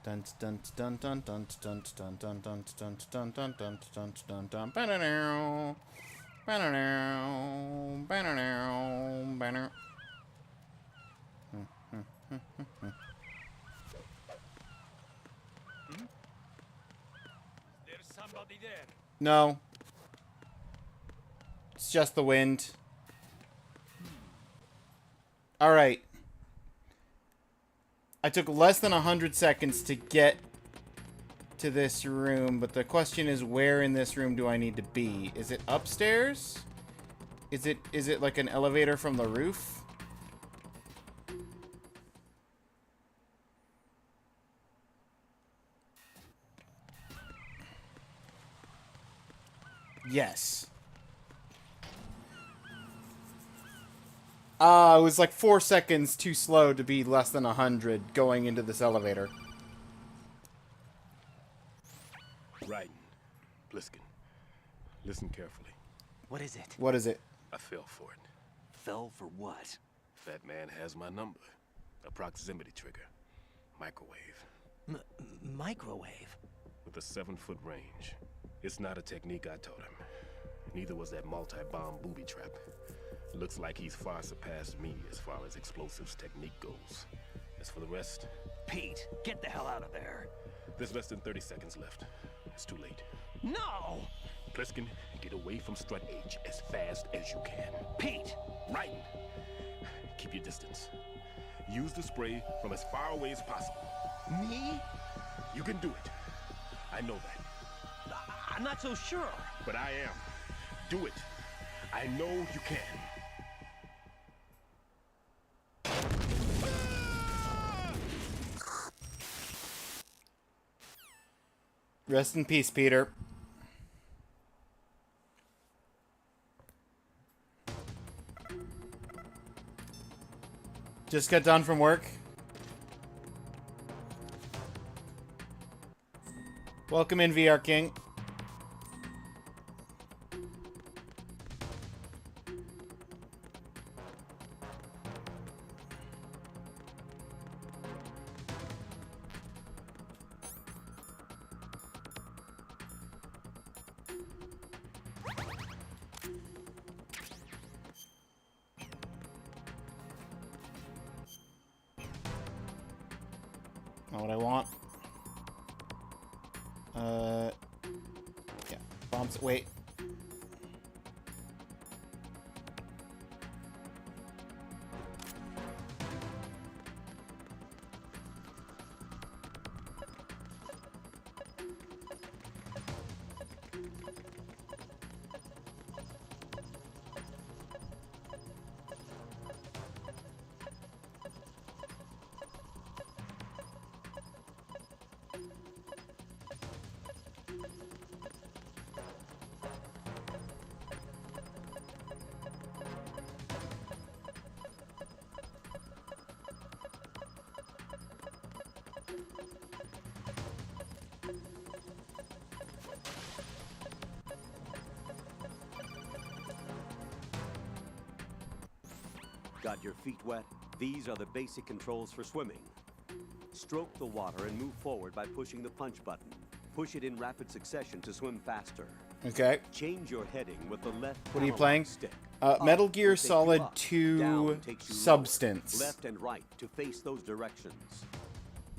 Dun dun dun dun dun dun dun dun dun dun dun dun dun dun dun dun banana banana banana banana. There's somebody there. No. It's just the wind. All right. I took less than 100 seconds to get to this room, but the question is, where in this room do I need to be? Is it upstairs? Is it like an elevator from the roof? Yes. It was like 4 seconds too slow to be less than 100 going into this elevator. Right. Bliskin, listen carefully. What is it? What is it? I fell for it. Fell for what? Fat man has my number. A proximity trigger. Microwave. Microwave? With a 7-foot range. It's not a technique I taught him. Neither was that multi-bomb booby trap. Looks like he's far surpassed me as far as explosives technique goes. As for the rest... Pete, get the hell out of there. There's less than 30 seconds left. It's too late. No! Pliskin, get away from Strut H as fast as you can. Pete! Right. Keep your distance. Use the spray from as far away as possible. Me? You can do it. I know that. I'm not so sure. But I am. Do it. I know you can. Rest in peace, Peter. Just got done from work. Welcome in, VR King. Not what I want. Yeah. Bombs. Wait. Got your feet wet? These are the basic controls for swimming. Stroke the water and move forward by pushing the punch button. Push it in rapid succession to swim faster. Okay. Change your heading with the left What are you analog playing? stick. Metal Up Gear will take you Solid up. 2 Down takes you Substance. lower. Left and right to face those directions.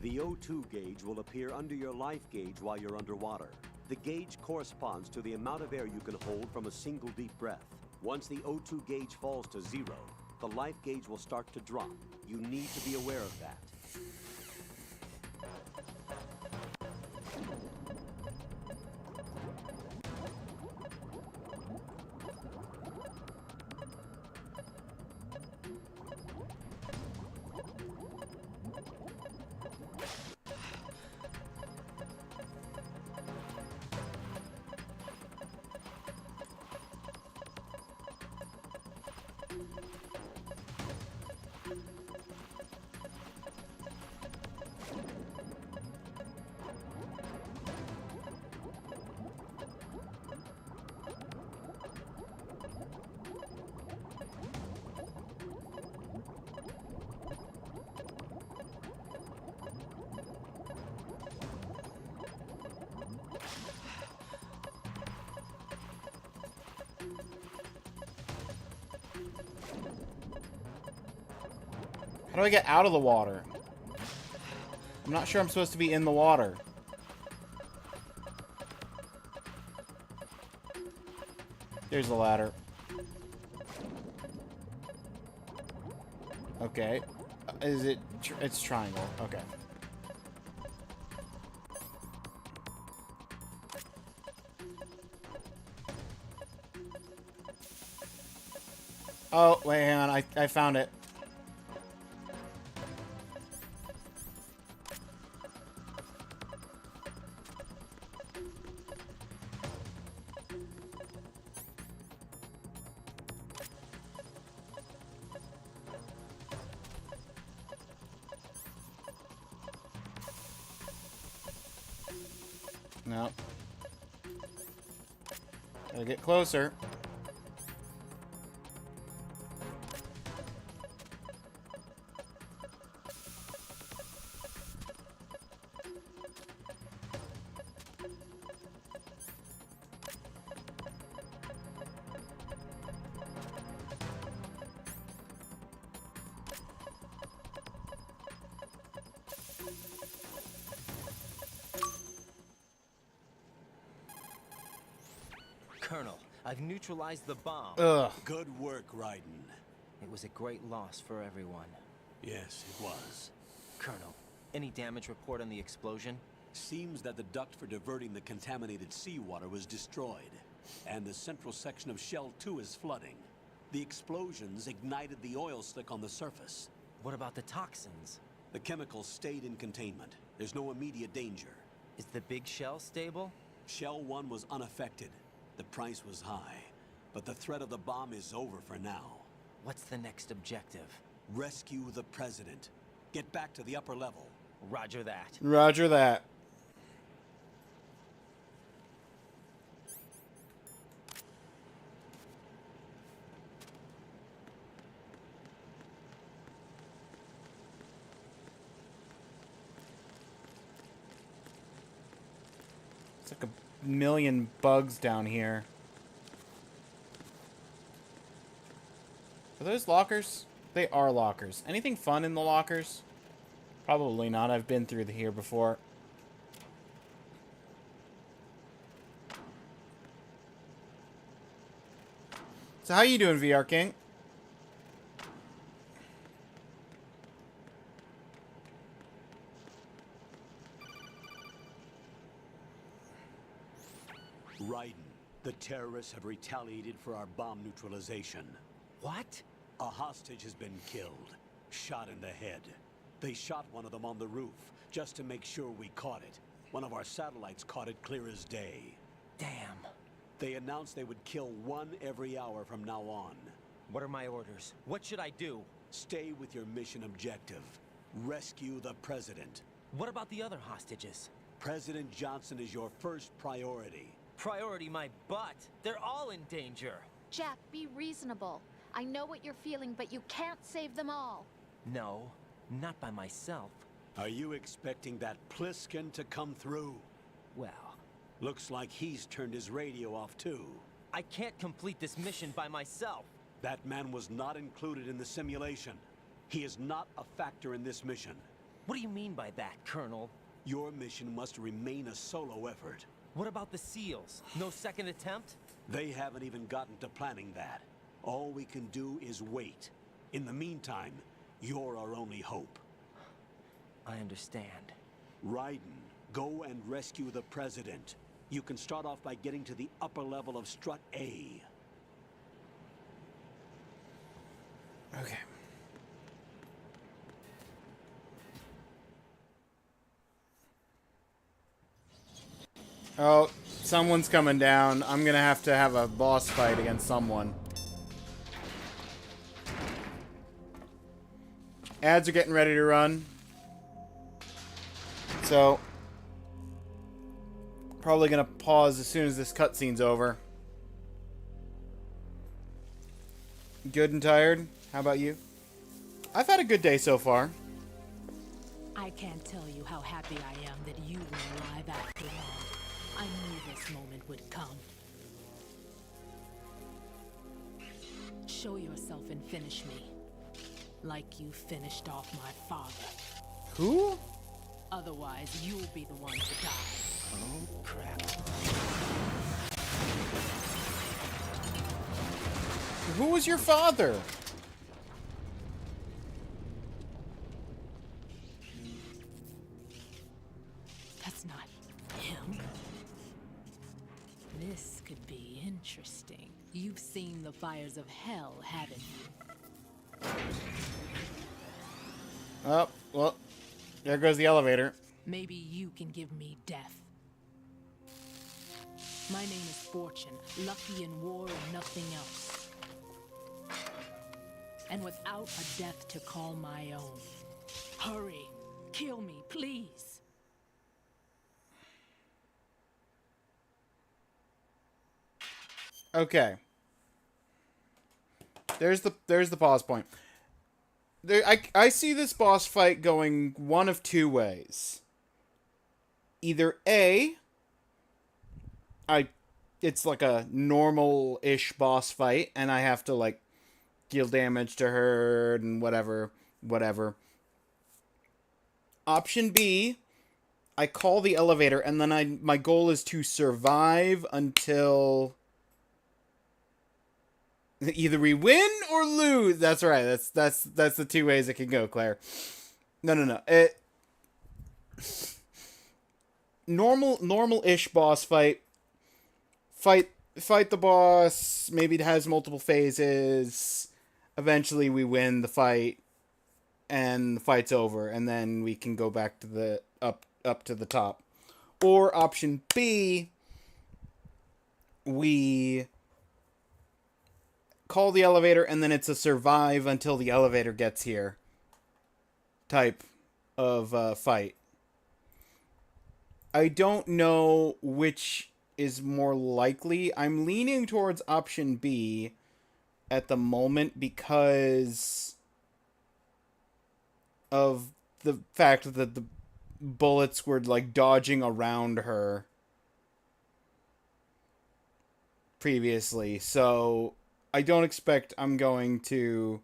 The O2 gauge will appear under your life gauge while you're underwater. The gauge corresponds to the amount of air you can hold from a single deep breath. Once the O2 gauge falls to 0, the life gauge will start to drop. You need to be aware of that. How do I get out of the water? I'm not sure I'm supposed to be in the water. There's the ladder. Okay. Is it... it's triangle. Okay. Oh, wait, hang on. I found it. No. Gotta get closer. Colonel, I've neutralized the bomb. Ugh. Good work, Raiden. It was a great loss for everyone. Yes, it was. Colonel, any damage report on the explosion? Seems that the duct for diverting the contaminated seawater was destroyed, and the central section of Shell 2 is flooding. The explosions ignited the oil slick on the surface. What about the toxins? The chemicals stayed in containment. There's no immediate danger. Is the big shell stable? Shell 1 was unaffected. The price was high, but the threat of the bomb is over for now. What's the next objective? Rescue the President. Get back to the upper level. Roger that. Roger that. It's like a million bugs down here. Are those lockers? They are lockers. Anything fun in the lockers? Probably not. I've been through here before. So how you doing, VR King? Raiden, the terrorists have retaliated for our bomb neutralization. What? A hostage has been killed, shot in the head. They shot one of them on the roof, just to make sure we caught it. One of our satellites caught it clear as day. Damn. They announced they would kill one every hour from now on. What are my orders? What should I do? Stay with your mission objective. Rescue the President. What about the other hostages? President Johnson is your first priority. Priority my butt. They're all in danger. Jack, be reasonable. I know what you're feeling, but you can't save them all. No, not by myself. Are you expecting that Pliskin to come through? Well, Looks like he's turned his radio off too. I can't complete this mission by myself. That man was not included in the simulation. He is not a factor in this mission. What do you mean by that, Colonel? Your mission must remain a solo effort. What about the SEALs? No second attempt? They haven't even gotten to planning that. All we can do is wait. In the meantime, you're our only hope. I understand. Raiden, go and rescue the President. You can start off by getting to the upper level of Strut A. Okay. Oh, someone's coming down. I'm gonna have to have a boss fight against someone. Ads are getting ready to run. So, probably gonna pause as soon as this cutscene's over. Good and tired? How about you? I've had a good day so far. I can't tell you how happy I am that you were alive after all. I knew this moment would come. Show yourself and finish me. Like you finished off my father. Who? Otherwise, you'll be the one to die. Oh, crap. Who was your father? That's not him. This could be interesting. You've seen the fires of hell, haven't you? Oh, well, there goes the elevator. Maybe you can give me death. My name is Fortune, lucky in war and nothing else. And without a death to call my own. Hurry, kill me, please. Okay. There's the pause point. I see this boss fight going one of two ways. Either A, it's like a normal-ish boss fight, and I have to, like, deal damage to her and whatever. Option B, I call the elevator, and then my goal is to survive until either we win or lose. That's right. That's the two ways it can go, Claire. No. Normal-ish boss fight. Fight the boss. Maybe it has multiple phases. Eventually we win the fight and the fight's over, and then we can go back to the up to the top. Or option B, we call the elevator, and then it's a survive until the elevator gets here type of fight. I don't know which is more likely. I'm leaning towards option B at the moment because of the fact that the bullets were, like, dodging around her previously. So I don't expect I'm going to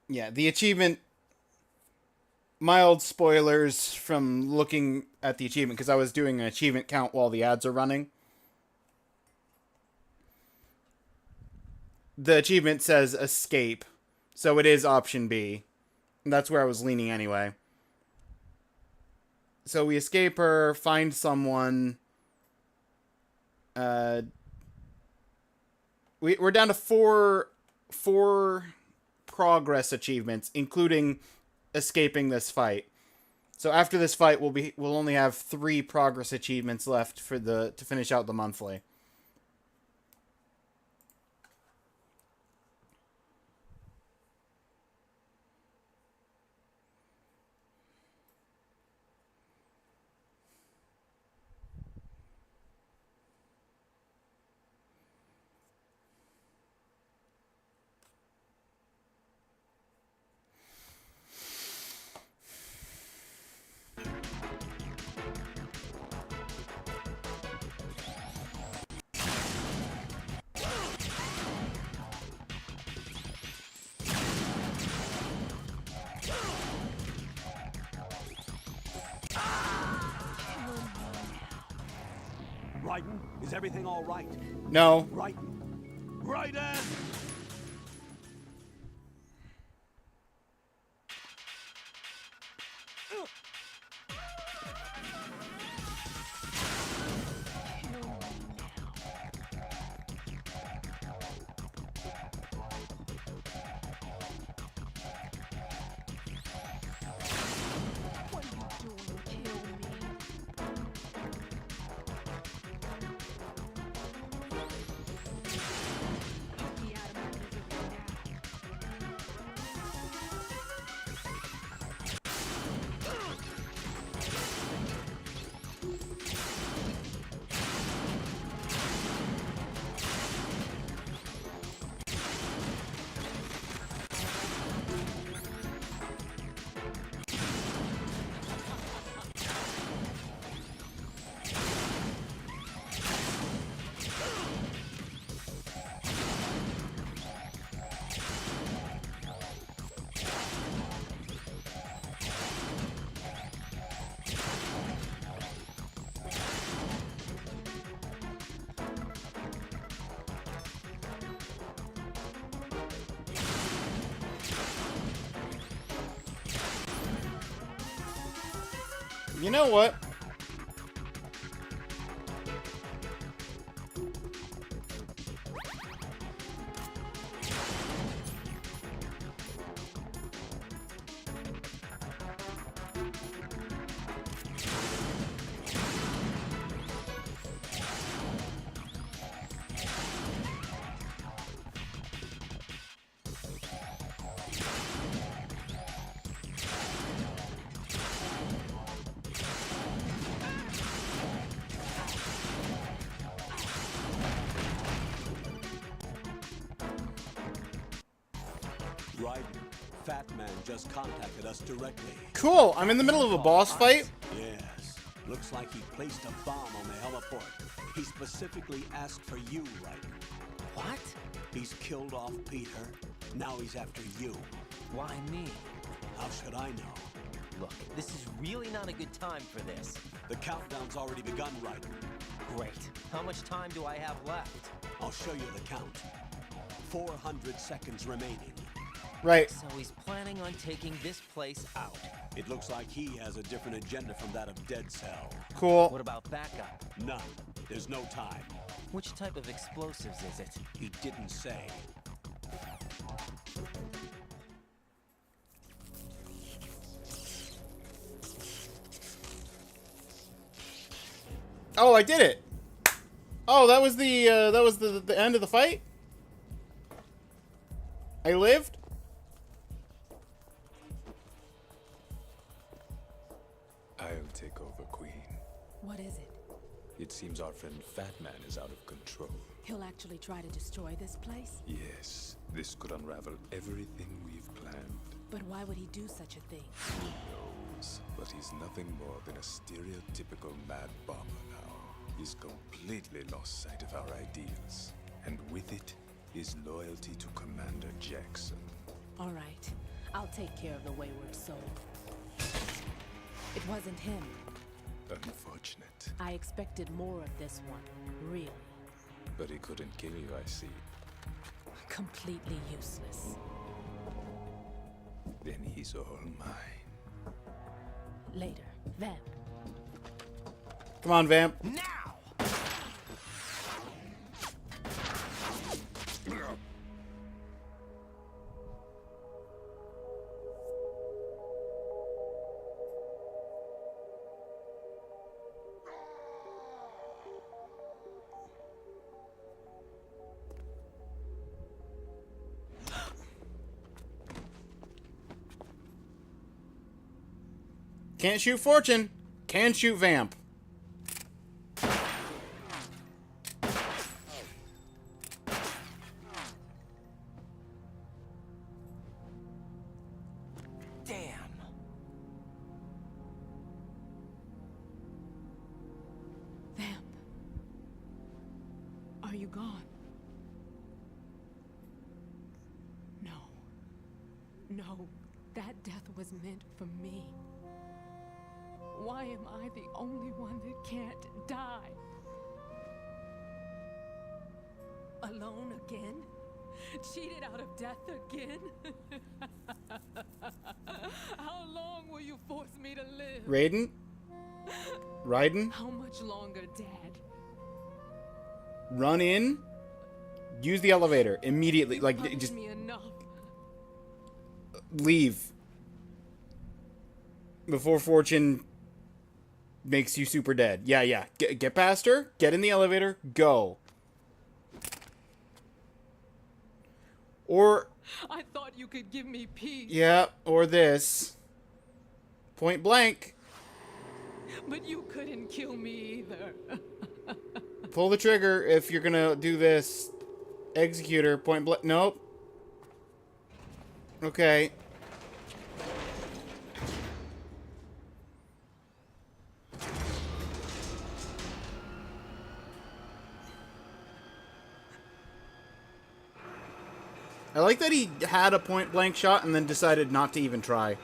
yeah, the achievement, mild spoilers from looking at the achievement, because I was doing an achievement count while the ads are running. The achievement says escape, so it is option B. And that's where I was leaning anyway. So we escape her, find someone. We're down to four progress achievements, including escaping this fight. So after this fight, we'll only have 3 progress achievements left to finish out the monthly. Raiden, is everything all right? No. Raiden! Raiden! What are you doing? Kill me. Be out of my misery now. You know what? Raiden, Fat Man just contacted us directly. Cool. I'm in the middle of a boss fight. Yes. Looks like he placed a bomb on the heliport. He specifically asked for you, Raiden. What? He's killed off Peter. Now he's after you. Why me? How should I know? Look, this is really not a good time for this. The countdown's already begun, Raiden. Great. How much time do I have left? I'll show you the count. 400 seconds remaining. Right. So he's planning on taking this place out. It looks like he has a different agenda from that of Dead Cell. Cool. What about backup? None. There's no time. Which type of explosives is it? He didn't say. Oh, I did it. Oh, that was the end of the fight? I lived? I'll take over, Queen. What is it? It seems our friend Fat Man is out of control. He'll actually try to destroy this place? Yes, this could unravel everything we've planned. But why would he do such a thing? Who knows? But he's nothing more than a stereotypical mad bomber now. He's completely lost sight of our ideals. And with it, his loyalty to Commander Jackson. All right. I'll take care of the wayward soul. It wasn't him. Unfortunate. I expected more of this one. Really. But he couldn't kill you, I see. Completely useless. Then he's all mine. Later. Vamp. Come on, Vamp. Now! Can't shoot Fortune. Can shoot Vamp. Damn. Vamp. Are you gone? No. No. That death was meant for me. Why am I the only one that can't die? Alone again? Cheated out of death again? How long will you force me to live? Raiden? Raiden? How much longer, Dad? Run in. Use the elevator immediately. You Like, punished just me enough. leave. Before Fortune makes you super dead. Yeah, yeah. Get past her. Get in the elevator. Go. Or... I thought you could give me peace. yeah, or this. Point blank. But you couldn't kill me either. Pull the trigger if you're gonna do this. Executor, point blank. Nope. Okay. I like that he had a point blank shot and then decided not to even try.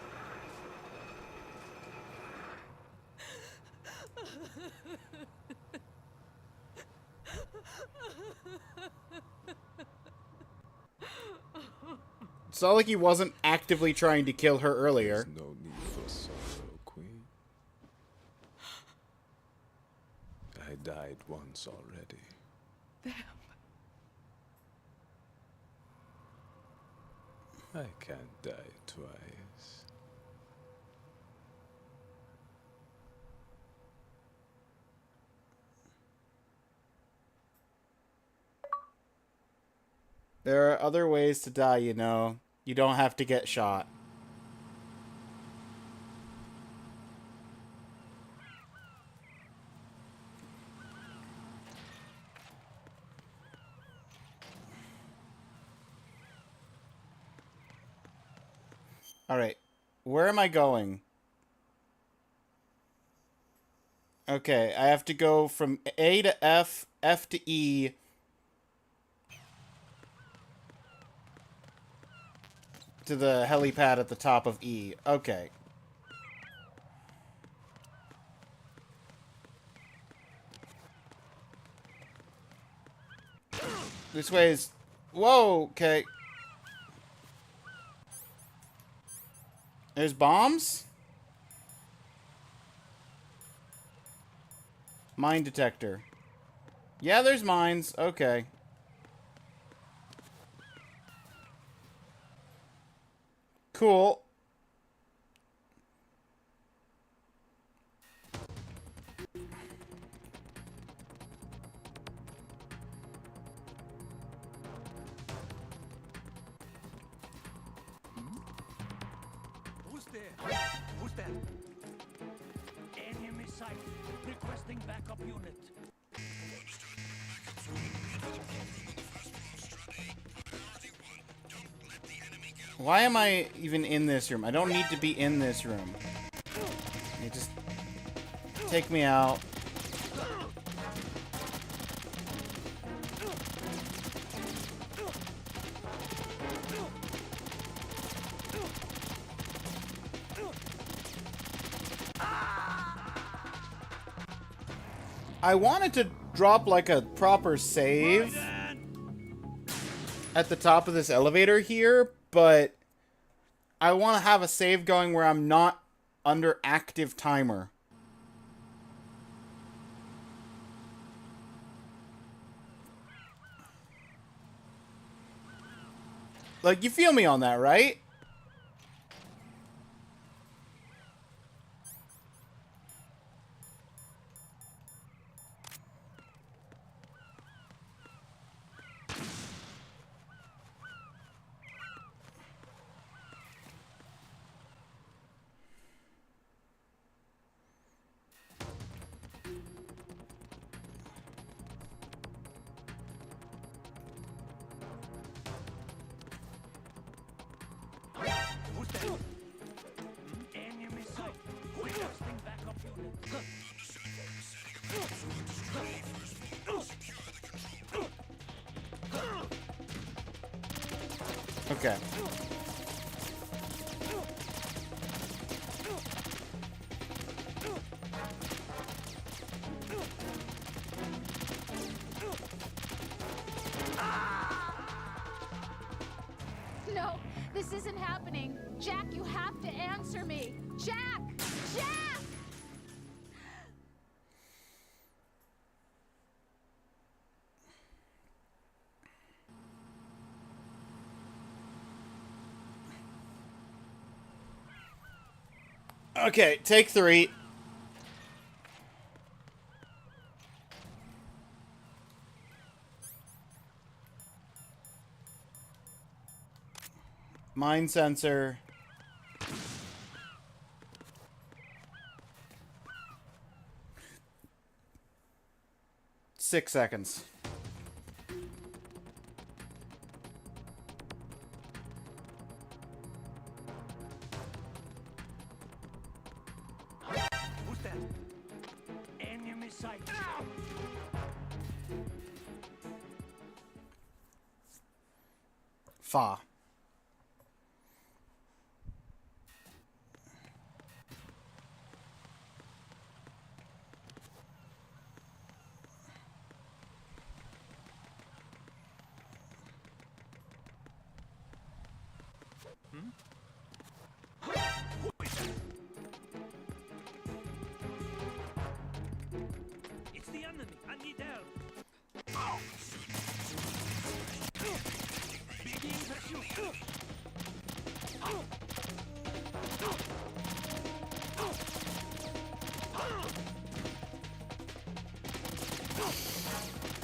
It's not like he wasn't actively trying to kill her earlier. There's no need for sorrow, Queen. I died once already. I can't die twice. There are other ways to die, you know. You don't have to get shot. Alright. Where am I going? Okay, I have to go from A to F, F to E. To the helipad at the top of E. Okay. This way is... whoa, okay. There's bombs? Mine detector. Yeah, there's mines. Okay. Cool. Who's there? Who's there? Enemy sight. Requesting backup unit. Why am I even in this room? I don't need to be in this room. You just take me out. I wanted to drop like a proper save at the top of this elevator here, but I want to have a save going where I'm not under active timer. Like, you feel me on that, right? Who's there? Enemy sight. Requesting backup unit. Okay. This isn't happening. Jack, you have to answer me. Jack! Jack! Okay, take 3. Mind sensor. 6 seconds. Who's that? Enemy sight. Fa. It's the enemy. I need help. Begin pursuit.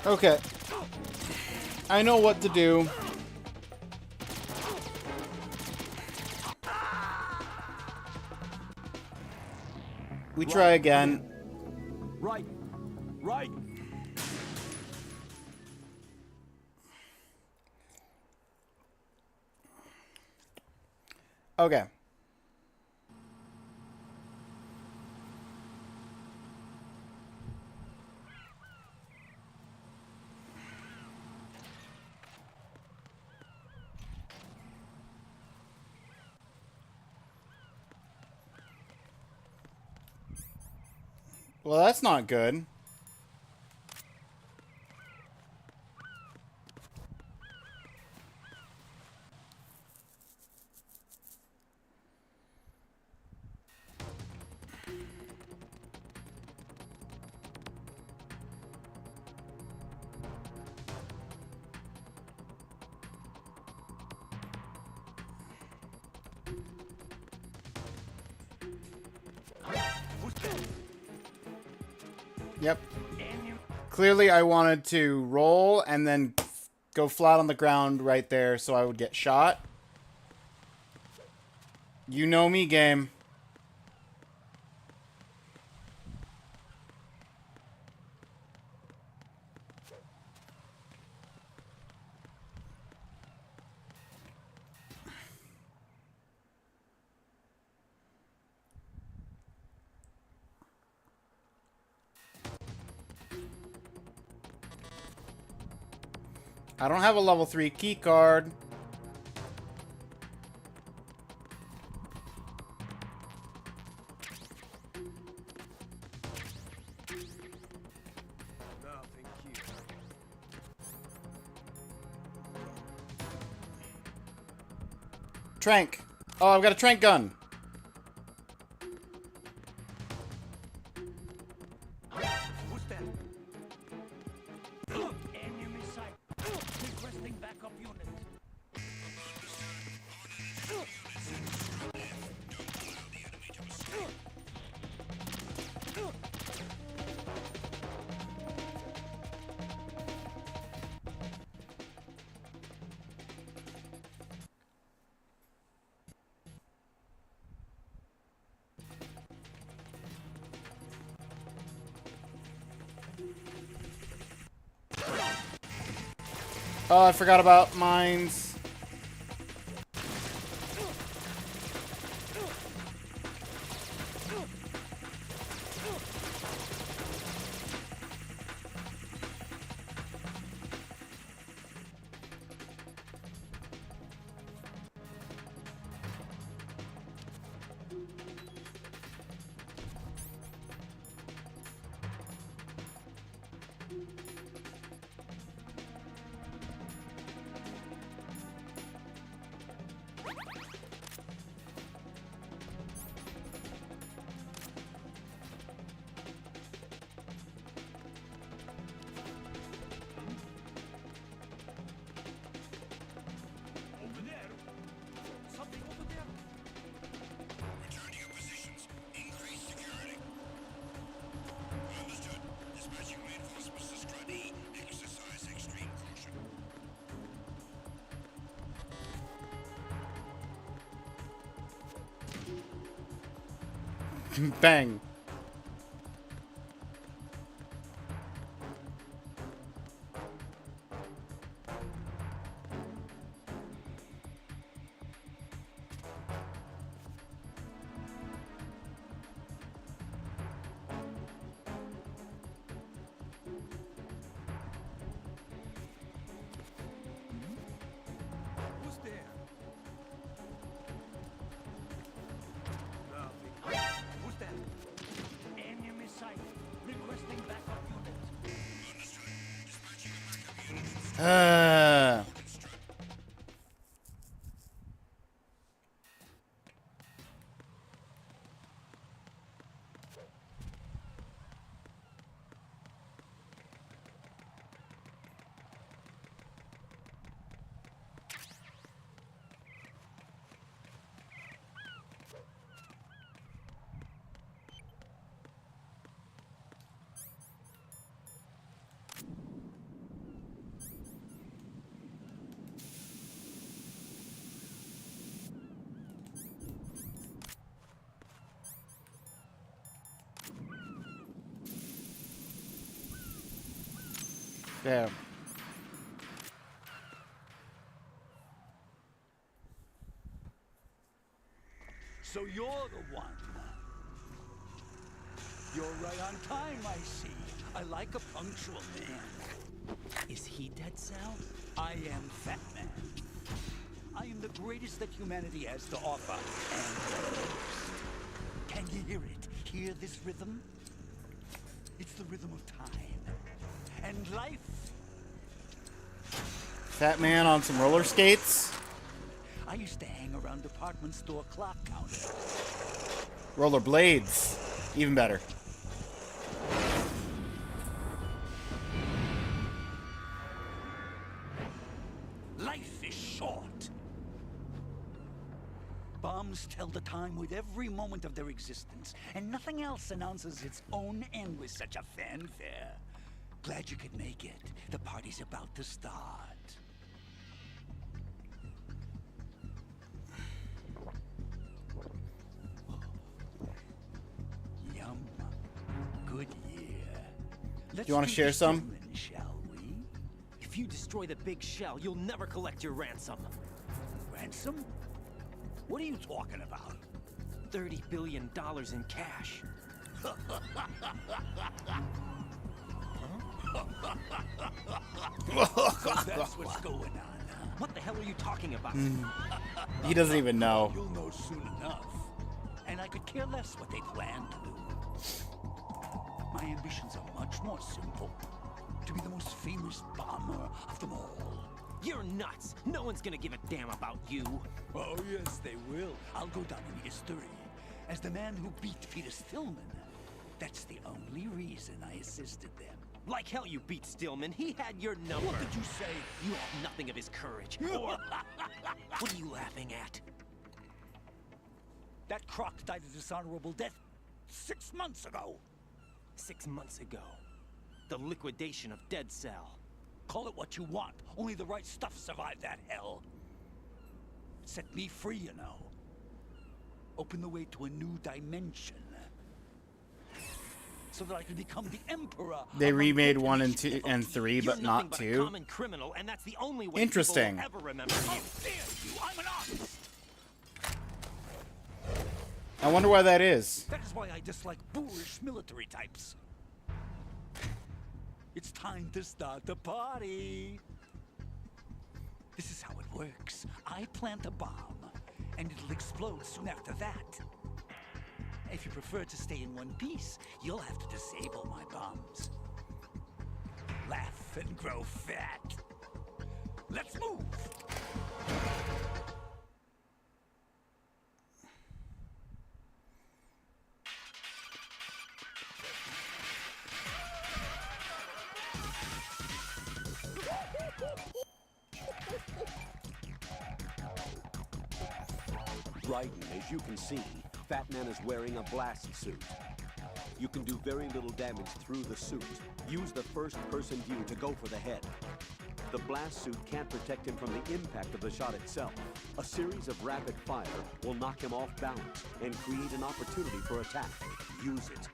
Okay. I know what to do. We try again. Right. Right. Okay. Well, that's not good. Yep. Clearly, I wanted to roll and then go flat on the ground right there so I would get shot. You know me, game. I don't have a level 3 key card. Trank. Oh, I've got a trank gun. Who's that? Enemy sight. Requesting backup unit. Oh, I forgot about mines. Bang. Who's there? Nothing. Who's that? Enemy sight. Requesting backup unit. Damn. So you're the one. You're right on time, I see. I like a punctual man. Is he Dead Cell? I am Fat Man. I am the greatest that humanity has to offer, and the most. Can you hear it? Hear this rhythm? It's the rhythm of time. And life. Fat man on some roller skates. I used to hang around department store clock counters. Roller blades. Even better. Life is short. Bombs tell the time with every moment of their existence, and nothing else announces its own end with such a fanfare. Glad you could make it. The party's about to start. Yum. Good year. Let's you wanna do share this some? filming, shall we? If you destroy the big shell, you'll never collect your ransom. Ransom? What are you talking about? $30 billion in cash. So that's what's going on, huh? What the hell are you talking about? He doesn't even know. You'll know soon enough. And I could care less what they plan to do. My ambitions are much more simple. To be the most famous bomber of them all. You're nuts. No one's gonna give a damn about you. Oh, yes, they will. I'll go down in history as the man who beat Peter Stillman. That's the only reason I assisted them. Like hell you beat Stillman. He had your number. What did you say? You have nothing of his courage. Or... What are you laughing at? That croc died a dishonorable death 6 months ago. 6 months ago. The liquidation of Dead Cell. Call it what you want. Only the right stuff survived that hell. Set me free, you know. Open the way to a new dimension. So that I can become the emperor. They remade 1 and 2 and 3, You're but not nothing but a 2. common criminal, and that's the only way Interesting. people will ever remember you. How dare you? I'm an artist. I wonder why that is. That is why I dislike boorish military types. It's time to start the party. This is how it works. I plant a bomb, and it'll explode soon after that. If you prefer to stay in one piece, you'll have to disable my bombs. Laugh and grow fat. Let's move! Raiden, as you can see, Fat Man is wearing a blast suit. You can do very little damage through the suit. Use the first-person view to go for the head. the blast suit can't protect him from the impact of the shot itself. A series of rapid fire will knock him off balance and create an opportunity for attack. Use it.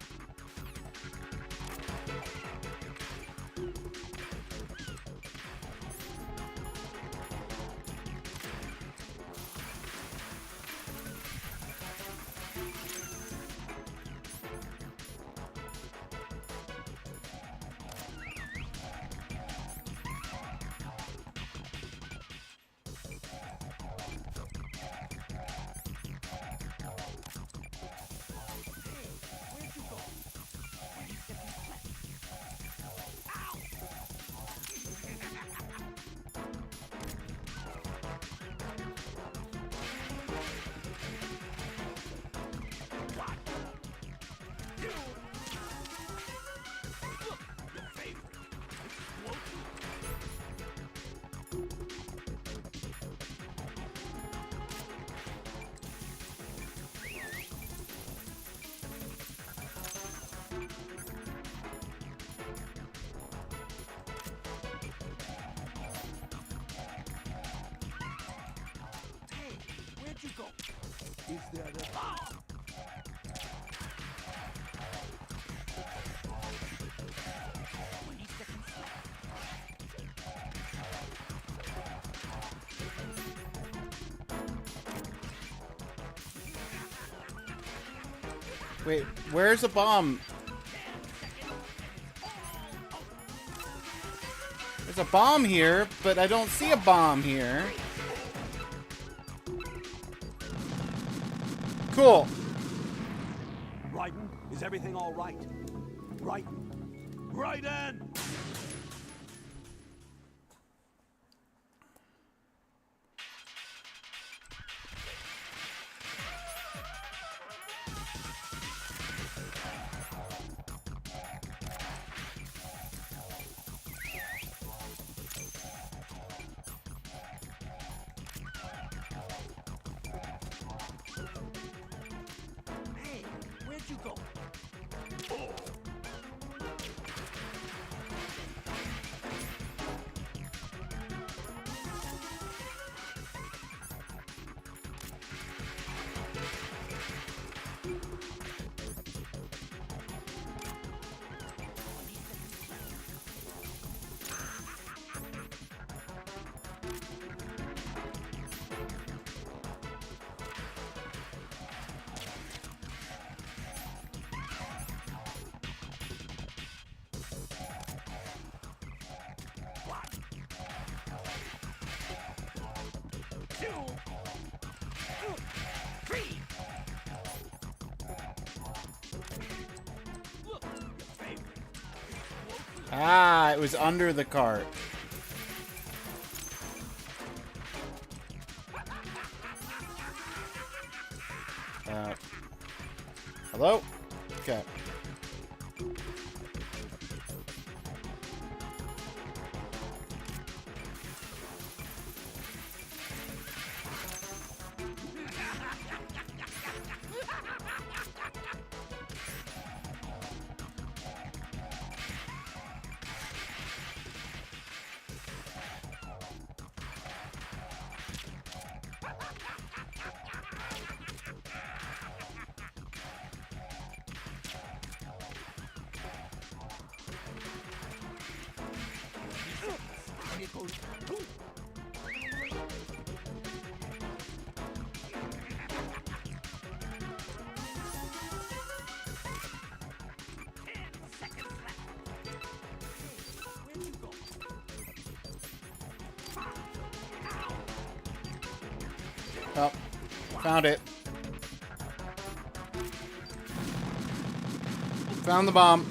Is there a bomb? 20 seconds left. Wait, where's a bomb? There's a bomb here, but I don't see a bomb here. Cool. Raiden, is everything all right? Raiden! Raiden! You go. Ah, it was under the cart. Hello? Okay. Oh, found it. Found the bomb.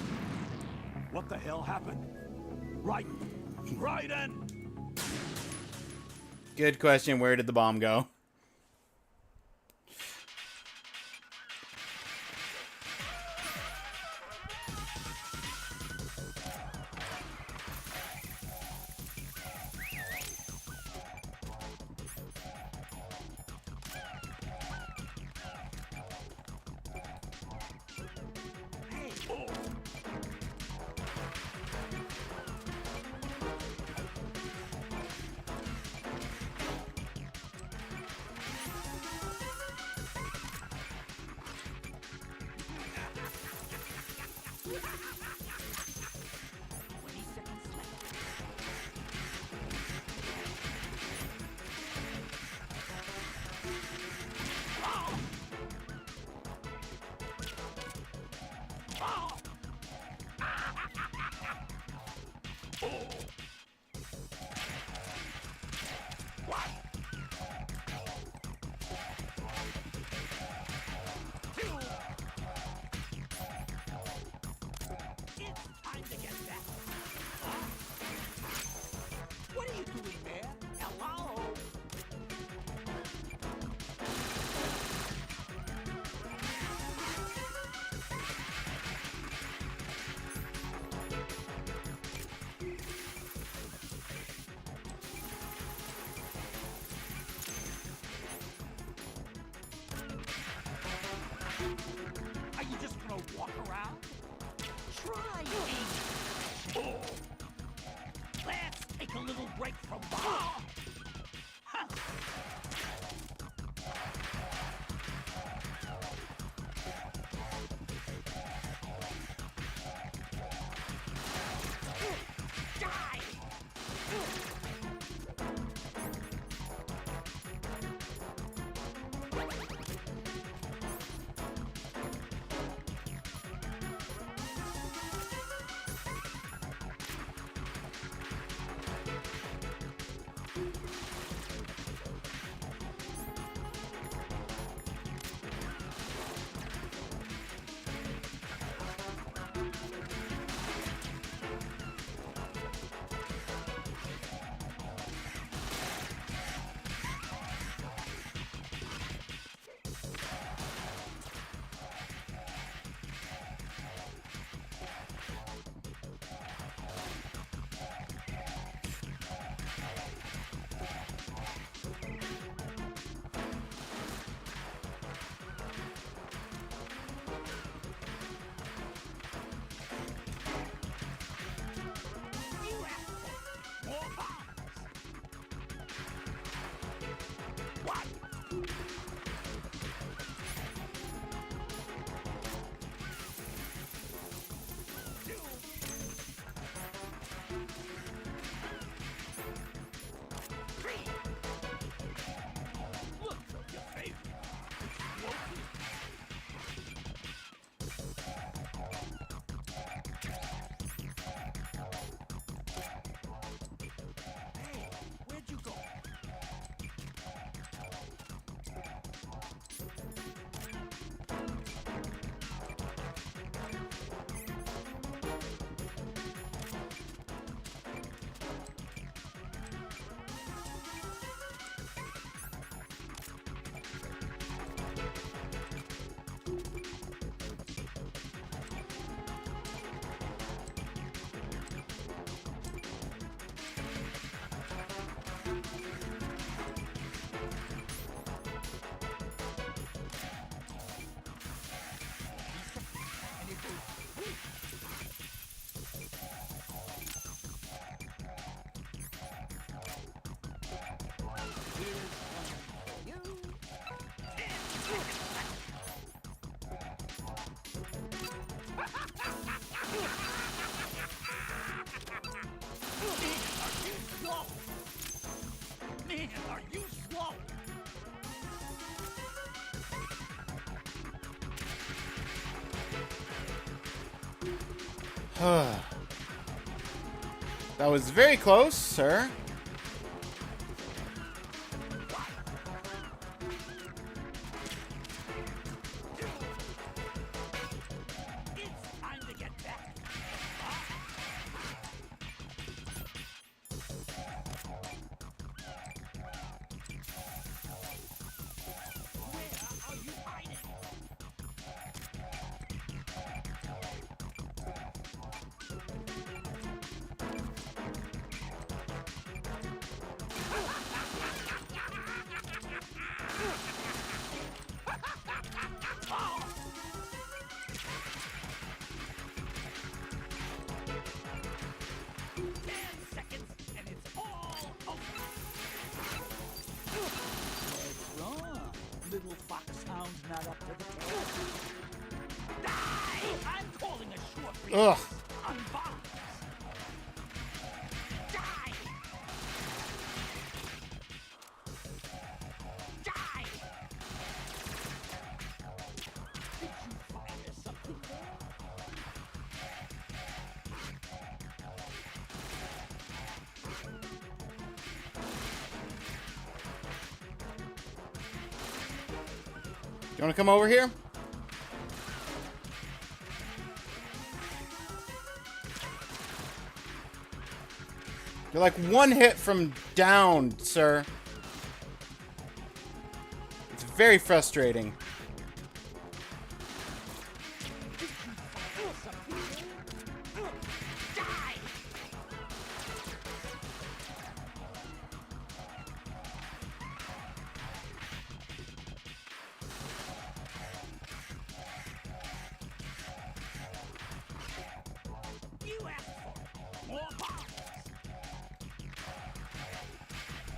What the hell happened? Raiden! Good question. Where did the bomb go? That was very close, sir. It's time to get back. Where are you hiding? Little foxhound not up to the task. Die! I'm calling a short break. Ugh. On bombs. Die! Die! Did you fire something there? You want to come over here? You're like one hit from down, sir. It's very frustrating. You asked for it. More bombs.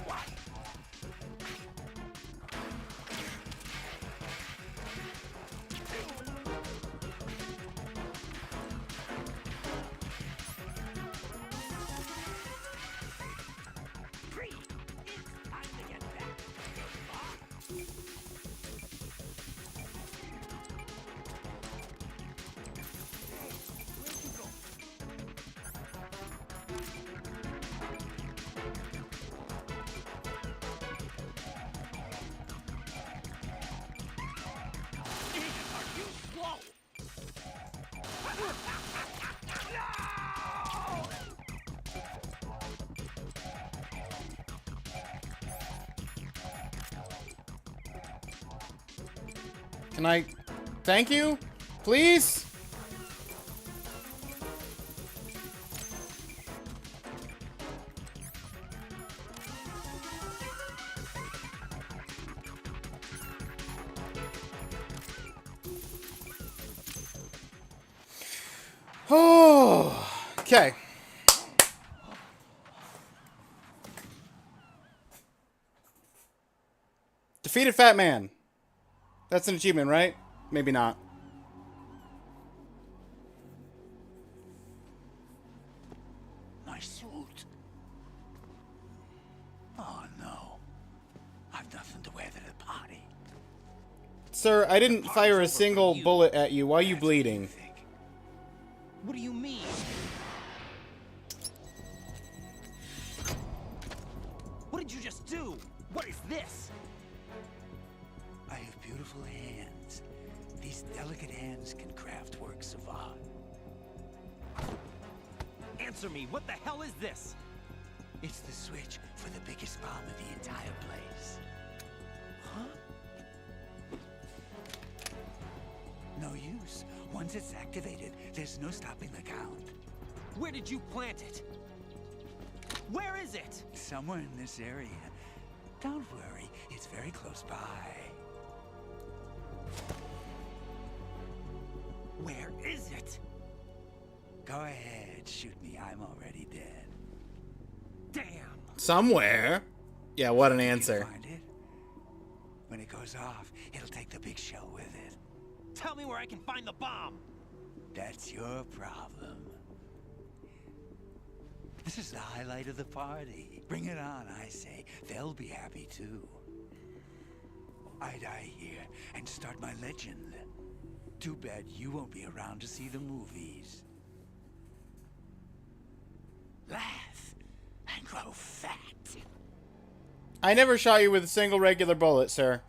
What? Free. It's time to get back. Where'd you go? Are you slow? Can I... Thank you? Please? Oh, okay. Defeated Fat Man. That's an achievement, right? Maybe not. My suit. Oh no. I've nothing to wear to the party. Sir, I didn't fire a single bullet at you. Why are you bleeding? What do you mean? What did you just do? What is this? I have beautiful hands. These delicate hands can craft works of art. Answer me, what the hell is this? It's the switch for the biggest bomb in the entire place. Huh? No use. Once it's activated, there's no stopping the count. Where did you plant it? Where is it? Somewhere in this area. Don't worry, it's very close by. Where is it? Go ahead, shoot me. I'm already dead. Damn. Somewhere? Yeah, what an answer. Find it? When it goes off, it'll take the big show with it. Tell me where I can find the bomb. That's your problem. This is the highlight of the party. Bring it on, I say. They'll be happy too. I die here and start my legend. Too bad you won't be around to see the movies. laugh, and grow fat. I never shot you with a single regular bullet, sir.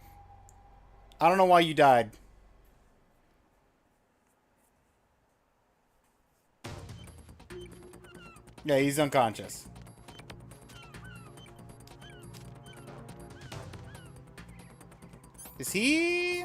I don't know why you died. Yeah, he's unconscious. Is he...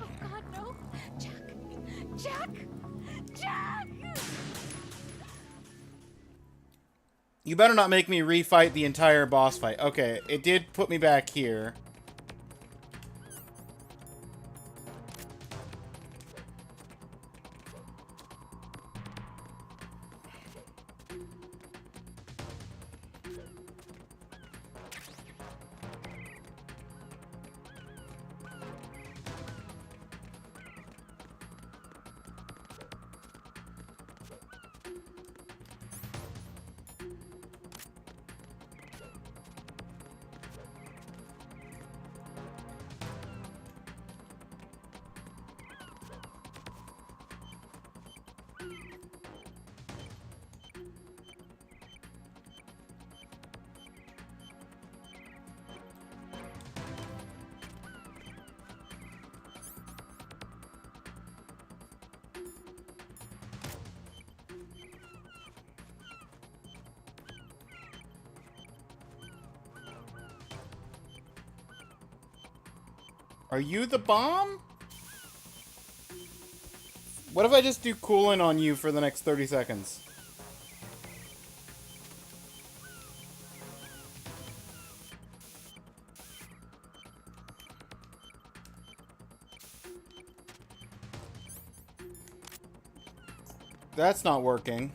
Oh God, no! Jack! Jack! Jack! You better not make me refight the entire boss fight. Okay, it did put me back here. Are you the bomb? What if I just do cooling on you for the next 30 seconds? That's not working.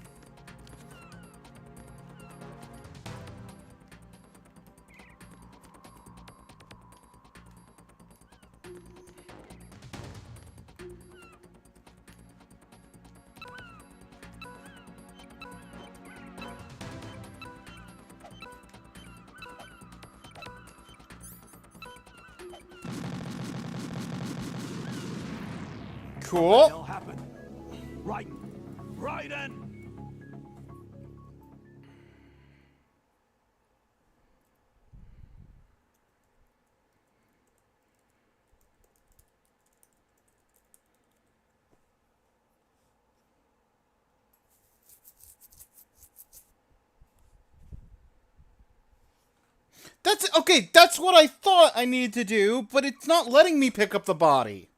Cool. What the hell happened? Right. Raiden! That's okay, that's what I thought I needed to do, but it's not letting me pick up the body.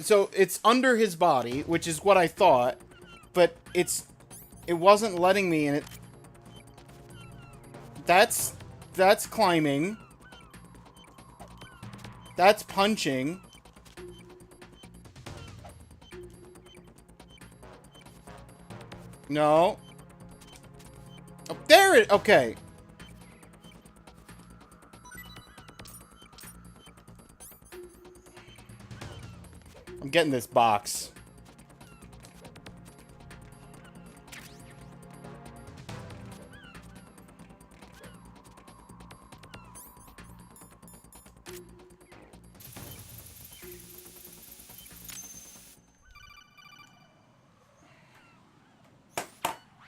So it's under his body, which is what I thought, but it wasn't letting me, and that's climbing. That's punching. No. Oh, there it... Okay. I'm getting this box.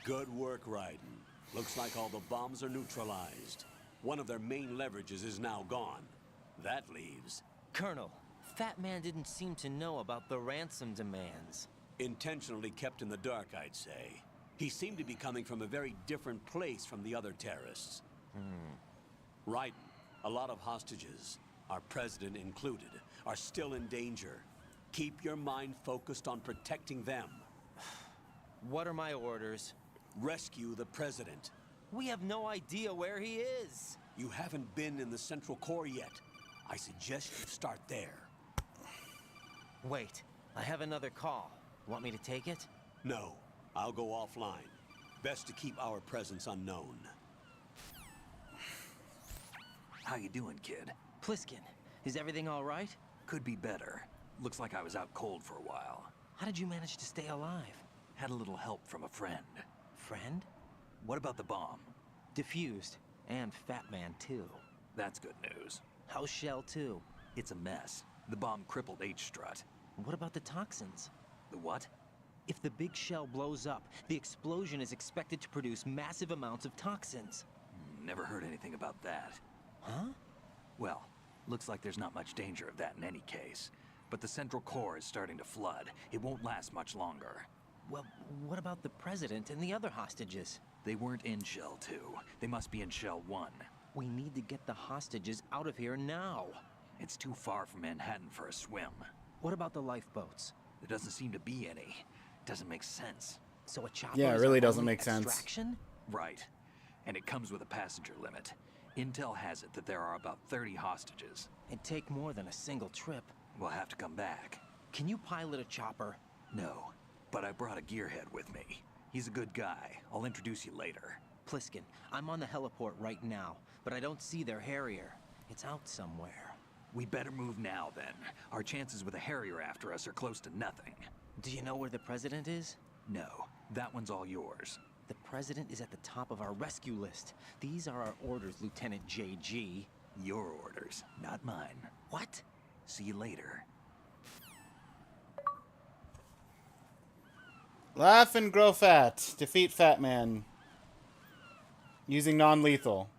Good work, Raiden. Looks like all the bombs are neutralized. One of their main leverages is now gone. That leaves... Colonel, Fat Man didn't seem to know about the ransom demands. Intentionally kept in the dark, I'd say. He seemed to be coming from a very different place from the other terrorists. Raiden, a lot of hostages, our president included, are still in danger. Keep your mind focused on protecting them. What are my orders? Rescue the president. We have no idea where he is. You haven't been in the Central Core yet. I suggest you start there. Wait, I have another call. Want me to take it? No, I'll go offline. Best to keep our presence unknown. How you doing, kid? Pliskin, is everything all right? Could be better. Looks like I was out cold for a while. How did you manage to stay alive? Had a little help from a friend. Friend? What about the bomb? Diffused. And Fat Man, too. That's good news. How's Shell, too? It's a mess. The bomb crippled H-Strut. What about the toxins? The what? If the big shell blows up, the explosion is expected to produce massive amounts of toxins. Never heard anything about that. Huh? Well, looks like there's not much danger of that in any case. But the Central Core is starting to flood. It won't last much longer. Well, what about the president and the other hostages? They weren't in Shell 2. They must be in Shell 1. We need to get the hostages out of here now. It's too far from Manhattan for a swim. What about the lifeboats? There doesn't seem to be any. Doesn't make sense. So a chopper Yeah, it is really our doesn't only make sense. extraction? Right. And it comes with a passenger limit. Intel has it that there are about 30 hostages. It'd take more than a single trip. We'll have to come back. Can you pilot a chopper? No, but I brought a gearhead with me. He's a good guy. I'll introduce you later. Pliskin, I'm on the heliport right now, but I don't see their Harrier. It's out somewhere. We better move now, then. Our chances with a Harrier after us are close to nothing. Do you know where the president is? No, that one's all yours. The president is at the top of our rescue list. These are our orders, Lieutenant JG. Your orders, not mine. What? See you later. Laugh and grow fat. Defeat Fat Man. Using non-lethal.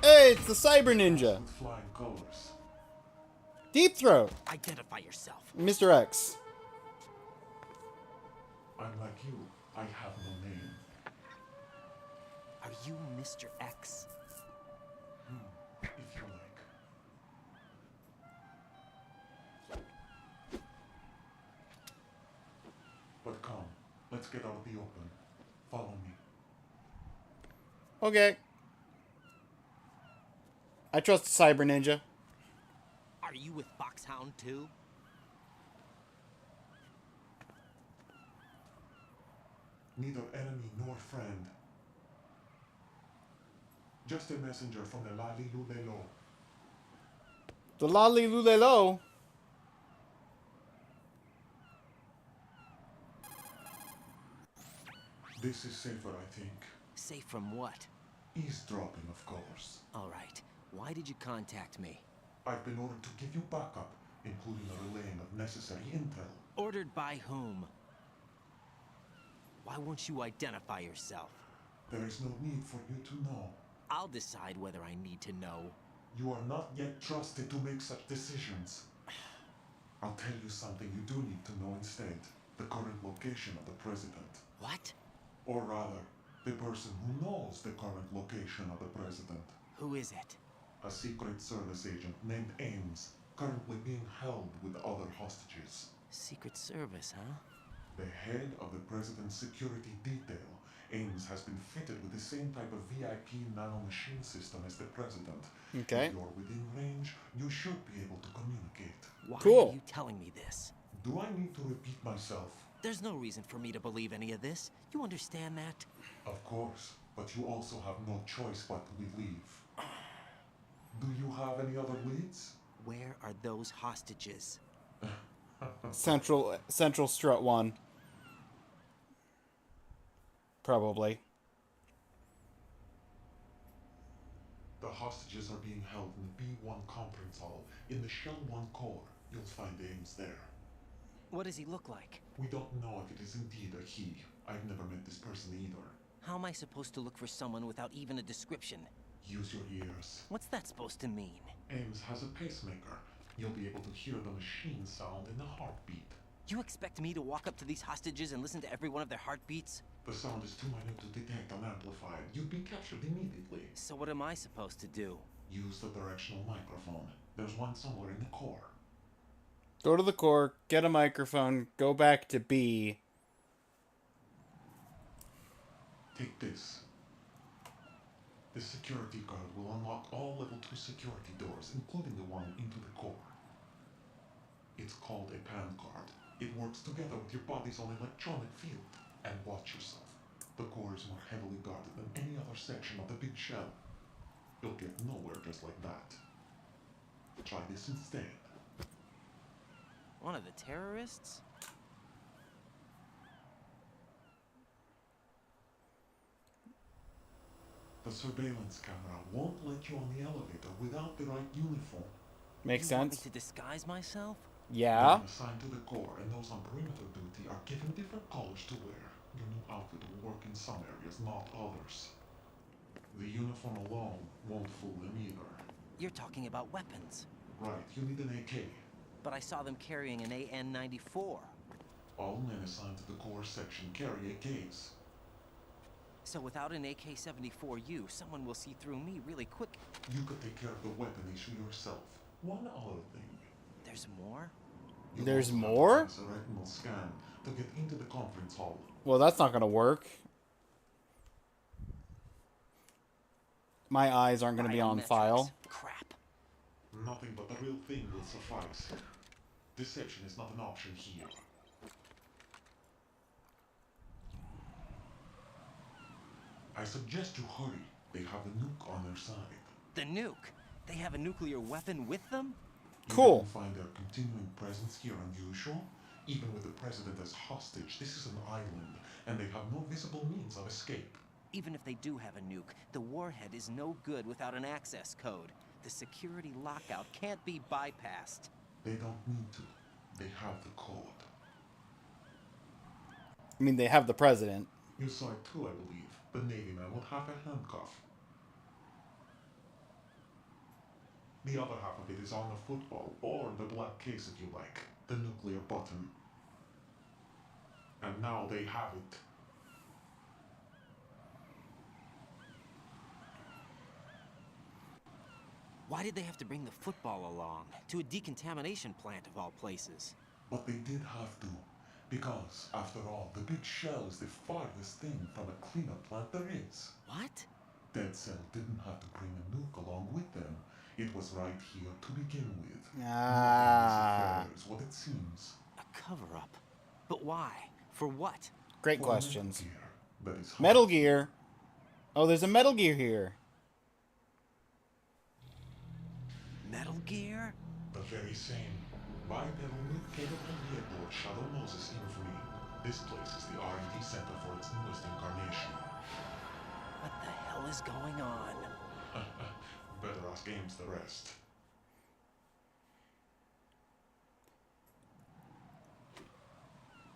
Hey, it's the Cyber Ninja. With flying colors. Deep Throat. Identify yourself. Mr. X. I'm like you. I have no name. Are you Mr. X? If you like. But come, let's get out the open. Follow me. Okay. I trust the Cyber Ninja. Are you with Foxhound too? Neither enemy nor friend. Just a messenger from the Lali Lulelo. The Lali Lulelo. This is safer, I think. Safe from what? Eavesdropping, of course. All right. Why did you contact me? I've been ordered to give you backup, including a relaying of necessary intel. Ordered by whom? Why won't you identify yourself? There is no need for you to know. I'll decide whether I need to know. You are not yet trusted to make such decisions. I'll tell you something you do need to know instead. The current location of the president. What? Or rather, the person who knows the current location of the president. Who is it? A Secret Service agent named Ames. currently being held with other hostages. Secret Service, huh? The head of the President's security detail, Ames, has been fitted with the same type of VIP nanomachine system as the President. Okay. If you're within range, you should be able to communicate. Why Cool. are you telling me this? Do I need to repeat myself? There's no reason for me to believe any of this. You understand that? Of course, but you also have no choice but to believe. Do you have any other leads? Where are those hostages? Central Strut 1. Probably. The hostages are being held in the B1 conference hall in the Shell 1 core. You'll find Ames there. What does he look like? We don't know if it is indeed a he. I've never met this person either. How am I supposed to look for someone without even a description? Use your ears. What's that supposed to mean? Ames has a pacemaker. You'll be able to hear the machine sound in the heartbeat. You expect me to walk up to these hostages and listen to every one of their heartbeats? The sound is too minute to detect and amplify. You'd be captured immediately. So what am I supposed to do? Use the directional microphone. There's one somewhere in the core. Go to the core, get a microphone, go back to B. Take this. This security card will unlock all level 2 security doors, including the one into the core. It's called a PAN card. It works together with your body's own electronic field. And watch yourself. The core is more heavily guarded than any other section of the big shell. You'll get nowhere just like that. Try this instead. One of the terrorists? The surveillance camera won't let you on the elevator without the right uniform. Makes You want me sense. to disguise myself? Yeah. You're assigned to the core, and those on perimeter duty are given different colors to wear. Your new outfit will work in some areas, not others. The uniform alone won't fool them either. You're talking about weapons. Right, you need an AK. But I saw them carrying an AN-94. All men assigned to the core section carry AKs. So without an AK-74U, someone will see through me really quick. You could take care of the weapon issue yourself. One other thing. There's more? You'll There's also have to more? pass a retinal scan to get into the conference hall. Well, that's not gonna work. My eyes aren't gonna be on Biometrics. file. Crap. Nothing but the real thing will suffice. Deception is not an option here. I suggest you hurry. They have the nuke on their side. The nuke? They have a nuclear weapon with them? You Cool. didn't find their continuing presence here unusual? Even with the president as hostage, this is an island, and they have no visible means of escape. Even if they do have a nuke, the warhead is no good without an access code. The security lockout can't be bypassed. They don't need to. They have the code. I mean, they have the president. You saw it too, I believe. The Navy man with half a handcuff. The other half of it is on the football, or the black case if you like. The nuclear button. And now they have it. Why did they have to bring the football along? To a decontamination plant of all places. But they did have to. Because, after all, the big shell is the farthest thing from a cleanup plant there is. What? Dead Cell didn't have to bring a nuke along with them. It was right here to begin with. Ah. Is what it seems. A cover-up. But why? For what? Great For questions. Metal Gear, that is Metal Gear. Oh, there's a Metal Gear here. Metal Gear? The very same. Bipedal nuke capable vehicle of Shadow Moses infamy. This place is the R&D center for its newest incarnation. What the hell is going on? Better ask Ames the rest.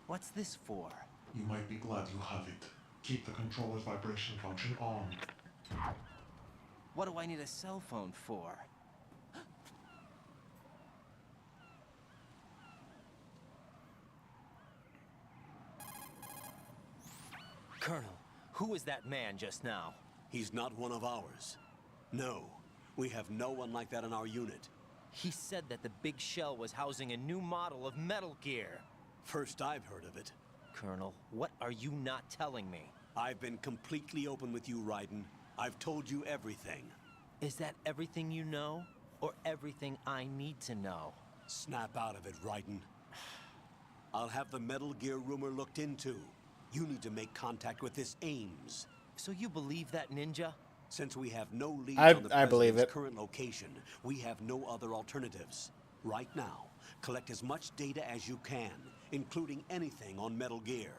What's this for? You might be glad you have it. Keep the controller's vibration function on. What do I need a cell phone for? Colonel, who was that man just now? He's not one of ours. No, we have no one like that in our unit. He said that the big shell was housing a new model of Metal Gear. First I've heard of it. Colonel, what are you not telling me? I've been completely open with you, Raiden. I've told you everything. Is that everything you know? Or everything I need to know? Snap out of it, Raiden. I'll have the Metal Gear rumor looked into. You need to make contact with this Ames. So you believe that ninja? Since we have no leads I on the believe president's it. current location, we have no other alternatives. Right now, collect as much data as you can, including anything on Metal Gear.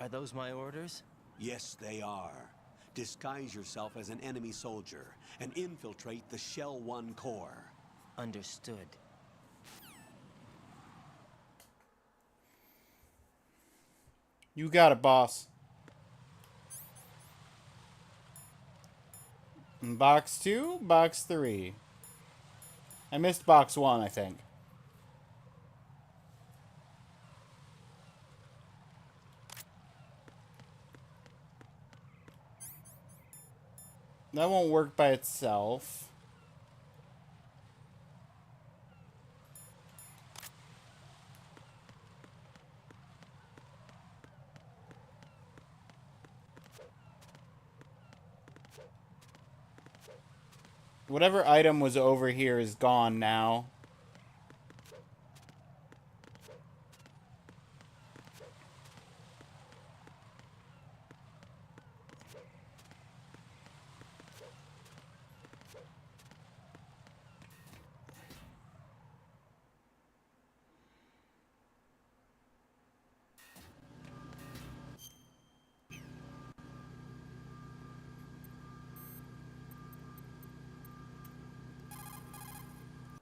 Are those my orders? Yes, they are. Disguise yourself as an enemy soldier and infiltrate the Shell 1 core. Understood. You got it, boss. And box 2, box 3. I missed box 1, I think. That won't work by itself. Whatever item was over here is gone now.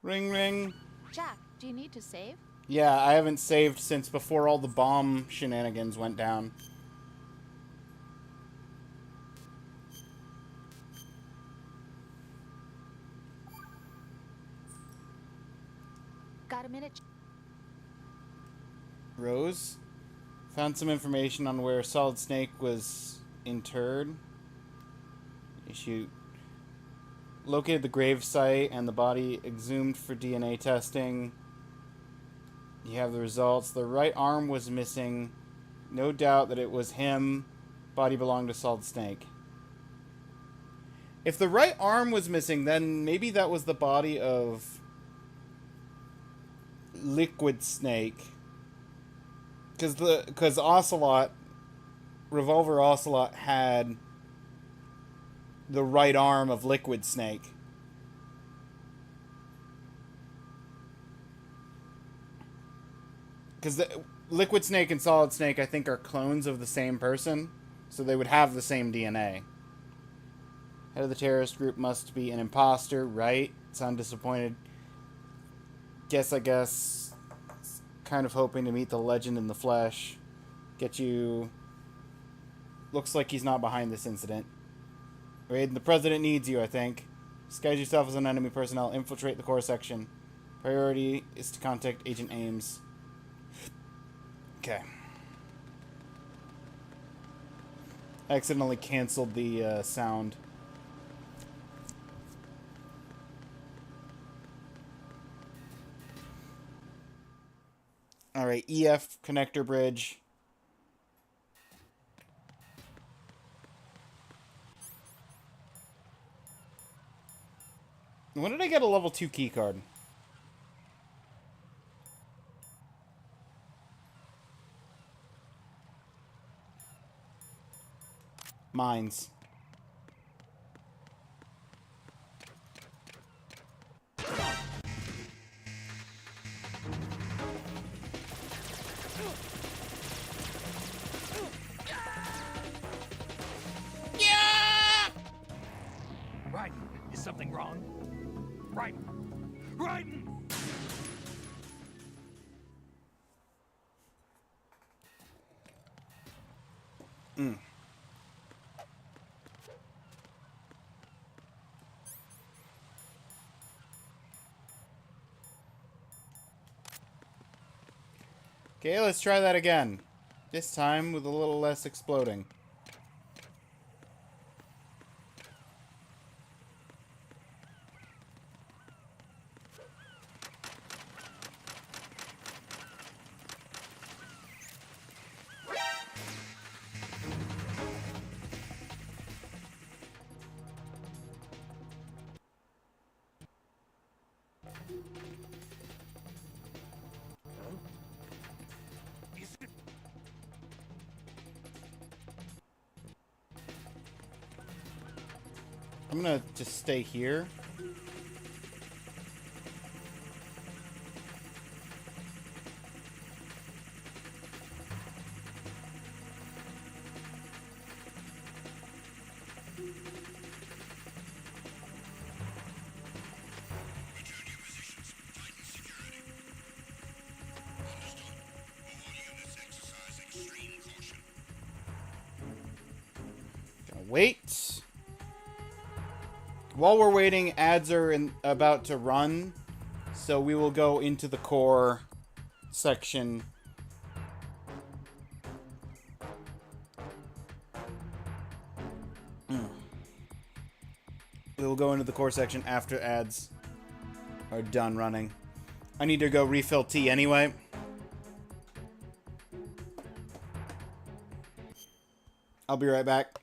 Ring, ring. Jack, do you need to save? Yeah, I haven't saved since before all the bomb shenanigans went down. Got a minute? Rose? Found some information on where Solid Snake was interred. Issue. Located the grave site and the body exhumed for DNA testing. You have the results. The right arm was missing. No doubt that it was him. Body belonged to Solid Snake. If the right arm was missing, then maybe that was the body of Liquid Snake. Because Ocelot, Revolver Ocelot had the right arm of Liquid Snake. Because Liquid Snake and Solid Snake, I think, are clones of the same person. So they would have the same DNA. Head of the terrorist group must be an imposter, right? Sound disappointed. I guess. Kind of hoping to meet the legend in the flesh. Get you... Looks like he's not behind this incident. Raiden, the president needs you, I think. Disguise yourself as an enemy personnel. Infiltrate the core section. Priority is to contact Agent Ames. Okay. I accidentally canceled the sound. Alright, EF connector bridge. When did I get a level 2 keycard? Mines. Raiden, is something wrong? Raiden! Raiden! Okay, let's try that again. This time with a little less exploding. I'm gonna just stay here. Return your positions. Tighten security. Understood. All units exercise extreme caution. Gonna wait. While we're waiting, ads are about to run, so we will go into the core section. We will go into the core section after ads are done running. I need to go refill tea anyway. I'll be right back.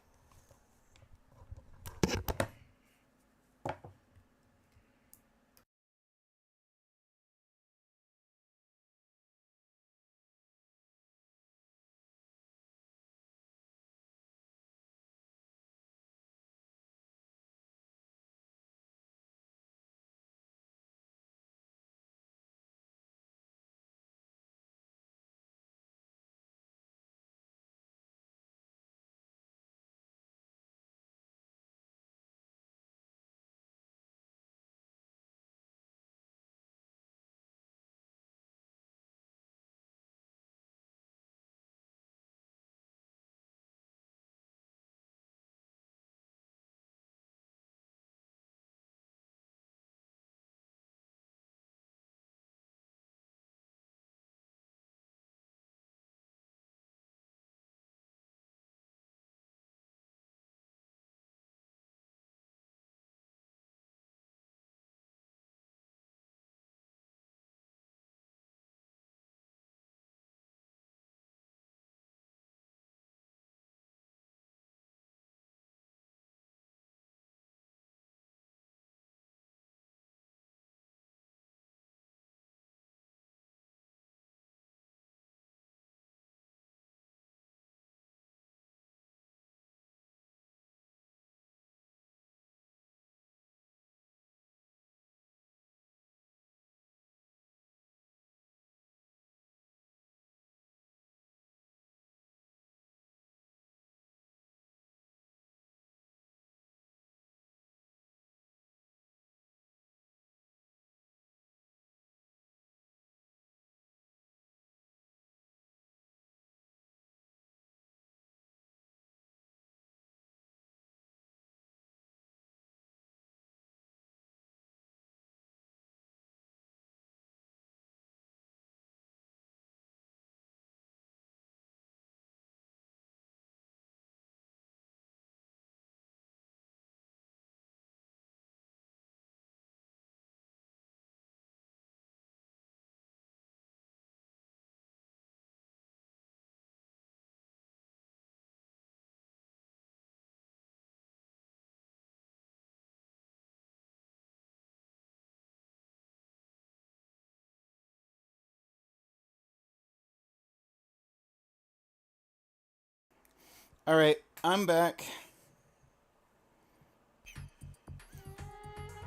Alright, I'm back.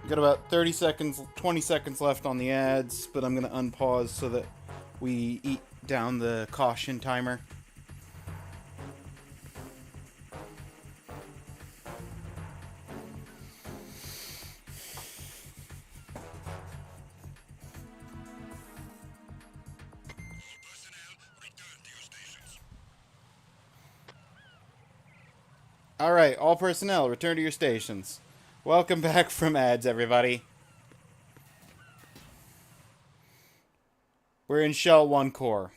Got about 30 seconds, 20 seconds left on the ads, but I'm going to unpause so that we eat down the caution timer. Alright, all personnel, return to your stations. Welcome back from ads, everybody. We're in Shell 1 core.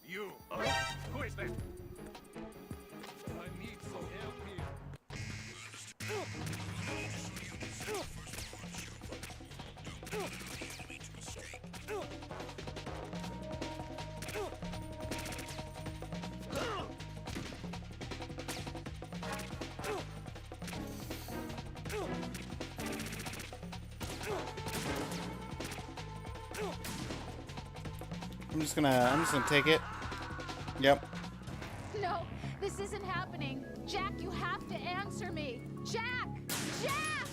You! Who is that? I need some help here. I'm just gonna take it. Yep. No, this isn't happening. Jack, you have to answer me. Jack! Jack!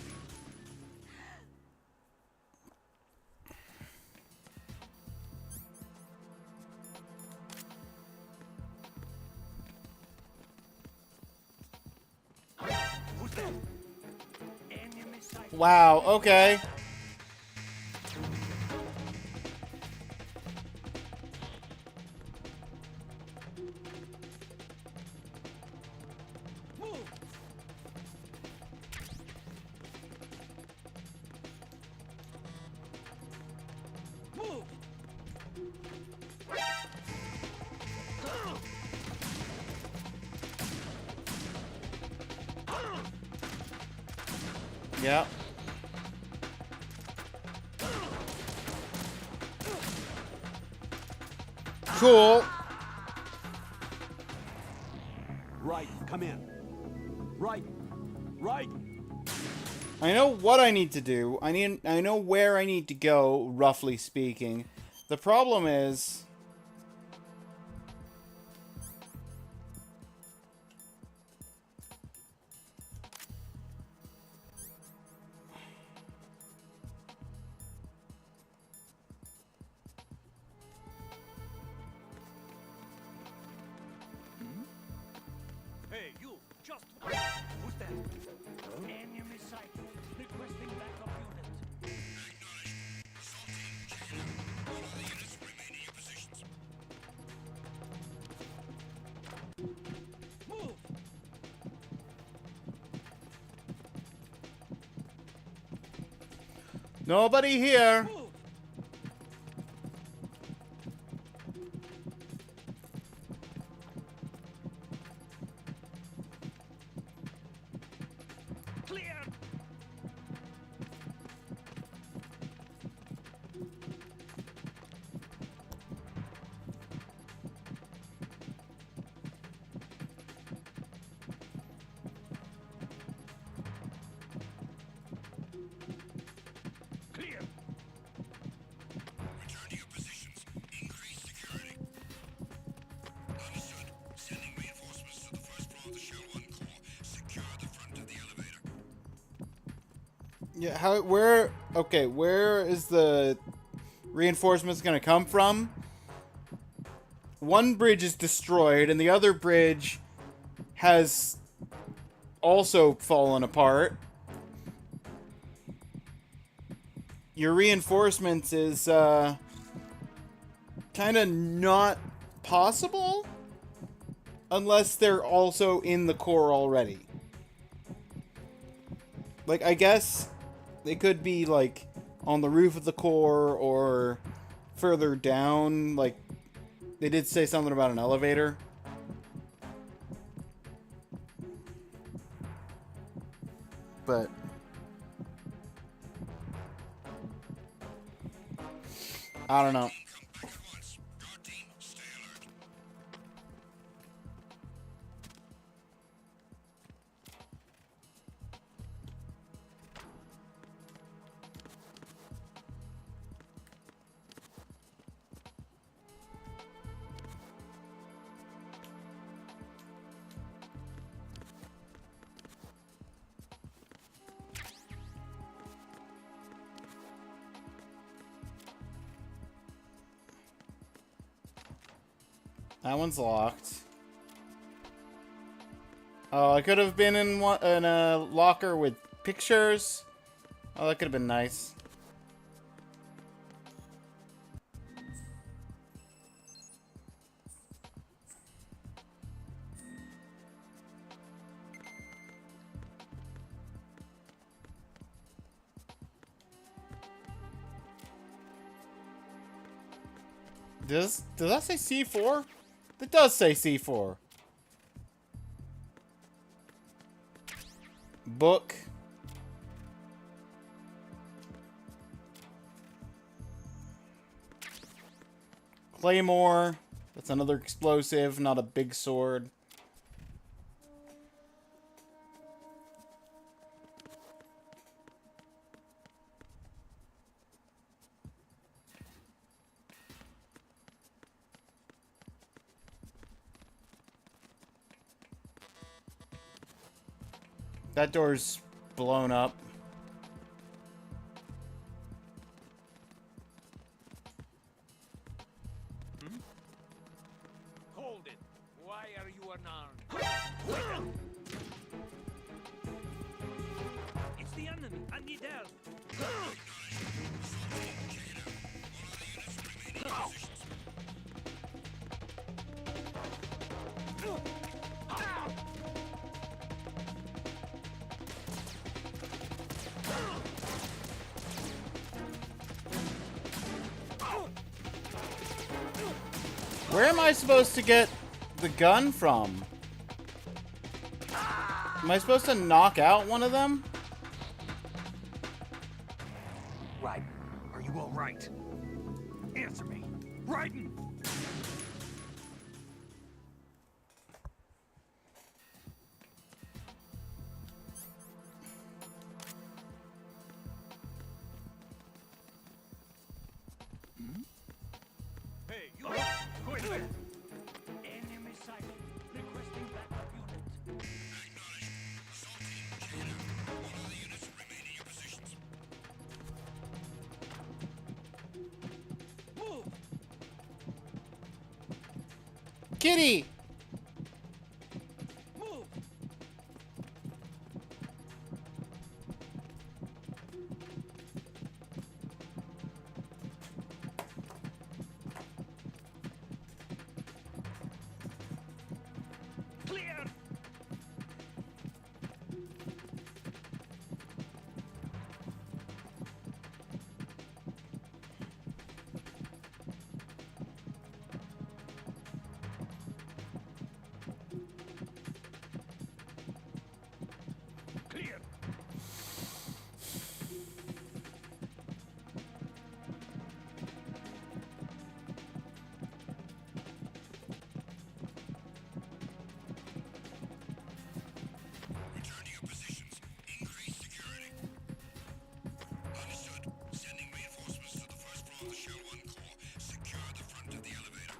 Wow, okay. Yeah. Cool. Right, come in. Right. Right. I know what I need to do. I know where I need to go, roughly speaking. The problem is... Hey, you! Just... Who's that? Enemy sighted. Requesting backup unit. Acknowledged. Assault team, check it out. All other units remain in your positions. Move! Nobody here. Move! Clear! Clear! Return to your positions. Increase security. Understood. Sending reinforcements to the first floor of the Shell 1 core. Secure the front of the elevator. Yeah, how, where... Okay, where is the reinforcements gonna come from? One bridge is destroyed, and the other bridge has also fallen apart. Your reinforcements is, kind of not possible? Unless they're also in the core already. Like, I guess they could be, like, on the roof of the core or further down. Like, they did say something about an elevator. But I don't know. That one's locked. Oh, I could have been in a locker with pictures. Oh, that could have been nice. Does that say C4? It does say C4. Book. Claymore. That's another explosive, not a big sword. That door's blown up. Hold it. Why are you unarmed? It's the enemy. I need help. Where am I supposed to get the gun from? Am I supposed to knock out one of them? Raiden, are you all right? Answer me. Raiden! Hey, you! Quit there! Enemy sighted. Requesting backup unit. Move! Kitty! Move! Clear! Clear! Return to your positions. Increase security. Understood. Sending reinforcements to the first floor of the Shell 1 core. Secure the front of the elevator.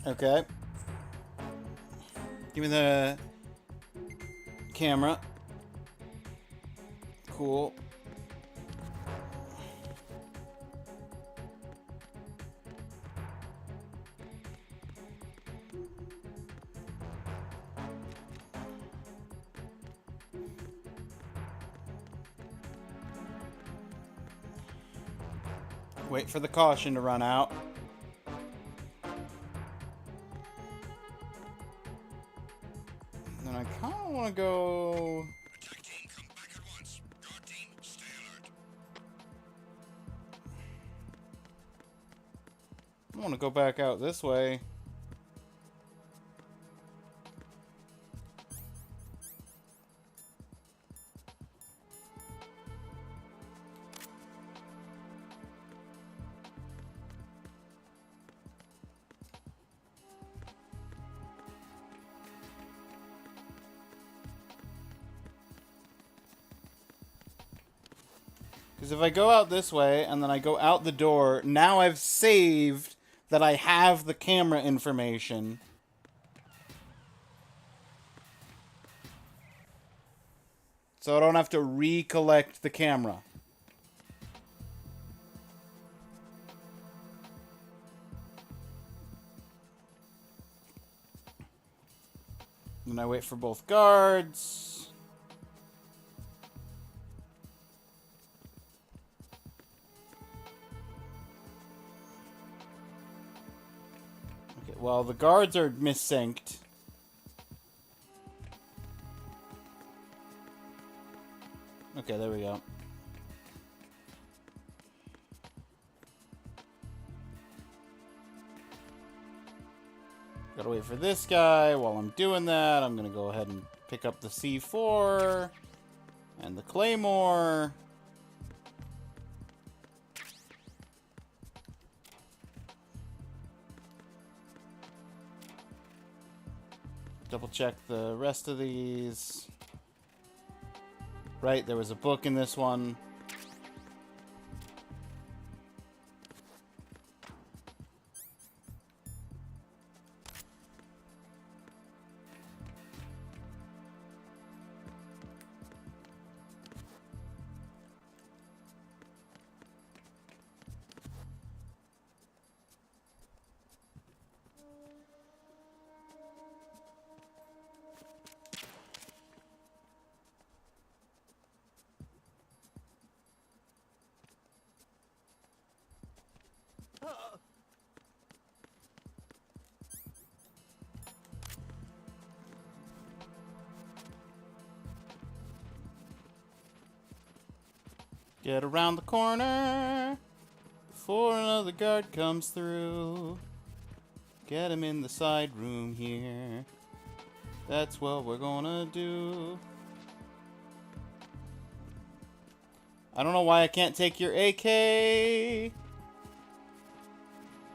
Okay. Give me the camera. Cool. Wait for the caution to run out. Then I kind of want to go... Attack team, come back at once. Guard team, stay alert. I want to go back out this way. Because if I go out this way, and then I go out the door, now I've saved that I have the camera information. So I don't have to recollect the camera. Then I wait for both guards. Okay, well, the guards are missynced. Okay, there we go. Gotta wait for this guy. While I'm doing that, I'm gonna go ahead and pick up the C4 and the Claymore. double check the rest of these. Right, there was a book in this one. Get around the corner before another guard comes through. Get him in the side room here. That's what we're gonna do. I don't know why I can't take your AK.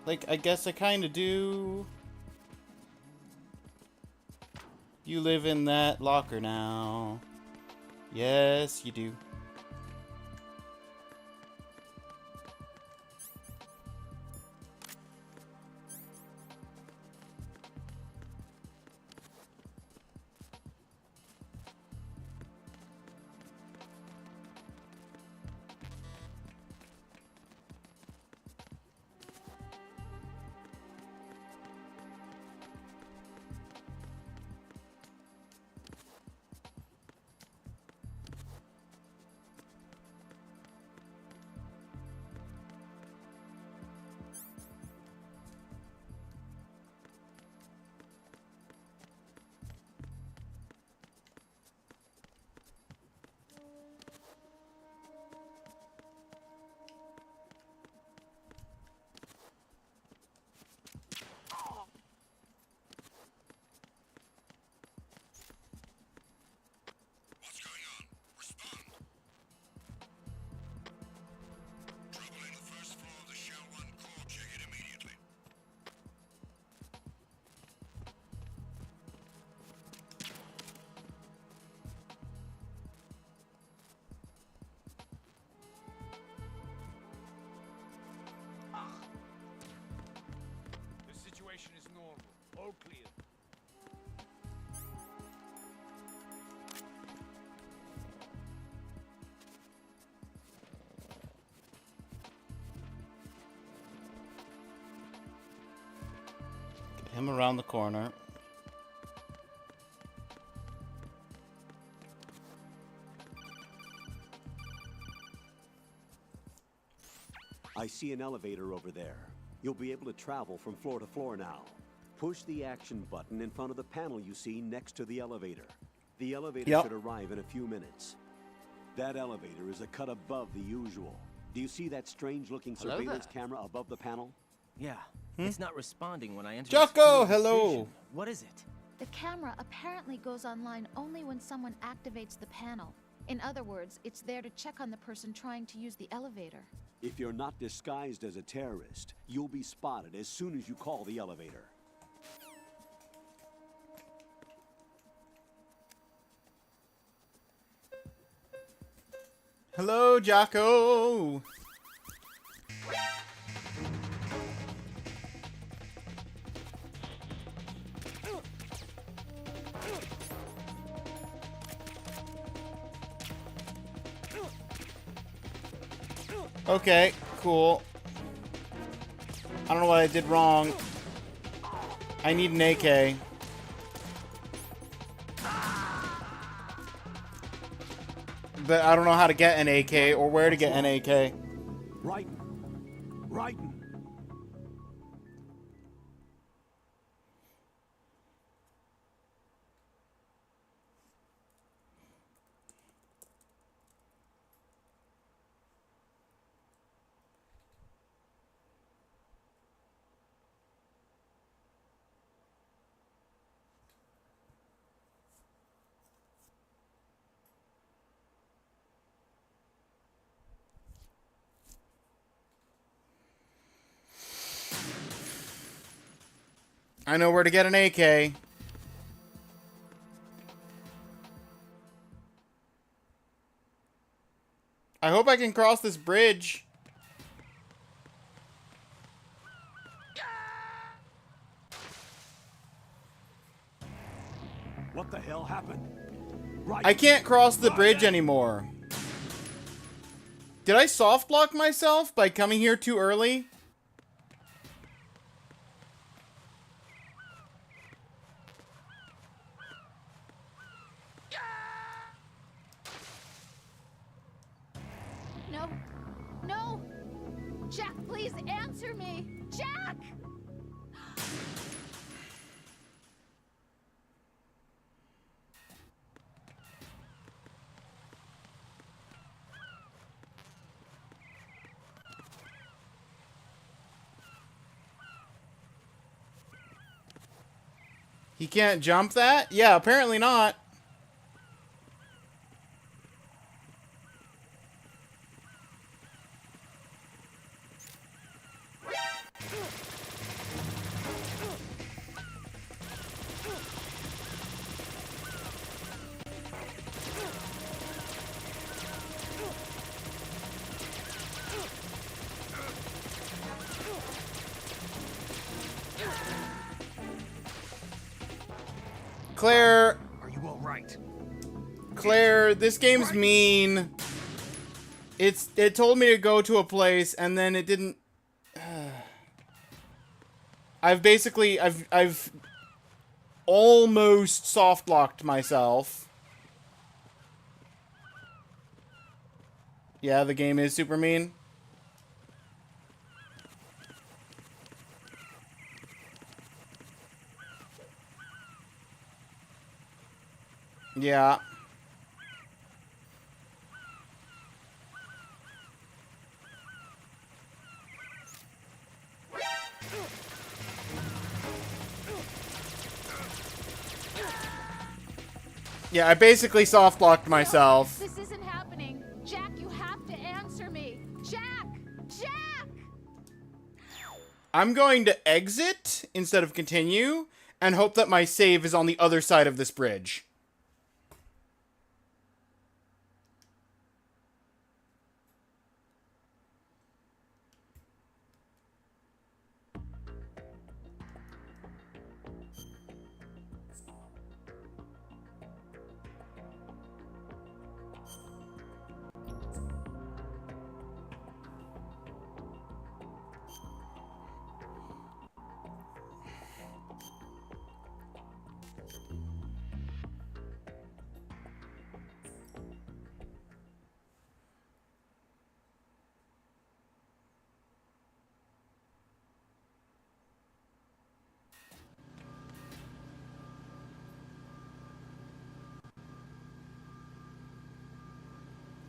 Like, I guess I kinda do. You live in that locker now. Yes, you do. The situation is normal. All clear. Get him around the corner. I see an elevator over there. You'll be able to travel from floor to floor now. Push the action button in front of the panel you see next to the elevator. The elevator Yep. should arrive in a few minutes. That elevator is a cut above the usual. Do you see that strange-looking Hello surveillance there. camera above the panel? Yeah. It's not responding when I enter. Jocko, its field of hello. vision. What is it? The camera apparently goes online only when someone activates the panel. In other words, it's there to check on the person trying to use the elevator. If you're not disguised as a terrorist, you'll be spotted as soon as you call the elevator. Hello, Jocko. Okay, cool. I don't know what I did wrong. I need an AK. But I don't know how to get an AK or where to get an AK. Right. Right. I know where to get an AK. I hope I can cross this bridge. What the hell happened? Right. I can't cross the bridge anymore. Did I soft lock myself by coming here too early? No. No! Jack, please answer me! Jack! He can't jump that? Yeah, apparently not. Claire, Are you all right? Claire, this game's mean. It told me to go to a place and then it didn't. I've almost soft locked myself. Yeah, the game is super mean. Yeah. Yeah, I basically soft locked myself. This isn't happening. Jack, you have to answer me. Jack! Jack! I'm going to exit instead of continue and hope that my save is on the other side of this bridge.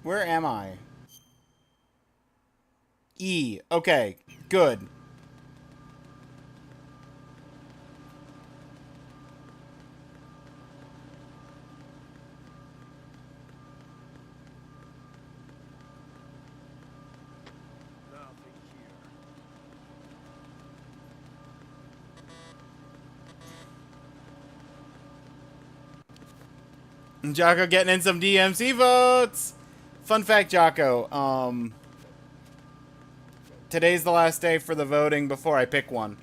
Where am I? E. Okay, good. Jocko getting in some DMC votes. Fun fact, Jocko. Today's the last day for the voting before I pick one.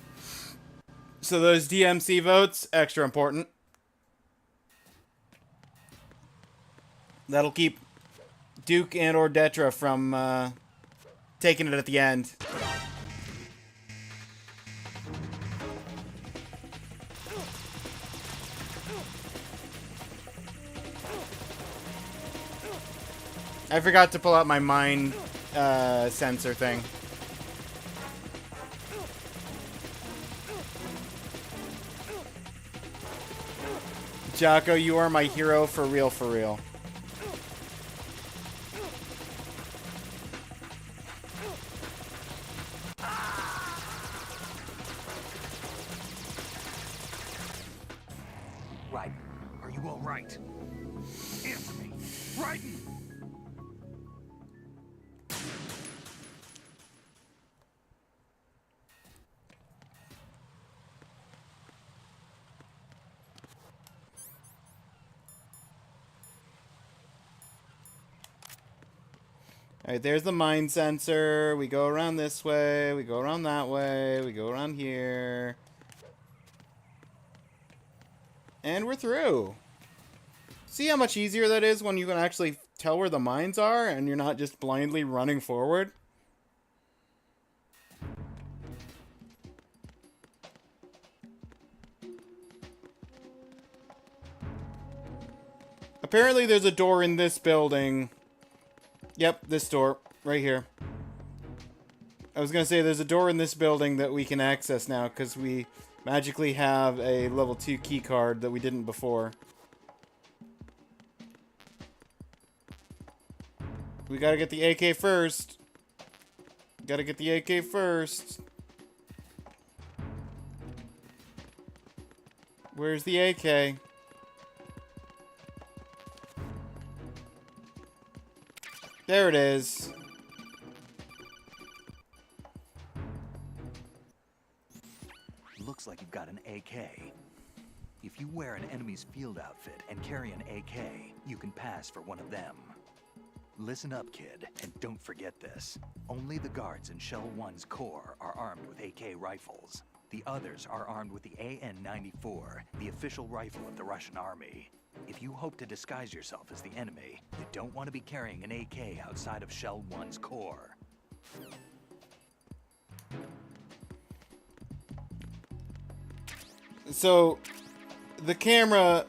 So those DMC votes, extra important. That'll keep Duke and or Detra from taking it at the end. I forgot to pull out my mind sensor thing. Jocko, you are my hero for real, for real. Right. Are you all right? Answer me. Raiden! Alright, there's the mine sensor. We go around this way. We go around that way. We go around here. And we're through. See how much easier that is when you can actually tell where the mines are and you're not just blindly running forward? Apparently there's a door in this building. Yep, this door. Right here. I was going to say there's a door in this building that we can access now because we magically have a level 2 key card that we didn't before. We gotta get the AK first. Gotta get the AK first. Where's the AK? There it is. Looks like you've got an AK. If you wear an enemy's field outfit and carry an AK, you can pass for one of them. Listen up, kid, and don't forget this. Only the guards in Shell 1's core are armed with AK rifles. The others are armed with the AN-94, the official rifle of the Russian army. If you hope to disguise yourself as the enemy, you don't want to be carrying an AK outside of Shell 1's core. So, the camera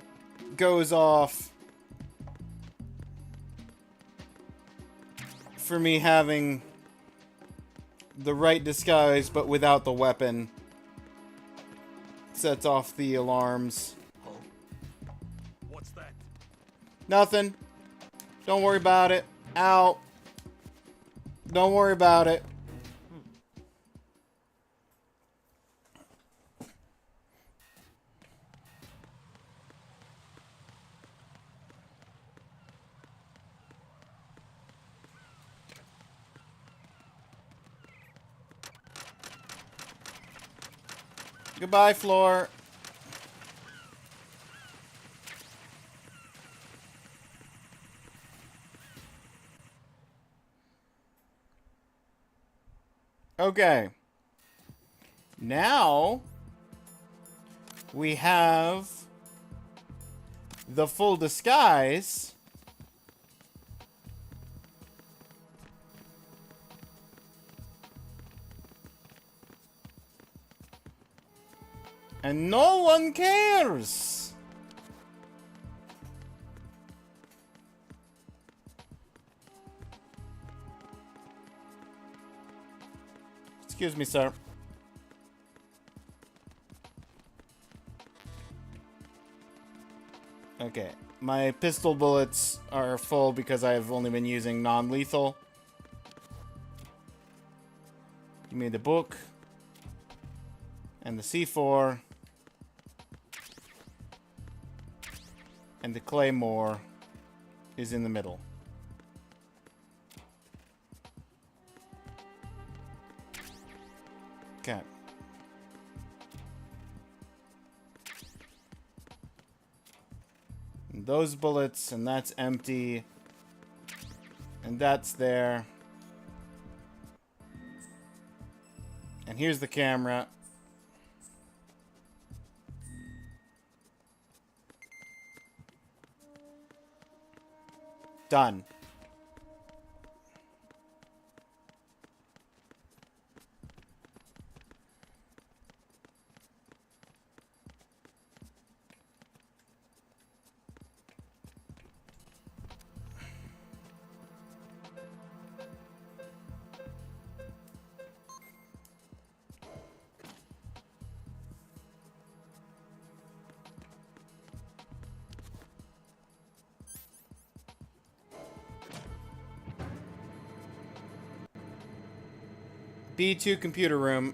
goes off for me having the right disguise, but without the weapon. Sets off the alarms. What's that? Nothing. Don't worry about it. Ow. Don't worry about it. Goodbye, floor. Okay. Now we have the full disguise. And no one cares. Excuse me, sir. Okay. My pistol bullets are full because I've only been using non-lethal. Give me the book. And the C4. And the claymore is in the middle. Okay. And those bullets, and that's empty. And that's there. And here's the camera. Done. B2 computer room.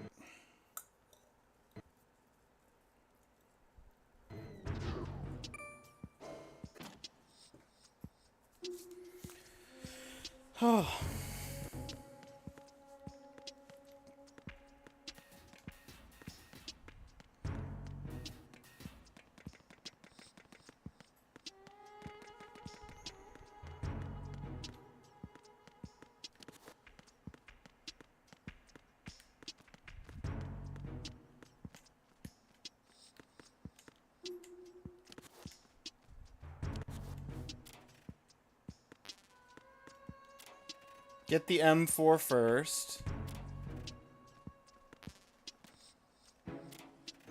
Oh. Get the M4 first.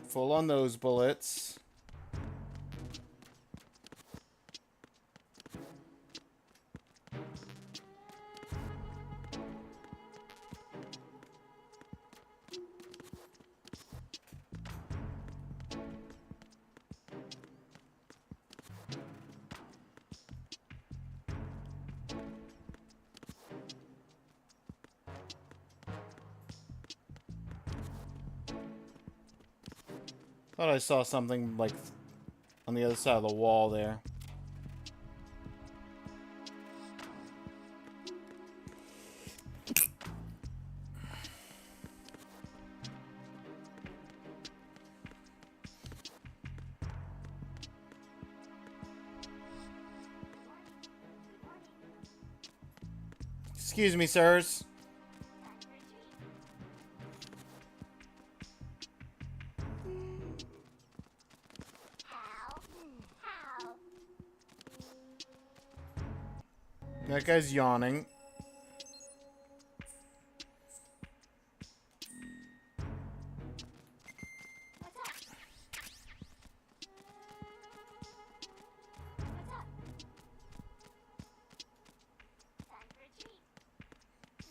Full on those bullets. Thought I saw something like on the other side of the wall there. Excuse me, sirs. That guy's yawning.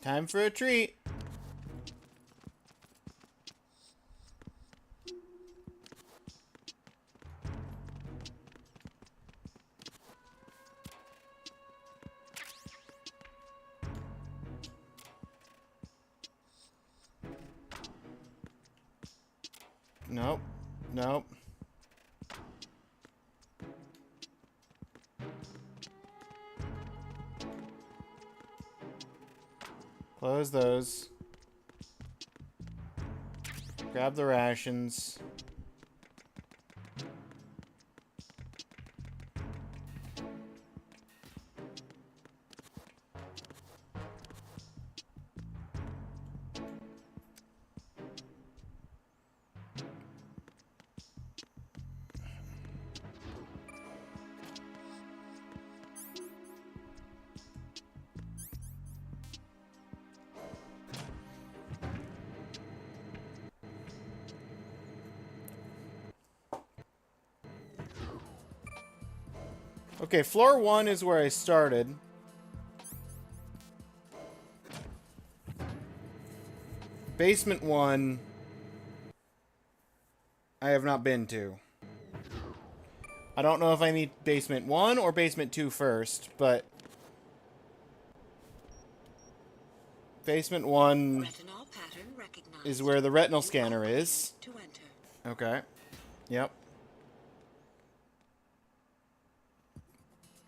Time for a treat. Nope. Nope. Close those. Grab the rations. Okay, floor 1 is where I started. Basement 1, I have not been to. I don't know if I need basement 1 or basement 2 first, but basement 1 is where the retinal scanner is. Okay. Yep.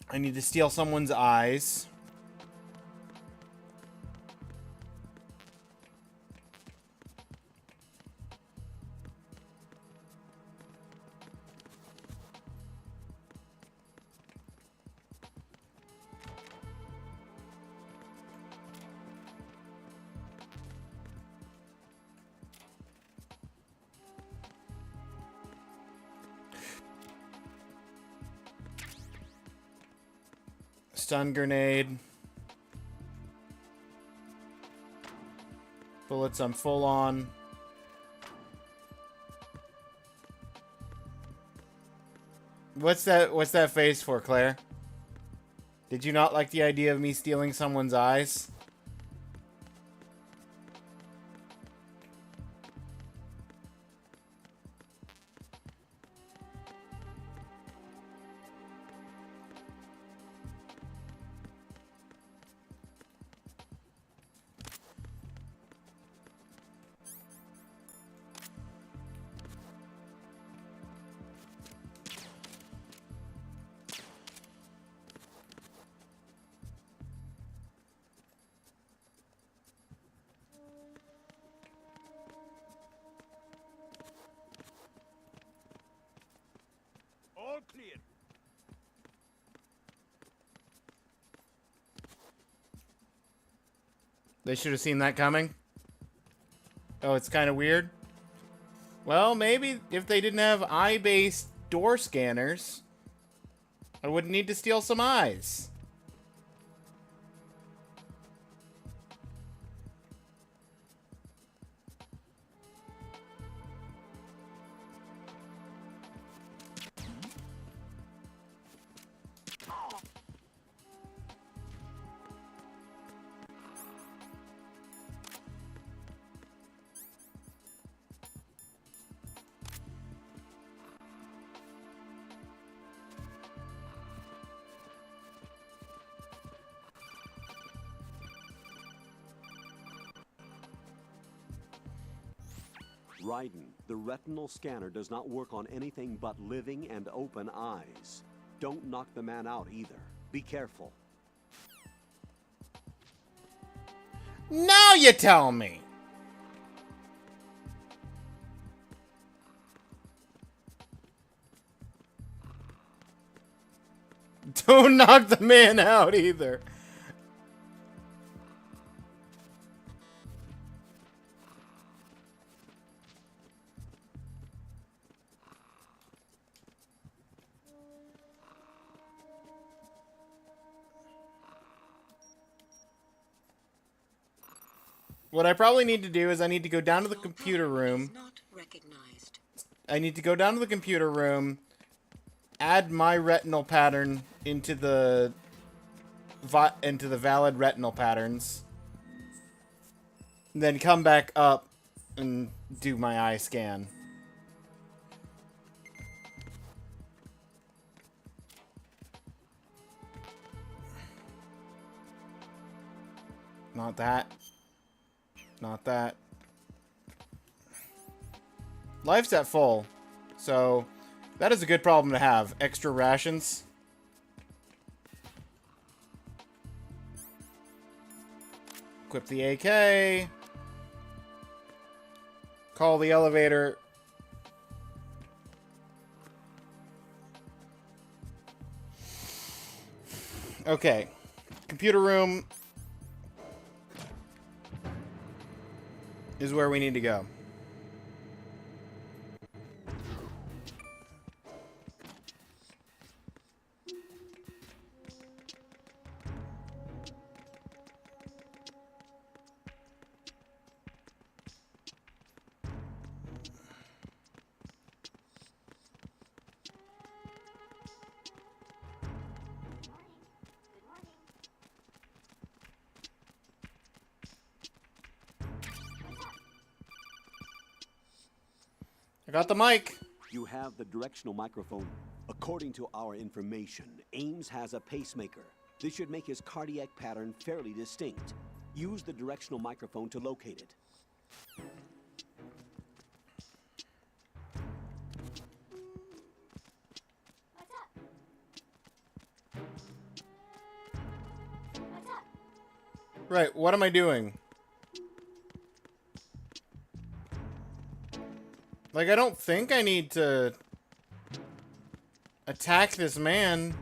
I need to steal someone's eyes. Stun grenade. Bullets I'm full on. What's that face for, Claire? Did you not like the idea of me stealing someone's eyes? All clear. They should have seen that coming. Oh, it's kind of weird. Well, maybe if they didn't have eye-based door scanners, I wouldn't need to steal some eyes. Raiden, the retinal scanner does not work on anything but living and open eyes. Don't knock the man out either. Be careful. Now you tell me! Don't knock the man out either. What I probably need to do is I need to go down to the computer room. I need to go down to the computer room, add my retinal pattern into the valid retinal patterns, then come back up and do my eye scan. Not that. Not that. Life's at full, so that is a good problem to have. Extra rations. Equip the AK. Call the elevator. Okay. Computer room is where we need to go. I got the mic. You have the directional microphone. According to our information, Ames has a pacemaker. This should make his cardiac pattern fairly distinct. Use the directional microphone to locate it. Right, what am I doing? Like, I don't think I need to attack this man.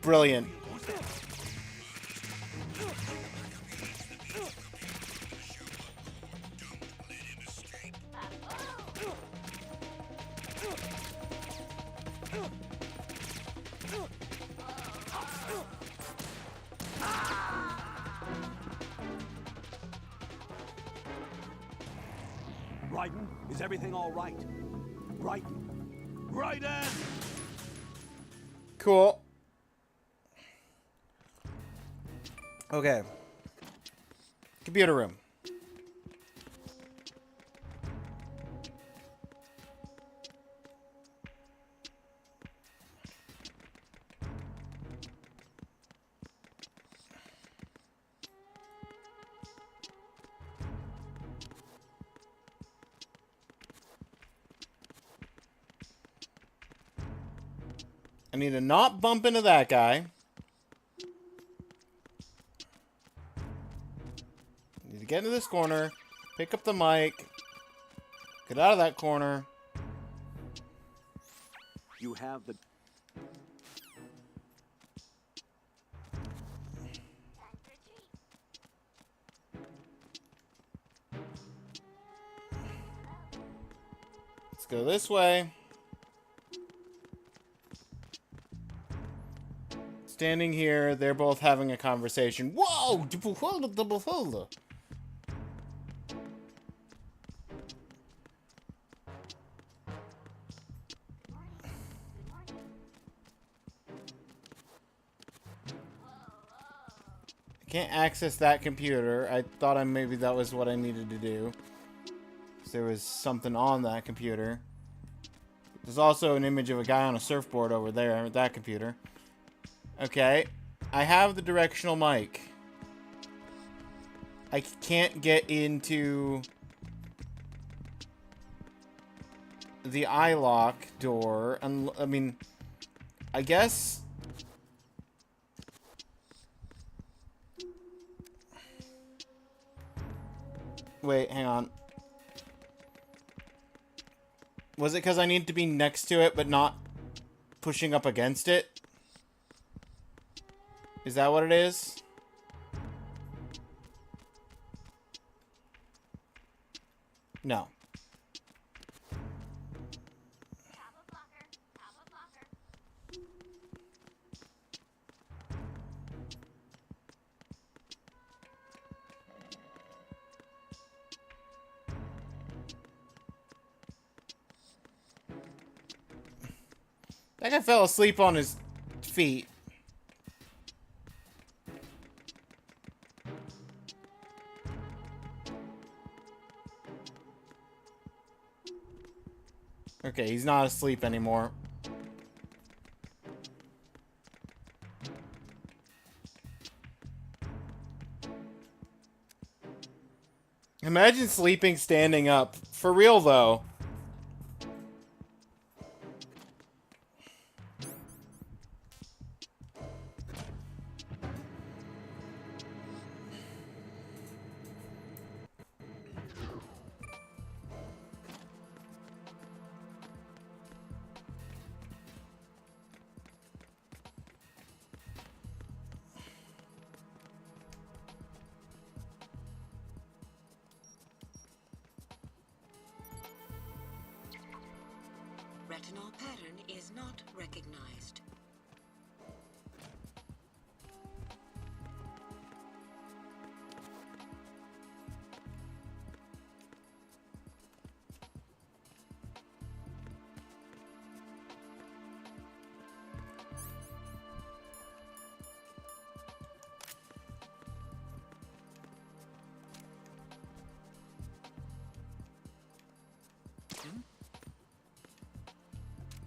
Brilliant. Raiden, is everything all right? Raiden! Raiden! Cool. Okay. Computer room. I need to not bump into that guy. Need to get into this corner, pick up the mic, get out of that corner. You have the... Let's go this way. Standing here, they're both having a conversation. Whoa! can't access that computer. I thought maybe that was what I needed to do. There was something on that computer. There's also an image of a guy on a surfboard over there at that computer. Okay. I have the directional mic. I can't get into the eye lock door. I mean, I guess... Wait, hang on. Was it because I need to be next to it but not pushing up against it? Is that what it is? No. That guy fell asleep on his feet. Okay, he's not asleep anymore. Imagine sleeping standing up. For real, though. Retinal pattern is not recognized.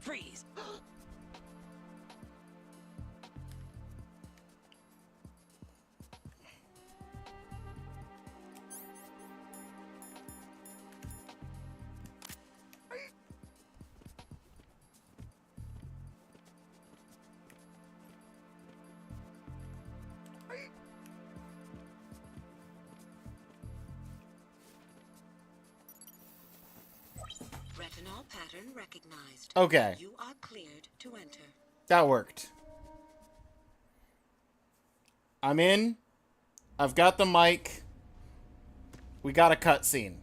Freeze! Retinal pattern recognized. Okay. You are cleared to enter. That worked. I'm in. I've got the mic. We got a cutscene.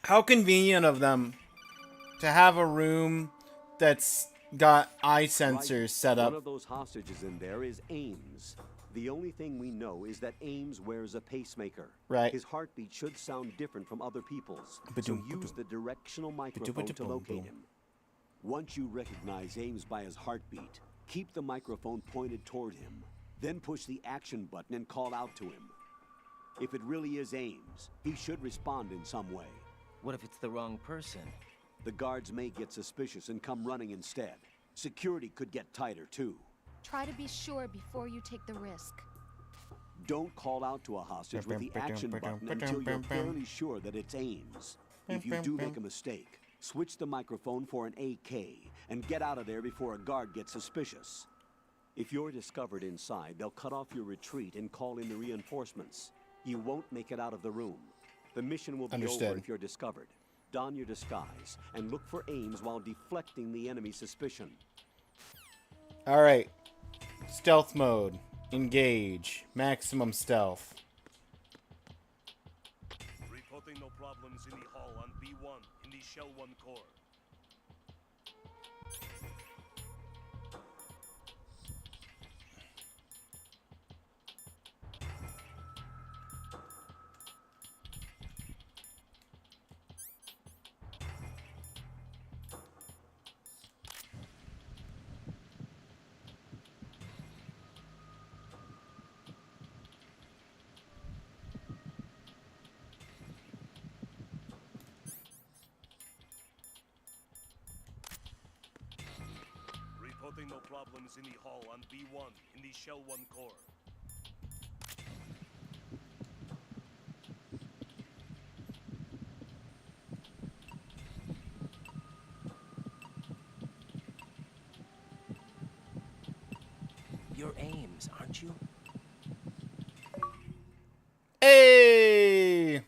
How convenient of them to have a room that's got eye sensors set up. One of those hostages in there is Ames. The only thing we know is that Ames wears a pacemaker. Right. His heartbeat should sound different from other people's, so use the directional microphone to locate him. Once you recognize Ames by his heartbeat, keep the microphone pointed toward him. Then push the action button and call out to him. If it really is Ames, he should respond in some way. What if it's the wrong person? The guards may get suspicious and come running instead. Security could get tighter, too. Try to be sure before you take the risk. Don't call out to a hostage with the action button until you're fairly sure that it's Ames. If you do make a mistake, switch the microphone for an AK and get out of there before a guard gets suspicious. If you're discovered inside, they'll cut off your retreat and call in the reinforcements. You won't make it out of the room. The mission will be over if you're discovered. Don your disguise and look for Ames while deflecting the enemy's suspicion. Alright. Stealth mode. Engage. Maximum stealth. no problems in the hall on B1 in the Shell 1 core. Reporting no problems in the hall on B1 in the Shell 1 core. You're Ames, aren't you? Hey!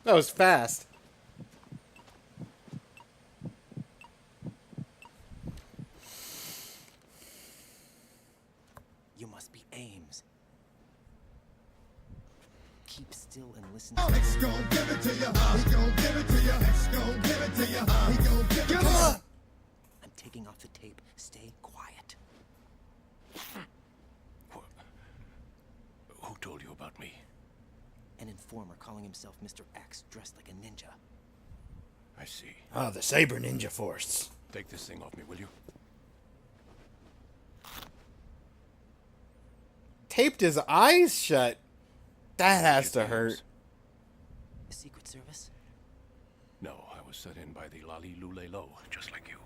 That was fast. You must be Ames. Keep still and listen. X gon' give it to you. He gon' give it to you. X gon' give it to you. He gon' give it to you. I'm taking off the tape. Stay quiet. Who told you about me? An informer calling himself Mr. X, dressed like a ninja. I see. Ah, the Saber Ninja Force. Take this thing off me, will you? Taped his eyes shut. That has to hurt. The Secret Service? No, I was sent in by the Lali Lule Lo, just like you.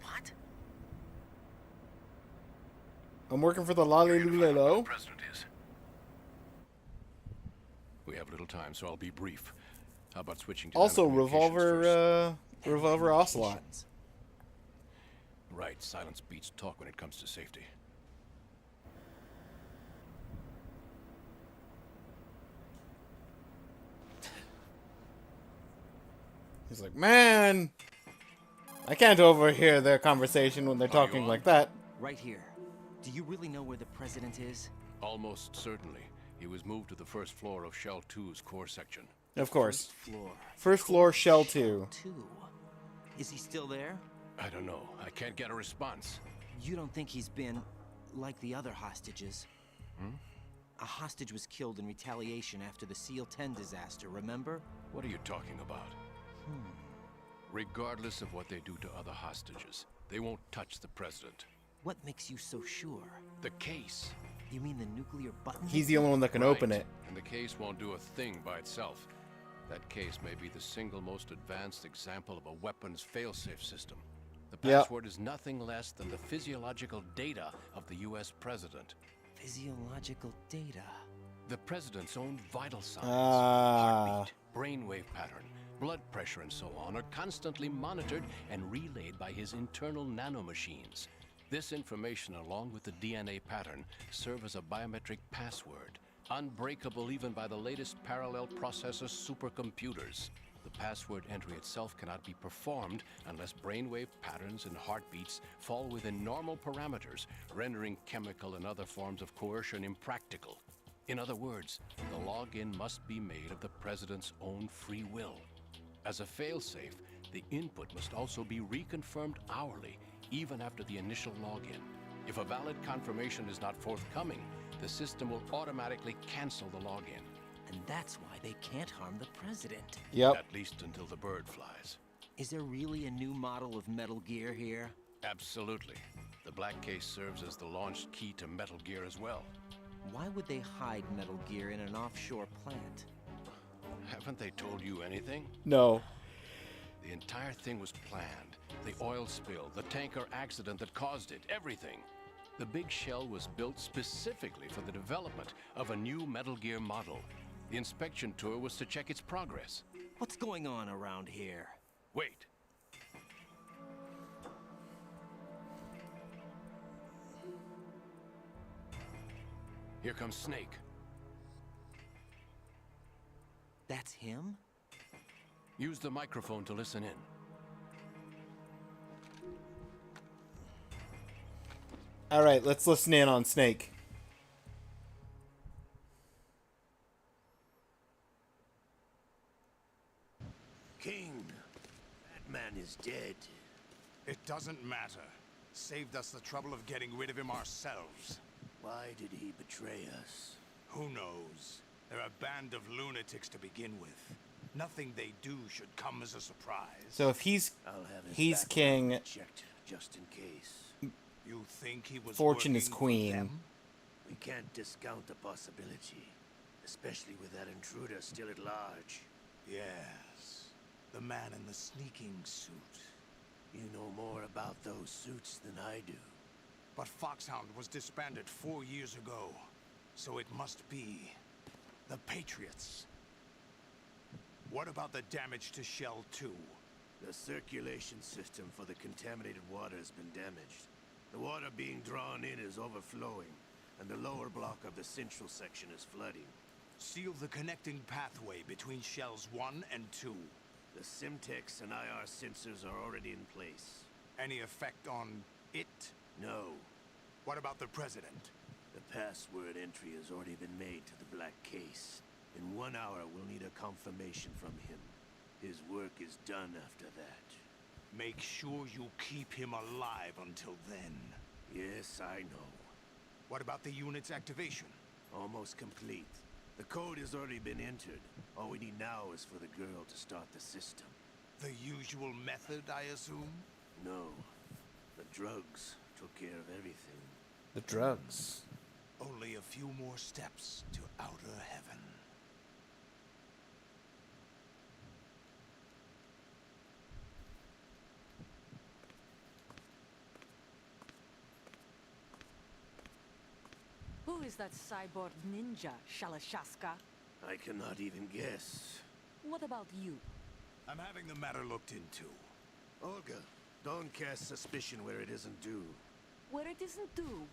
What? I'm working for the Lali Lulelo. President is. We have little time, so I'll be brief. How about switching to Also, nanocommunications first? Revolver Ocelot. Right, silence beats talk when it comes to safety. He's like, man, I can't overhear their conversation when they're talking like that. Right here. Do you really know where the president is? Almost certainly. He was moved to the first floor of Shell 2's core section. Of course. Floor. First floor, Shell 2. Is he still there? I don't know. I can't get a response. You don't think he's been like the other hostages? A hostage was killed in retaliation after the SEAL 10 disaster, remember? What are you talking about? Regardless of what they do to other hostages, they won't touch the president. What makes you so sure? The case. You mean the nuclear button? He's the only one that can open it. And the case won't do a thing by itself. That case may be the single most advanced example of a weapons failsafe system. The password is nothing less than the physiological data of the U.S. president. Physiological data? The president's own vital signs, Ah. heartbeat, brainwave pattern, blood pressure, and so on are constantly monitored and relayed by his internal nanomachines. This information, along with the DNA pattern, serve as a biometric password, unbreakable even by the latest parallel processor supercomputers. The password entry itself cannot be performed unless brainwave patterns and heartbeats fall within normal parameters, rendering chemical and other forms of coercion impractical. In other words, the login must be made of the president's own free will. As a failsafe, the input must also be reconfirmed hourly, even after the initial login. If a valid confirmation is not forthcoming, the system will automatically cancel the login. And that's why they can't harm the president. Yep. At least until the bird flies. Is there really a new model of Metal Gear here? Absolutely. The black case serves as the launch key to Metal Gear as well. Why would they hide Metal Gear in an offshore plant? Haven't they told you anything? No. The entire thing was planned. The oil spill, the tanker accident that caused it, everything. The big shell was built specifically for the development of a new Metal Gear model. The inspection tour was to check its progress. What's going on around here? Wait. Here comes Snake. That's him? Use the microphone to listen in. All right, let's listen in on Snake. is dead. It doesn't matter. Saved us the trouble of getting rid of him ourselves. Why did he betray us? Who knows? They're a band of lunatics to begin with. Nothing they do should come as a surprise. So if he's background king, checked just in case. You think he was Fortune is working for queen. them? We can't discount the possibility, especially with that intruder still at large. Yes. The man in the sneaking suit. You know more about those suits than I do. But Foxhound was disbanded 4 years ago. So it must be the Patriots. What about the damage to Shell 2? The circulation system for the contaminated water has been damaged. The water being drawn in is overflowing, and the lower block of the central section is flooding. Seal the connecting pathway between Shells 1 and 2. The Simtex and IR sensors are already in place. Any effect on it? No. What about the President? The password entry has already been made to the black case. In 1 hour, we'll need a confirmation from him. His work is done after that. Make sure you keep him alive until then. Yes, I know. What about the unit's activation? Almost complete. The code has already been entered. All we need now is for the girl to start the system. The usual method, I assume? No. The drugs took care of everything. The drugs. Only a few more steps to outer heaven. Who is that cyborg ninja, Shalashaska? I cannot even guess. What about you? I'm having the matter looked into. Olga, don't cast suspicion where it isn't due. Where it isn't due?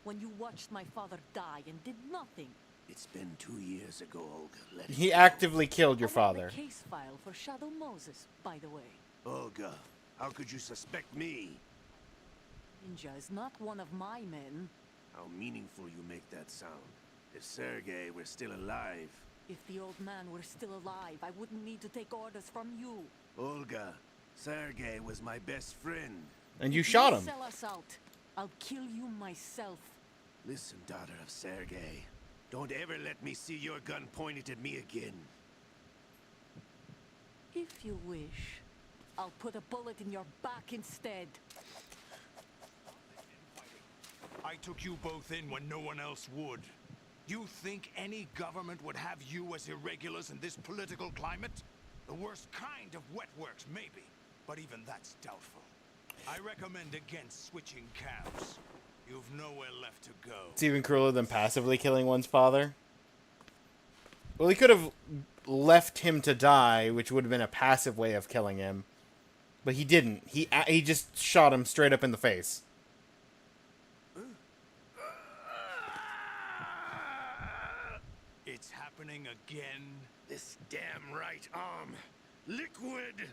When you watched my father die and did nothing. It's been 2 years ago, Olga. Let He it actively killed your I have father. the case file for Shadow Moses, by the way. Olga, how could you suspect me? Ninja is not one of my men. How meaningful you make that sound. If Sergei were still alive... If the old man were still alive, I wouldn't need to take orders from you. Olga, Sergei was my best friend. And you shot him. Sell us out. I'll kill you myself. Listen, daughter of Sergei. Don't ever let me see your gun pointed at me again. If you wish, I'll put a bullet in your back instead. I took you both in when no one else would. You think any government would have you as irregulars in this political climate? The worst kind of wet works, maybe. But even that's doubtful. I recommend against switching camps. You've nowhere left to go. It's even crueler than passively killing one's father. Well, he could have left him to die, which would have been a passive way of killing him. But he didn't. He just shot him straight up in the face. It's happening again. This damn right arm. Liquid!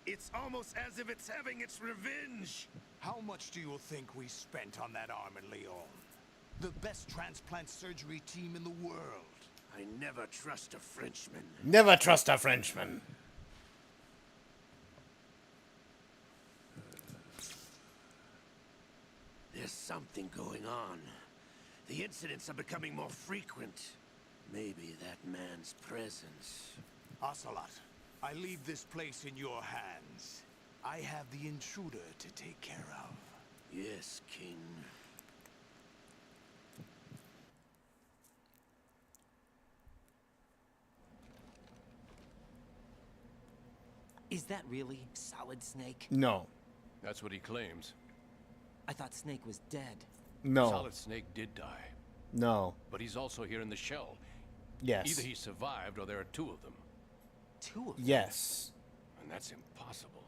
It's almost as if it's having its revenge. How much do you think we spent on that arm in Lyon? The best transplant surgery team in the world. I never trust a Frenchman. Never trust a Frenchman. There's something going on. The incidents are becoming more frequent. Maybe that man's presence. Ocelot, I leave this place in your hands. I have the intruder to take care of. Yes, King. Is that really Solid Snake? No. That's what he claims. I thought Snake was dead. No. Solid Snake did die. No. But he's also here in the shell. Yes. Either he survived or there are two of them. Two of them? Yes. And that's impossible.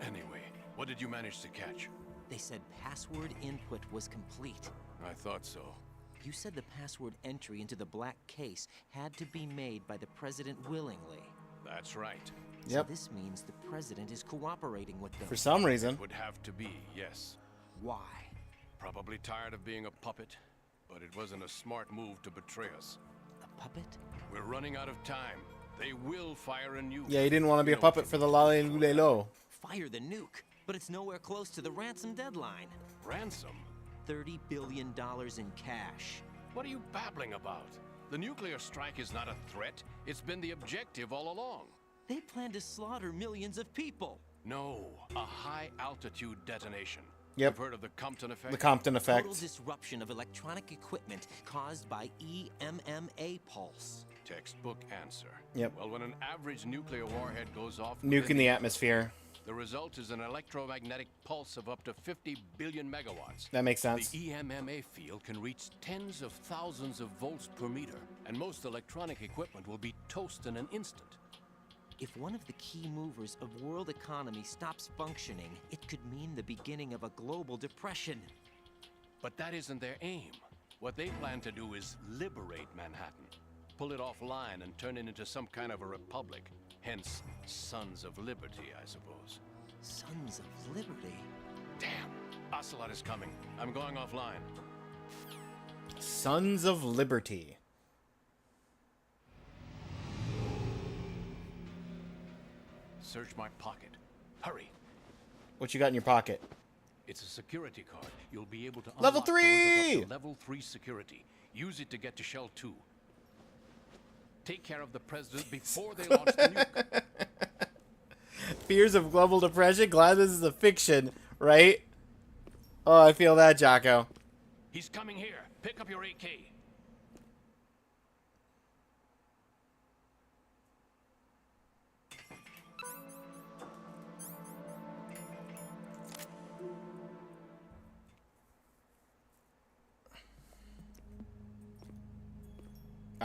Anyway, what did you manage to catch? They said password input was complete. I thought so. You said the password entry into the black case had to be made by the president willingly. That's right. Yep. So this means the president is cooperating with them. For some reason. It would have to be, yes. Why? Probably tired of being a puppet, but it wasn't a smart move to betray us. A puppet? We're running out of time. They will fire a nuke. Yeah, he didn't want to be a puppet for the Lalelulelo. Fire the nuke, but it's nowhere close to the ransom deadline. Ransom? $30 billion in cash. What are you babbling about? The nuclear strike is not a threat. It's been the objective all along. They plan to slaughter millions of people. No, a high-altitude detonation. Yep. You've heard of the Compton effect? The Compton effect. Total disruption of electronic equipment caused by EMMA pulse. Textbook answer. Yep. Well, when an average nuclear warhead goes off... Nuke in the atmosphere. The result is an electromagnetic pulse of up to 50 billion megawatts. That makes sense. The EMMA field can reach tens of thousands of volts per meter, and most electronic equipment will be toast in an instant. If one of the key movers of world economy stops functioning, it could mean the beginning of a global depression. But that isn't their aim. What they plan to do is liberate Manhattan. Pull it offline and turn it into some kind of a republic. Hence, Sons of Liberty, I suppose. Sons of Liberty? Damn! Ocelot is coming. I'm going offline. Sons of Liberty. Search my pocket. Hurry! What you got in your pocket? It's a security card. You'll be able to Level unlock doors of 3! up to level 3 security. Use it to get to Shell 2. Take care of the president before they launch the nuke. Fears of global depression? Glad this is a fiction, right? Oh, I feel that, Jocko. He's coming here. Pick up your AK.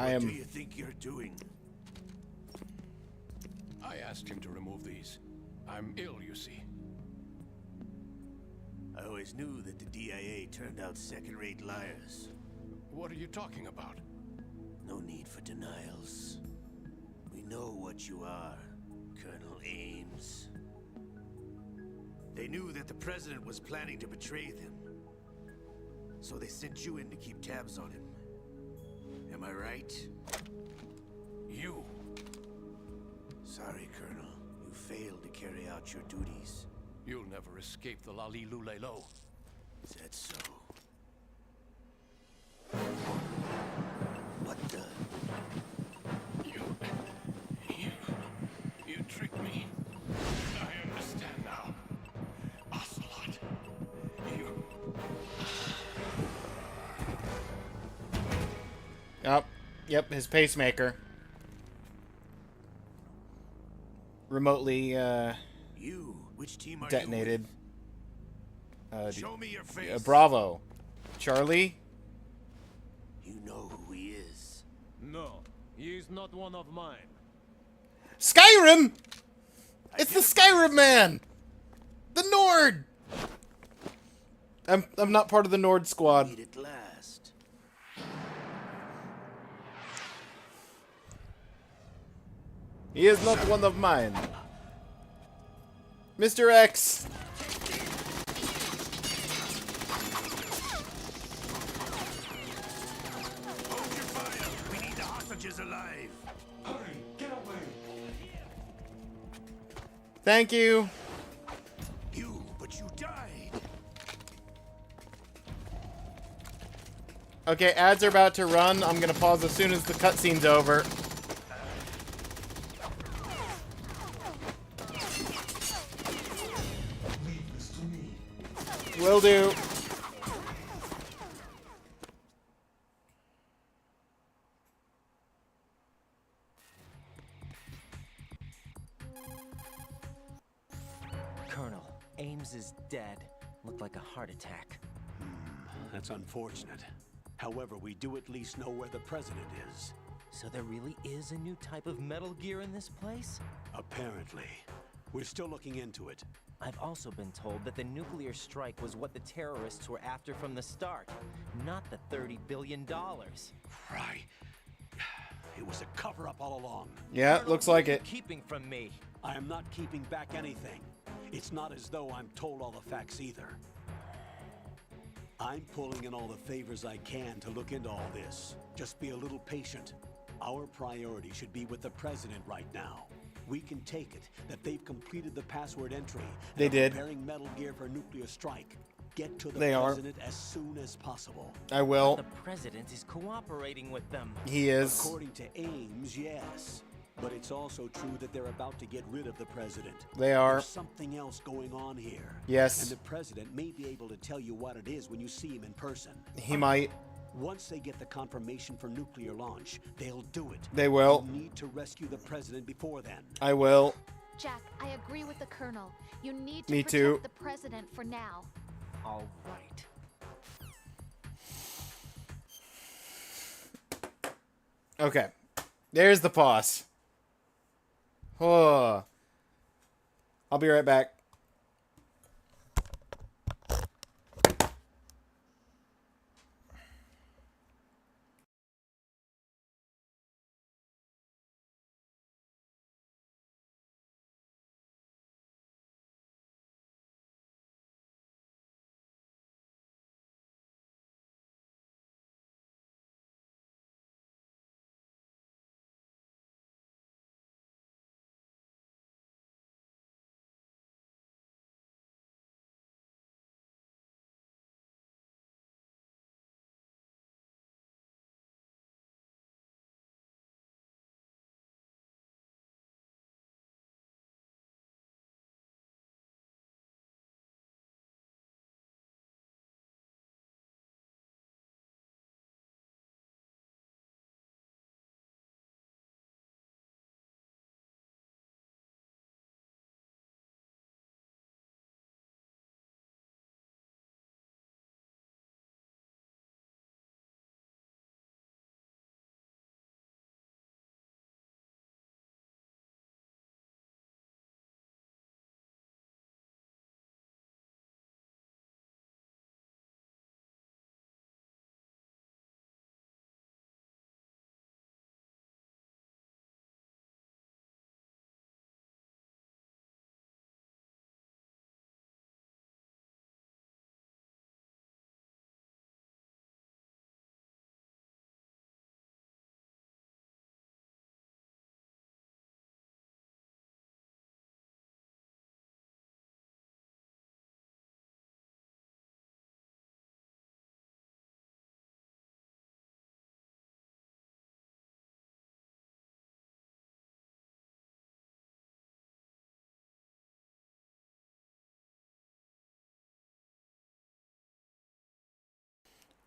What do you think you're doing? I asked him to remove these. I'm ill, you see. I always knew that the DIA turned out second-rate liars. What are you talking about? No need for denials. We know what you are, Colonel Ames. They knew that the president was planning to betray them. So they sent you in to keep tabs on him. Am I right? You. Sorry, Colonel. You failed to carry out your duties. You'll never escape the Lalilulelo. Is that so? What the? You tricked me. I understand now. Ocelot. You... Oh, yep, his pacemaker. Remotely, You? Which team are detonated. Show me your face. Bravo. Charlie? You know who he is. No, he is not one of mine. Skyrim! It's the Skyrim man! The Nord! I'm not part of the Nord squad. Meet at last. He is not one of mine. Mr. X! Hold your fire. We need the hostages alive. Hurry, get away. Thank you. But you died. Okay, ads are about to run. I'm gonna pause as soon as the cutscene's over. Leave this to me. Will do. Colonel, Ames is dead. Looked like a heart attack. That's unfortunate. However, we do at least know where the president is. So there really is a new type of Metal Gear in this place? Apparently. We're still looking into it. I've also been told that the nuclear strike was what the terrorists were after from the start, not the $30 billion. Right. It was a cover-up all along. Yeah, looks like it. Keeping from me. I am not keeping back anything. It's not as though I'm told all the facts either. I'm pulling in all the favors I can to look into all this. Just be a little patient. Our priority should be with the president right now. We can take it that they've completed the password entry. They and did. Preparing Metal Gear for nuclear strike. Get to the They are. president as soon as possible. I will. The president is cooperating with them. He is. According to Ames, yes. But it's also true that they're about to get rid of the president. They are. There's something else going on here. Yes. And the president may be able to tell you what it is when you see him in person. He might. Once they get the confirmation for nuclear launch, they'll do it. They will. You need to rescue the president before then. I will. Jack, I agree with the Colonel. You need to Me protect too. the president for now. All right. Okay. There's the pause. Oh. I'll be right back.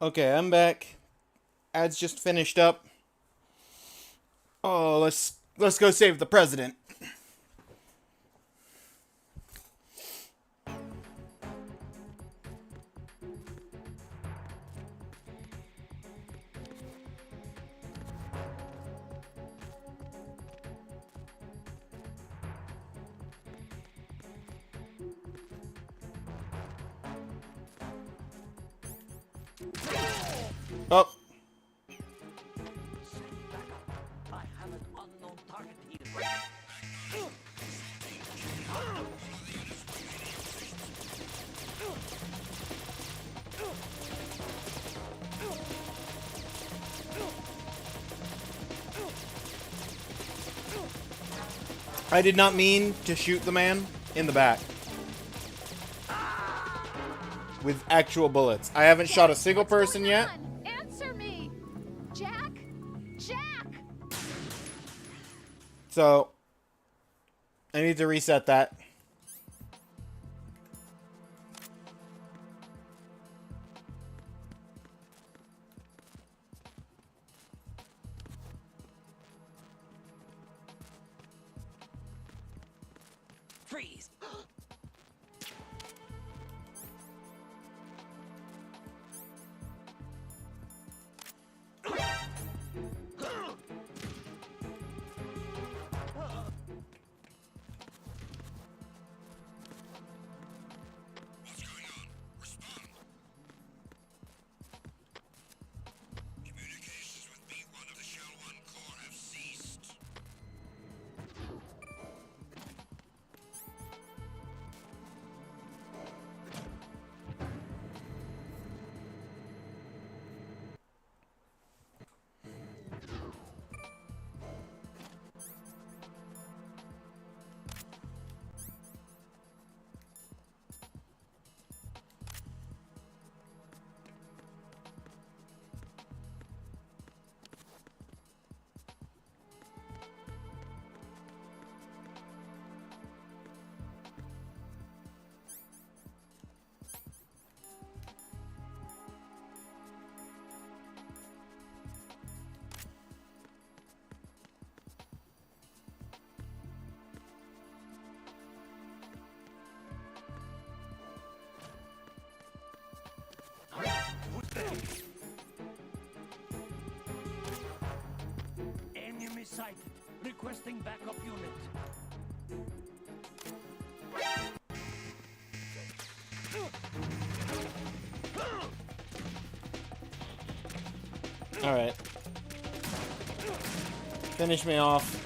Okay, I'm back. Ads just finished up. Oh, let's go save the president. Oh. I have an unknown target here. I did not mean to shoot the man in the back. With actual bullets. I haven't shot a single person yet. Answer me! Jack! Jack! So, I need to reset that. Freeze! Requesting backup unit. Alright. Finish me off.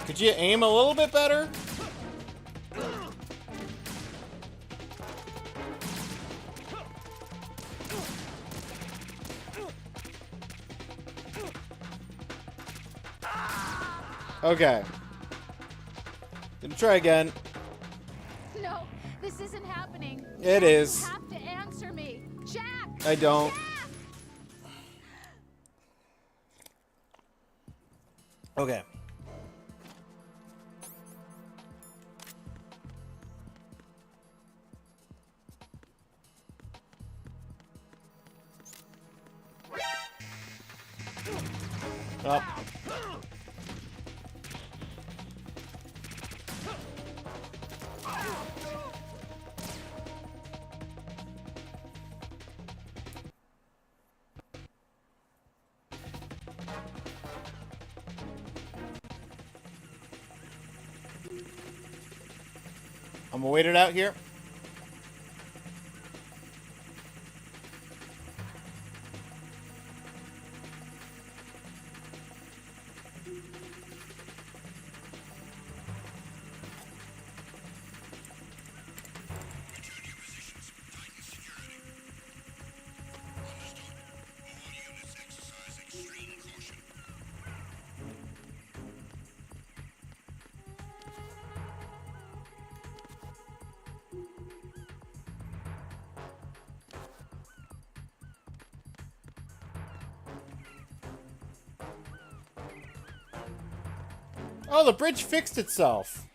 Could you aim a little bit better? Okay. Gonna try again. No, this isn't happening. It is. You have to answer me. Jack! I don't. Okay. Up. I'm gonna wait it out here. Oh, the bridge fixed itself.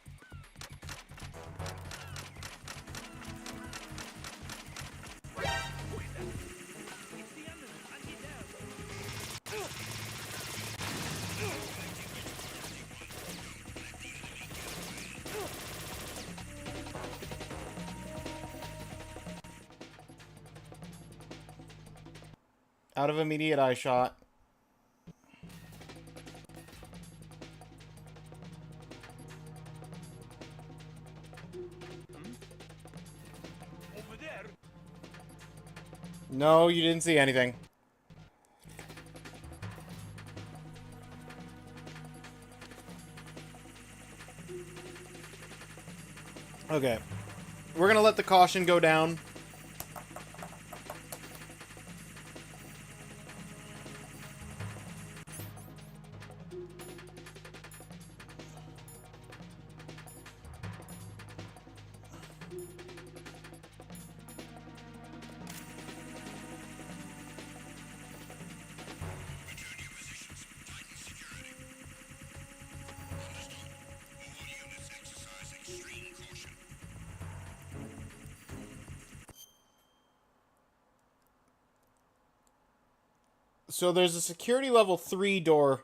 Out of immediate eye shot. Over there. No, you didn't see anything. Okay. We're gonna let the caution go down. So there's a security level 3 door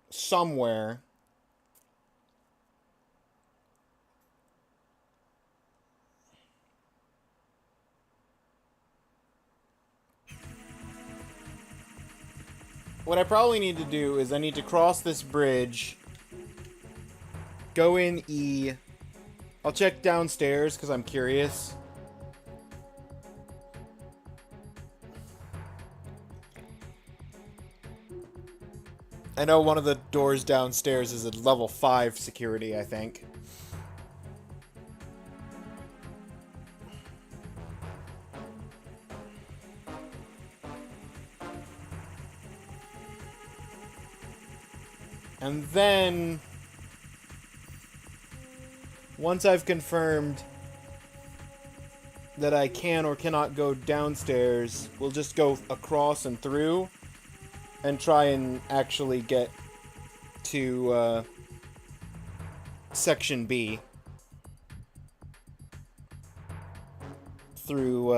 somewhere. What I probably need to do is I need to cross this bridge, go in E. I'll check downstairs because I'm curious. I know one of the doors downstairs is a level 5 security, I think. And then, once I've confirmed that I can or cannot go downstairs, we'll just go across and through and try and actually get to Section B through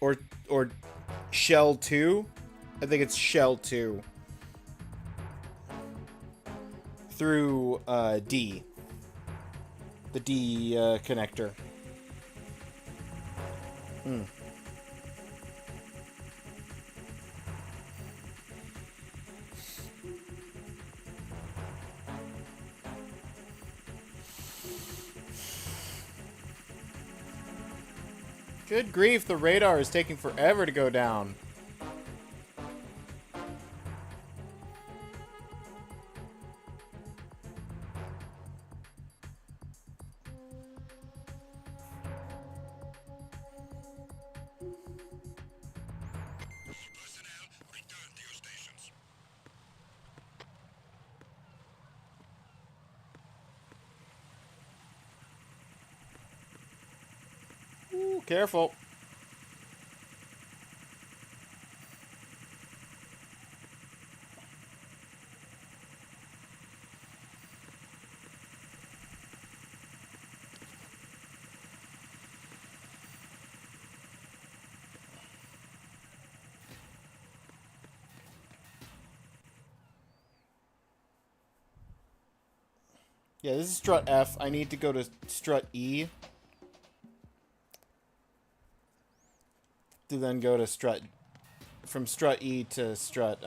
or Shell 2. I think it's Shell 2 through D, the D connector. Hmm. Good grief, the radar is taking forever to go down. Ooh, careful. Yeah, this is strut F. I need to go to strut E. To then go to strut... From strut E to strut,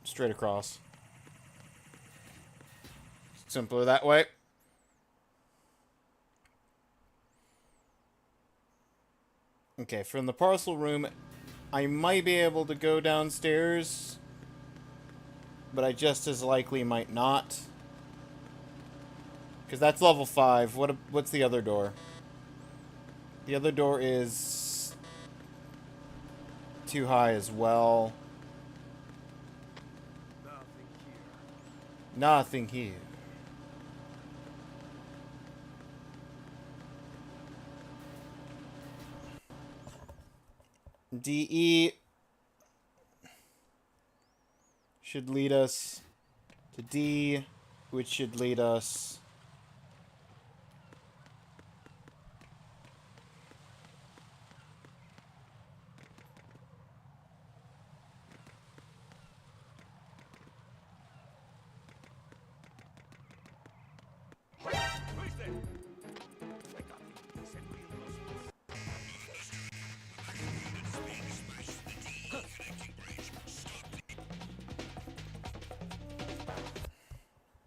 straight across. Simpler that way. Okay, from the parcel room, I might be able to go downstairs, but I just as likely might not. Because that's level 5. What's the other door? The other door is too high as well. Nothing here. DE should lead us to D, which should lead us...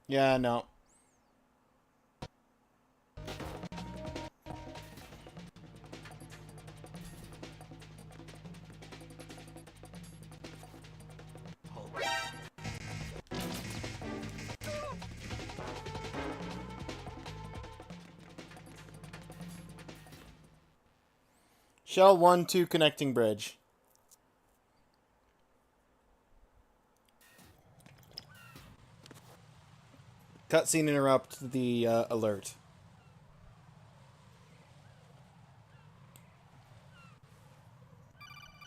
Yeah, no. Shell 1-2 connecting bridge. Cutscene interrupt the alert.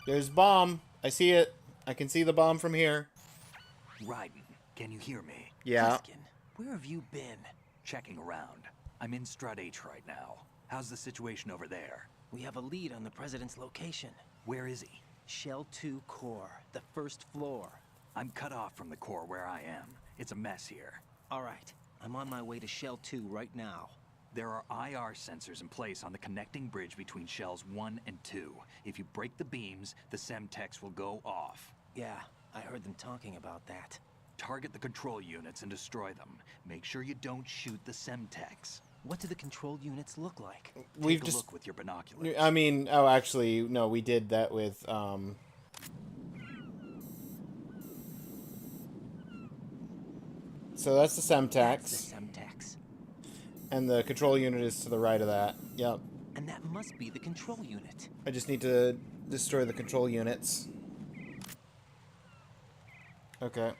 There's bomb. I see it. I can see the bomb from here. Raiden, can you hear me? Yeah. Tusken, where have you been? Checking around. I'm in Strut H right now. How's the situation over there? We have a lead on the president's location. Where is he? Shell 2 core, the first floor. I'm cut off from the core where I am. It's a mess here. All right, I'm on my way to Shell 2 right now. There are IR sensors in place on the connecting bridge between Shells 1 and 2. If you break the beams, the Semtex will go off. Yeah, I heard them talking about that. Target the control units and destroy them. Make sure you don't shoot the Semtex. What do the control units look like? We've Take a look with your binoculars. I mean, oh, actually, no, we did that with, So that's the Semtex. That's the Semtex. And the control unit is to the right of that. Yep. And that must be the control unit. I just need to destroy the control units. Okay.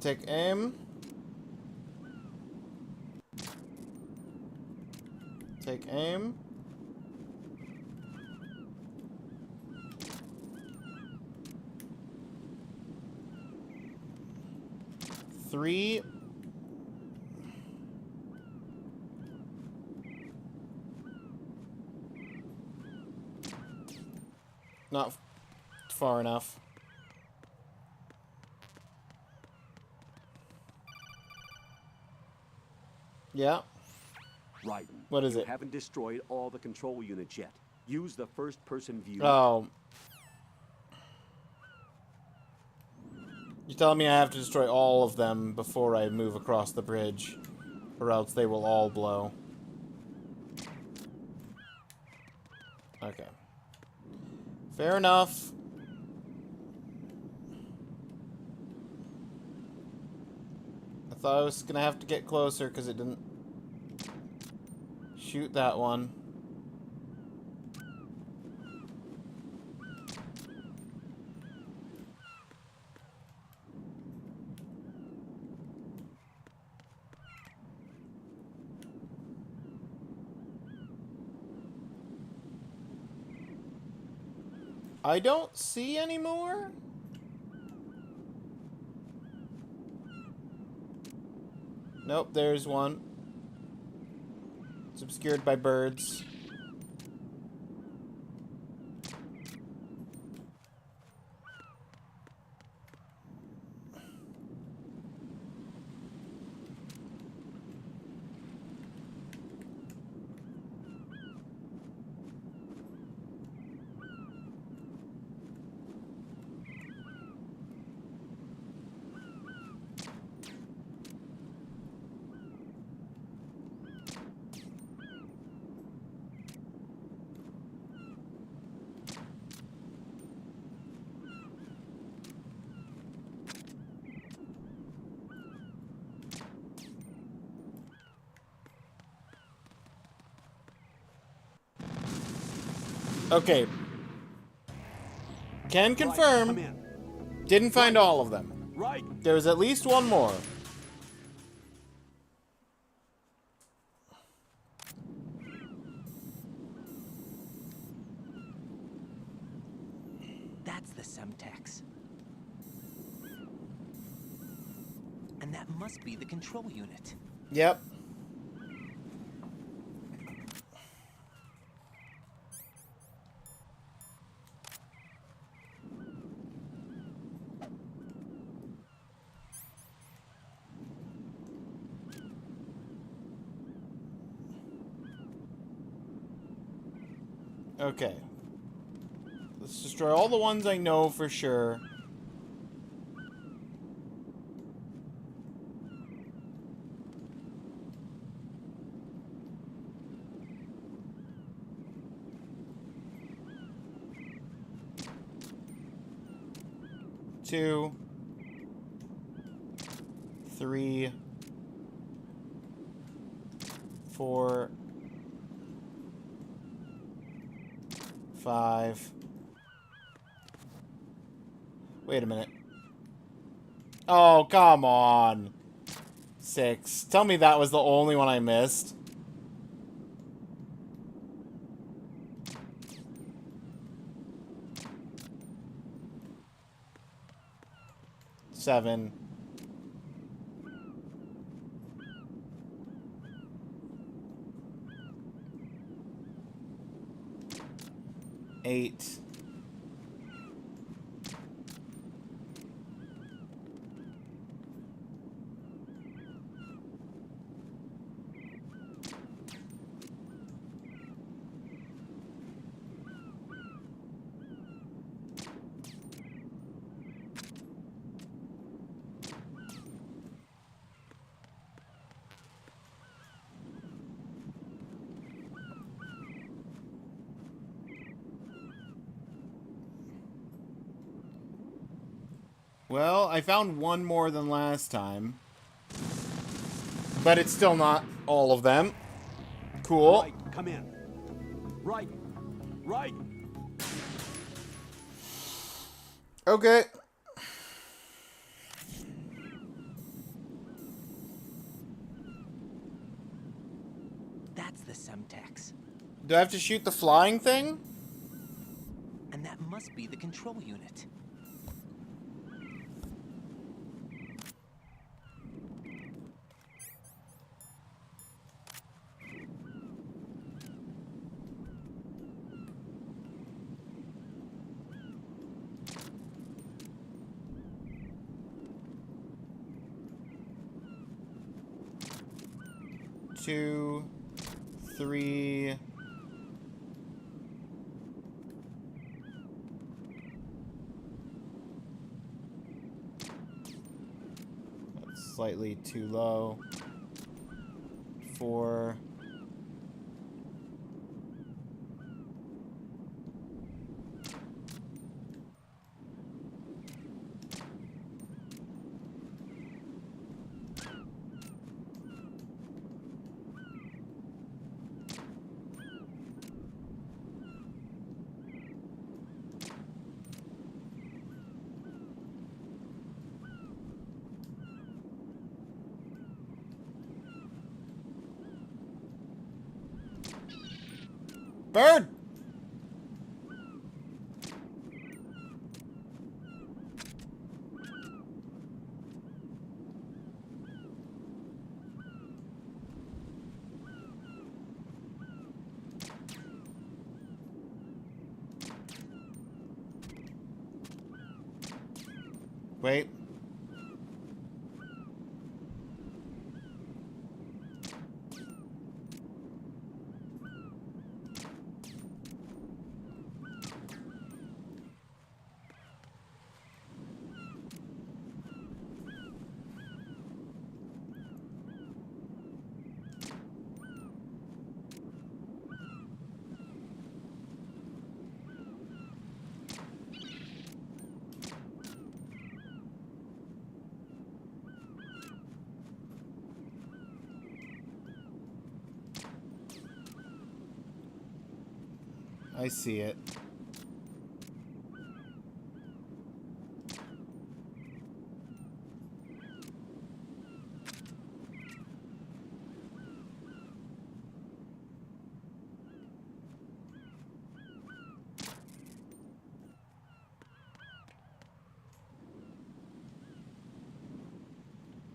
Take aim. Take aim. Three. Not far enough. Yeah. Right. What is you it? Haven't destroyed all the control units yet. Use the first-person view. Oh. You're telling me I have to destroy all of them before I move across the bridge, or else they will all blow. Okay. Fair enough. I thought I was gonna have to get closer because it didn't shoot that one. I don't see any more. Nope, there's one. It's obscured by birds. Okay. Can confirm. Didn't find all of them. Right. There was at least one more. That's the Semtex. And that must be the control unit. Yep. Okay. Let's destroy all the ones I know for sure. Two. 3. 4. 5. Wait a minute. Oh, come on. 6. Tell me that was the only one I missed. Seven. 8. 'Well, I found one more than last time. But it's still not all of them. Cool. Right, come in. Right. Right. Okay. That's the Semtex. Do I have to shoot the flying thing? And that must be the control unit. 2, 3. That's slightly too low. 4. Bird! Wait. I see it.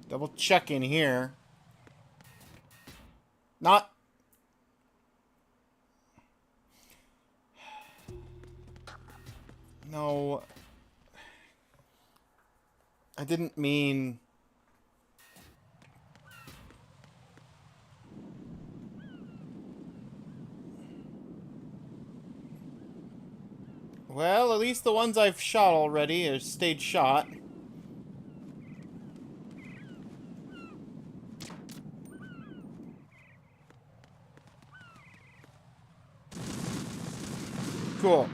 Double check in here. Not. No. I didn't mean. Well, at least the ones I've shot already are stayed shot. Cool.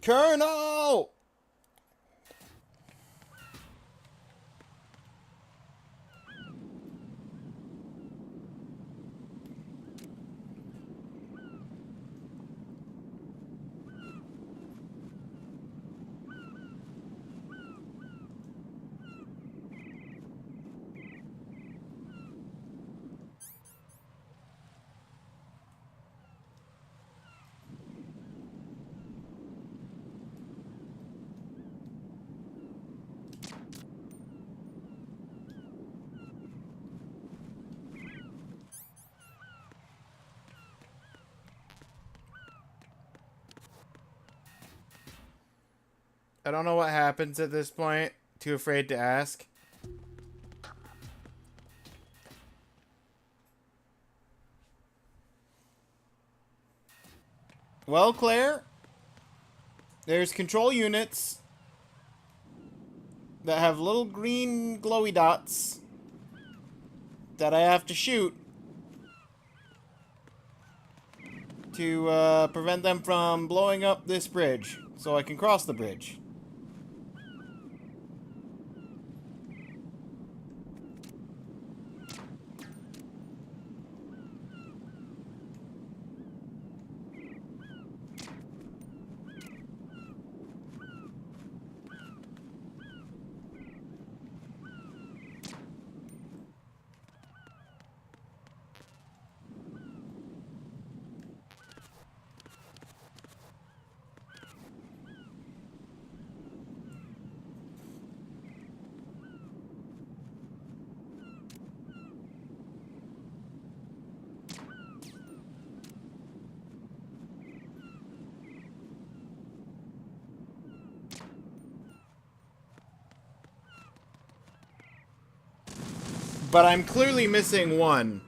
Colonel! I don't know what happens at this point. Too afraid to ask. Well, Claire, there's control units that have little green glowy dots that I have to shoot to prevent them from blowing up this bridge so I can cross the bridge. But I'm clearly missing one.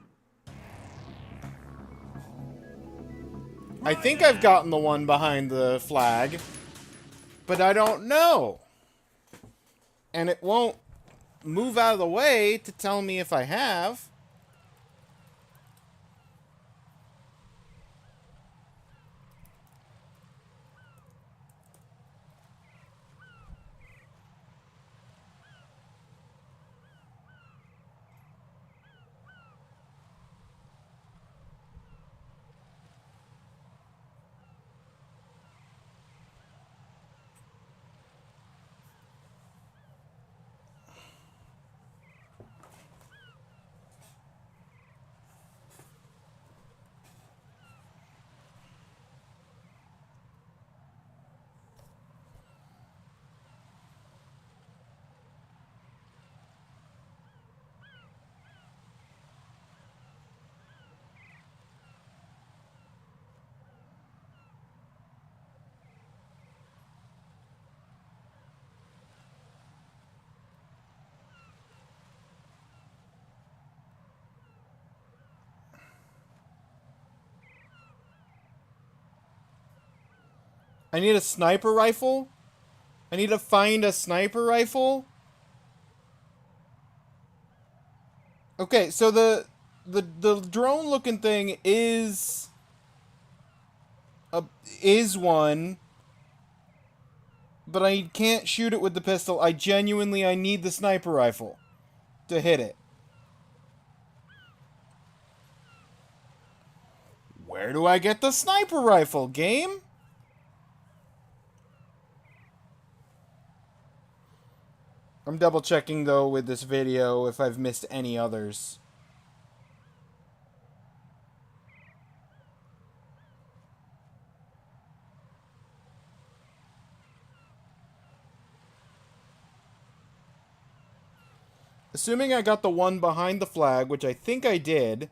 I think I've gotten the one behind the flag, but I don't know. And it won't move out of the way to tell me if I have. I need a sniper rifle? I need to find a sniper rifle? Okay, so the drone looking thing is one, but I can't shoot it with the pistol. I need the sniper rifle to hit it. Where do I get the sniper rifle, game? I'm double checking though with this video if I've missed any others. Assuming I got the one behind the flag, which I think I did.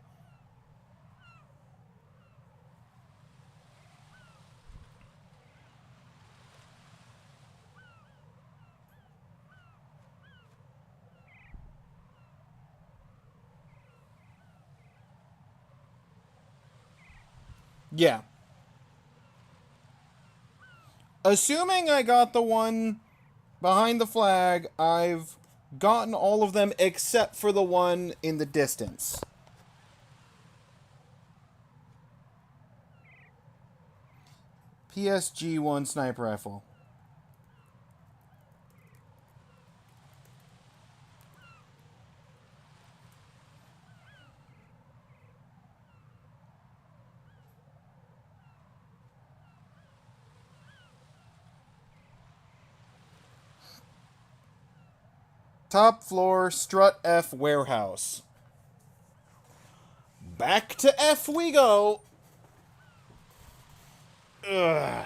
Yeah. Assuming I got the one behind the flag, I've gotten all of them except for the one in the distance. PSG-1 sniper rifle. Top floor, Strut F warehouse. Back to F we go. Ugh.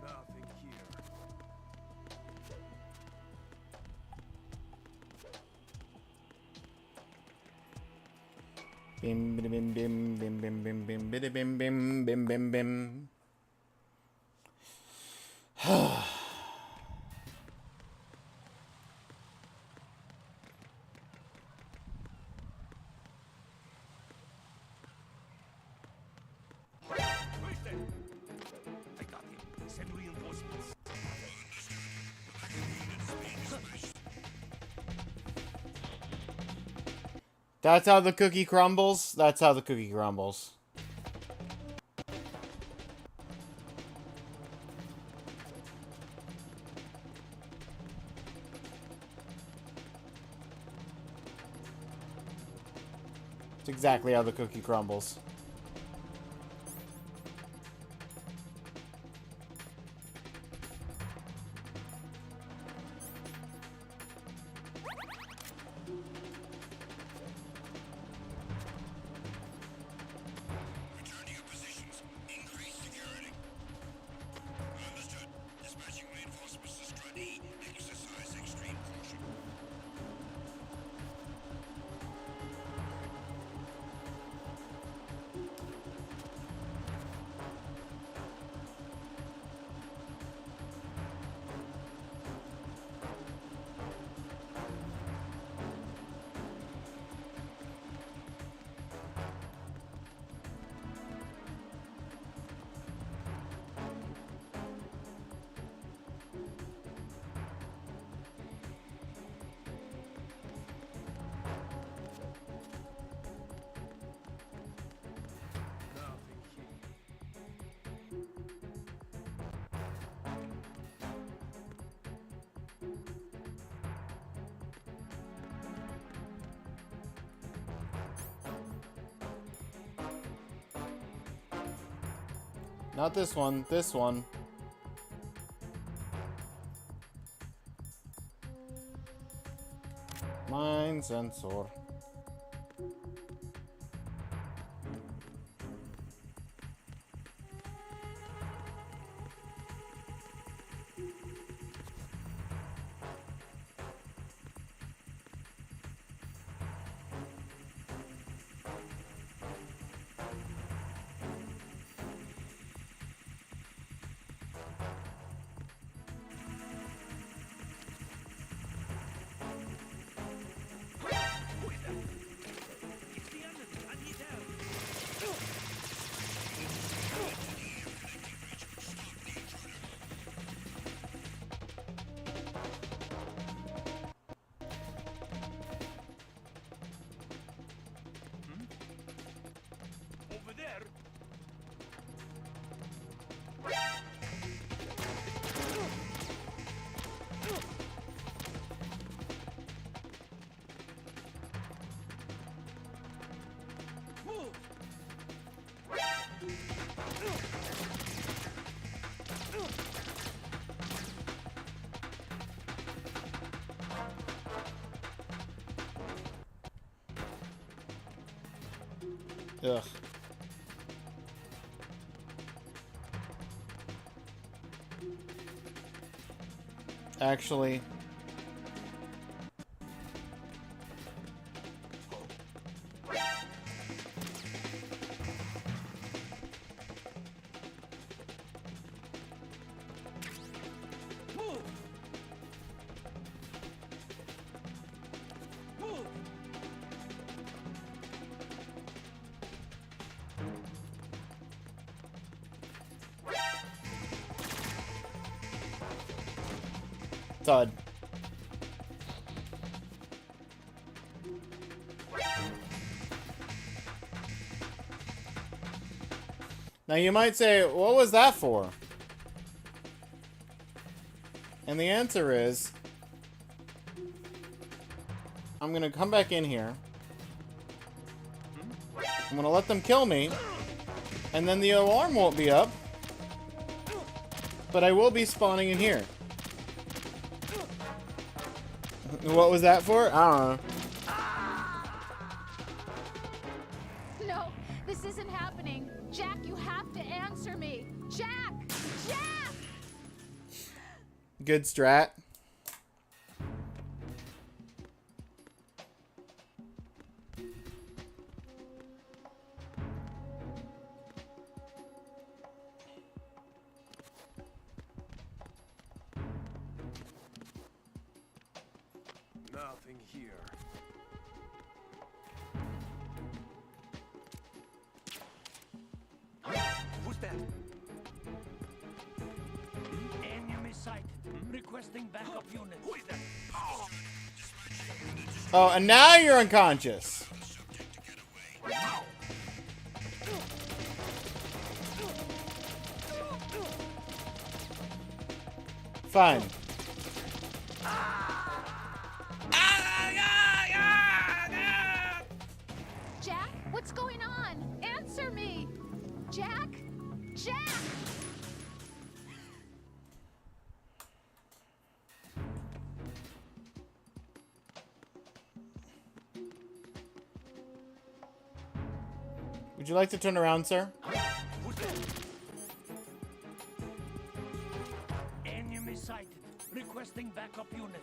Nothing here. Bim bim bim bim bim bim bim bim bim bim bim bim bim bim. I got him. Send reinforcements. That's how the cookie crumbles. That's how the cookie crumbles. It's exactly how the cookie crumbles. Return to your position. Not this one. This one. Mine sensor. Over there. Move. Ugh. Actually, Move. Move. Todd. Now you might say, what was that for? And the answer is, I'm gonna come back in here. I'm gonna let them kill me. And then the alarm won't be up. But I will be spawning in here. What was that for? I don't know. No, this isn't happening. Jack, you have to answer me. Jack! Jack! Good strat. Nothing here. Who's that? Enemy sighted. Requesting backup unit. Who is that? Oh, and now you're unconscious. Fine. Jack, what's going on? Answer me! Jack! Jack! Would you like to turn around, sir? Enemy sighted. Requesting backup unit.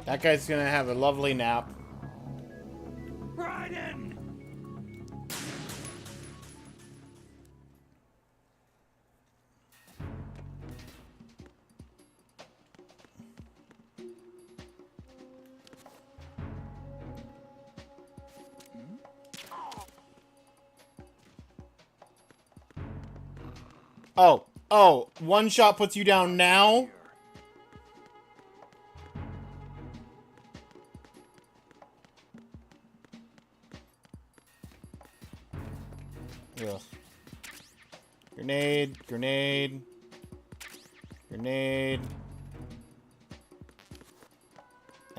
That guy's gonna have a lovely nap. Right in! Oh, one shot puts you down now? Ugh. Grenade, grenade, grenade.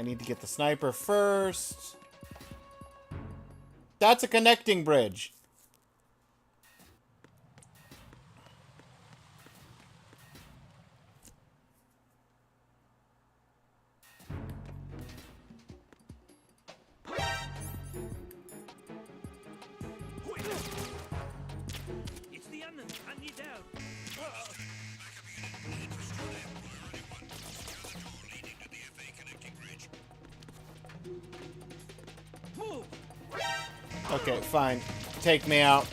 I need to get the sniper first. That's a connecting bridge. It's the enemy. I need help. Move. Okay, fine. Take me out.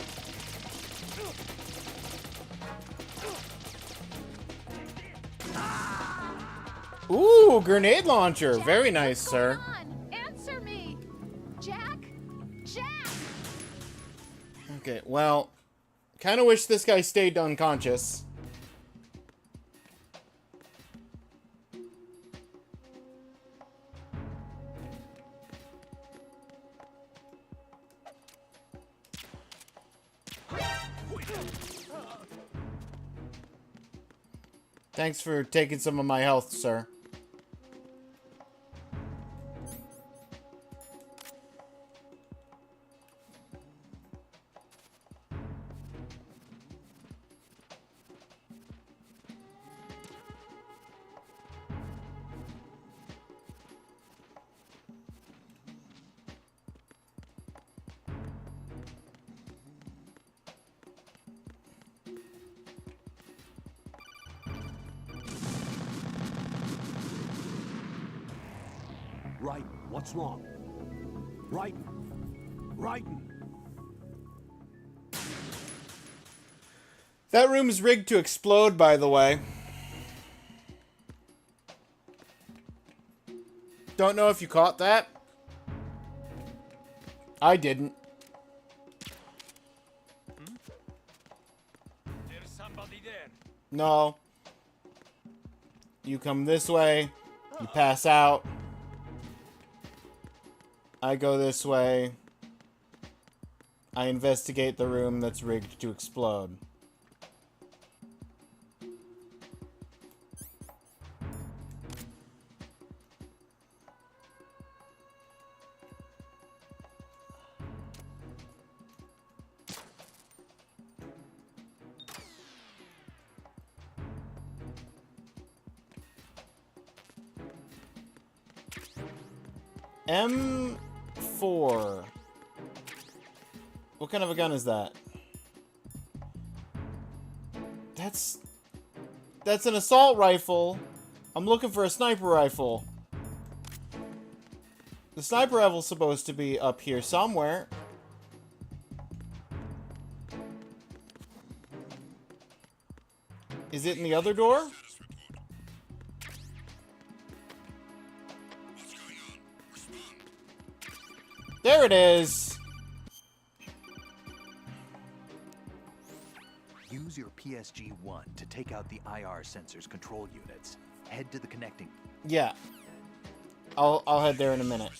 Ooh, grenade launcher. Very nice, sir. Answer me! Jack? Jack! Okay, well, kind of wish this guy stayed unconscious. Thanks for taking some of my health, sir. Right, what's wrong? Raiden! Raiden! That room is rigged to explode, by the way. Don't know if you caught that. I didn't. There's somebody there. No. You come this way. You pass out. I go this way. I investigate the room that's rigged to explode. M4. What kind of a gun is that? That's an assault rifle. I'm looking for a sniper rifle. The sniper rifle's supposed to be up here somewhere. Is it in the other door? There it is! Use your PSG-1 to take out the IR sensors control units. Head to the connecting. Yeah. I'll head there in a minute.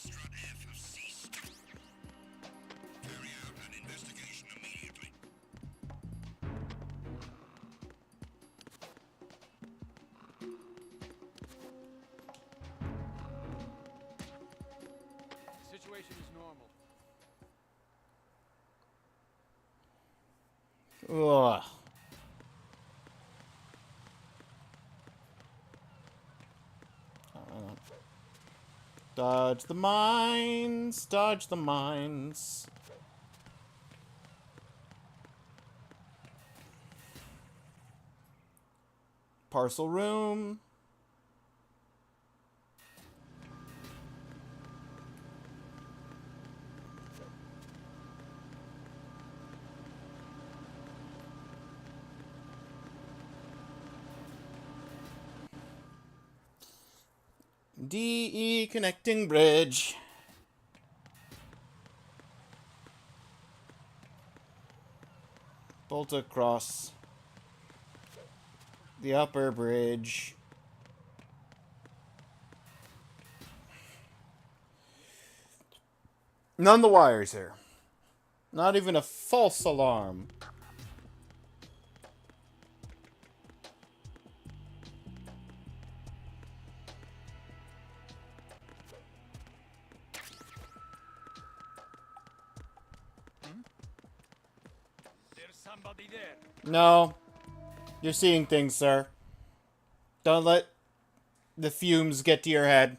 The situation is normal. Ugh. Dodge the mines, dodge the mines. Parcel room. DE connecting bridge. Bolt across the upper bridge. None the wires here. Not even a false alarm. somebody there. No. You're seeing things, sir. Don't let the fumes get to your head.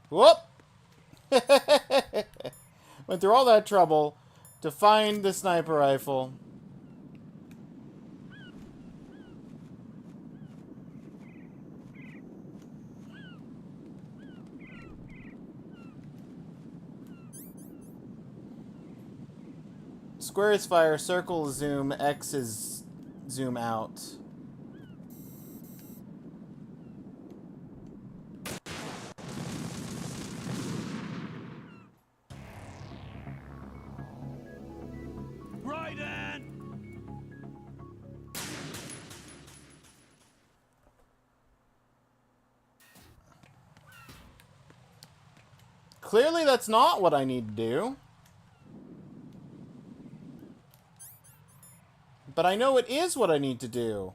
Whoop! Went through all that trouble to find the sniper rifle. Square is fire, circle is zoom, X is zoom out. Raiden! Clearly that's not what I need to do. But I know it is what I need to do.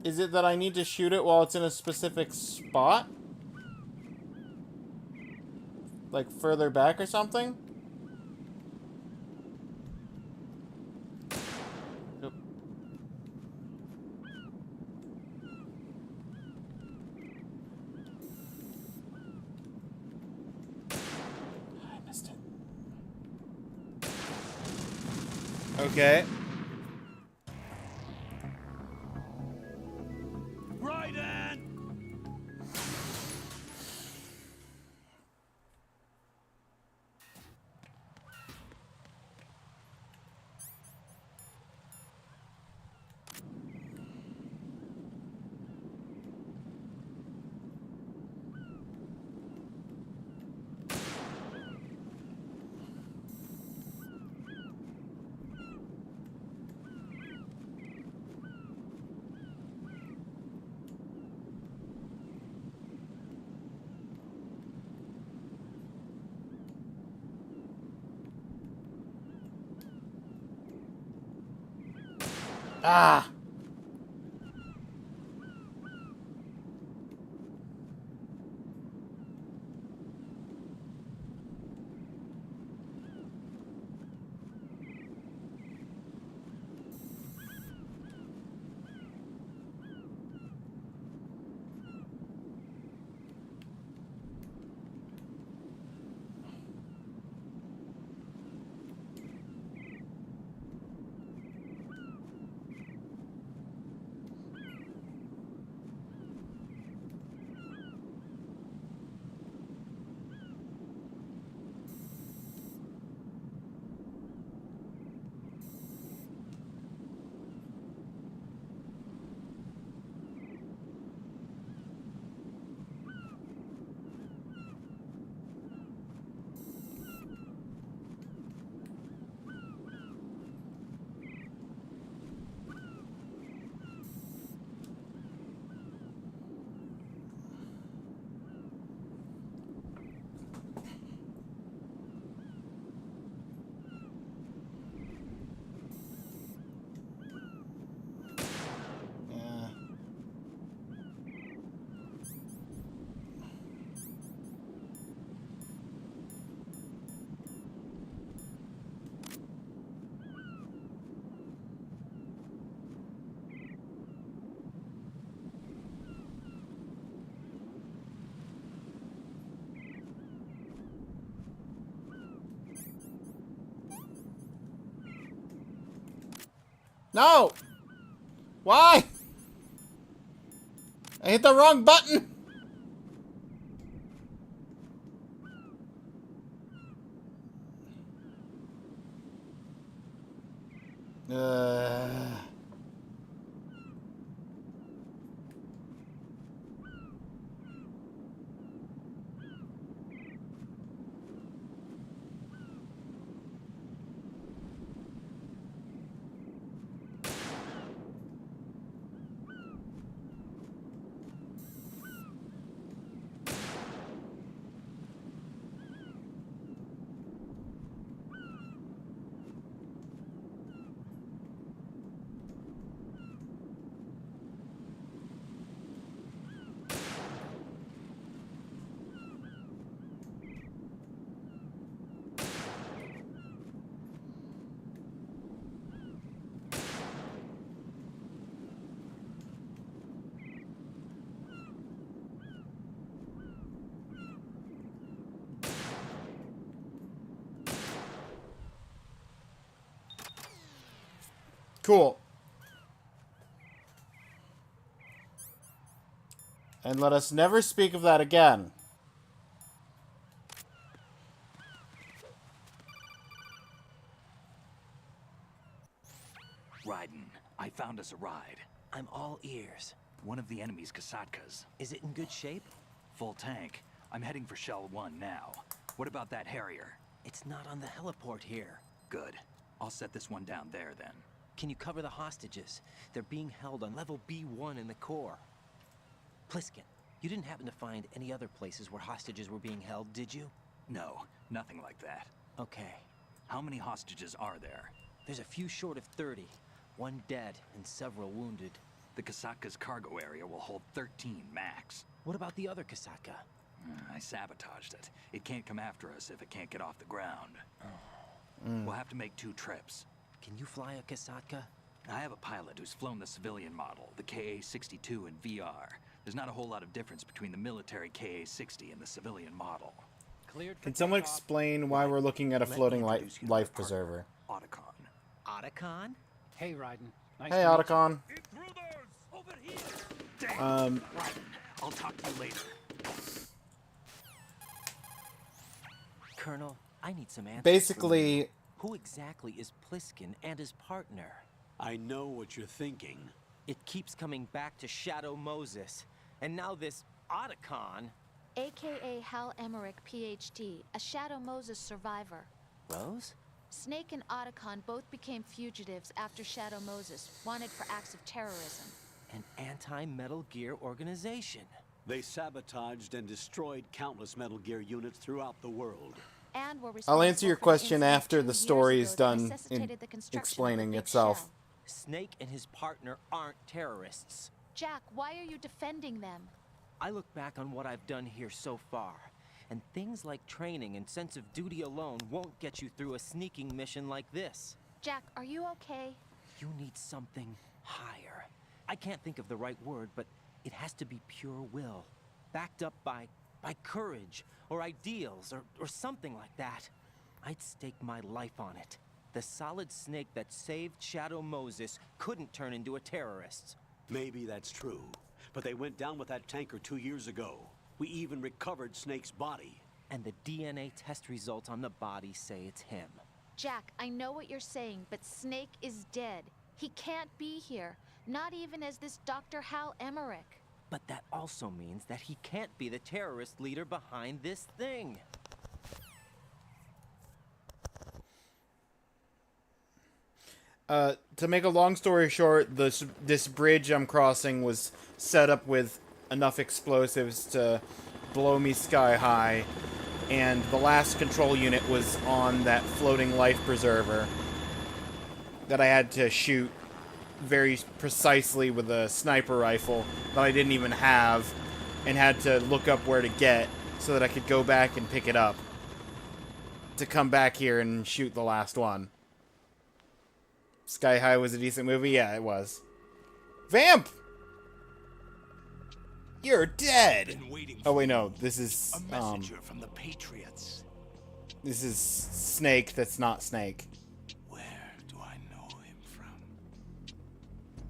Is it that I need to shoot it while it's in a specific spot? Like further back or something? Oop. I missed it. Okay. Raiden! Ah! No! Why? I hit the wrong button! Cool. And let us never speak of that again. Raiden, I found us a ride. I'm all ears. One of the enemy's Kasatkas. Is it in good shape? Full tank. I'm heading for Shell 1 now. What about that Harrier? It's not on the heliport here. Good. I'll set this one down there then. Can you cover the hostages? They're being held on level B1 in the core. Pliskin, you didn't happen to find any other places where hostages were being held, did you? No, nothing like that. Okay. How many hostages are there? There's a few short of 30. One dead and several wounded. The Kasatka's cargo area will hold 13 max. What about the other Kasatka? I sabotaged it. It can't come after us if it can't get off the ground. We'll have to make 2 trips. Can you fly a Kasatka? I have a pilot who's flown the civilian model, the KA-62 in VR. There's not a whole lot of difference between the military KA-60 and the civilian model. Can someone explain why we're looking at a floating life preserver? Otacon. Otacon? Hey, Raiden. Nice Hey, to meet Otacon. Over here. Raiden, I'll talk to you later. Colonel, I need some answers. Basically, who exactly is Pliskin and his partner? I know what you're thinking. It keeps coming back to Shadow Moses. And now this Otacon. AKA Hal Emmerich, PhD, a Shadow Moses survivor. Rose? Snake and Otacon both became fugitives after Shadow Moses, wanted for acts of terrorism. An anti-Metal Gear organization. They sabotaged and destroyed countless Metal Gear units throughout the world. And were I'll answer your question after the story is done necessitated the construction explaining of the big itself. shell. Snake and his partner aren't terrorists. Jack, why are you defending them? I look back on what I've done here so far, and things like training and sense of duty alone won't get you through a sneaking mission like this. Jack, are you okay? You need something higher. I can't think of the right word, but it has to be pure will, backed up by courage or ideals or something like that. I'd stake my life on it. The solid snake that saved Shadow Moses couldn't turn into a terrorist. Maybe that's true, but they went down with that tanker 2 years ago. We even recovered Snake's body. And the DNA test results on the body say it's him. Jack, I know what you're saying, but Snake is dead. He can't be here, not even as this Dr. Hal Emmerich. But that also means that he can't be the terrorist leader behind this thing. To make a long story short, this bridge I'm crossing was set up with enough explosives to blow me sky high, and the last control unit was on that floating life preserver that I had to shoot very precisely with a sniper rifle that I didn't even have, and had to look up where to get so that I could go back and pick it up to come back here and shoot the last one. Sky High was a decent movie? Yeah, it was. Vamp! You're dead! Oh wait, no, this is, A messenger from the Patriots. this is Snake that's not Snake. Where do I know him from?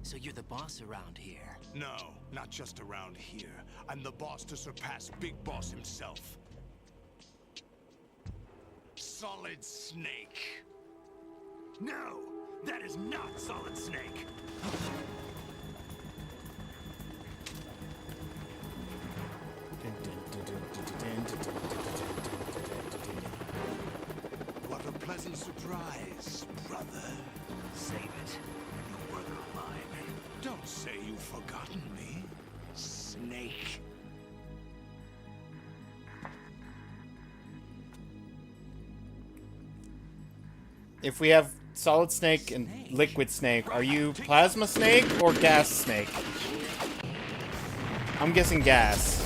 So you're the boss around here? No, not just around here. I'm the boss to surpass Big Boss himself. Solid Snake. No, that is not Solid Snake. What a pleasant surprise, brother. Save it. No brother of mine. Don't say you've forgotten me, Snake. If we have Solid Snake and Liquid Snake, are you Plasma Snake or Gas Snake? I'm guessing gas.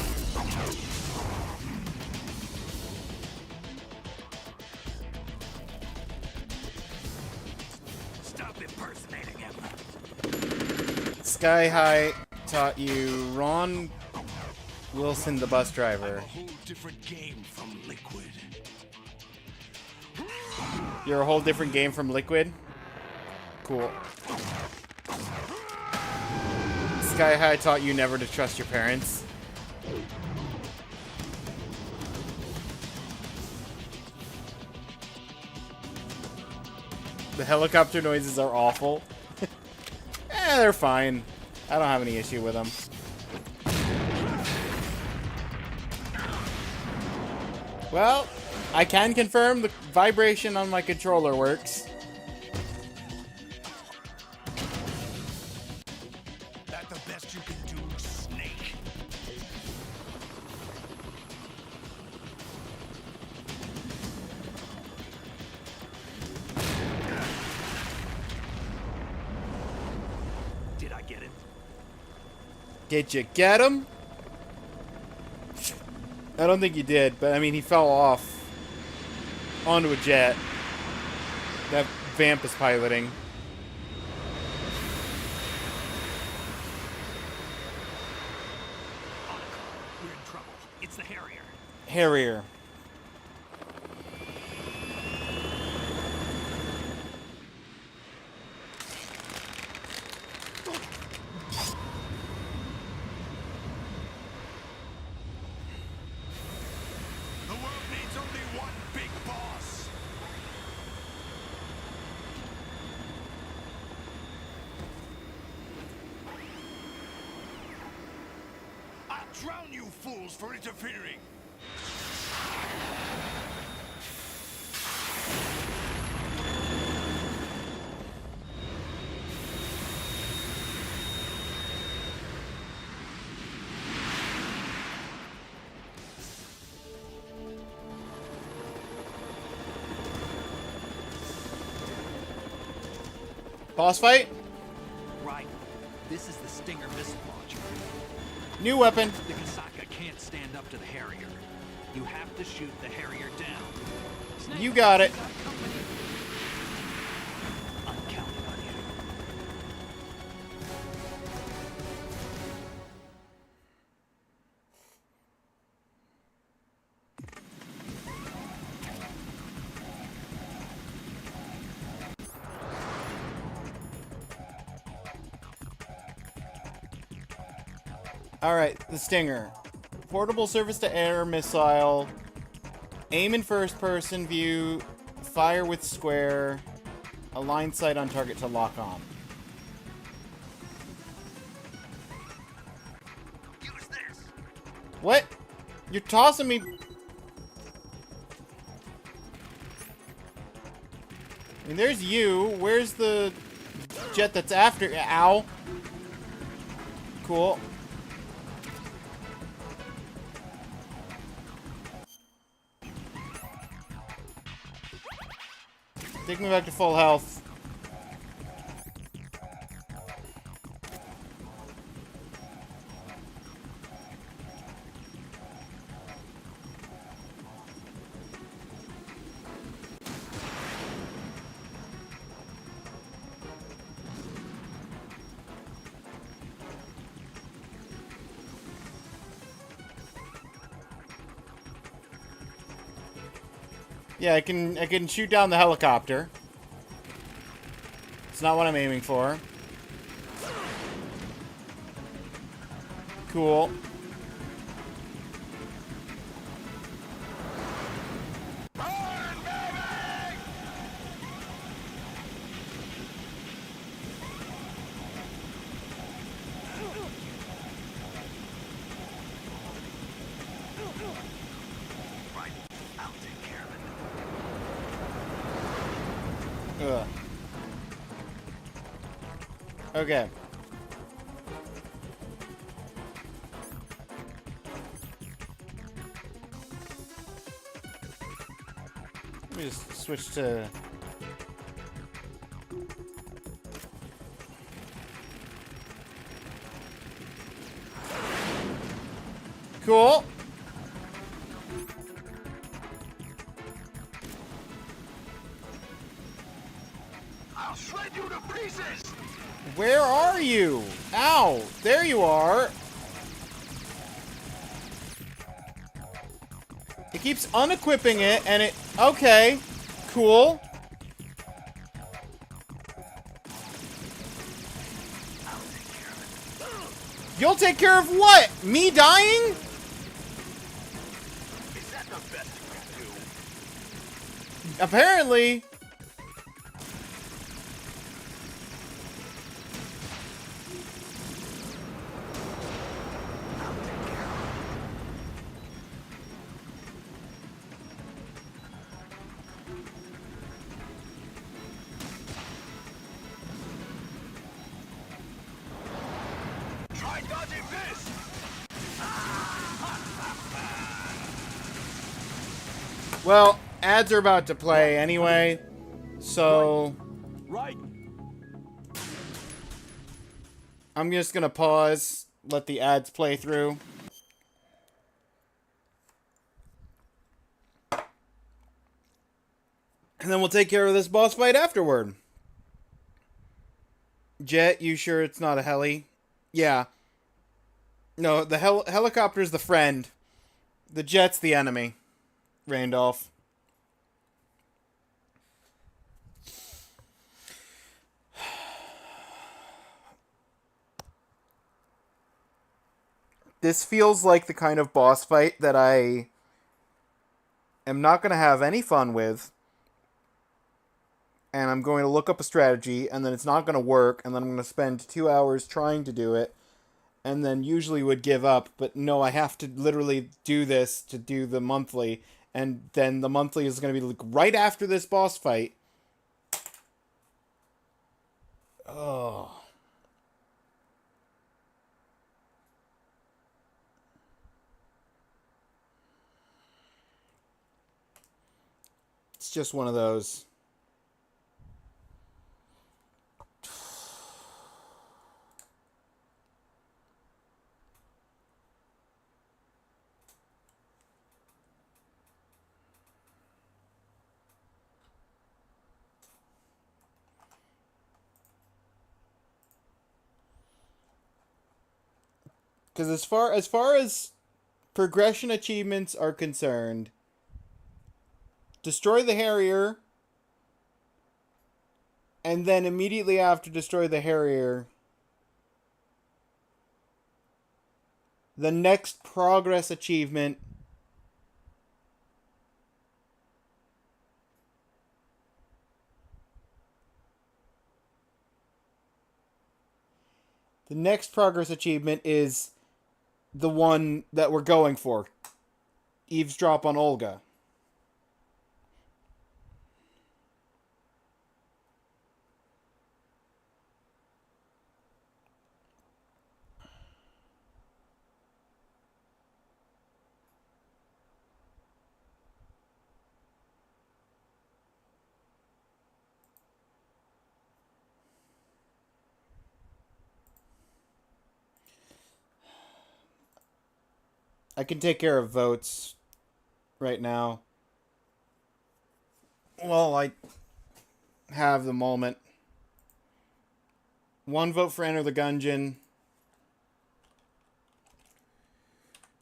Stop impersonating him. Sky High taught you Ron Wilson, the bus driver. A whole different game from Liquid. You're a whole different game from Liquid? Cool. Sky High taught you never to trust your parents. The helicopter noises are awful. They're fine. I don't have any issue with them. Well, I can confirm the vibration on my controller works. That the best you can do, Snake? Did I get it? Did you get him? I don't think you did, but I mean, he fell off onto a jet that Vamp is piloting. We're in trouble. It's the Harrier. Harrier. The world needs only one big boss. I'll drown you fools for interfering. Boss fight? Right. This is the Stinger missile launcher. New weapon. The Kasaka can't stand up to the Harrier. You have to shoot the Harrier down. You got it. I'm counting on you. Alright, the Stinger. Portable surface-to-air missile. Aim in first-person view. Fire with square. Align sight on target to lock on. Use this. What? You're tossing me... I mean, there's you. Where's the jet that's after... Ow. Cool. Take me back to full health. Yeah, I can shoot down the helicopter. It's not what I'm aiming for. Cool. Right. I'll take care of it. Ugh. Okay. Let me just switch to... Cool. I'll shred you to pieces. Where are you? Ow! There you are! It keeps unequipping it, and it... Okay. Cool. You'll take care of what? Me dying? Is that the best you can do? Apparently. Try dodging this! Well, ads are about to play anyway, so Right. I'm just gonna pause, let the ads play through. And then we'll take care of this boss fight afterward. Jet, you sure it's not a heli? Yeah. No, the helicopter's the friend. The jet's the enemy. Randolph. This feels like the kind of boss fight that I am not going to have any fun with. And I'm going to look up a strategy, and then it's not going to work, and then I'm going to spend 2 hours trying to do it, and then usually would give up. But no, I have to literally do this to do the monthly, and then the monthly is going to be like right after this boss fight. Oh. It's just one of those. Because as far as progression achievements are concerned, destroy the Harrier, and then immediately after destroy the Harrier, the next progress achievement is the one that we're going for. Eavesdrop on Olga. I can take care of votes right now. Well, I have the moment. 1 vote for Enter the Gungeon.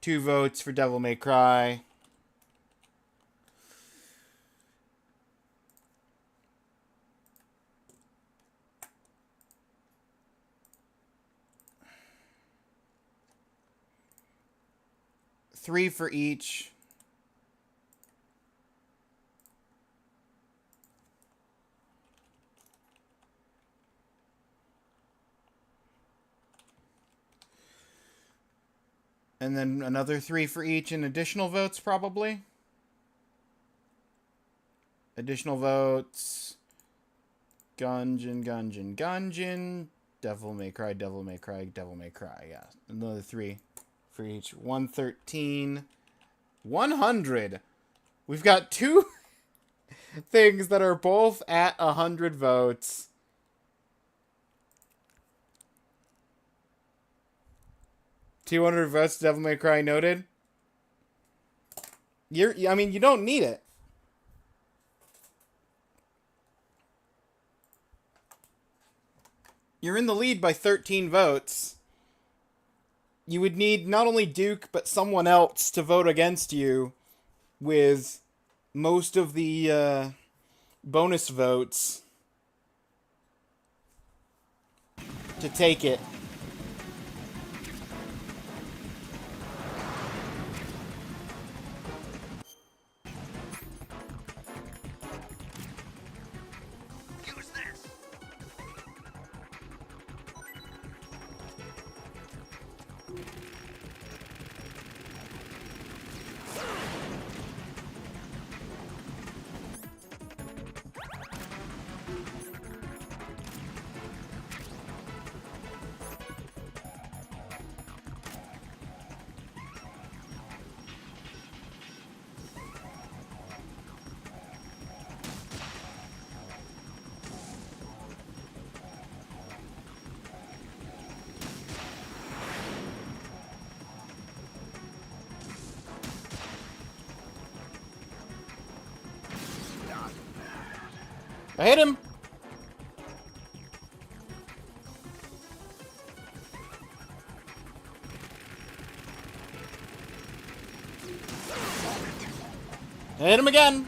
2 votes for Devil May Cry. Three for each. And then another 3 for each in additional votes, probably. Additional votes. Gungeon, Gungeon, Gungeon. Devil May Cry, Devil May Cry, Devil May Cry. Yeah, another 3 for each. 113. 100. We've got 2 things that are both at 100 votes. $200 votes, Devil May Cry noted. I mean, you don't need it. You're in the lead by 13 votes. You would need not only Duke, but someone else to vote against you with most of the bonus votes to take it. I hit him! I hit him again!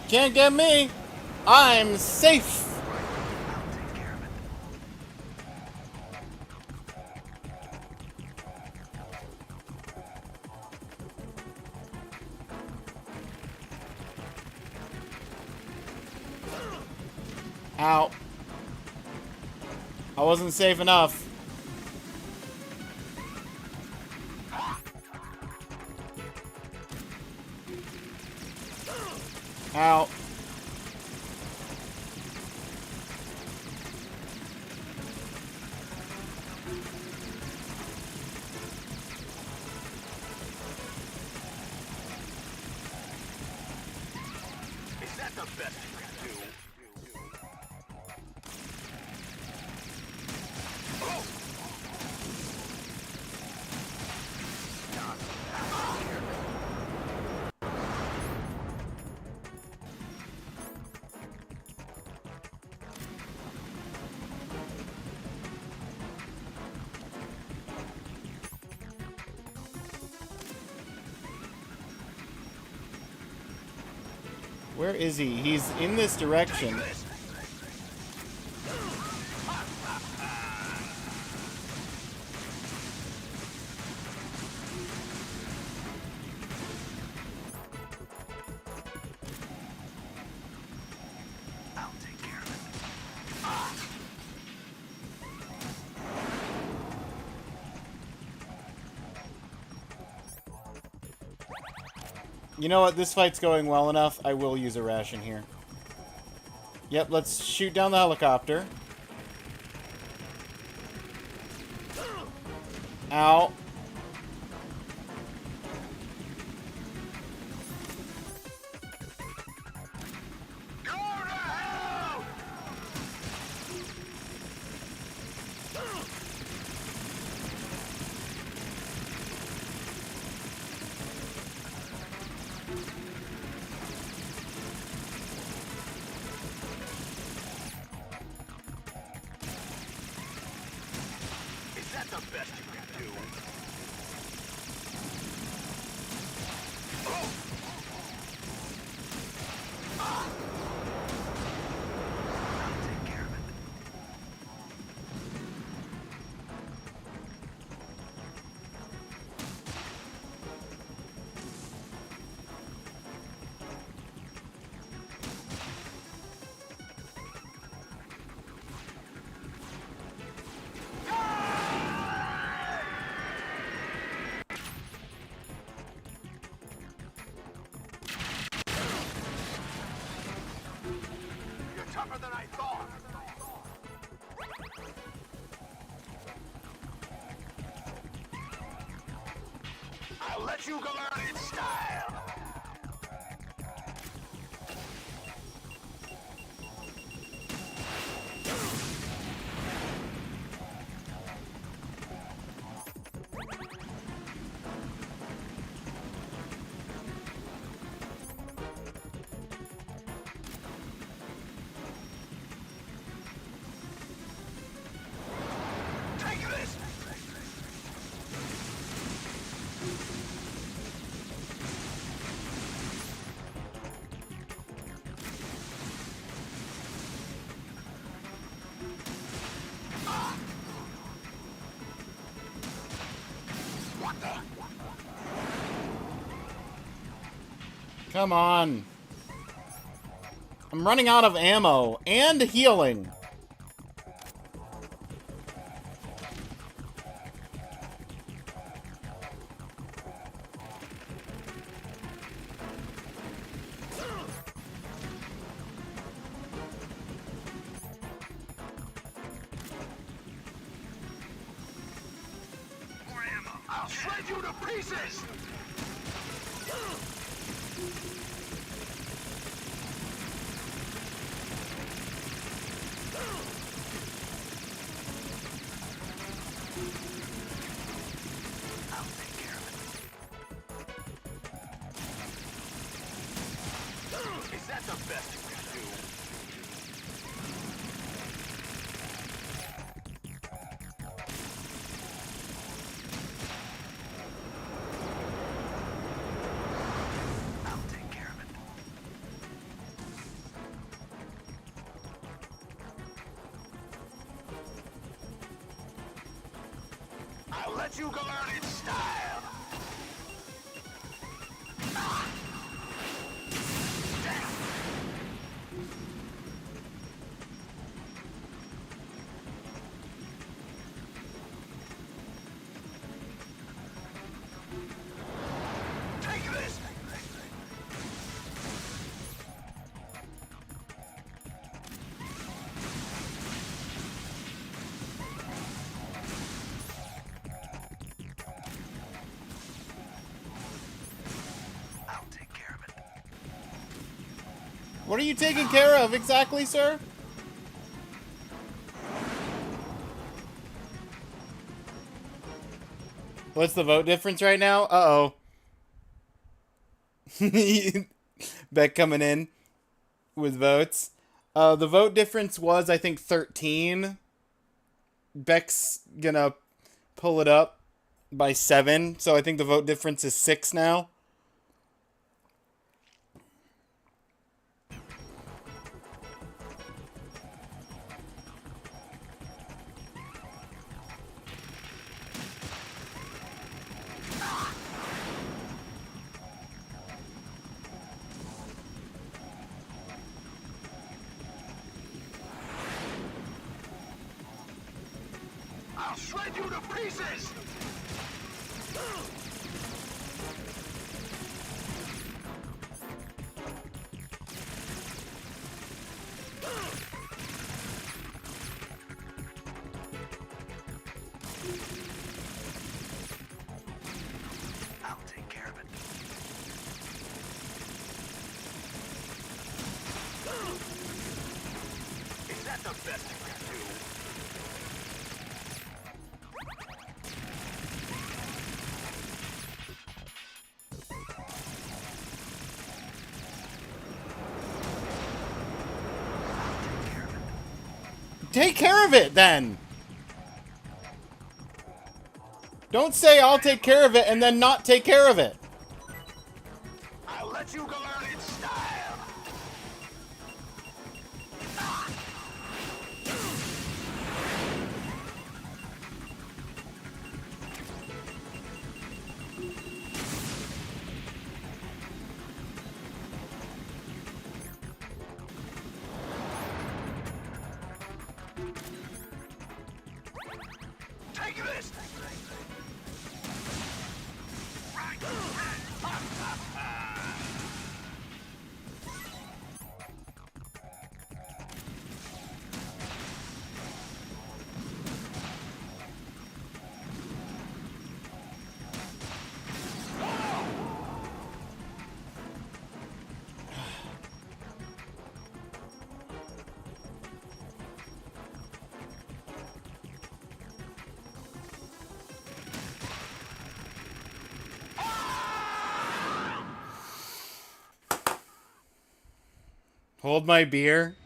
Can't get me! I'm safe! Ow. I wasn't safe enough. Ow. Is that the best you can do? Where is he? He's in this direction. I'll take care of it. You know what? This fight's going well enough. I will use a ration here. Yep, let's shoot down the helicopter. Ow. Is that the best you can do? I'll take care of it. You're tougher than I thought. I'll let you go out in style. Take this. What the? Come on. I'm running out of ammo and healing. More ammo. I'll shred you to pieces. I'll let you go out in style! Take this! I'll take care of it. What are you taking care of exactly, sir? What's the vote difference right now? Uh-oh. Beck coming in with votes. The vote difference was, I think, 13. Beck's gonna pull it up by 7, so I think the vote difference is 6 now. I'll shred you to pieces! I'll take care of it. Is that the best you can do? Take care of it, then! Don't say I'll take care of it and then not take care of it. I'll let you go out in style! Take this! Hold my beer.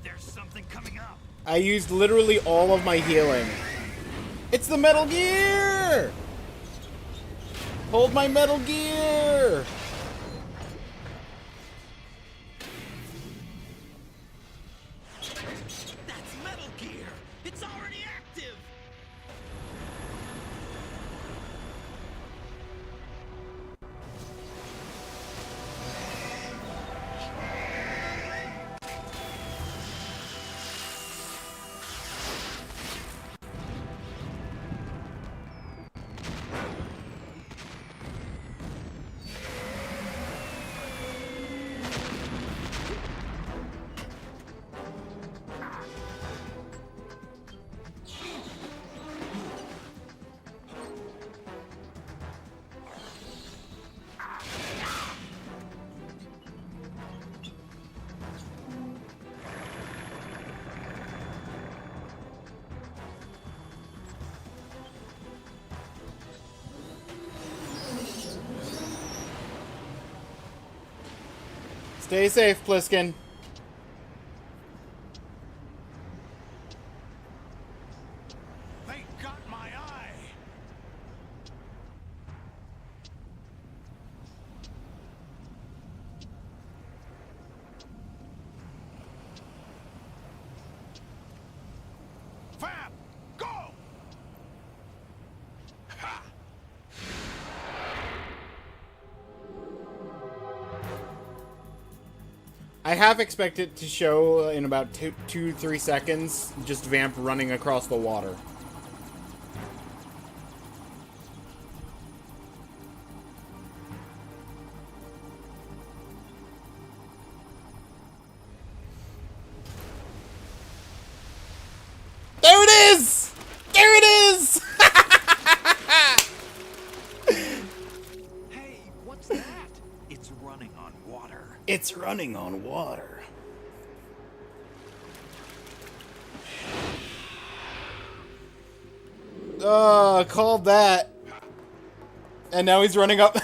There's something coming up. I used literally all of my healing. It's the Metal Gear! Hold my Metal Gear! That's Metal Gear! It's already active! Stay safe, Pliskin. I half expect it to show in about 2-3 seconds, just Vamp running across the water. There it is! There it is! Hey, what's that? It's running on water. It's running on water. Called that. And now he's running up.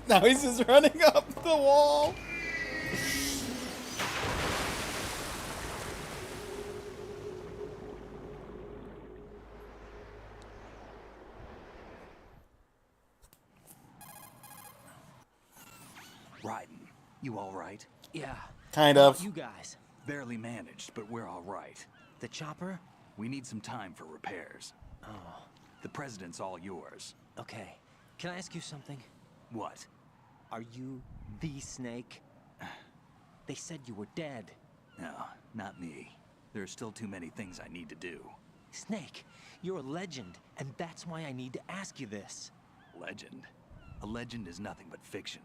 Now he's just running up the wall. Raiden, you all right? Yeah. Kind How of. about you guys? Barely managed, but we're all right. The chopper? We need some time for repairs. Oh. The president's all yours. Okay. Can I ask you something? What? Are you the Snake? They said you were dead. No, not me. There are still too many things I need to do. Snake, you're a legend, and that's why I need to ask you this. Legend? A legend is nothing but fiction.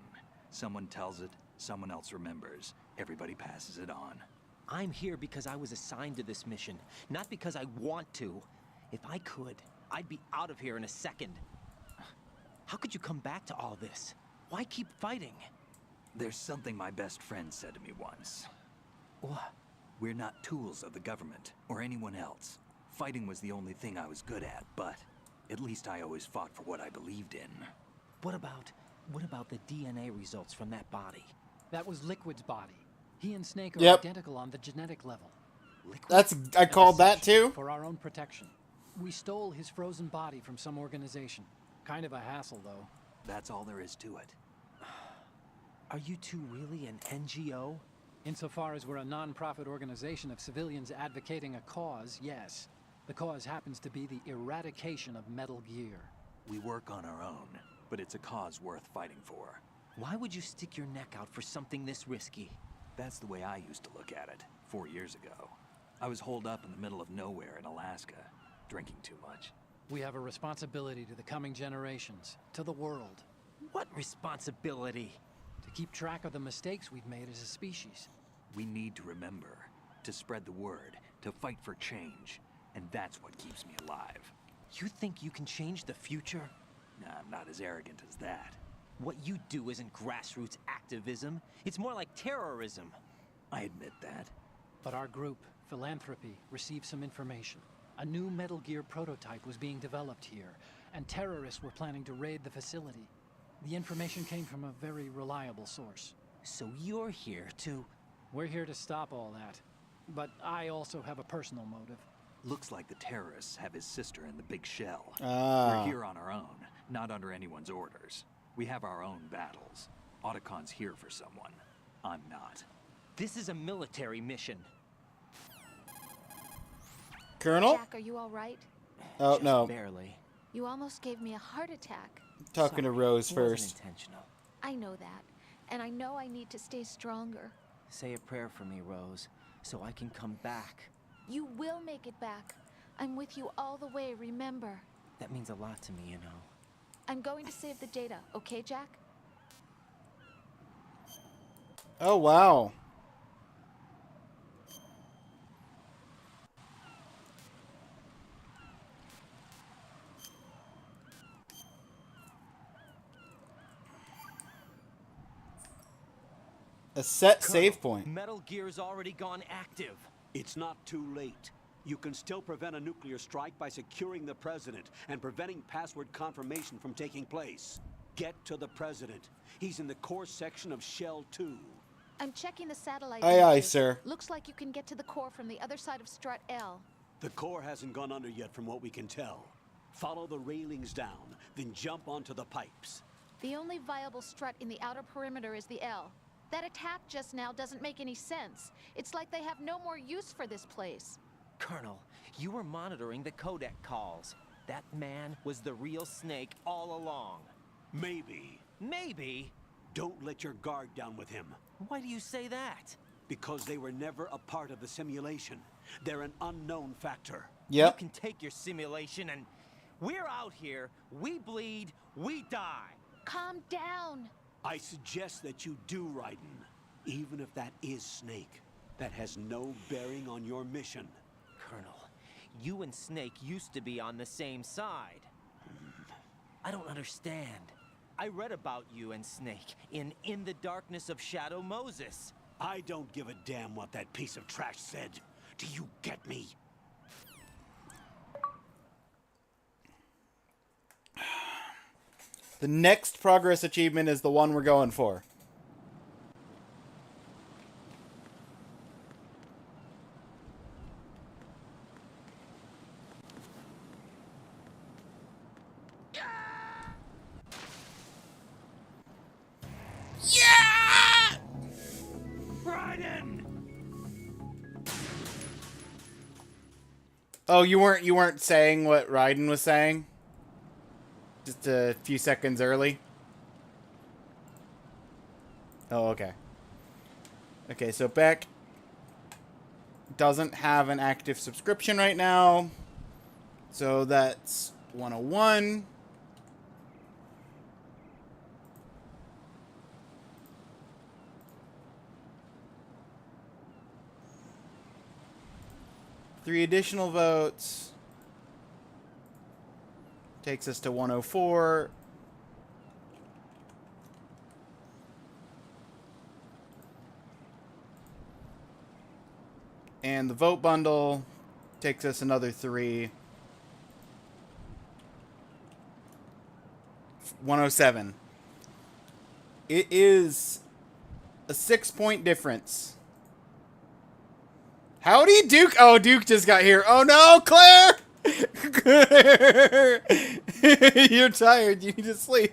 Someone tells it, someone else remembers. Everybody passes it on. I'm here because I was assigned to this mission, not because I want to. If I could, I'd be out of here in a second. How could you come back to all this? Why keep fighting? There's something my best friend said to me once. What? We're not tools of the government or anyone else. Fighting was the only thing I was good at, but at least I always fought for what I believed in. What about the DNA results from that body? That was Liquid's body. He and Snake are Yep. identical on the genetic level. I called that too. For our own protection. We stole his frozen body from some organization. Kind of a hassle, though. That's all there is to it. Are you two really an NGO? Insofar as we're a non-profit organization of civilians advocating a cause, yes. The cause happens to be the eradication of Metal Gear. We work on our own, but it's a cause worth fighting for. Why would you stick your neck out for something this risky? That's the way I used to look at it 4 years ago. I was holed up in the middle of nowhere in Alaska, drinking too much. We have a responsibility to the coming generations, to the world. What responsibility? To keep track of the mistakes we've made as a species. We need to remember, to spread the word, to fight for change, and that's what keeps me alive. You think you can change the future? Nah, I'm not as arrogant as that. What you do isn't grassroots activism. It's more like terrorism. I admit that. But our group, Philanthropy, received some information. A new Metal Gear prototype was being developed here, and terrorists were planning to raid the facility. The information came from a very reliable source. So you're here to... We're here to stop all that. But I also have a personal motive. Looks like the terrorists have his sister in the big shell. Ah. We're here on our own, not under anyone's orders. We have our own battles. Otacon's here for someone. I'm not. This is a military mission. Colonel? Jack, are you all right? Oh, Just no. Barely. You almost gave me a heart attack. Talking to Rose It wasn't first. intentional. I know that. And I know I need to stay stronger. Say a prayer for me, Rose, so I can come back. You will make it back. I'm with you all the way, remember. That means a lot to me, you know. I'm going to save the data, okay, Jack? Oh, wow. A set save point. Metal Gear's already gone active. It's not too late. You can still prevent a nuclear strike by securing the president and preventing password confirmation from taking place. Get to the president. He's in the core section of Shell 2. I'm checking the satellite Aye, aye, images. sir. Looks like you can get to the core from the other side of Strut L. The core hasn't gone under yet from what we can tell. Follow the railings down, then jump onto the pipes. The only viable strut in the outer perimeter is the L. That attack just now doesn't make any sense. It's like they have no more use for this place. Colonel, you were monitoring the codec calls. That man was the real Snake all along. Maybe. Maybe? Don't let your guard down with him. Why do you say that? Because they were never a part of the simulation. They're an unknown factor. You can take your simulation and... We're out here, we bleed, we die. Calm down. I suggest that you do, Raiden. Even if that is Snake. That has no bearing on your mission. Colonel, you and Snake used to be on the same side. I don't understand. I read about you and Snake in the Darkness of Shadow Moses. I don't give a damn what that piece of trash said. Do you get me? The next progress achievement is the one we're going for. Yeah! Raiden! Oh, you weren't saying what Raiden was saying? Just a few seconds early? Oh, okay. Okay, so Beck doesn't have an active subscription right now. So that's 101. Three additional votes. Takes us to 104. And the vote bundle takes us another 3. 107. It is a 6-point difference. Howdy, Duke. Oh, Duke just got here. Oh, no, Claire. You're tired. You need to sleep.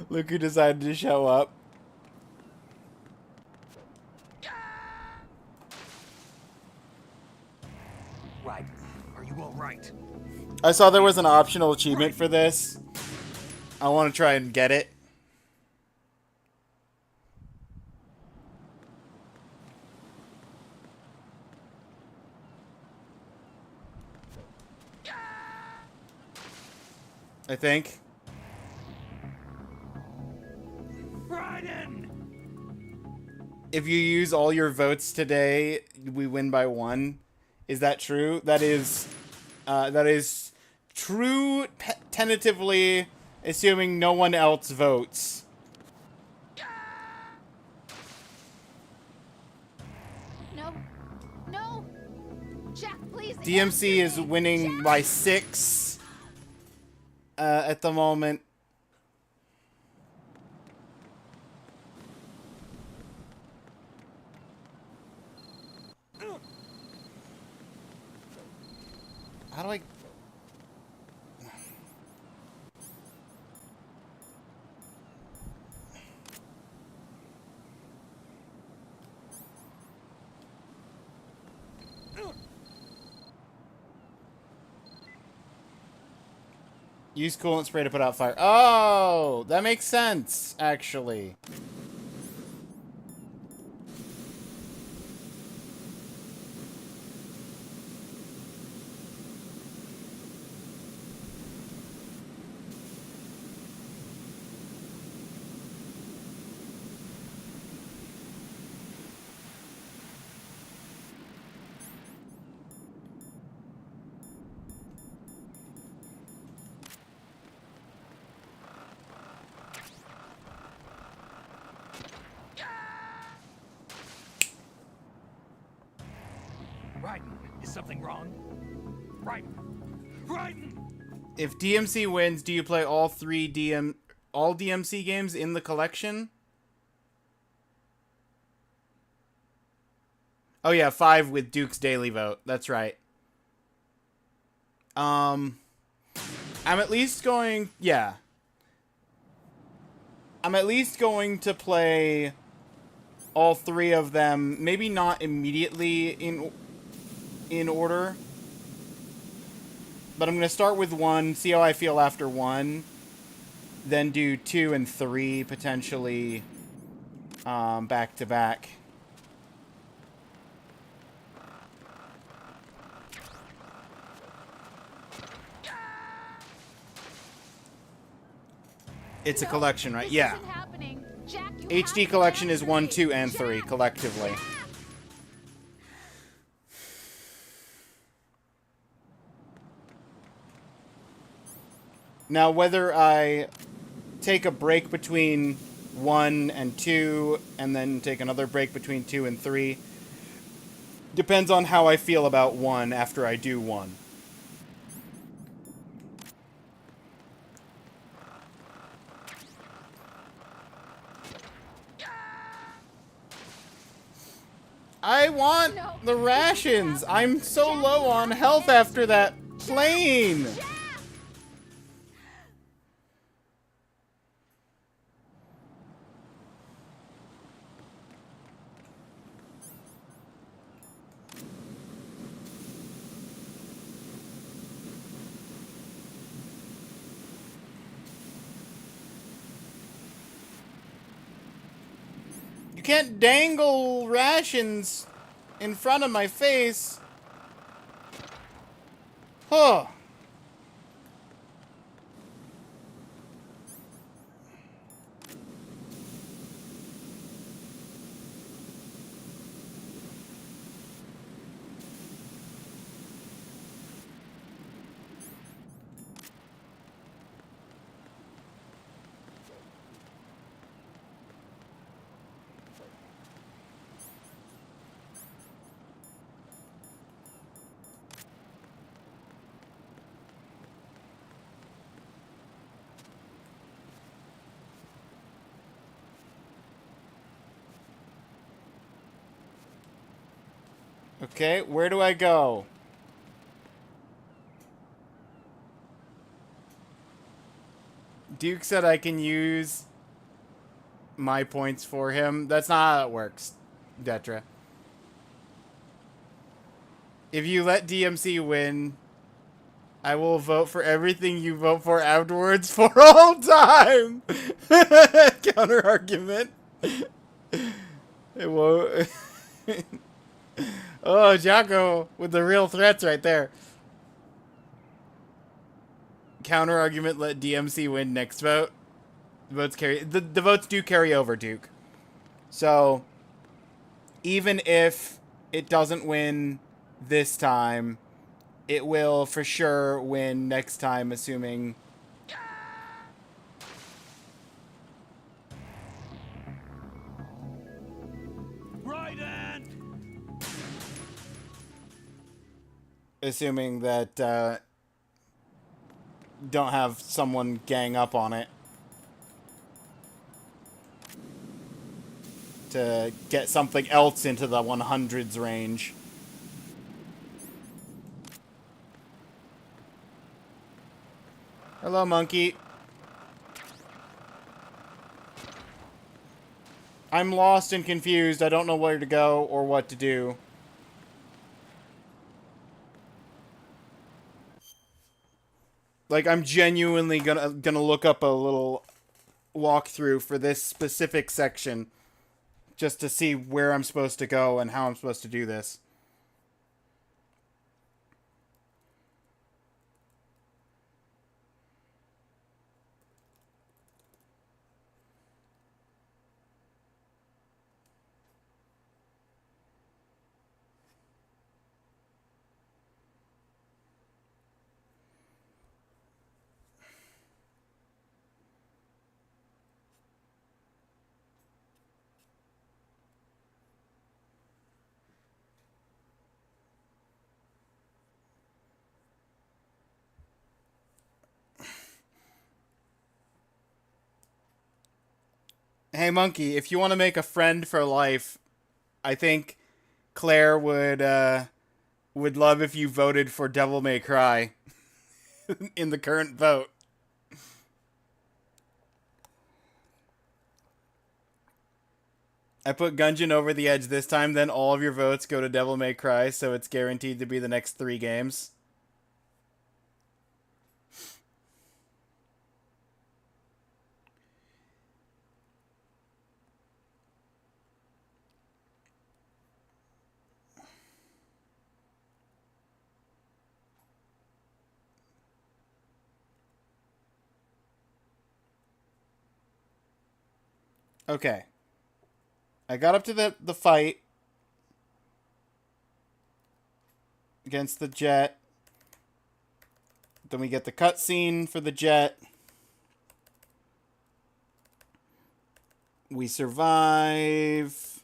Look who decided to show up. Right. Are you all right? I saw there was an optional achievement for this. I want to try and get it. I think. Raiden! If you use all your votes today, we win by 1. Is that true? That is true tentatively, assuming no one else votes. No. No. Jack, please. DMC is winning by 6 at the moment. How do I... Use coolant spray to put out fire. Oh, that makes sense, actually. Raiden, is something wrong? Raiden! Raiden! If DMC wins, do you play all DMC games in the collection? Oh yeah, 5 with Duke's daily vote. That's right. I'm at least going... Yeah. I'm at least going to play all 3 of them. Maybe not immediately in order. But I'm going to start with 1, see how I feel after 1. then do 2 and 3 potentially back to back. It's a collection, right? Yeah. Jack, you HD have to collection is answer 1, me. 2, and Jack! 3 collectively. Now, whether I take a break between 1 and 2, and then take another break between 2 and 3, depends on how I feel about 1 after I do 1. I want the rations! I'm so low on health after that plane! You can't dangle rations in front of my face. Huh. Okay, where do I go? Duke said I can use my points for him. That's not how it works, Detra. If you let DMC win, I will vote for everything you vote for afterwards for all time! Counter argument. It won't. Oh, Jocko with the real threats right there. Counter argument, let DMC win next vote. The votes carry the votes do carry over, Duke. So even if it doesn't win this time, it will for sure win next time, assuming Right hand. assuming that don't have someone gang up on it to get something else into the 100s range. Hello, monkey. I'm lost and confused. I don't know where to go or what to do. Like, I'm genuinely gonna look up a little walkthrough for this specific section just to see where I'm supposed to go and how I'm supposed to do this. Hey, Monkey, if you want to make a friend for life, I think Claire would love if you voted for Devil May Cry in the current vote. I put Gungeon over the edge this time, then all of your votes go to Devil May Cry, so it's guaranteed to be the next 3 games. Okay. I got up to the fight against the jet. Then we get the cutscene for the jet. We survive.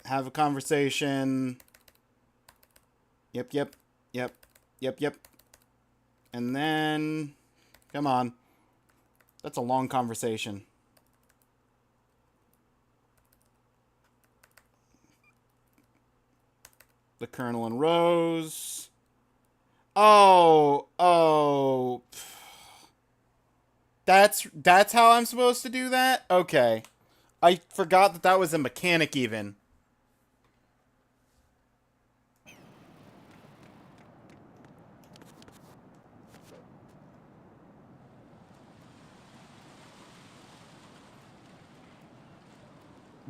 Have a conversation. Yep. And then... Come on. That's a long conversation. The Colonel and Rose. Oh. That's how I'm supposed to do that? Okay. I forgot that was a mechanic even.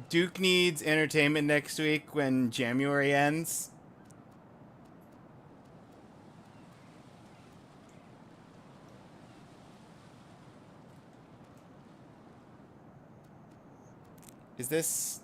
Duke needs entertainment next week when January ends. Is this...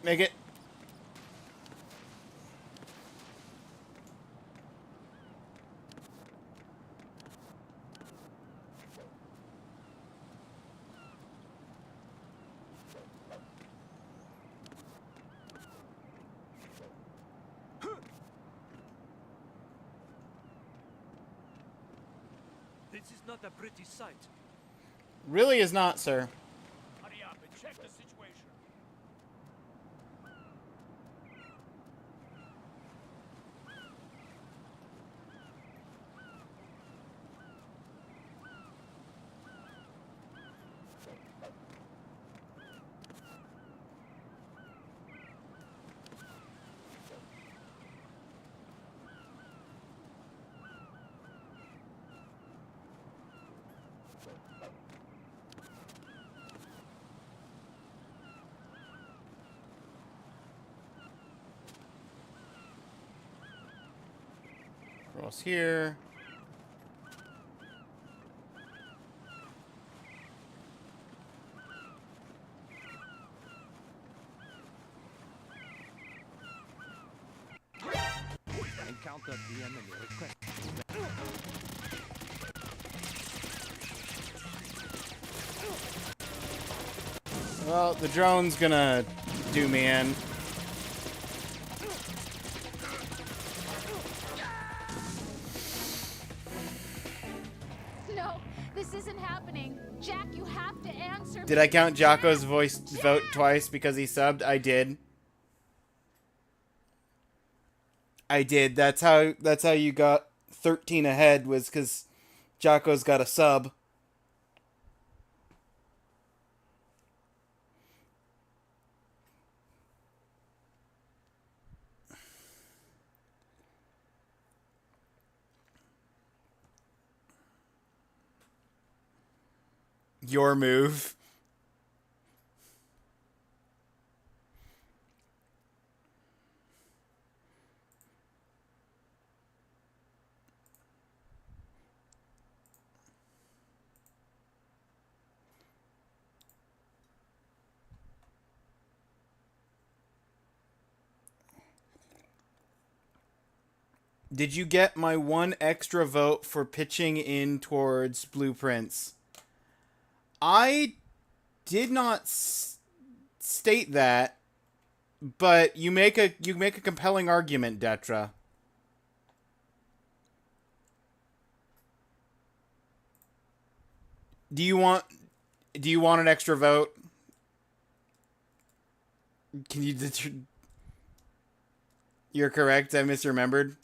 Make it. This is not a pretty sight. Really is not, sir. Hurry up and check the situation. Cross here. Encounter the enemy. Request. Well, the drone's gonna do me in. No, this isn't happening. Jack, you have to answer me. Did I count Jocko's vote twice because he subbed? I did. I did. That's how you got 13 ahead, was because Jocko's got a sub. Your move. Did you get my one extra vote for pitching in towards blueprints? I did not state that, but you make a compelling argument, Detra. Do you want an extra vote? Can you You're correct. I misremembered.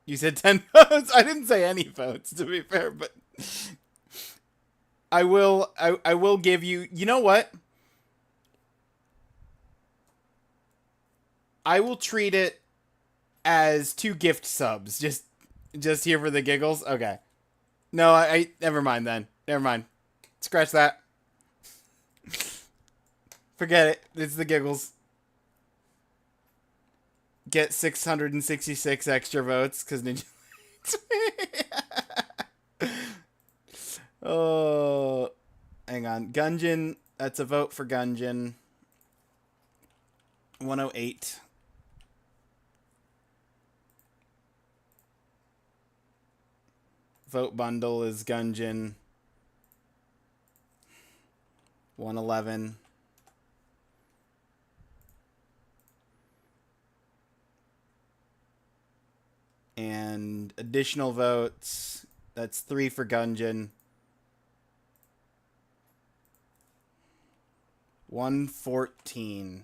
You said 10 votes. I didn't say any votes, to be fair, but I will give you... You know what? I will treat it as 2 gift subs. Just here for the giggles? Okay. No, I never mind then. Never mind. Scratch that. Forget it. It's the giggles. Get 666 extra votes because Ninja... Oh, hang on. Gungeon. That's a vote for Gungeon. 108. Vote bundle is Gungeon. 111. And additional votes, that's 3 for Gungeon. 114.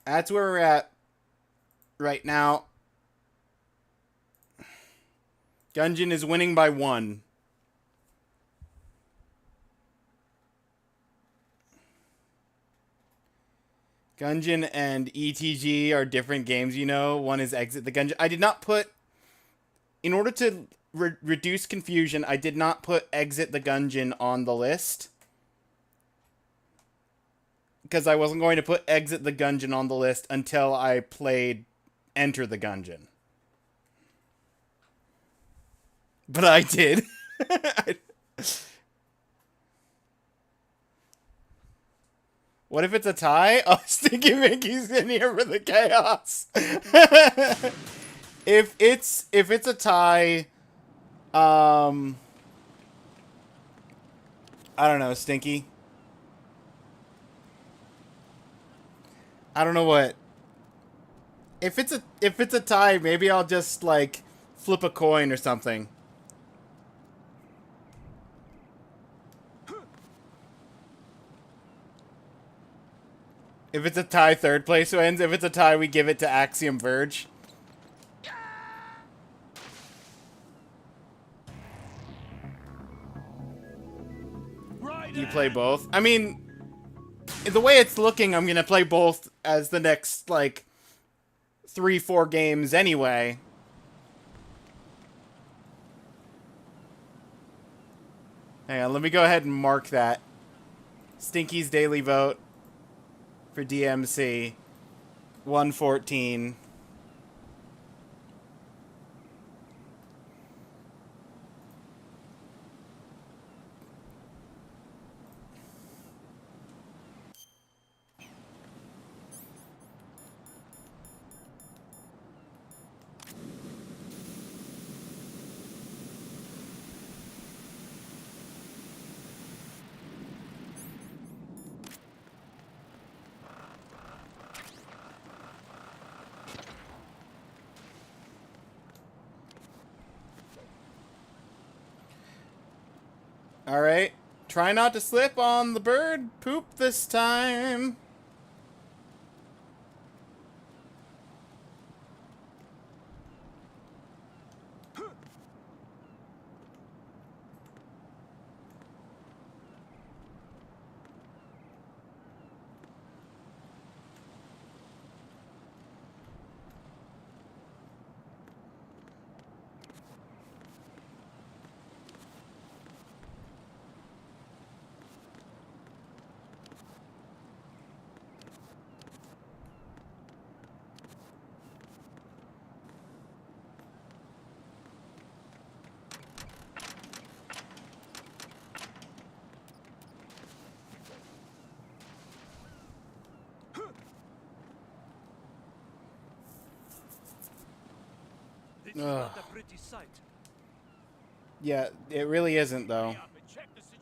That's where we're at right now. Gungeon is winning by 1. Gungeon and ETG are different games, you know. One is Exit the Gungeon. I did not put... In order to reduce confusion, I did not put Exit the Gungeon on the list. Because I wasn't going to put Exit the Gungeon on the list until I played Enter the Gungeon. But I did. What if it's a tie? Oh, Stinky Mickey's in here for the chaos. If it's a tie, I don't know, Stinky. I don't know what. If it's a tie, maybe I'll just like flip a coin or something. If it's a tie, 3rd place wins. If it's a tie, we give it to Axiom Verge. You play both? I mean, the way it's looking, I'm going to play both as the next, like, 3-4 games anyway. Hang on, let me go ahead and mark that. Stinky's daily vote for DMC. 114. Alright. Try not to slip on the bird poop this time. It's not a pretty sight. Yeah, it really isn't, though. Check the situation.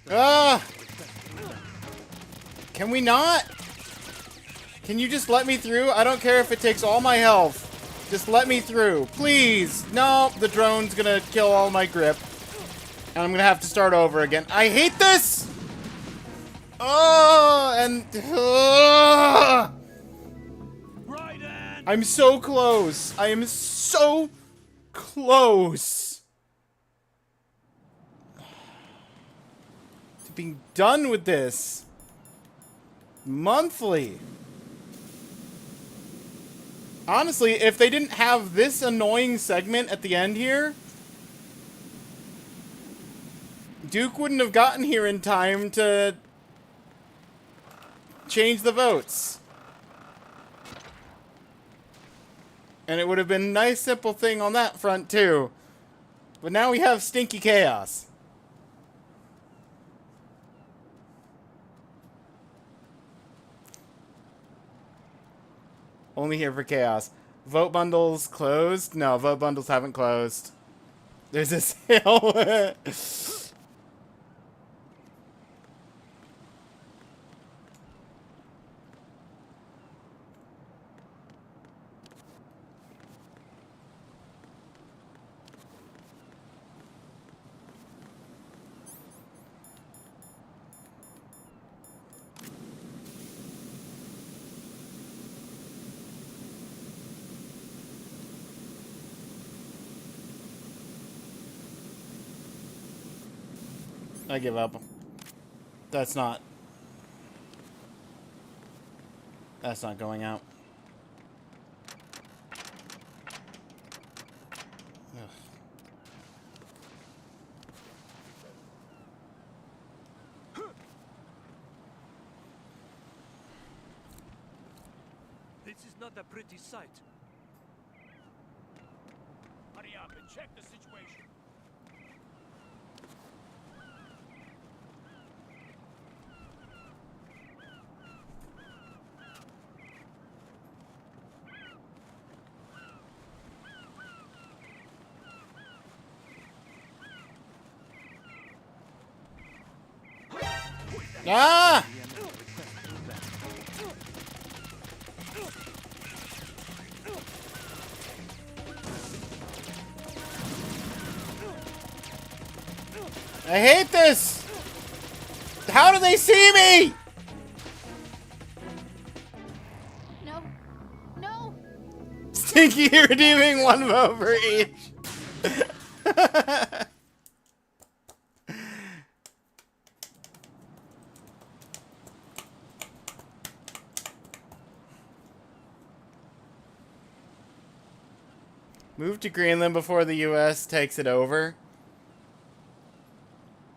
Ah! Can we not? Can you just let me through? I don't care if it takes all my health. Just let me through. Please. No, the drone's gonna kill all my grip. And I'm gonna have to start over again. I hate this! Oh, and... I'm so close. I am so close to being done with this. Monthly. Honestly, if they didn't have this annoying segment at the end here, Duke wouldn't have gotten here in time to change the votes. And it would have been a nice, simple thing on that front, too. But now we have stinky chaos. Only here for chaos. Vote bundles closed? No, vote bundles haven't closed. There's a sale. I give up. That's not going out. Ugh. This is not a pretty sight. Hurry up and check the situation. Ah! I hate this! How do they see me? No. No. Stinky redeeming one vote for each. Move to Greenland before the US takes it over.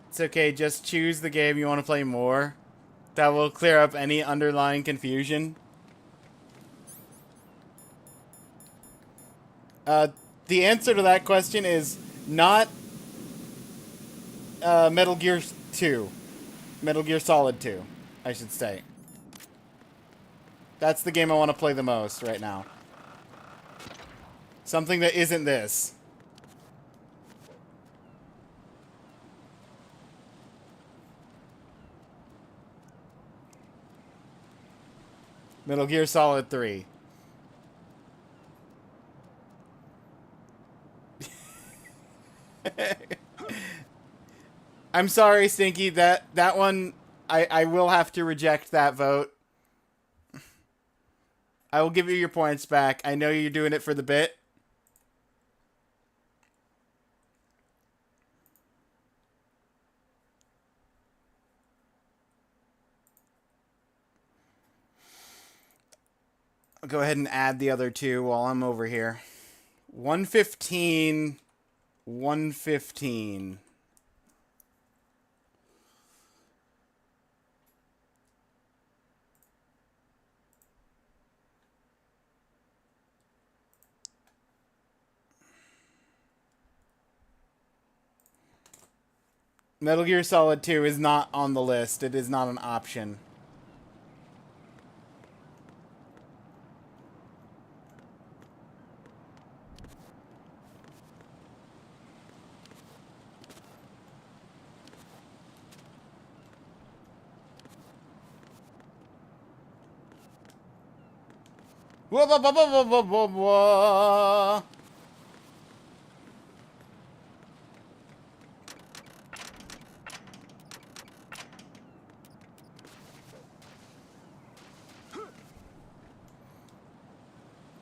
It's okay, just choose the game you want to play more. That will clear up any underlying confusion. The answer to that question is not Metal Gear 2. Metal Gear Solid 2, I should say. That's the game I want to play the most right now. Something that isn't this. Metal Gear Solid 3. I'm sorry, Stinky. That one, I will have to reject that vote. I will give you your points back. I know you're doing it for the bit. I'll go ahead and add the other two while I'm over here. 115, 115. Metal Gear Solid 2 is not on the list. It is not an option. Whoa, whoa, whoa, whoa, whoa, whoa, whoa.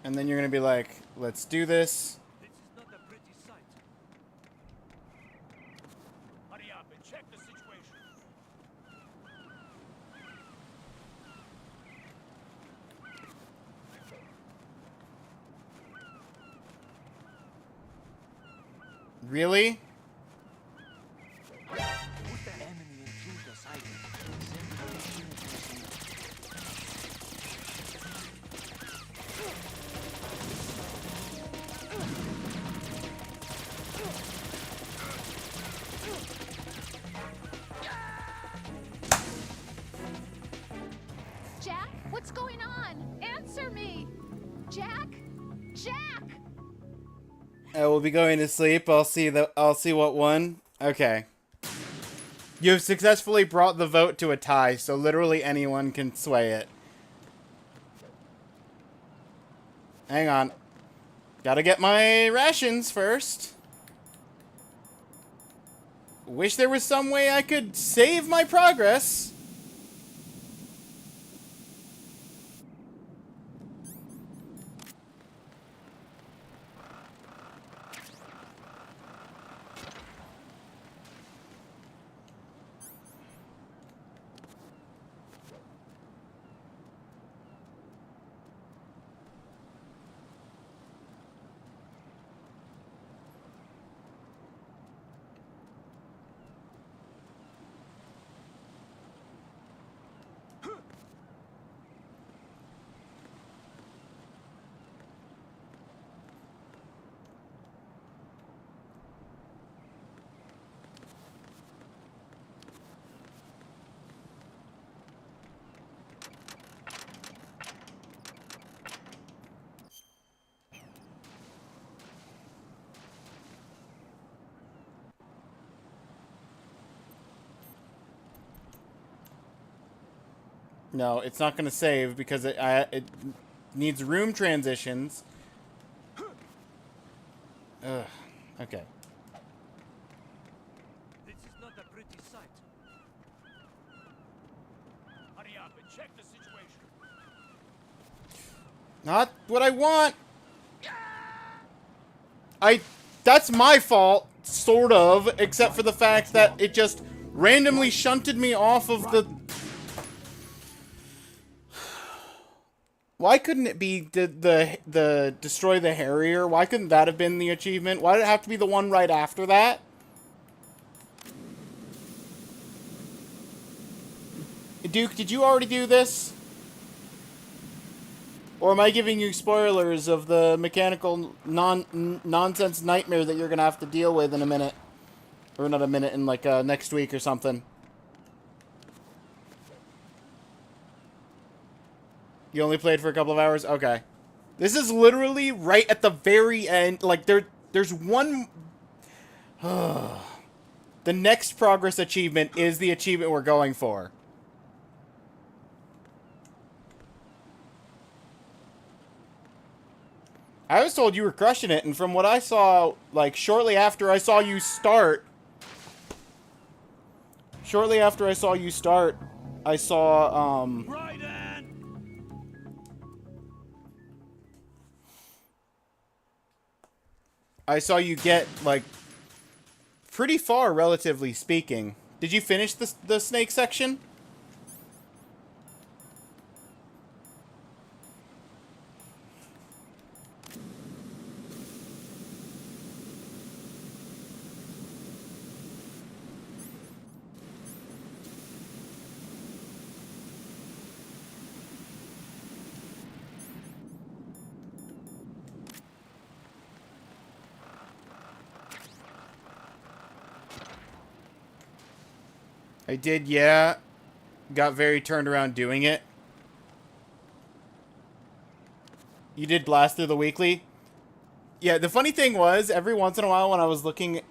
And then you're gonna be like, let's do this. This is not a pretty sight. Hurry up and check the situation. Really? Enemy intruder sighted. Send protection personnel. Jack, what's going on? Answer me! Jack? Jack! I will be going to sleep. I'll see what won. Okay. You've successfully brought the vote to a tie, so literally anyone can sway it. Hang on. Gotta get my rations first. Wish there was some way I could save my progress. No, it's not going to save because it needs room transitions. Ugh. Okay. This is not a pretty sight. Hurry up and check the situation. Not what I want. That's my fault, sort of, except for the fact that it just randomly shunted me off of the... Why couldn't it be the destroy the Harrier? Why couldn't that have been the achievement? Why did it have to be the one right after that? Duke, did you already do this? Or am I giving you spoilers of the mechanical nonsense nightmare that you're gonna have to deal with in a minute? Or not a minute, in like next week or something. You only played for a couple of hours? Okay. This is literally right at the very end. Like, there's one... The next progress achievement is the achievement we're going for. I was told you were crushing it, and from what I saw, like, shortly after I saw you start... Shortly after I saw you start, I saw, I saw you get, like, pretty far, relatively speaking. Did you finish the snake section? I did, yeah. Got very turned around doing it. You did blast through the weekly? Yeah, the funny thing was, every once in a while when I was looking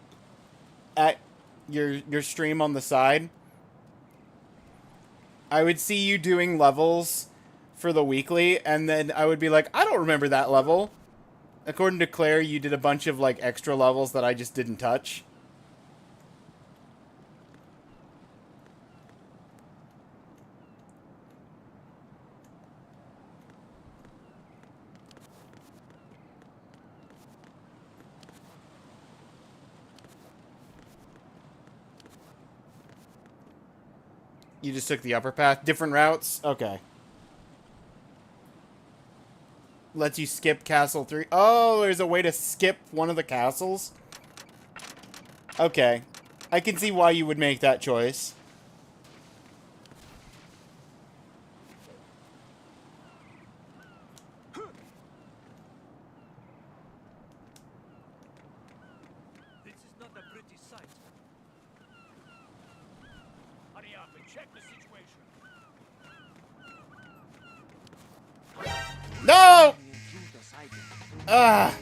at your stream on the side, I would see you doing levels for the weekly, and then I would be like, I don't remember that level. According to Claire, you did a bunch of, like, extra levels that I just didn't touch. You just took the upper path? Different routes? Okay. Lets you skip Castle 3. Oh, there's a way to skip one of the castles? Okay. I can see why you would make that choice. This is not a pretty sight. Hurry up and check the situation. No! Ah!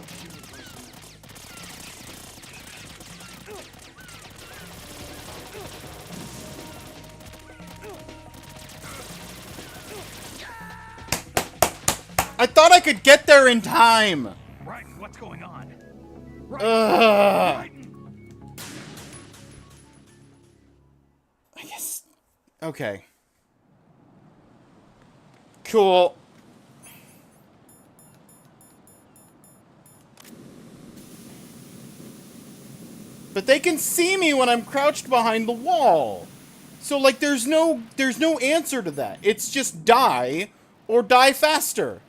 I thought I could get there in time! Right, what's going on? Ugh. I guess. Okay. Cool. But they can see me when I'm crouched behind the wall. So, like, there's no answer to that. It's just die or die faster.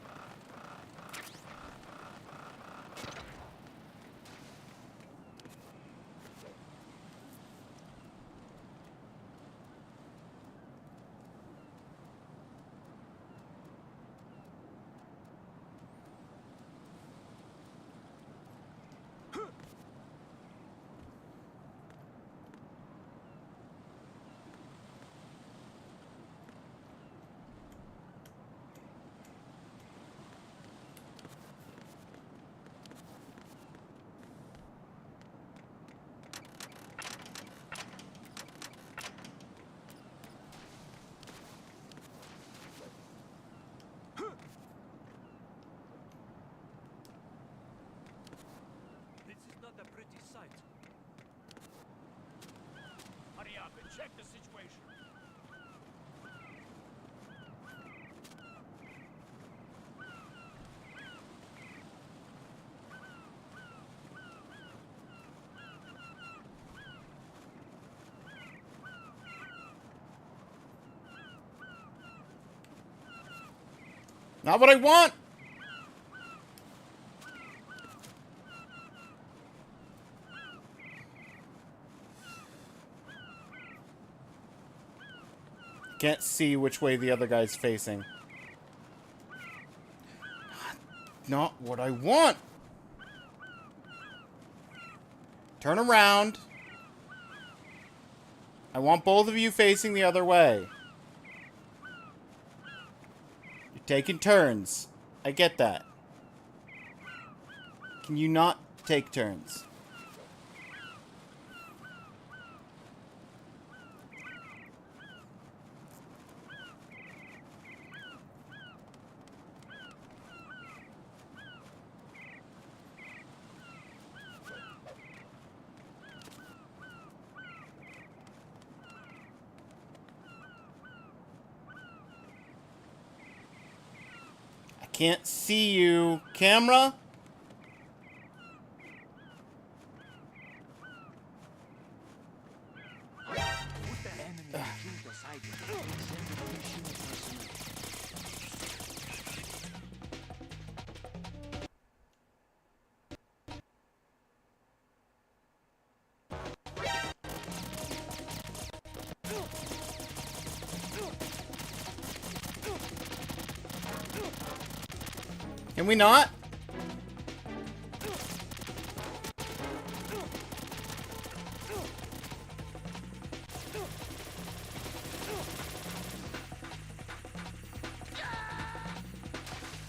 This is not a pretty sight. Hurry up and check the situation. Not what I want! Can't see which way the other guy's facing. Not what I want! Turn around. I want both of you facing the other way. You're taking turns. I get that. Can you not take turns? Can't see you. Camera? Can we not?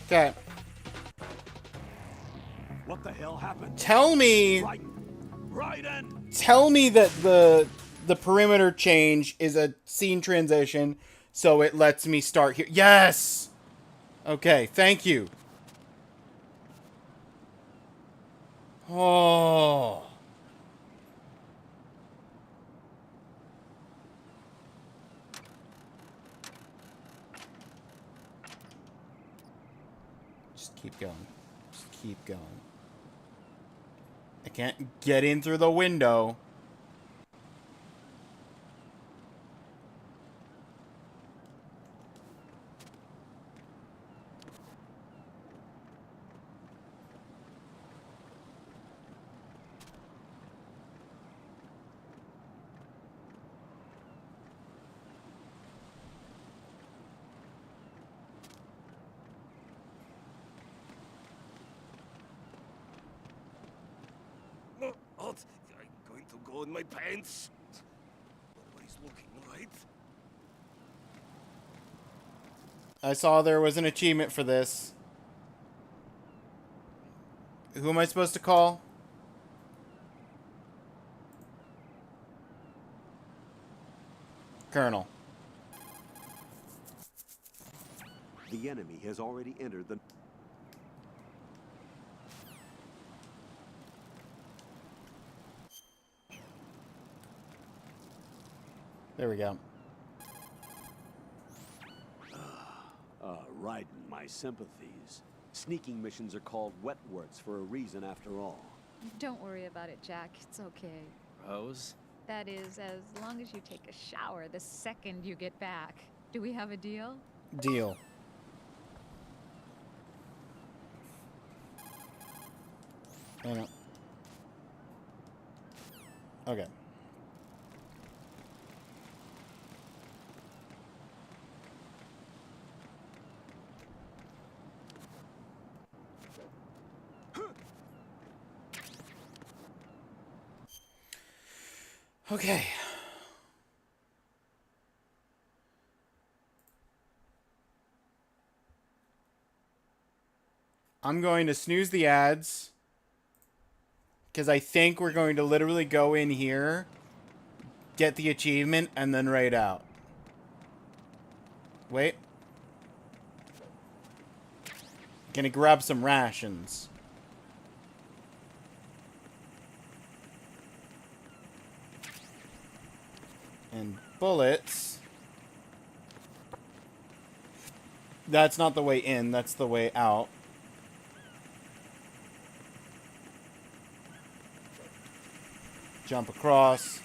Okay. What the hell happened? Tell me. Right in. Tell me that the perimeter change is a scene transition, so it lets me start here. Yes. Okay, thank you. Oh. Just keep going. Just keep going. I can't get in through the window. No, halt! I'm going to go in my pants. Nobody's looking, right? I saw there was an achievement for this. Who am I supposed to call? Colonel. The enemy has already entered the... There we go. Right, my sympathies. Sneaking missions are called wet works for a reason after all. Don't worry about it, Jack. It's okay. Rose? That is, as long as you take a shower the second you get back. Do we have a deal? Deal. Hang on. Okay. Okay. I'm going to snooze the ads. Because I think we're going to literally go in here, get the achievement, and then raid out. Wait. Gonna grab some rations. And bullets. That's not the way in, that's the way out. Jump across.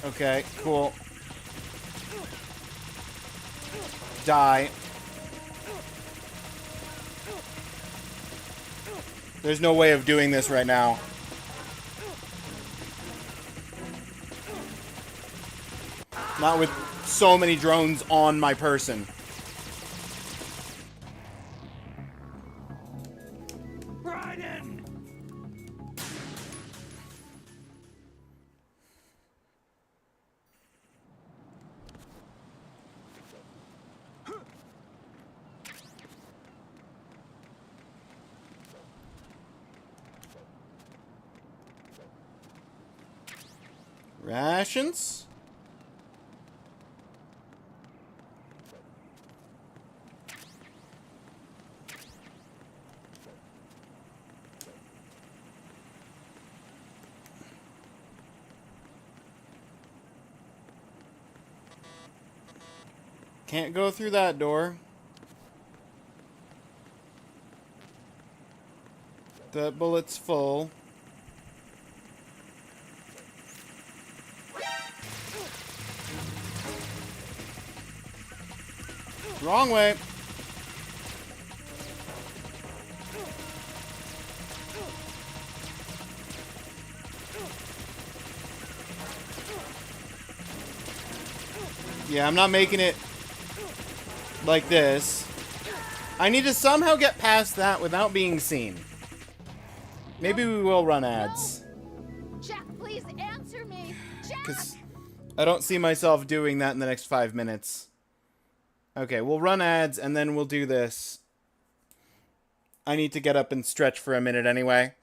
Okay, cool. Die. There's no way of doing this right now. Not with so many drones on my person. Rations? Can't go through that door. That bullet's full. Wrong way. Yeah, I'm not making it like this. I need to somehow get past that without being seen. Maybe we will run ads. Jack, please answer me. Jack! Because I don't see myself doing that in the next 5 minutes. Okay, we'll run ads and then we'll do this. I need to get up and stretch for a minute anyway.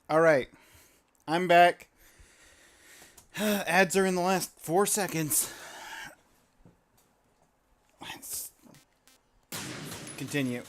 All right. I'm back. Ads are in the last 4 seconds. Let's continue.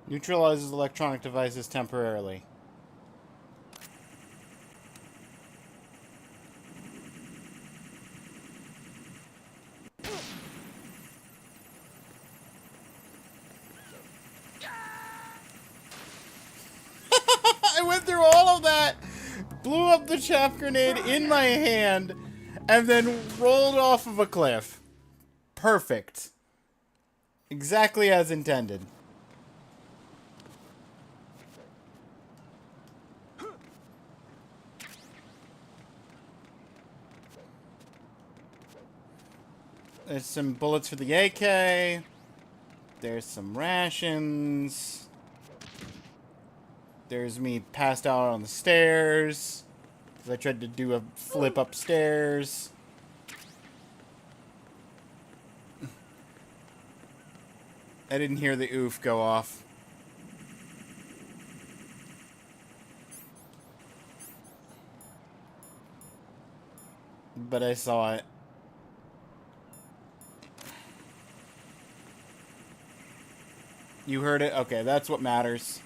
Neutralizes electronic devices temporarily. I went through all of that, blew up the chaff grenade in my hand, and then rolled off of a cliff. Perfect. Exactly as intended. There's some bullets for the AK. There's some rations. There's me passed out on the stairs. 'Cause I tried to do a flip upstairs. I didn't hear the oof go off. But I saw it. You heard it? Okay, that's what matters.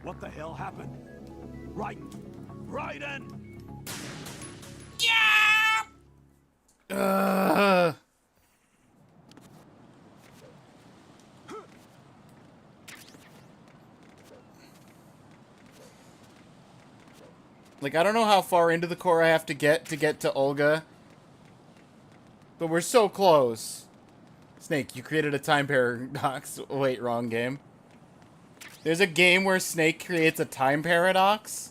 What the hell happened? Raiden! Ugh. Like, I don't know how far into the core I have to get to Olga. But we're so close. Snake, you created a time paradox. Wait, wrong game. There's a game where Snake creates a time paradox?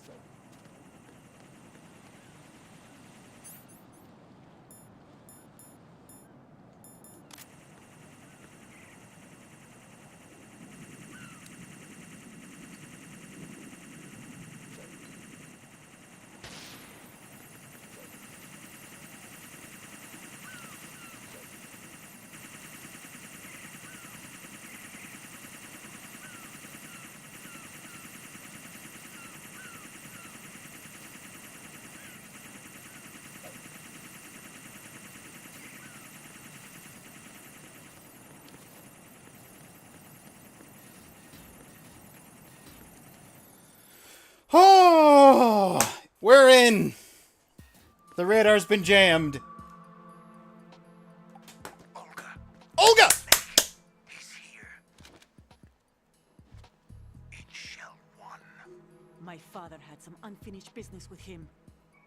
Oh, we're in. The radar's been jammed. Olga! He's here. In Shell 1. My father had some unfinished business with him.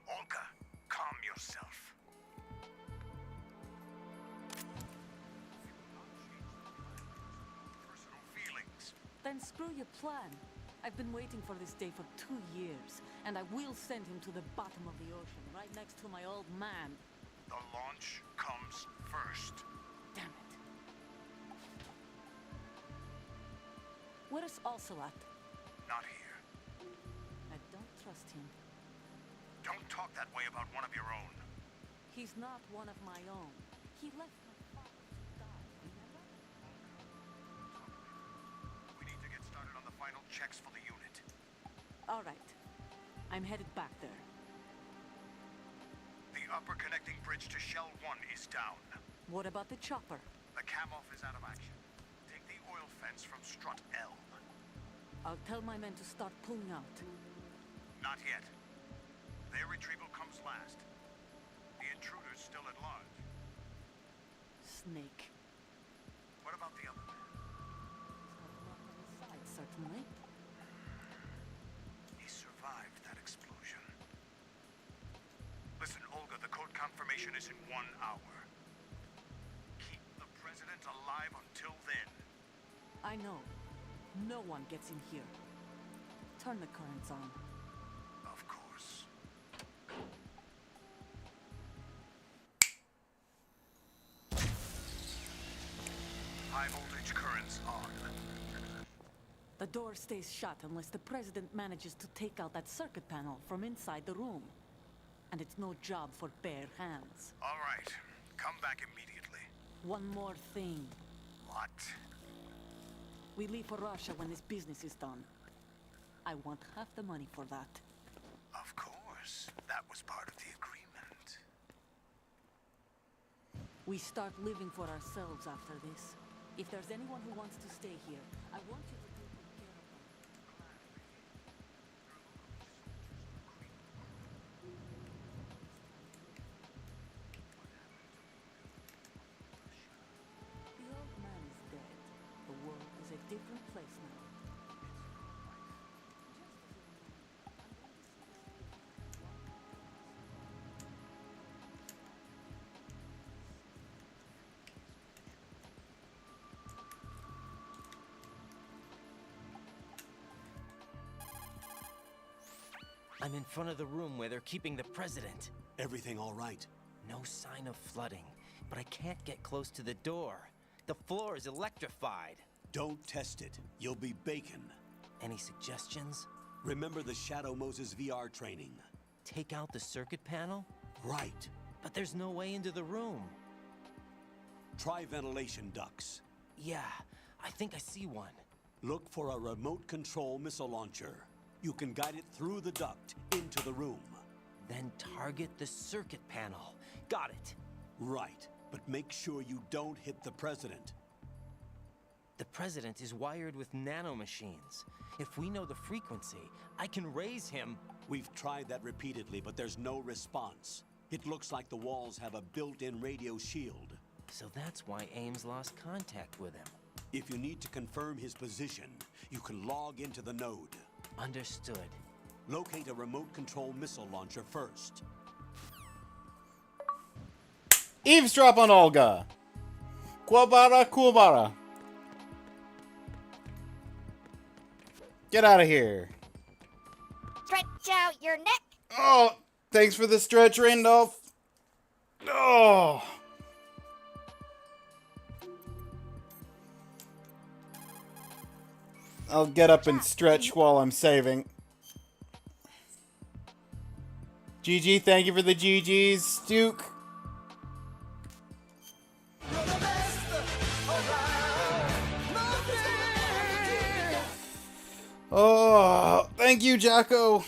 Olga, calm yourself. Personal feelings. Then screw your plan. I've been waiting for this day for 2 years, and I will send him to the bottom of the ocean, right next to my old man. The launch comes first. Damn it. Where's Ocelot? Not here. I don't trust him. Don't talk that way about one of your own. He's not one of my own. He left my father to die, remember? All right. I'm headed back there. The upper connecting bridge to Shell 1 is down. What about the chopper? The cam-off is out of action. Take the oil fence from strut L. I'll tell my men to start pulling out. Not yet. Their retrieval comes last. The intruder's still at large. Snake. What about the other man? Side, certainly. He survived that explosion. Listen, Olga, the code confirmation is in 1 hour. Keep the president alive until then. I know. No one gets in here. Turn the currents on. Of course. High voltage currents on. The door stays shut unless the president manages to take out that circuit panel from inside the room. And it's no job for bare hands. All right. Come back immediately. One more thing. What? We leave for Russia when this business is done. I want half the money for that. Of course. That was part of the agreement. We start living for ourselves after this. If there's anyone who wants to stay here, I want you to take good care of them. The old man is dead. The world is a different place now. I'm in front of the room where they're keeping the president. Everything all right? No sign of flooding, but I can't get close to the door. The floor is electrified. Don't test it. You'll be bacon. Any suggestions? Remember the Shadow Moses VR training. Take out the circuit panel? Right. But there's no way into the room. Try ventilation ducts. Yeah, I think I see one. Look for a remote control missile launcher. You can guide it through the duct into the room. Then target the circuit panel. Got it. Right, but make sure you don't hit the president. The president is wired with nanomachines. If we know the frequency, I can raise him. We've tried that repeatedly, but there's no response. It looks like the walls have a built-in radio shield. So that's why Ames lost contact with him. If you need to confirm his position, you can log into the node. Understood. Locate a remote control missile launcher first. Eavesdrop on Olga. Kuwabara Kuwabara. Get out of here. Stretch out your neck. Oh, thanks for the stretch, Randolph. Oh. I'll get up and stretch while I'm saving. GG, thank you for the GGs, Duke. Oh, thank you, Jacko.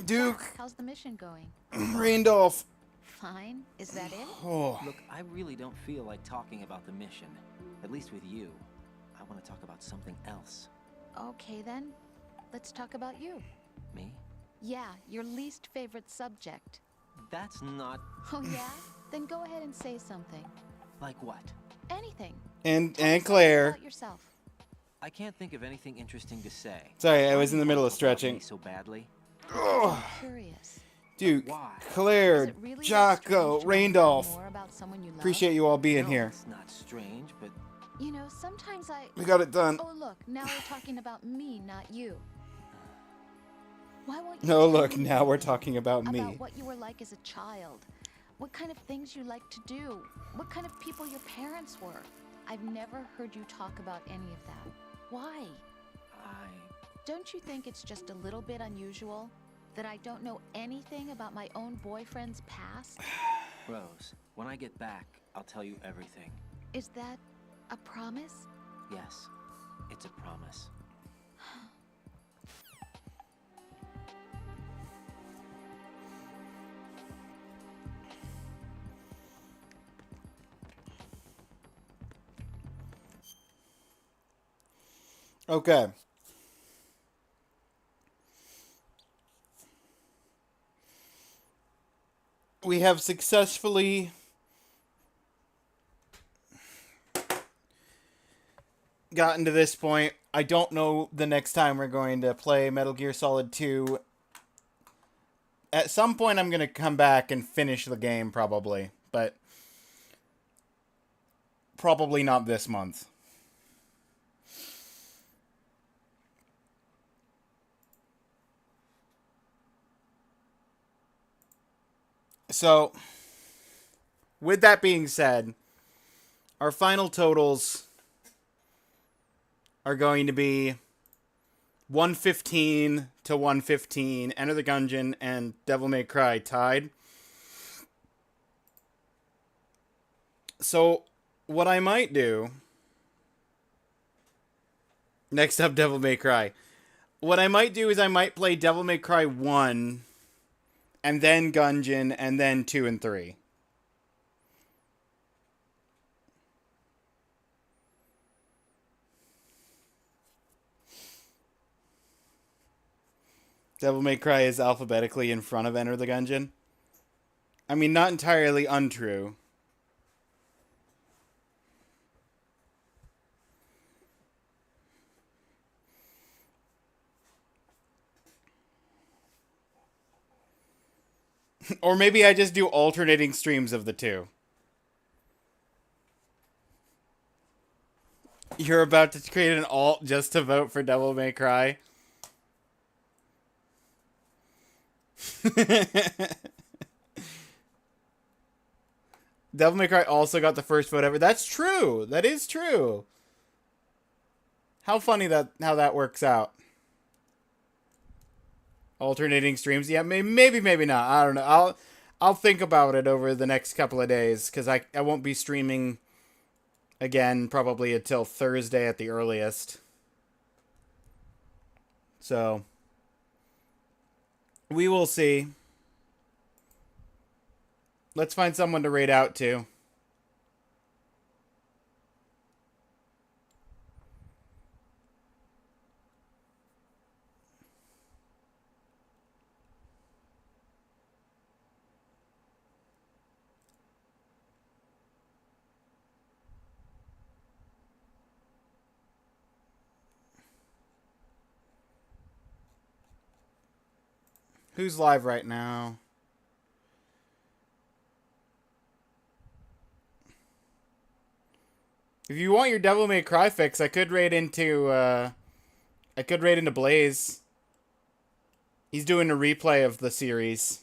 Duke. How's the mission going? Randolph. Fine. Is that it? Oh. Look, I really don't feel like talking about the mission. At least with you. I want to talk about something else. Okay then. Let's talk about you. Me? Yeah, your least favorite subject. That's not... Oh yeah? Then go ahead and say something. Like what? Anything. And Tell me something Claire. about yourself. I can't think of anything interesting to say. Sorry, I was in the middle of About stretching. me so badly. Oh. Curious. Duke, Why? Claire, Is it really that Jocko, strange to Randolph. learn more about someone you love? Appreciate you all being here. It's not strange, but... You know, sometimes I... We got it done. Oh, look, now we're talking about me, not you. Why won't you No, tell look, me now we're talking about me. About what you were like as a child. What kind of things you liked to do. What kind of people your parents were. I've never heard you talk about any of that. Why? Don't you think it's just a little bit unusual that I don't know anything about my own boyfriend's past? Rose, when I get back, I'll tell you everything. Is that a promise? Yes, it's a promise. Okay. We have successfully gotten to this point. I don't know the next time we're going to play Metal Gear Solid 2. At some point, I'm going to come back and finish the game, probably. But probably not this month. So, with that being said, our final totals are going to be 115 to 115. Enter the Gungeon and Devil May Cry tied. So, what I might do... Next up, Devil May Cry. What I might do is I might play Devil May Cry 1, and then Gungeon, and then 2 and 3. Devil May Cry is alphabetically in front of Enter the Gungeon. I mean, not entirely untrue. Or maybe I just do alternating streams of the two. You're about to create an alt just to vote for Devil May Cry? Devil May Cry also got the first vote ever. That's true. That is true. How funny how that works out. Alternating streams. Yeah, maybe not. I don't know. I'll think about it over the next couple of days because I won't be streaming again probably until Thursday at the earliest. So we will see. Let's find someone to raid out to. Who's live right now? If you want your Devil May Cry fix, I could raid into Blaze. He's doing a replay of the series.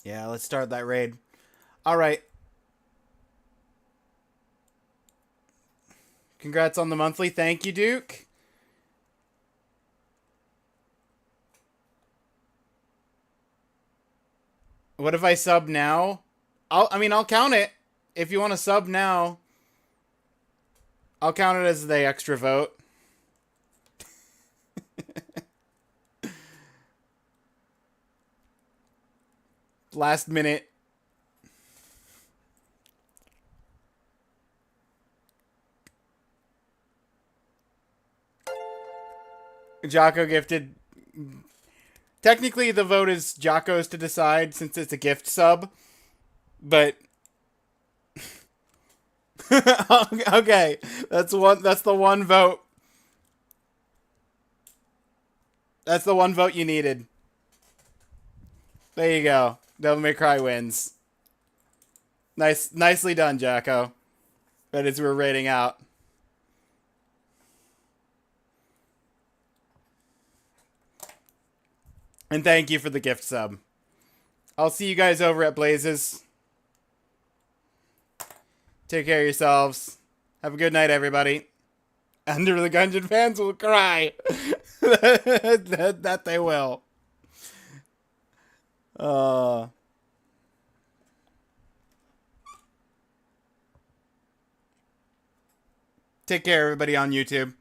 Yeah, let's start that raid. All right. Congrats on the monthly. Thank you, Duke. What if I sub now? I'll count it. If you want to sub now, I'll count it as the extra vote. Last minute. Jocko gifted. Technically, the vote is Jocko's to decide since it's a gift sub. But okay, that's the one vote. That's the one vote you needed. There you go. Devil May Cry wins. Nicely done, Jocko. That is we're rating out. And thank you for the gift sub. I'll see you guys over at Blazes. Take care of yourselves. Have a good night, everybody. Under the Gungeon fans will cry. that they will. Take care, everybody on YouTube.